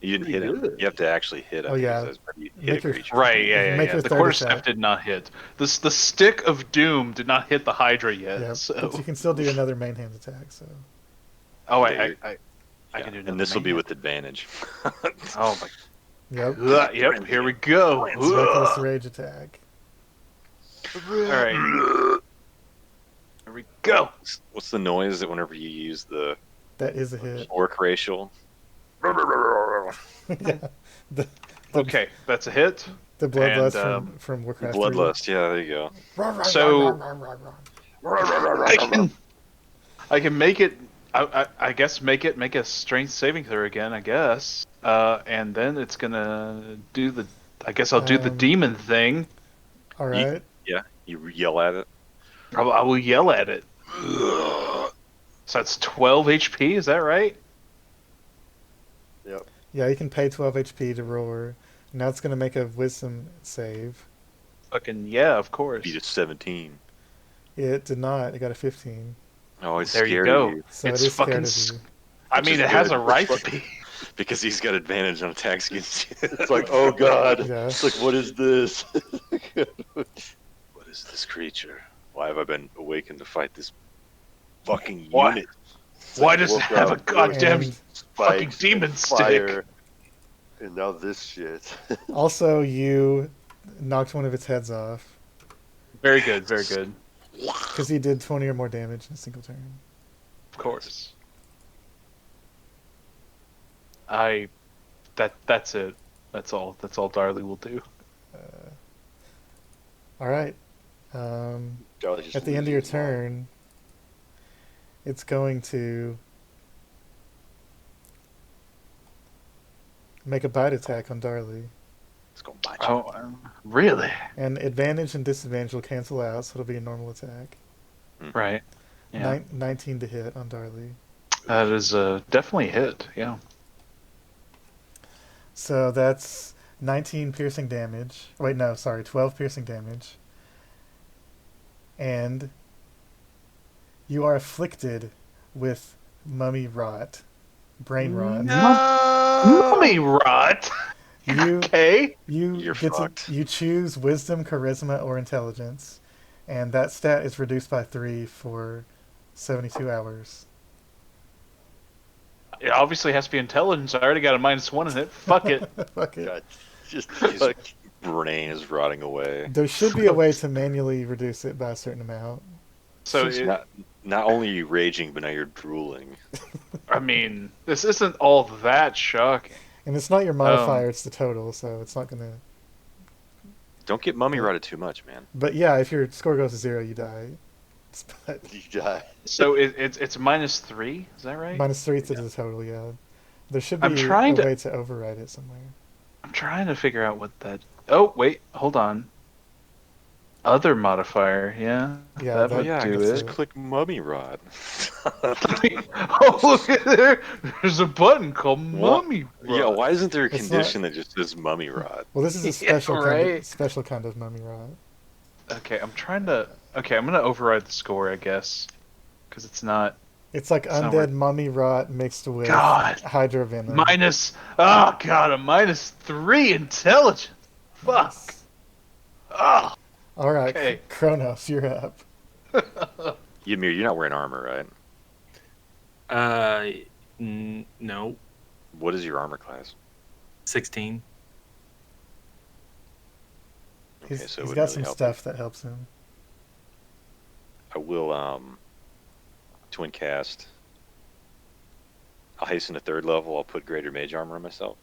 You didn't Pretty hit him. good. You have to actually hit. I Oh, think yeah. it says you hit Make a your- creature. Right, You yeah. make your The third quarterstaff attack. did not hit. The stick of doom did not hit the Hydra yet. Yeah, So. but you can still do another main hand attack. So Oh, Yeah, you're- I Yeah, can do another and this will be main with advantage. Oh my. yep, Yep. Here we go. reckless rage attack. All right. Here we go. What's the noise that whenever you use the That is a hit. orc racial? Yeah. The Okay, that's a hit. the bloodlust And, from Warcraft 3. Bloodlust, yeah, there you go. So- I can make it. I guess make a strength saving throw again. I guess. And then it's gonna do the. I guess I'll do the demon thing. All right. Yeah, you yell at it. I will yell at it. So that's 12 HP. Is that right? Yep. Yeah, you can pay 12 HP to roar. Now it's going to make a wisdom save. Fucking yeah, of course. Beat a 17. It did not. It got a 15. Oh, it's There you scared go. of you So It's it is scared fucking of s- you. I Which mean, is it has good. a right to be. because he's got advantage on attacks against you. It's like, oh god. Yeah. It's like, what is this? What is this creature? Why have I been awakened to fight this fucking Why? unit? Why does it Woke have a up, goddamn And fucking spikes demon and stick? fire, and now this shit. also, you knocked one of its heads off Very good, very good. because he did 20 or more damage in a single turn. Of course. That's it. That's all. That's all Darley will do. All right. God, just At the end of your loses his mind. turn, it's going to make a bite attack on Darley. Let's go bite you. Oh, really? And advantage and disadvantage will cancel out, so it'll be a normal attack. Right. Yeah. 19 to hit on Darley. That is definitely a hit. Yeah. So that's 19 piercing damage. Wait, no, sorry, 12 piercing damage. And you are afflicted with mummy rot, brain rot. Mummy rot. You Okay. You're get fucked. you choose wisdom, charisma, or intelligence, and that stat is reduced by 3 for 72 hours. It obviously has to be intelligence. I already got a -1 in it. Fuck it. Fuck it. God, just His like, brain is rotting away. There should be a way to manually reduce it by a certain amount. So It's not only are you raging, but now you're drooling. I mean, this isn't all that shocking. And it's not your modifier, it's the total, so it's not going to... Don't get mummy rotted too much, man. But yeah, if your score goes to 0, you die. But you die. So it's -3. Is that right? -3 to the total, yeah. There should be I'm trying a to- way to override it somewhere. I'm trying to figure out what that. Oh wait, hold on. Other modifier, yeah. Yeah, that that- would yeah, do that's it. Just click mummy rod. Oh look at there! There's a button called What? Mummy. Yeah, Rod. why isn't there a It's condition that just says mummy rod? Well, this is a Yeah, special right. kind of mummy rod. Okay, I'm trying to. Okay, I'm gonna override the score, I guess, because it's not It's like Sound undead right. mummy rot mixed with God. hydra venom. minus. Oh god, a -3 intelligence. Fuck. Oh. All right, Okay. Kronos, you're up. Ymir, you're not wearing armor, right? No, What is your armor class? 16. Okay, He's, so it he's wouldn't got really some help stuff that helps him. I will twin cast. I'll hasten to 3rd level. I'll put greater mage armor on myself.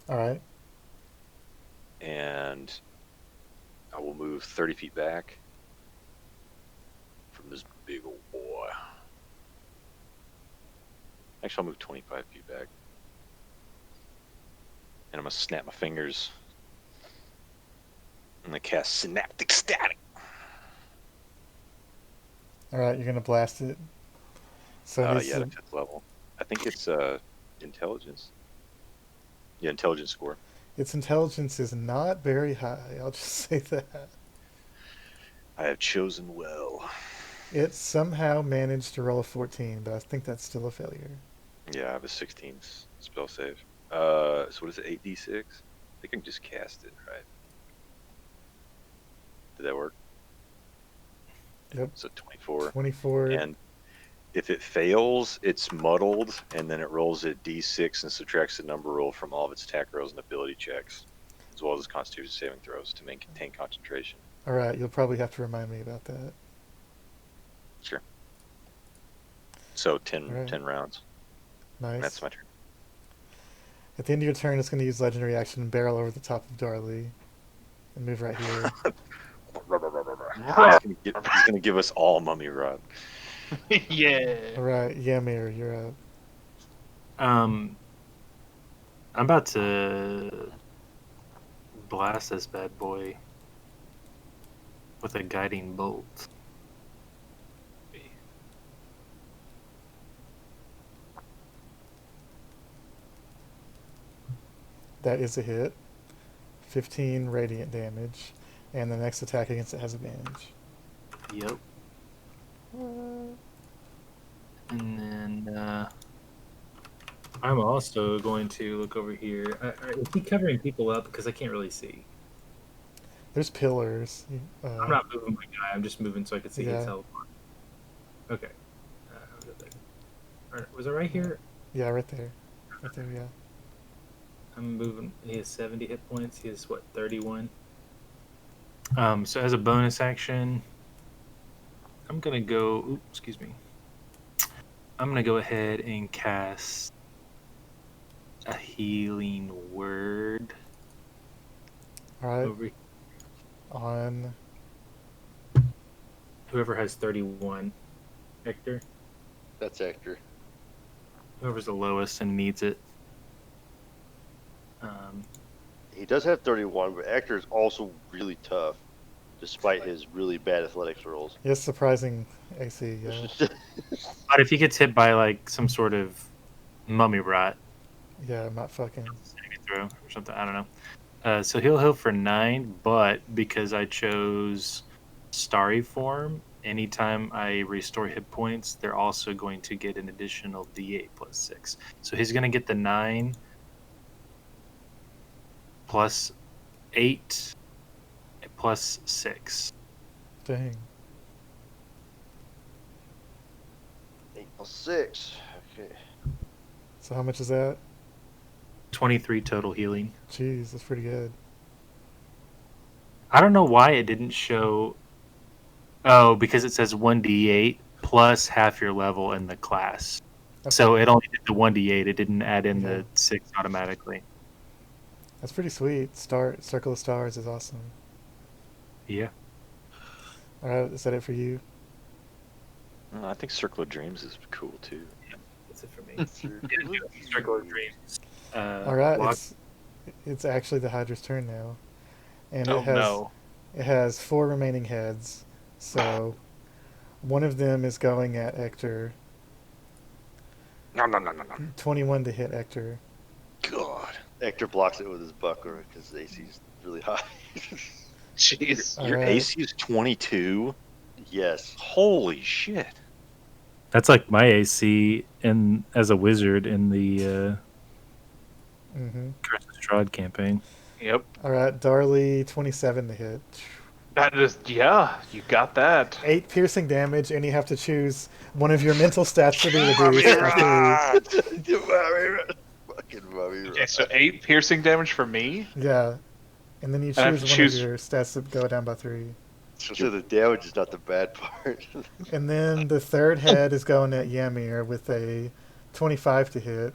All right. And I will move 30 feet back from this big old boy. Actually, I'll move 25 feet back. And I'm going to snap my fingers. I'm going to cast Synaptic Static. All right, you're gonna blast it. So he's Yeah, to 5th level. I think it's intelligence. Yeah, intelligence score. Its intelligence is not very high. I'll just say that. I have chosen well. It somehow managed to roll a 14, but I think that's still a failure. Yeah, I have a 16 spell save. So what is it? 8d6. I think I can just cast it, right? Did that work? Yep. So 24. 24. And if it fails, it's muddled, and then it rolls a d6 and subtracts the number roll from all of its attack rolls and ability checks, as well as its Constitution saving throws to maintain concentration. All right, you'll probably have to remind me about that. Sure. So 10, All right. 10 rounds. Nice. That's my turn. At the end of your turn, it's going to use legendary action and barrel over the top of Darley and move right here. He's gonna give us all mummy rod. Yeah. All right, Ymir, you're up. I'm about to blast this bad boy with a guiding bolt. That is a hit. 15 radiant damage. And the next attack against it has advantage. Yep. And then I'm also going to look over here. Is he covering people up? Because I can't really see. There's pillars. I'm not moving my guy. I'm just moving so I can see Yeah. his health. Okay. Was it right here? Yeah, right there. Right there, yeah. I'm moving. He has 70 hit points. He has, what, 31? So as a bonus action, I'm going to go... Oops, excuse me. I'm going to go ahead and cast a healing word. All right. Over On... whoever has 31. Hector? That's Hector. Whoever's the lowest and needs it. He does have 31, but Hector is also really tough, despite his really bad athletics rolls. Yes, surprising AC, yeah. But if he gets hit by, like, some sort of mummy rot, Yeah, I'm not fucking... saving throw or something, I don't know. So he'll heal for 9, but because I chose Starry Form, anytime I restore hit points, they're also going to get an additional D8 plus 6. So he's going to get the 9 plus 8 plus 6. Dang. 8 plus 6. Okay. So how much is that? 23 total healing. Jeez, that's pretty good. I don't know why it didn't show. Oh, because it says 1d8 plus half your level in the class. Okay. So it only did the 1d8. It didn't add in Okay. the 6 automatically. That's pretty sweet. Circle of Stars is awesome. Yeah. All right, is that it for you? I think Circle of Dreams is cool too. That's it for me. Circle of Dreams. All right, Block. it's actually the Hydra's turn now, and Oh, it has no. it has 4 remaining heads. So one of them is going at Hector. No. 21 to hit Hector. God. Hector blocks it with his buckler because the AC is really high. Jeez. All Your right. AC is 22? Yes. Holy shit. That's like my AC as a wizard in the Curse of Strahd campaign. Yep. All right, Darley, 27 to hit. That is, yeah, you got that. 8 piercing damage, and you have to choose one of your mental stats to be reduced by 3. Fucking mummy Okay, rod. so 8 piercing damage for me. Yeah. And then you I have choose to one choose- of your stats to go down by 3. So the damage is not the bad part. And then the third head is going at Ymir with a 25 to hit.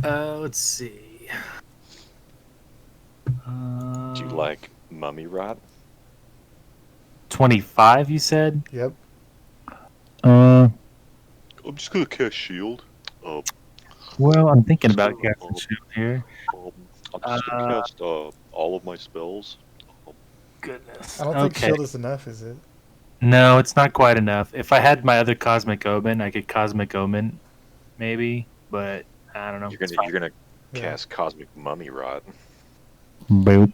Let's see. Do you like mummy rot? 25, you said? Yep. I'm just gonna cast shield. Well, I'm thinking about casting shield here. I'm just gonna cast all of my spells. Goodness. I don't think shield is enough, is it? No, it's not quite enough. If I had my other Cosmic Omen, I could Cosmic Omen, maybe, but I don't know. You're It's gonna fine. you're gonna Yeah. Cast Cosmic Mummy Rot. Boop.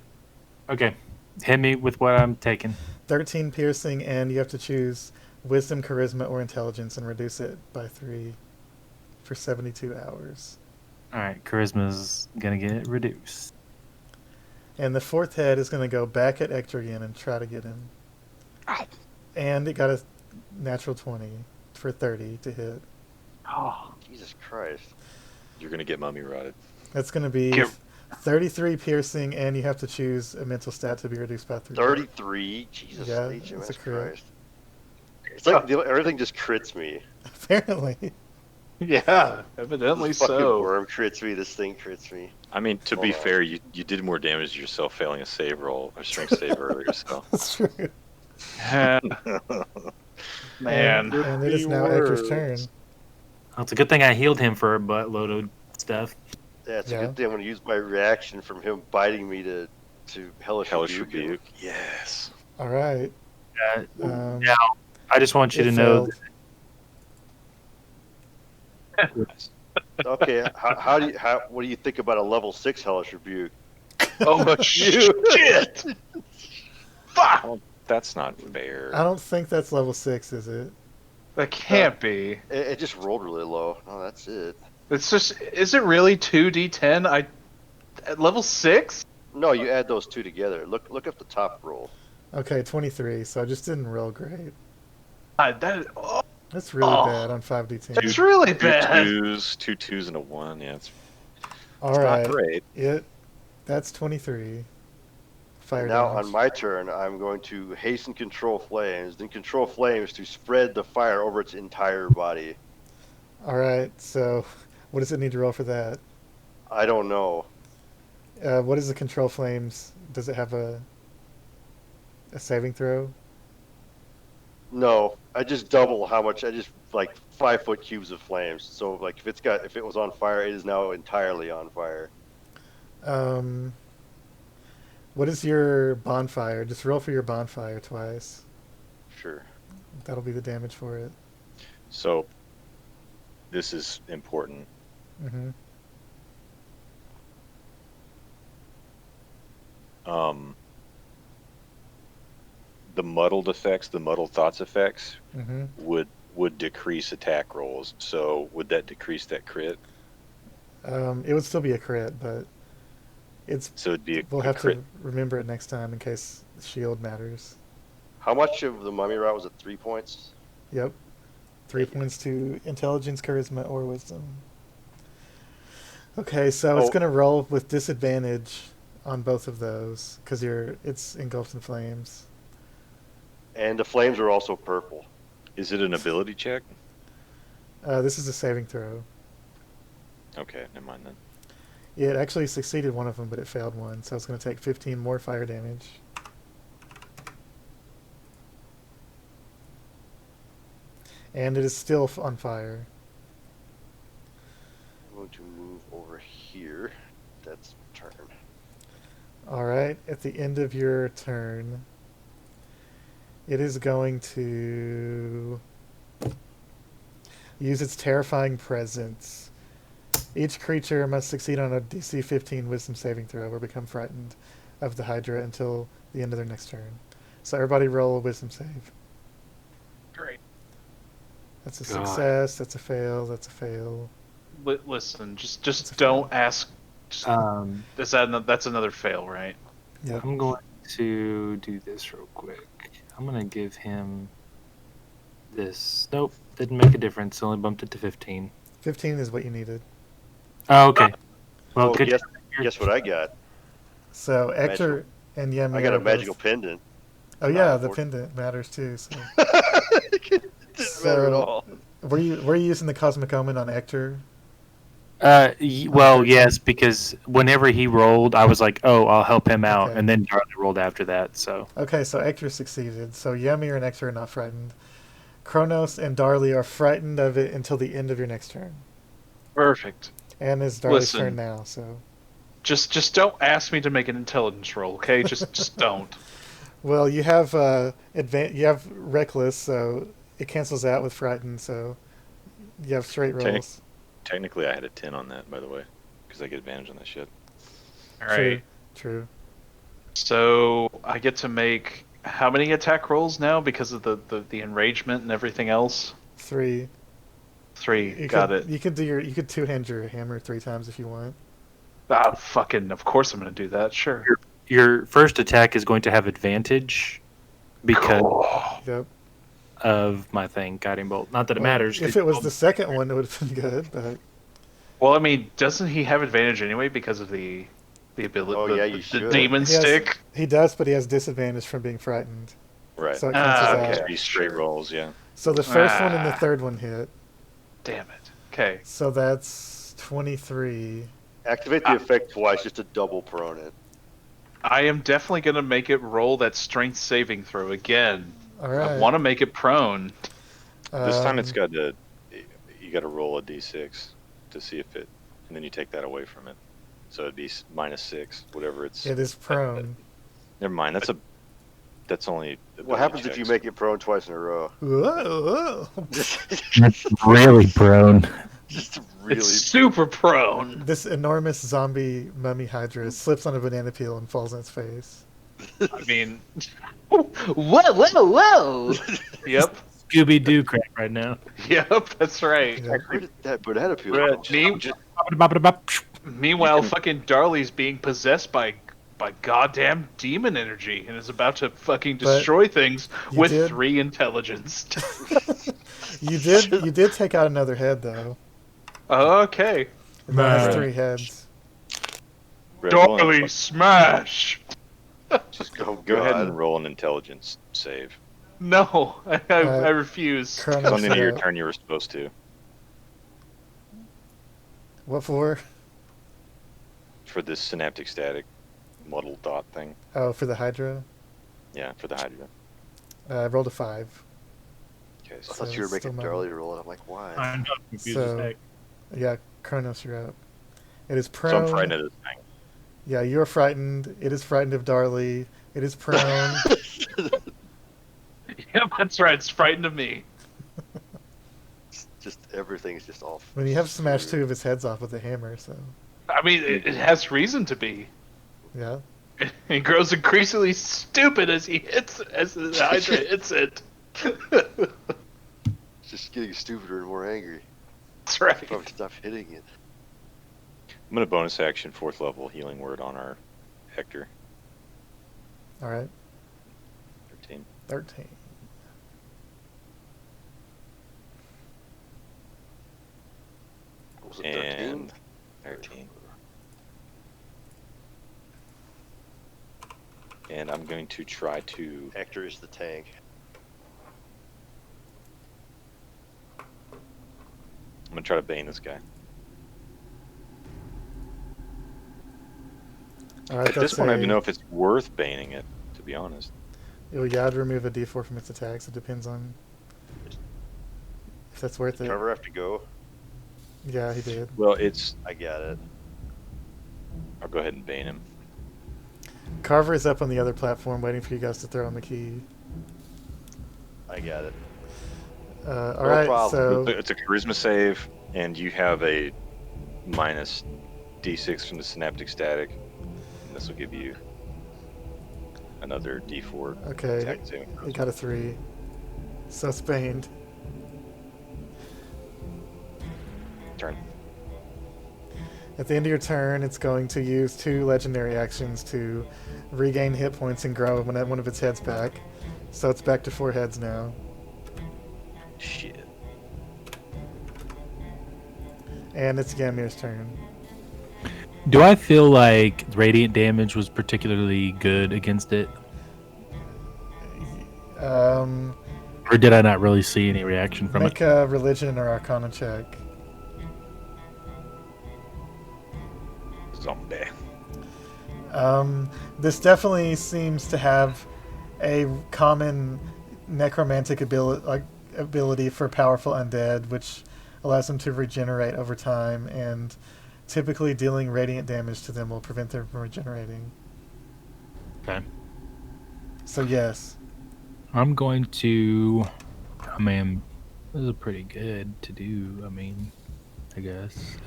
Okay. Hit me with what I'm taking. 13 piercing, and you have to choose wisdom, charisma, or intelligence and reduce it by 3 for 72 hours. All right. Charisma's going to get reduced. And the fourth head is going to go back at Ector again and try to get him. Ow. And it got a natural 20 for 30 to hit. Oh. Jesus Christ. You're gonna get mummy rotted. That's going to be Get- 33 piercing, and you have to choose a mental stat to be reduced by 3. 33? Jesus, Yeah, HMS it's a crit. Christ. It's like everything just crits me. Apparently. Yeah, evidently This fucking so. worm crits me, this thing crits me. I mean, to be Hold on. fair, you did more damage to yourself failing a save roll or strength save earlier. So That's true. Man. And it is now Ector's turn. Well, it's a good thing I healed him for a buttload of stuff. Yeah, it's Yeah. a good thing I'm gonna use my reaction from him biting me to Hellish Rebuke. Rebuke. Yes. All right. Now, I just want you It to know failed. Okay, what do you think about a level 6 Hellish Rebuke? Oh, shit! Fuck! That's not fair. I don't think that's level 6, is it? That can't be. It just rolled really low. No, that's it. It's just. Is it really 2d10? At level 6? No, you add those two together. Look up the top roll. Okay, 23, so I just didn't roll great. Oh, That's really Oh. bad on 5d10. it's really Two bad. two twos, and a 1. Yeah, it's All right. not great. That's 23. Fire Now damage. on my turn, I'm going to hasten control flames, then control flames to spread the fire over its entire body. All right, so what does it need to roll for that? I don't know. What is the control flames? Does it have a saving throw? No, I just double how much. I just like 5-foot cubes of flames. So like if it was on fire, it is now entirely on fire. What is your bonfire? Just roll for your bonfire twice. Sure. That'll be the damage for it. So this is important. Mm-hmm. The muddled effects, the muddled thoughts effects, Mm-hmm. would decrease attack rolls. So would that decrease that crit? It would still be a crit, but So it'd be we'll a have crit. to remember it next time in case shield matters. How much of the mummy rot was it? 3 points? Yep. 3 points to intelligence, charisma, or wisdom. Okay, so it's Oh. gonna roll with disadvantage on both of those because it's engulfed in flames. And the flames are also purple. Is it an ability check? This is a saving throw. Okay, never mind then. It actually succeeded one of them, but it failed one, so it's going to take 15 more fire damage. And it is still on fire. I'm going to move over here. That's turn. Alright, at the end of your turn, it is going to use its terrifying presence. Each creature must succeed on a DC 15 wisdom saving throw or become frightened of the Hydra until the end of their next turn. So everybody roll a wisdom save. Great. That's a God. success, that's a fail, that's a fail. Listen, just That's a don't fail. ask. Just, that's another fail, right? Yep. I'm going to do this real quick. I'm going to give him this. Nope, didn't make a difference. Only bumped it to 15. 15 is what you needed. Oh, okay. Well, Oh, good. guess what I got? So Ector and Yemi I got are a magical both- pendant. Oh yeah, the Or- pendant matters too. So. Didn't matter at all. Were you using the cosmic omen on Ector? Well, yes, because whenever he rolled, I was like, "Oh, I'll help him out," Okay. and then Charlie rolled after that. So Okay, so Ector succeeded. So Ymir and Ector are not frightened. Kronos and Darley are frightened of it until the end of your next turn. Perfect. And it's Darley's Listen. turn now, so. Just don't ask me to make an intelligence roll, okay? Just don't. Well, you have you have reckless, so it cancels out with frightened, so you have straight rolls. Technically, I had a 10 on that, by the way, because I get advantage on that shit. All True. right. True. So I get to make how many attack rolls now because of the enragement and everything else? 3. 3. You Got could, it. You could two-hand your hammer 3 times if you want. Ah, fucking. Of course I'm gonna do that. Sure. Your first attack is going to have advantage because Cool. Yep. of my thing, guiding bolt. Not that it Well, matters. if it was the second one, it would have been good. But Well, I mean, doesn't he have advantage anyway because of the ability? Oh, yeah, you the should. demon he has, stick. he does, but he has disadvantage from being frightened. Right. So it cancels Ah, out. okay. Just be straight Sure. rolls, yeah. So the first one and the Ah. third one hit. Damn it. Okay. So that's 23. Activate the effect twice just to double prone it. I am definitely gonna make it roll that strength saving throw again. All I right. want to make it prone. This time it's Um, got to, you got to roll a d6 to see if it, and then you take that away from it. So it'd be -6, whatever it's. It is prone. Never mind. That's only. What happens if you make it prone twice in a row? Whoa, whoa. really prone. Just really. It's super prone. This enormous zombie mummy hydra slips on a banana peel and falls on its face. I mean, whoa. Yep. Scooby Doo crap right now. Yep. That's right. Yeah. Where did that banana peel Brett, come just- Meanwhile, fucking Darley's being possessed by goddamn demon energy and is about to fucking But destroy things you with did- 3 intelligence. You did take out another head though. Okay. It now has Man. 3 heads. Brett, roll an- Darley, smash! Just Oh, go ahead God. and roll an intelligence save. No, I refuse. Chronos It's on the end of your out. turn you were supposed to. What for? For this synaptic static model dot thing. Oh, for the hydra. Yeah, for the Hydra. I rolled a 5. Okay, I so thought you were So making still Darley roll it. I'm like, why? I'm confused So- as heck. Yeah, Kronos, you're up. It is so prone. I'm frightened of this thing. Yeah, you're frightened. It is frightened of Darley. It is prone. Yep, that's right. It's frightened of me. Just everything's just all. I mean, you have smashed 2 of his heads off with a hammer, so I mean, it has reason to be. yeah. He grows increasingly stupid as the Hydra hits it. It's just getting stupider and more angry. That's right. Probably stop hitting it. I'm gonna bonus action 4th level healing word on our Hector. All right, 13. 13. What was it, 13? And 13. And I'm going to try to. Hector is the tank. I'm gonna try to bane this guy. All right, At this point, I don't even know if it's worth baning it, to be honest. Oh, yeah, I'd remove a D4 from its attacks. It depends on if that's worth it. Trevor have to go. Yeah, he did. Well, it's. I got it. I'll go ahead and bane him. Carver is up on the other platform waiting for you guys to throw him the key. I got it. All No right, problem. so It's a charisma save, and you have a minus d6 from the synaptic static. And this will give you another d4 okay, attack saving he throws. got a 3. So Spained. Turn. At the end of your turn, it's going to use 2 legendary actions to regain hit points and grow one of its heads back. So it's back to 4 heads now. Shit. And it's Gamir's turn. Do I feel like radiant damage was particularly good against it, Um, or did I not really see any reaction from make it? a religion or arcana check. Zombie. This definitely seems to have a common necromantic ability for powerful undead, which allows them to regenerate over time, and typically dealing radiant damage to them will prevent them from regenerating. Okay. So yes. I'm going to. I mean, this is pretty good to do. I mean, I guess.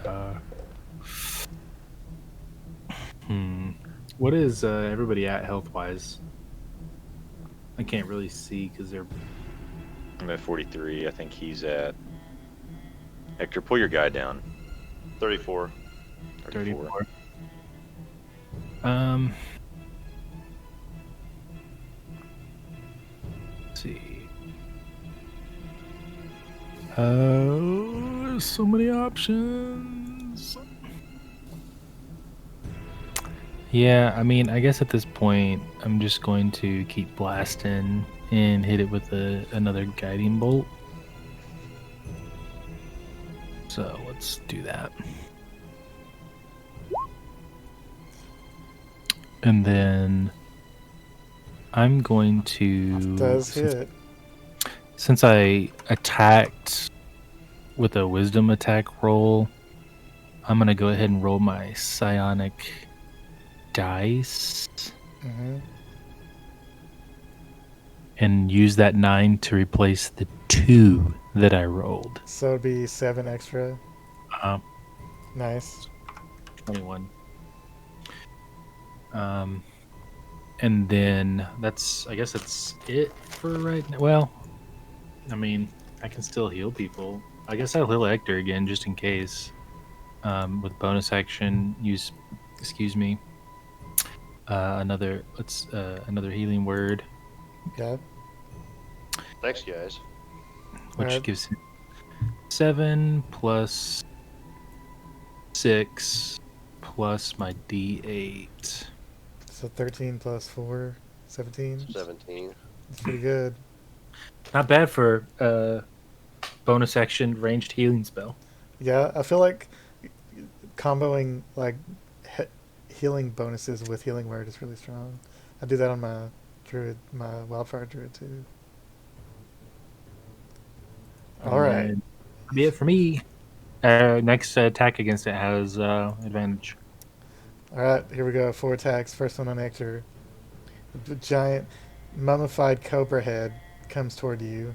What is everybody at health wise? I can't really see because they're. I'm at 43. I think he's at. Hector, pull your guy down. 34. 34. Um. Let's see. So many options. Yeah, I mean, I guess at this point, I'm just going to keep blasting and hit it with another guiding bolt. So let's do that. And then I'm going to. Does hit. Since I attacked with a wisdom attack roll, I'm going to go ahead and roll my psionic dice Mm-hmm. and use that 9 to replace the 2 that I rolled. So it'd be 7 extra. Uh, Nice. 21. And then I guess that's it for right now. Well, I mean, I can still heal people. I guess I'll heal Hector again just in case. With bonus action, use, excuse me, another healing word, Yeah. Thanks, guys. which Alright. gives him 7 plus 6 plus my D8. So 13 plus 4, 17. 17. That's pretty good. Not bad for bonus action ranged healing spell. Yeah, I feel like comboing like healing bonuses with healing word is really strong. I do that on my druid, my wildfire druid too. All right. And that'll be it for me. Next attack against it has advantage. All right, here we go. 4 attacks. First one on Hector. The giant mummified cobra head comes toward you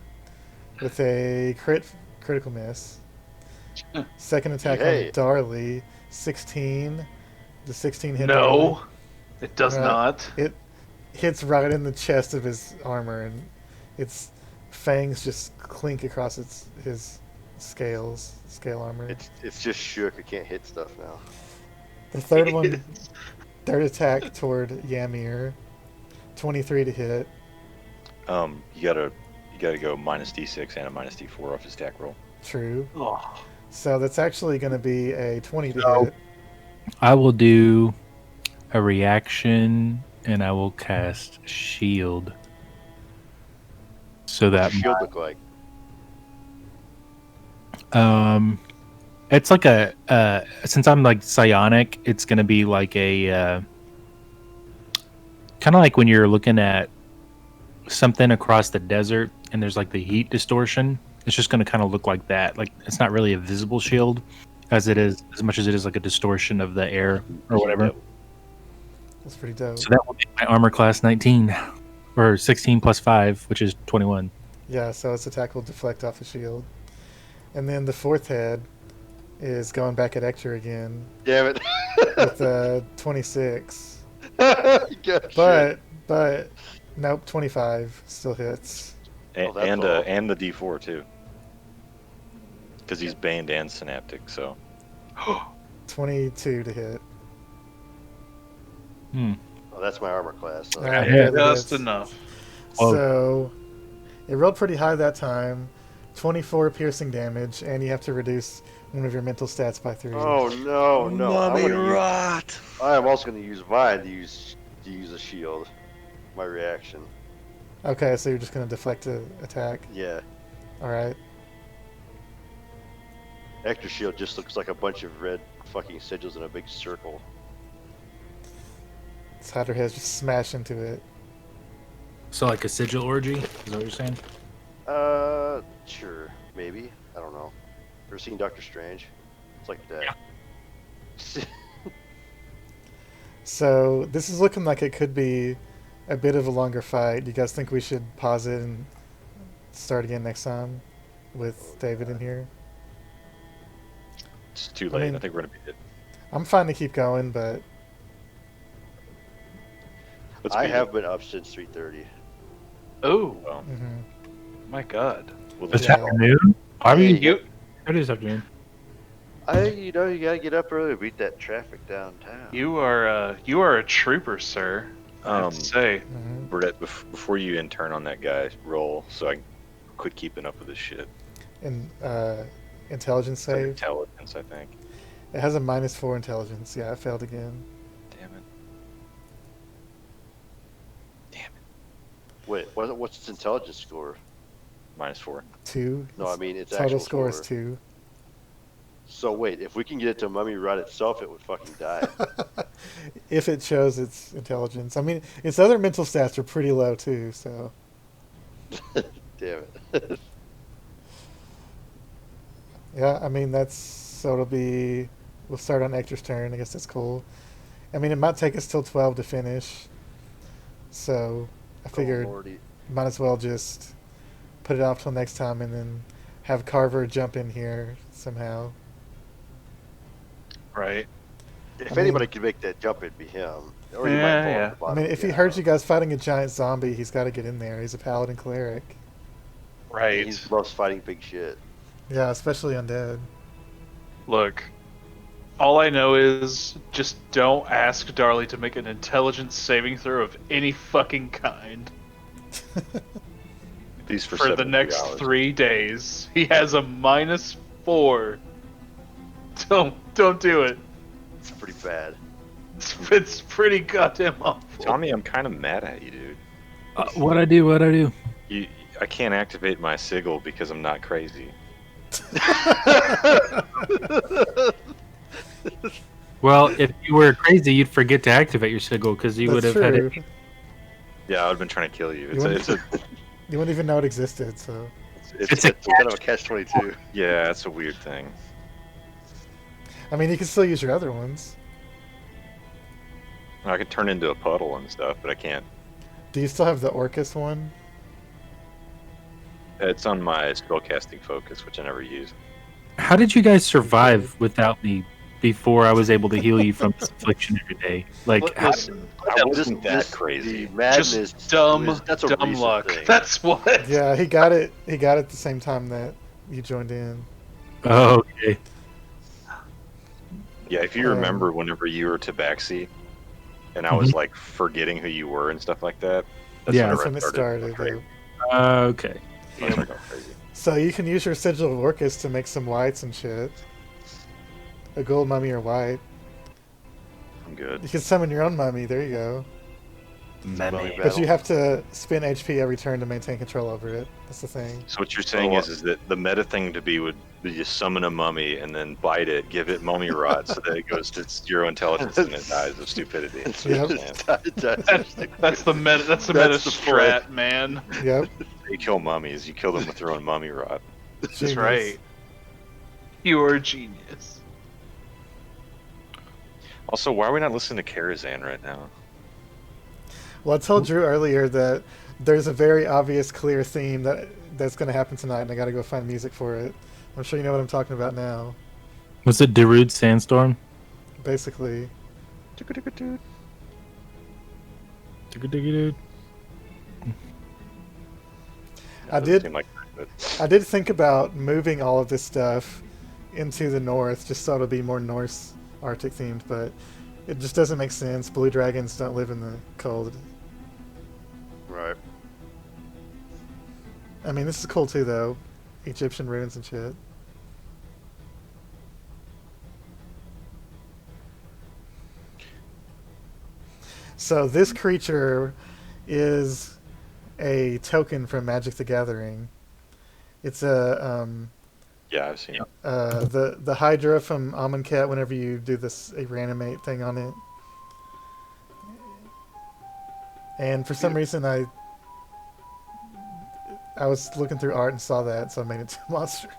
with a critical miss. Second attack Yay. on Darley, 16. The 16 hit Darley. No, it does not. It hits right in the chest of his armor, and its fangs just clink across his scale armor. It's just shook. I can't hit stuff now. The third one, third attack toward Yamir, 23 to hit. You gotta go minus D6 and a minus D4 off his attack roll. True. Oh, So that's actually going to be a 20 to No. hit. I will do a reaction and I will cast shield. So What's that your shield look like? it's like a since I'm like psionic, it's gonna be like a kind of like when you're looking at something across the desert and there's like the heat distortion. It's just gonna kind of look like that. Like it's not really a visible shield as much as it is like a distortion of the air or whatever. That's pretty dope. So that will be my armor class 19 or 16 plus 5, which is 21. Yeah, so its attack will deflect off the shield. And then the fourth head is going back at Hector again Damn it. with 26. Gotcha. But nope, 25 still hits. Oh, that's And all. and the D4 too, because he's banned and synaptic. So 22 to hit. Oh, that's my armor class. So Alright, Yeah, that just hits. enough. Whoa. So it rolled pretty high that time. 24 piercing damage, and you have to reduce one of your mental stats by 3. Oh no! rot. I am also going to use mine to use a shield. My reaction. Okay, so you're just going to deflect an attack. Yeah. Alright. Hector shield just looks like a bunch of red fucking sigils in a big circle. Cider has just smash into it. So like a sigil orgy? Is that what you're saying? Sure, maybe. I don't know. Ever seen Doctor Strange? It's like that. So this is looking like it could be a bit of a longer fight. You guys think we should pause it and start again next time with David in here? it's too late. I mean- think we're gonna be it. I'm fine to keep going, but Let's I beat have it. been up since 3:30. Oh Well, Hmm. my God! This Yeah. afternoon? Why were Hey, you? You It is afternoon. you gotta get up early to beat that traffic downtown. you are a trooper, sir. I have to say. Hmm. Brett, before you intern on that guy, roll so I can quit keeping up with this shit. And intelligence It's under save. intelligence, I think. It has a -4 intelligence. Yeah, I failed again. Damn it. Damn it. Wait, what's its intelligence score? -4. 2. No, I mean its Total actual score is score. 2. So wait, if we can get it to Mummy Rod itself, it would fucking die. If it shows its intelligence. I mean, its other mental stats are pretty low too, so. Damn it. Yeah, I mean, so it'll be. We'll start on Ector's turn. I guess that's cool. I mean, it might take us till 12 to finish. So I figured Oh, Lordy. might as well just put it off till next time and then have Carver jump in here somehow. Right. If I mean- anybody could make that jump, it'd be him. Or he might Yeah, fall yeah. at the I bottom. mean, if he Yeah. heard you guys fighting a giant zombie, he's got to get in there. He's a paladin cleric. Right. He loves fighting big shit. Yeah, especially undead. Look, all I know is just don't ask Darley to make an intelligence saving throw of any fucking kind These for for the 73 next hours. 3 days. He has a -4. Don't do it. It's pretty bad. It's pretty goddamn awful. Tommy, I'm kind of mad at you, dude. What I do? I can't activate my sigil because I'm not crazy. Well, if you were crazy, you'd forget to activate your sigil because you would That's have had true. it. Yeah, I would have been trying to kill you. You It's a You wouldn't even know it existed, so. It's a It's kind of a catch-22. yeah, it's a weird thing. I mean, you can still use your other ones. I could turn into a puddle and stuff, but I can't. Do you still have the Orcus one? It's on my spellcasting focus, which I never use. How did you guys survive without me before I was able to heal you from this affliction every day? Like, how, Listen, I wasn't that crazy. The madness just dumb, that's a dumb recent luck. thing. That's what. Yeah, he got it. He got it the same time that you joined in. oh, okay. Yeah, if you remember whenever you were Tabaxi, and I was like forgetting who you were and stuff like that. That's Yeah, That's whenever when it started. Crazy. Okay. I started going crazy. So you can use your Sigil of Orcus to make some whites and shit. A gold mummy or white. I'm good. You can summon your own mummy. There you go. Mummy But you battle. have to spend HP every turn to maintain control over it. That's the thing. So what you're saying is that the meta thing to be would be just summon a mummy and then bite it, give it mummy rod, so that it goes to zero intelligence and it dies of stupidity. That's what Yep. you're saying. That's the meta. That's the That's meta the strat, man. Yep. You kill mummies, you kill them with your own mummy rod. That's Genius. right. You are a genius. Also, why are we not listening to Karazhan right now? Well, I told Drew earlier that there's a very obvious, clear theme that's going to happen tonight, and I got to go find music for it. I'm sure you know what I'm talking about now. Was it Darude Sandstorm? Basically, I Doesn't did. seem like that. I did think about moving all of this stuff into the north, just so it'll be more Norse Arctic themed, but it just doesn't make sense. Blue dragons don't live in the cold. Right. I mean, this is cool too, though. Egyptian ruins and shit. So this creature is a token from Magic the Gathering. It's a Yeah, I've seen it. the Hydra from Amonkhet. Whenever you do this a reanimate thing on it, and for some reason I was looking through art and saw that, so I made it to a monster.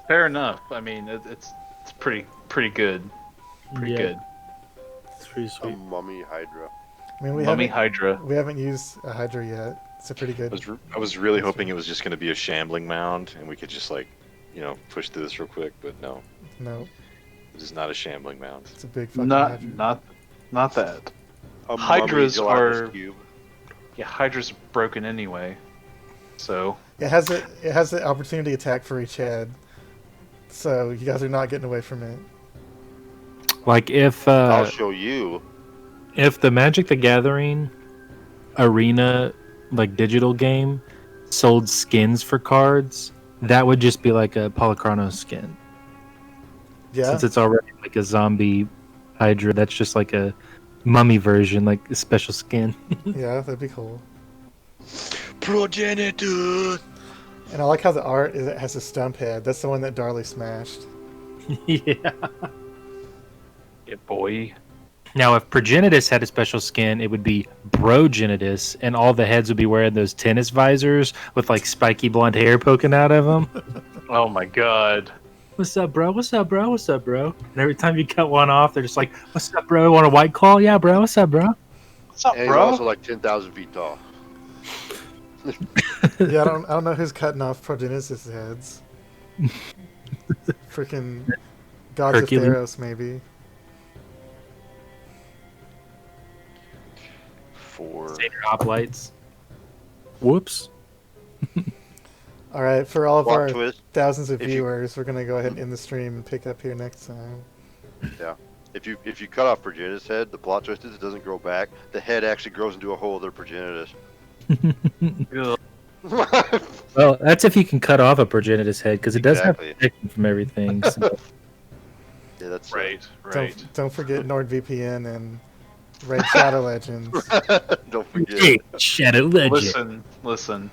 Fair enough. I mean, it's pretty good. Pretty Yeah. good. It's pretty A sweet. mummy hydra. I mean, Mummy Hydra. we haven't used a Hydra yet. It's a pretty good. I was really hoping it was just going to be a shambling mound and we could just push through this real quick, but no, No, this is not a shambling mound. it's a big fucking Not Hydra. not not that. A Hydras mummy gelatinous are- cube. Yeah, Hydra's broken anyway. So It has the opportunity attack for each head, so you guys are not getting away from it. Like I'll show you. if the Magic the Gathering arena like digital game sold skins for cards, that would just be like a Polychrono skin. Yeah, Since it's already like a zombie Hydra, that's just like a mummy version, like a special skin. yeah, that'd be cool. Progenitor. And I like how the art is, it has a stump head. That's the one that Darley smashed. Yeah. yeah, boy. Now, if Progenitus had a special skin, it would be Brogenitus, and all the heads would be wearing those tennis visors with like spiky blonde hair poking out of them. Oh my god. What's up, bro? What's up, bro? What's up, bro? And every time you cut one off, they're just like, "What's up, bro? Want a white claw? Yeah, bro. What's up, bro?" What's up, And he's bro? also like 10,000 feet tall. Yeah, I don't know who's cutting off Progenesis heads. Freaking gods Hercules. of Theros, maybe. For Satyr hoplites. Whoops. All right, for all of plot our twist. thousands of If you- viewers, we're gonna go ahead and end the stream and pick up here next time. If you cut off Progenitus head, the plot twist is it doesn't grow back. The head actually grows into a whole other Progenitus. Ugh. Well, that's if you can cut off a Progenitus head, because it does Exactly. have protection from everything. So. Yeah, that's Right, right. Don't forget NordVPN and Raid Shadow Legends. Don't forget. Hey, Shadow Legend. Listen.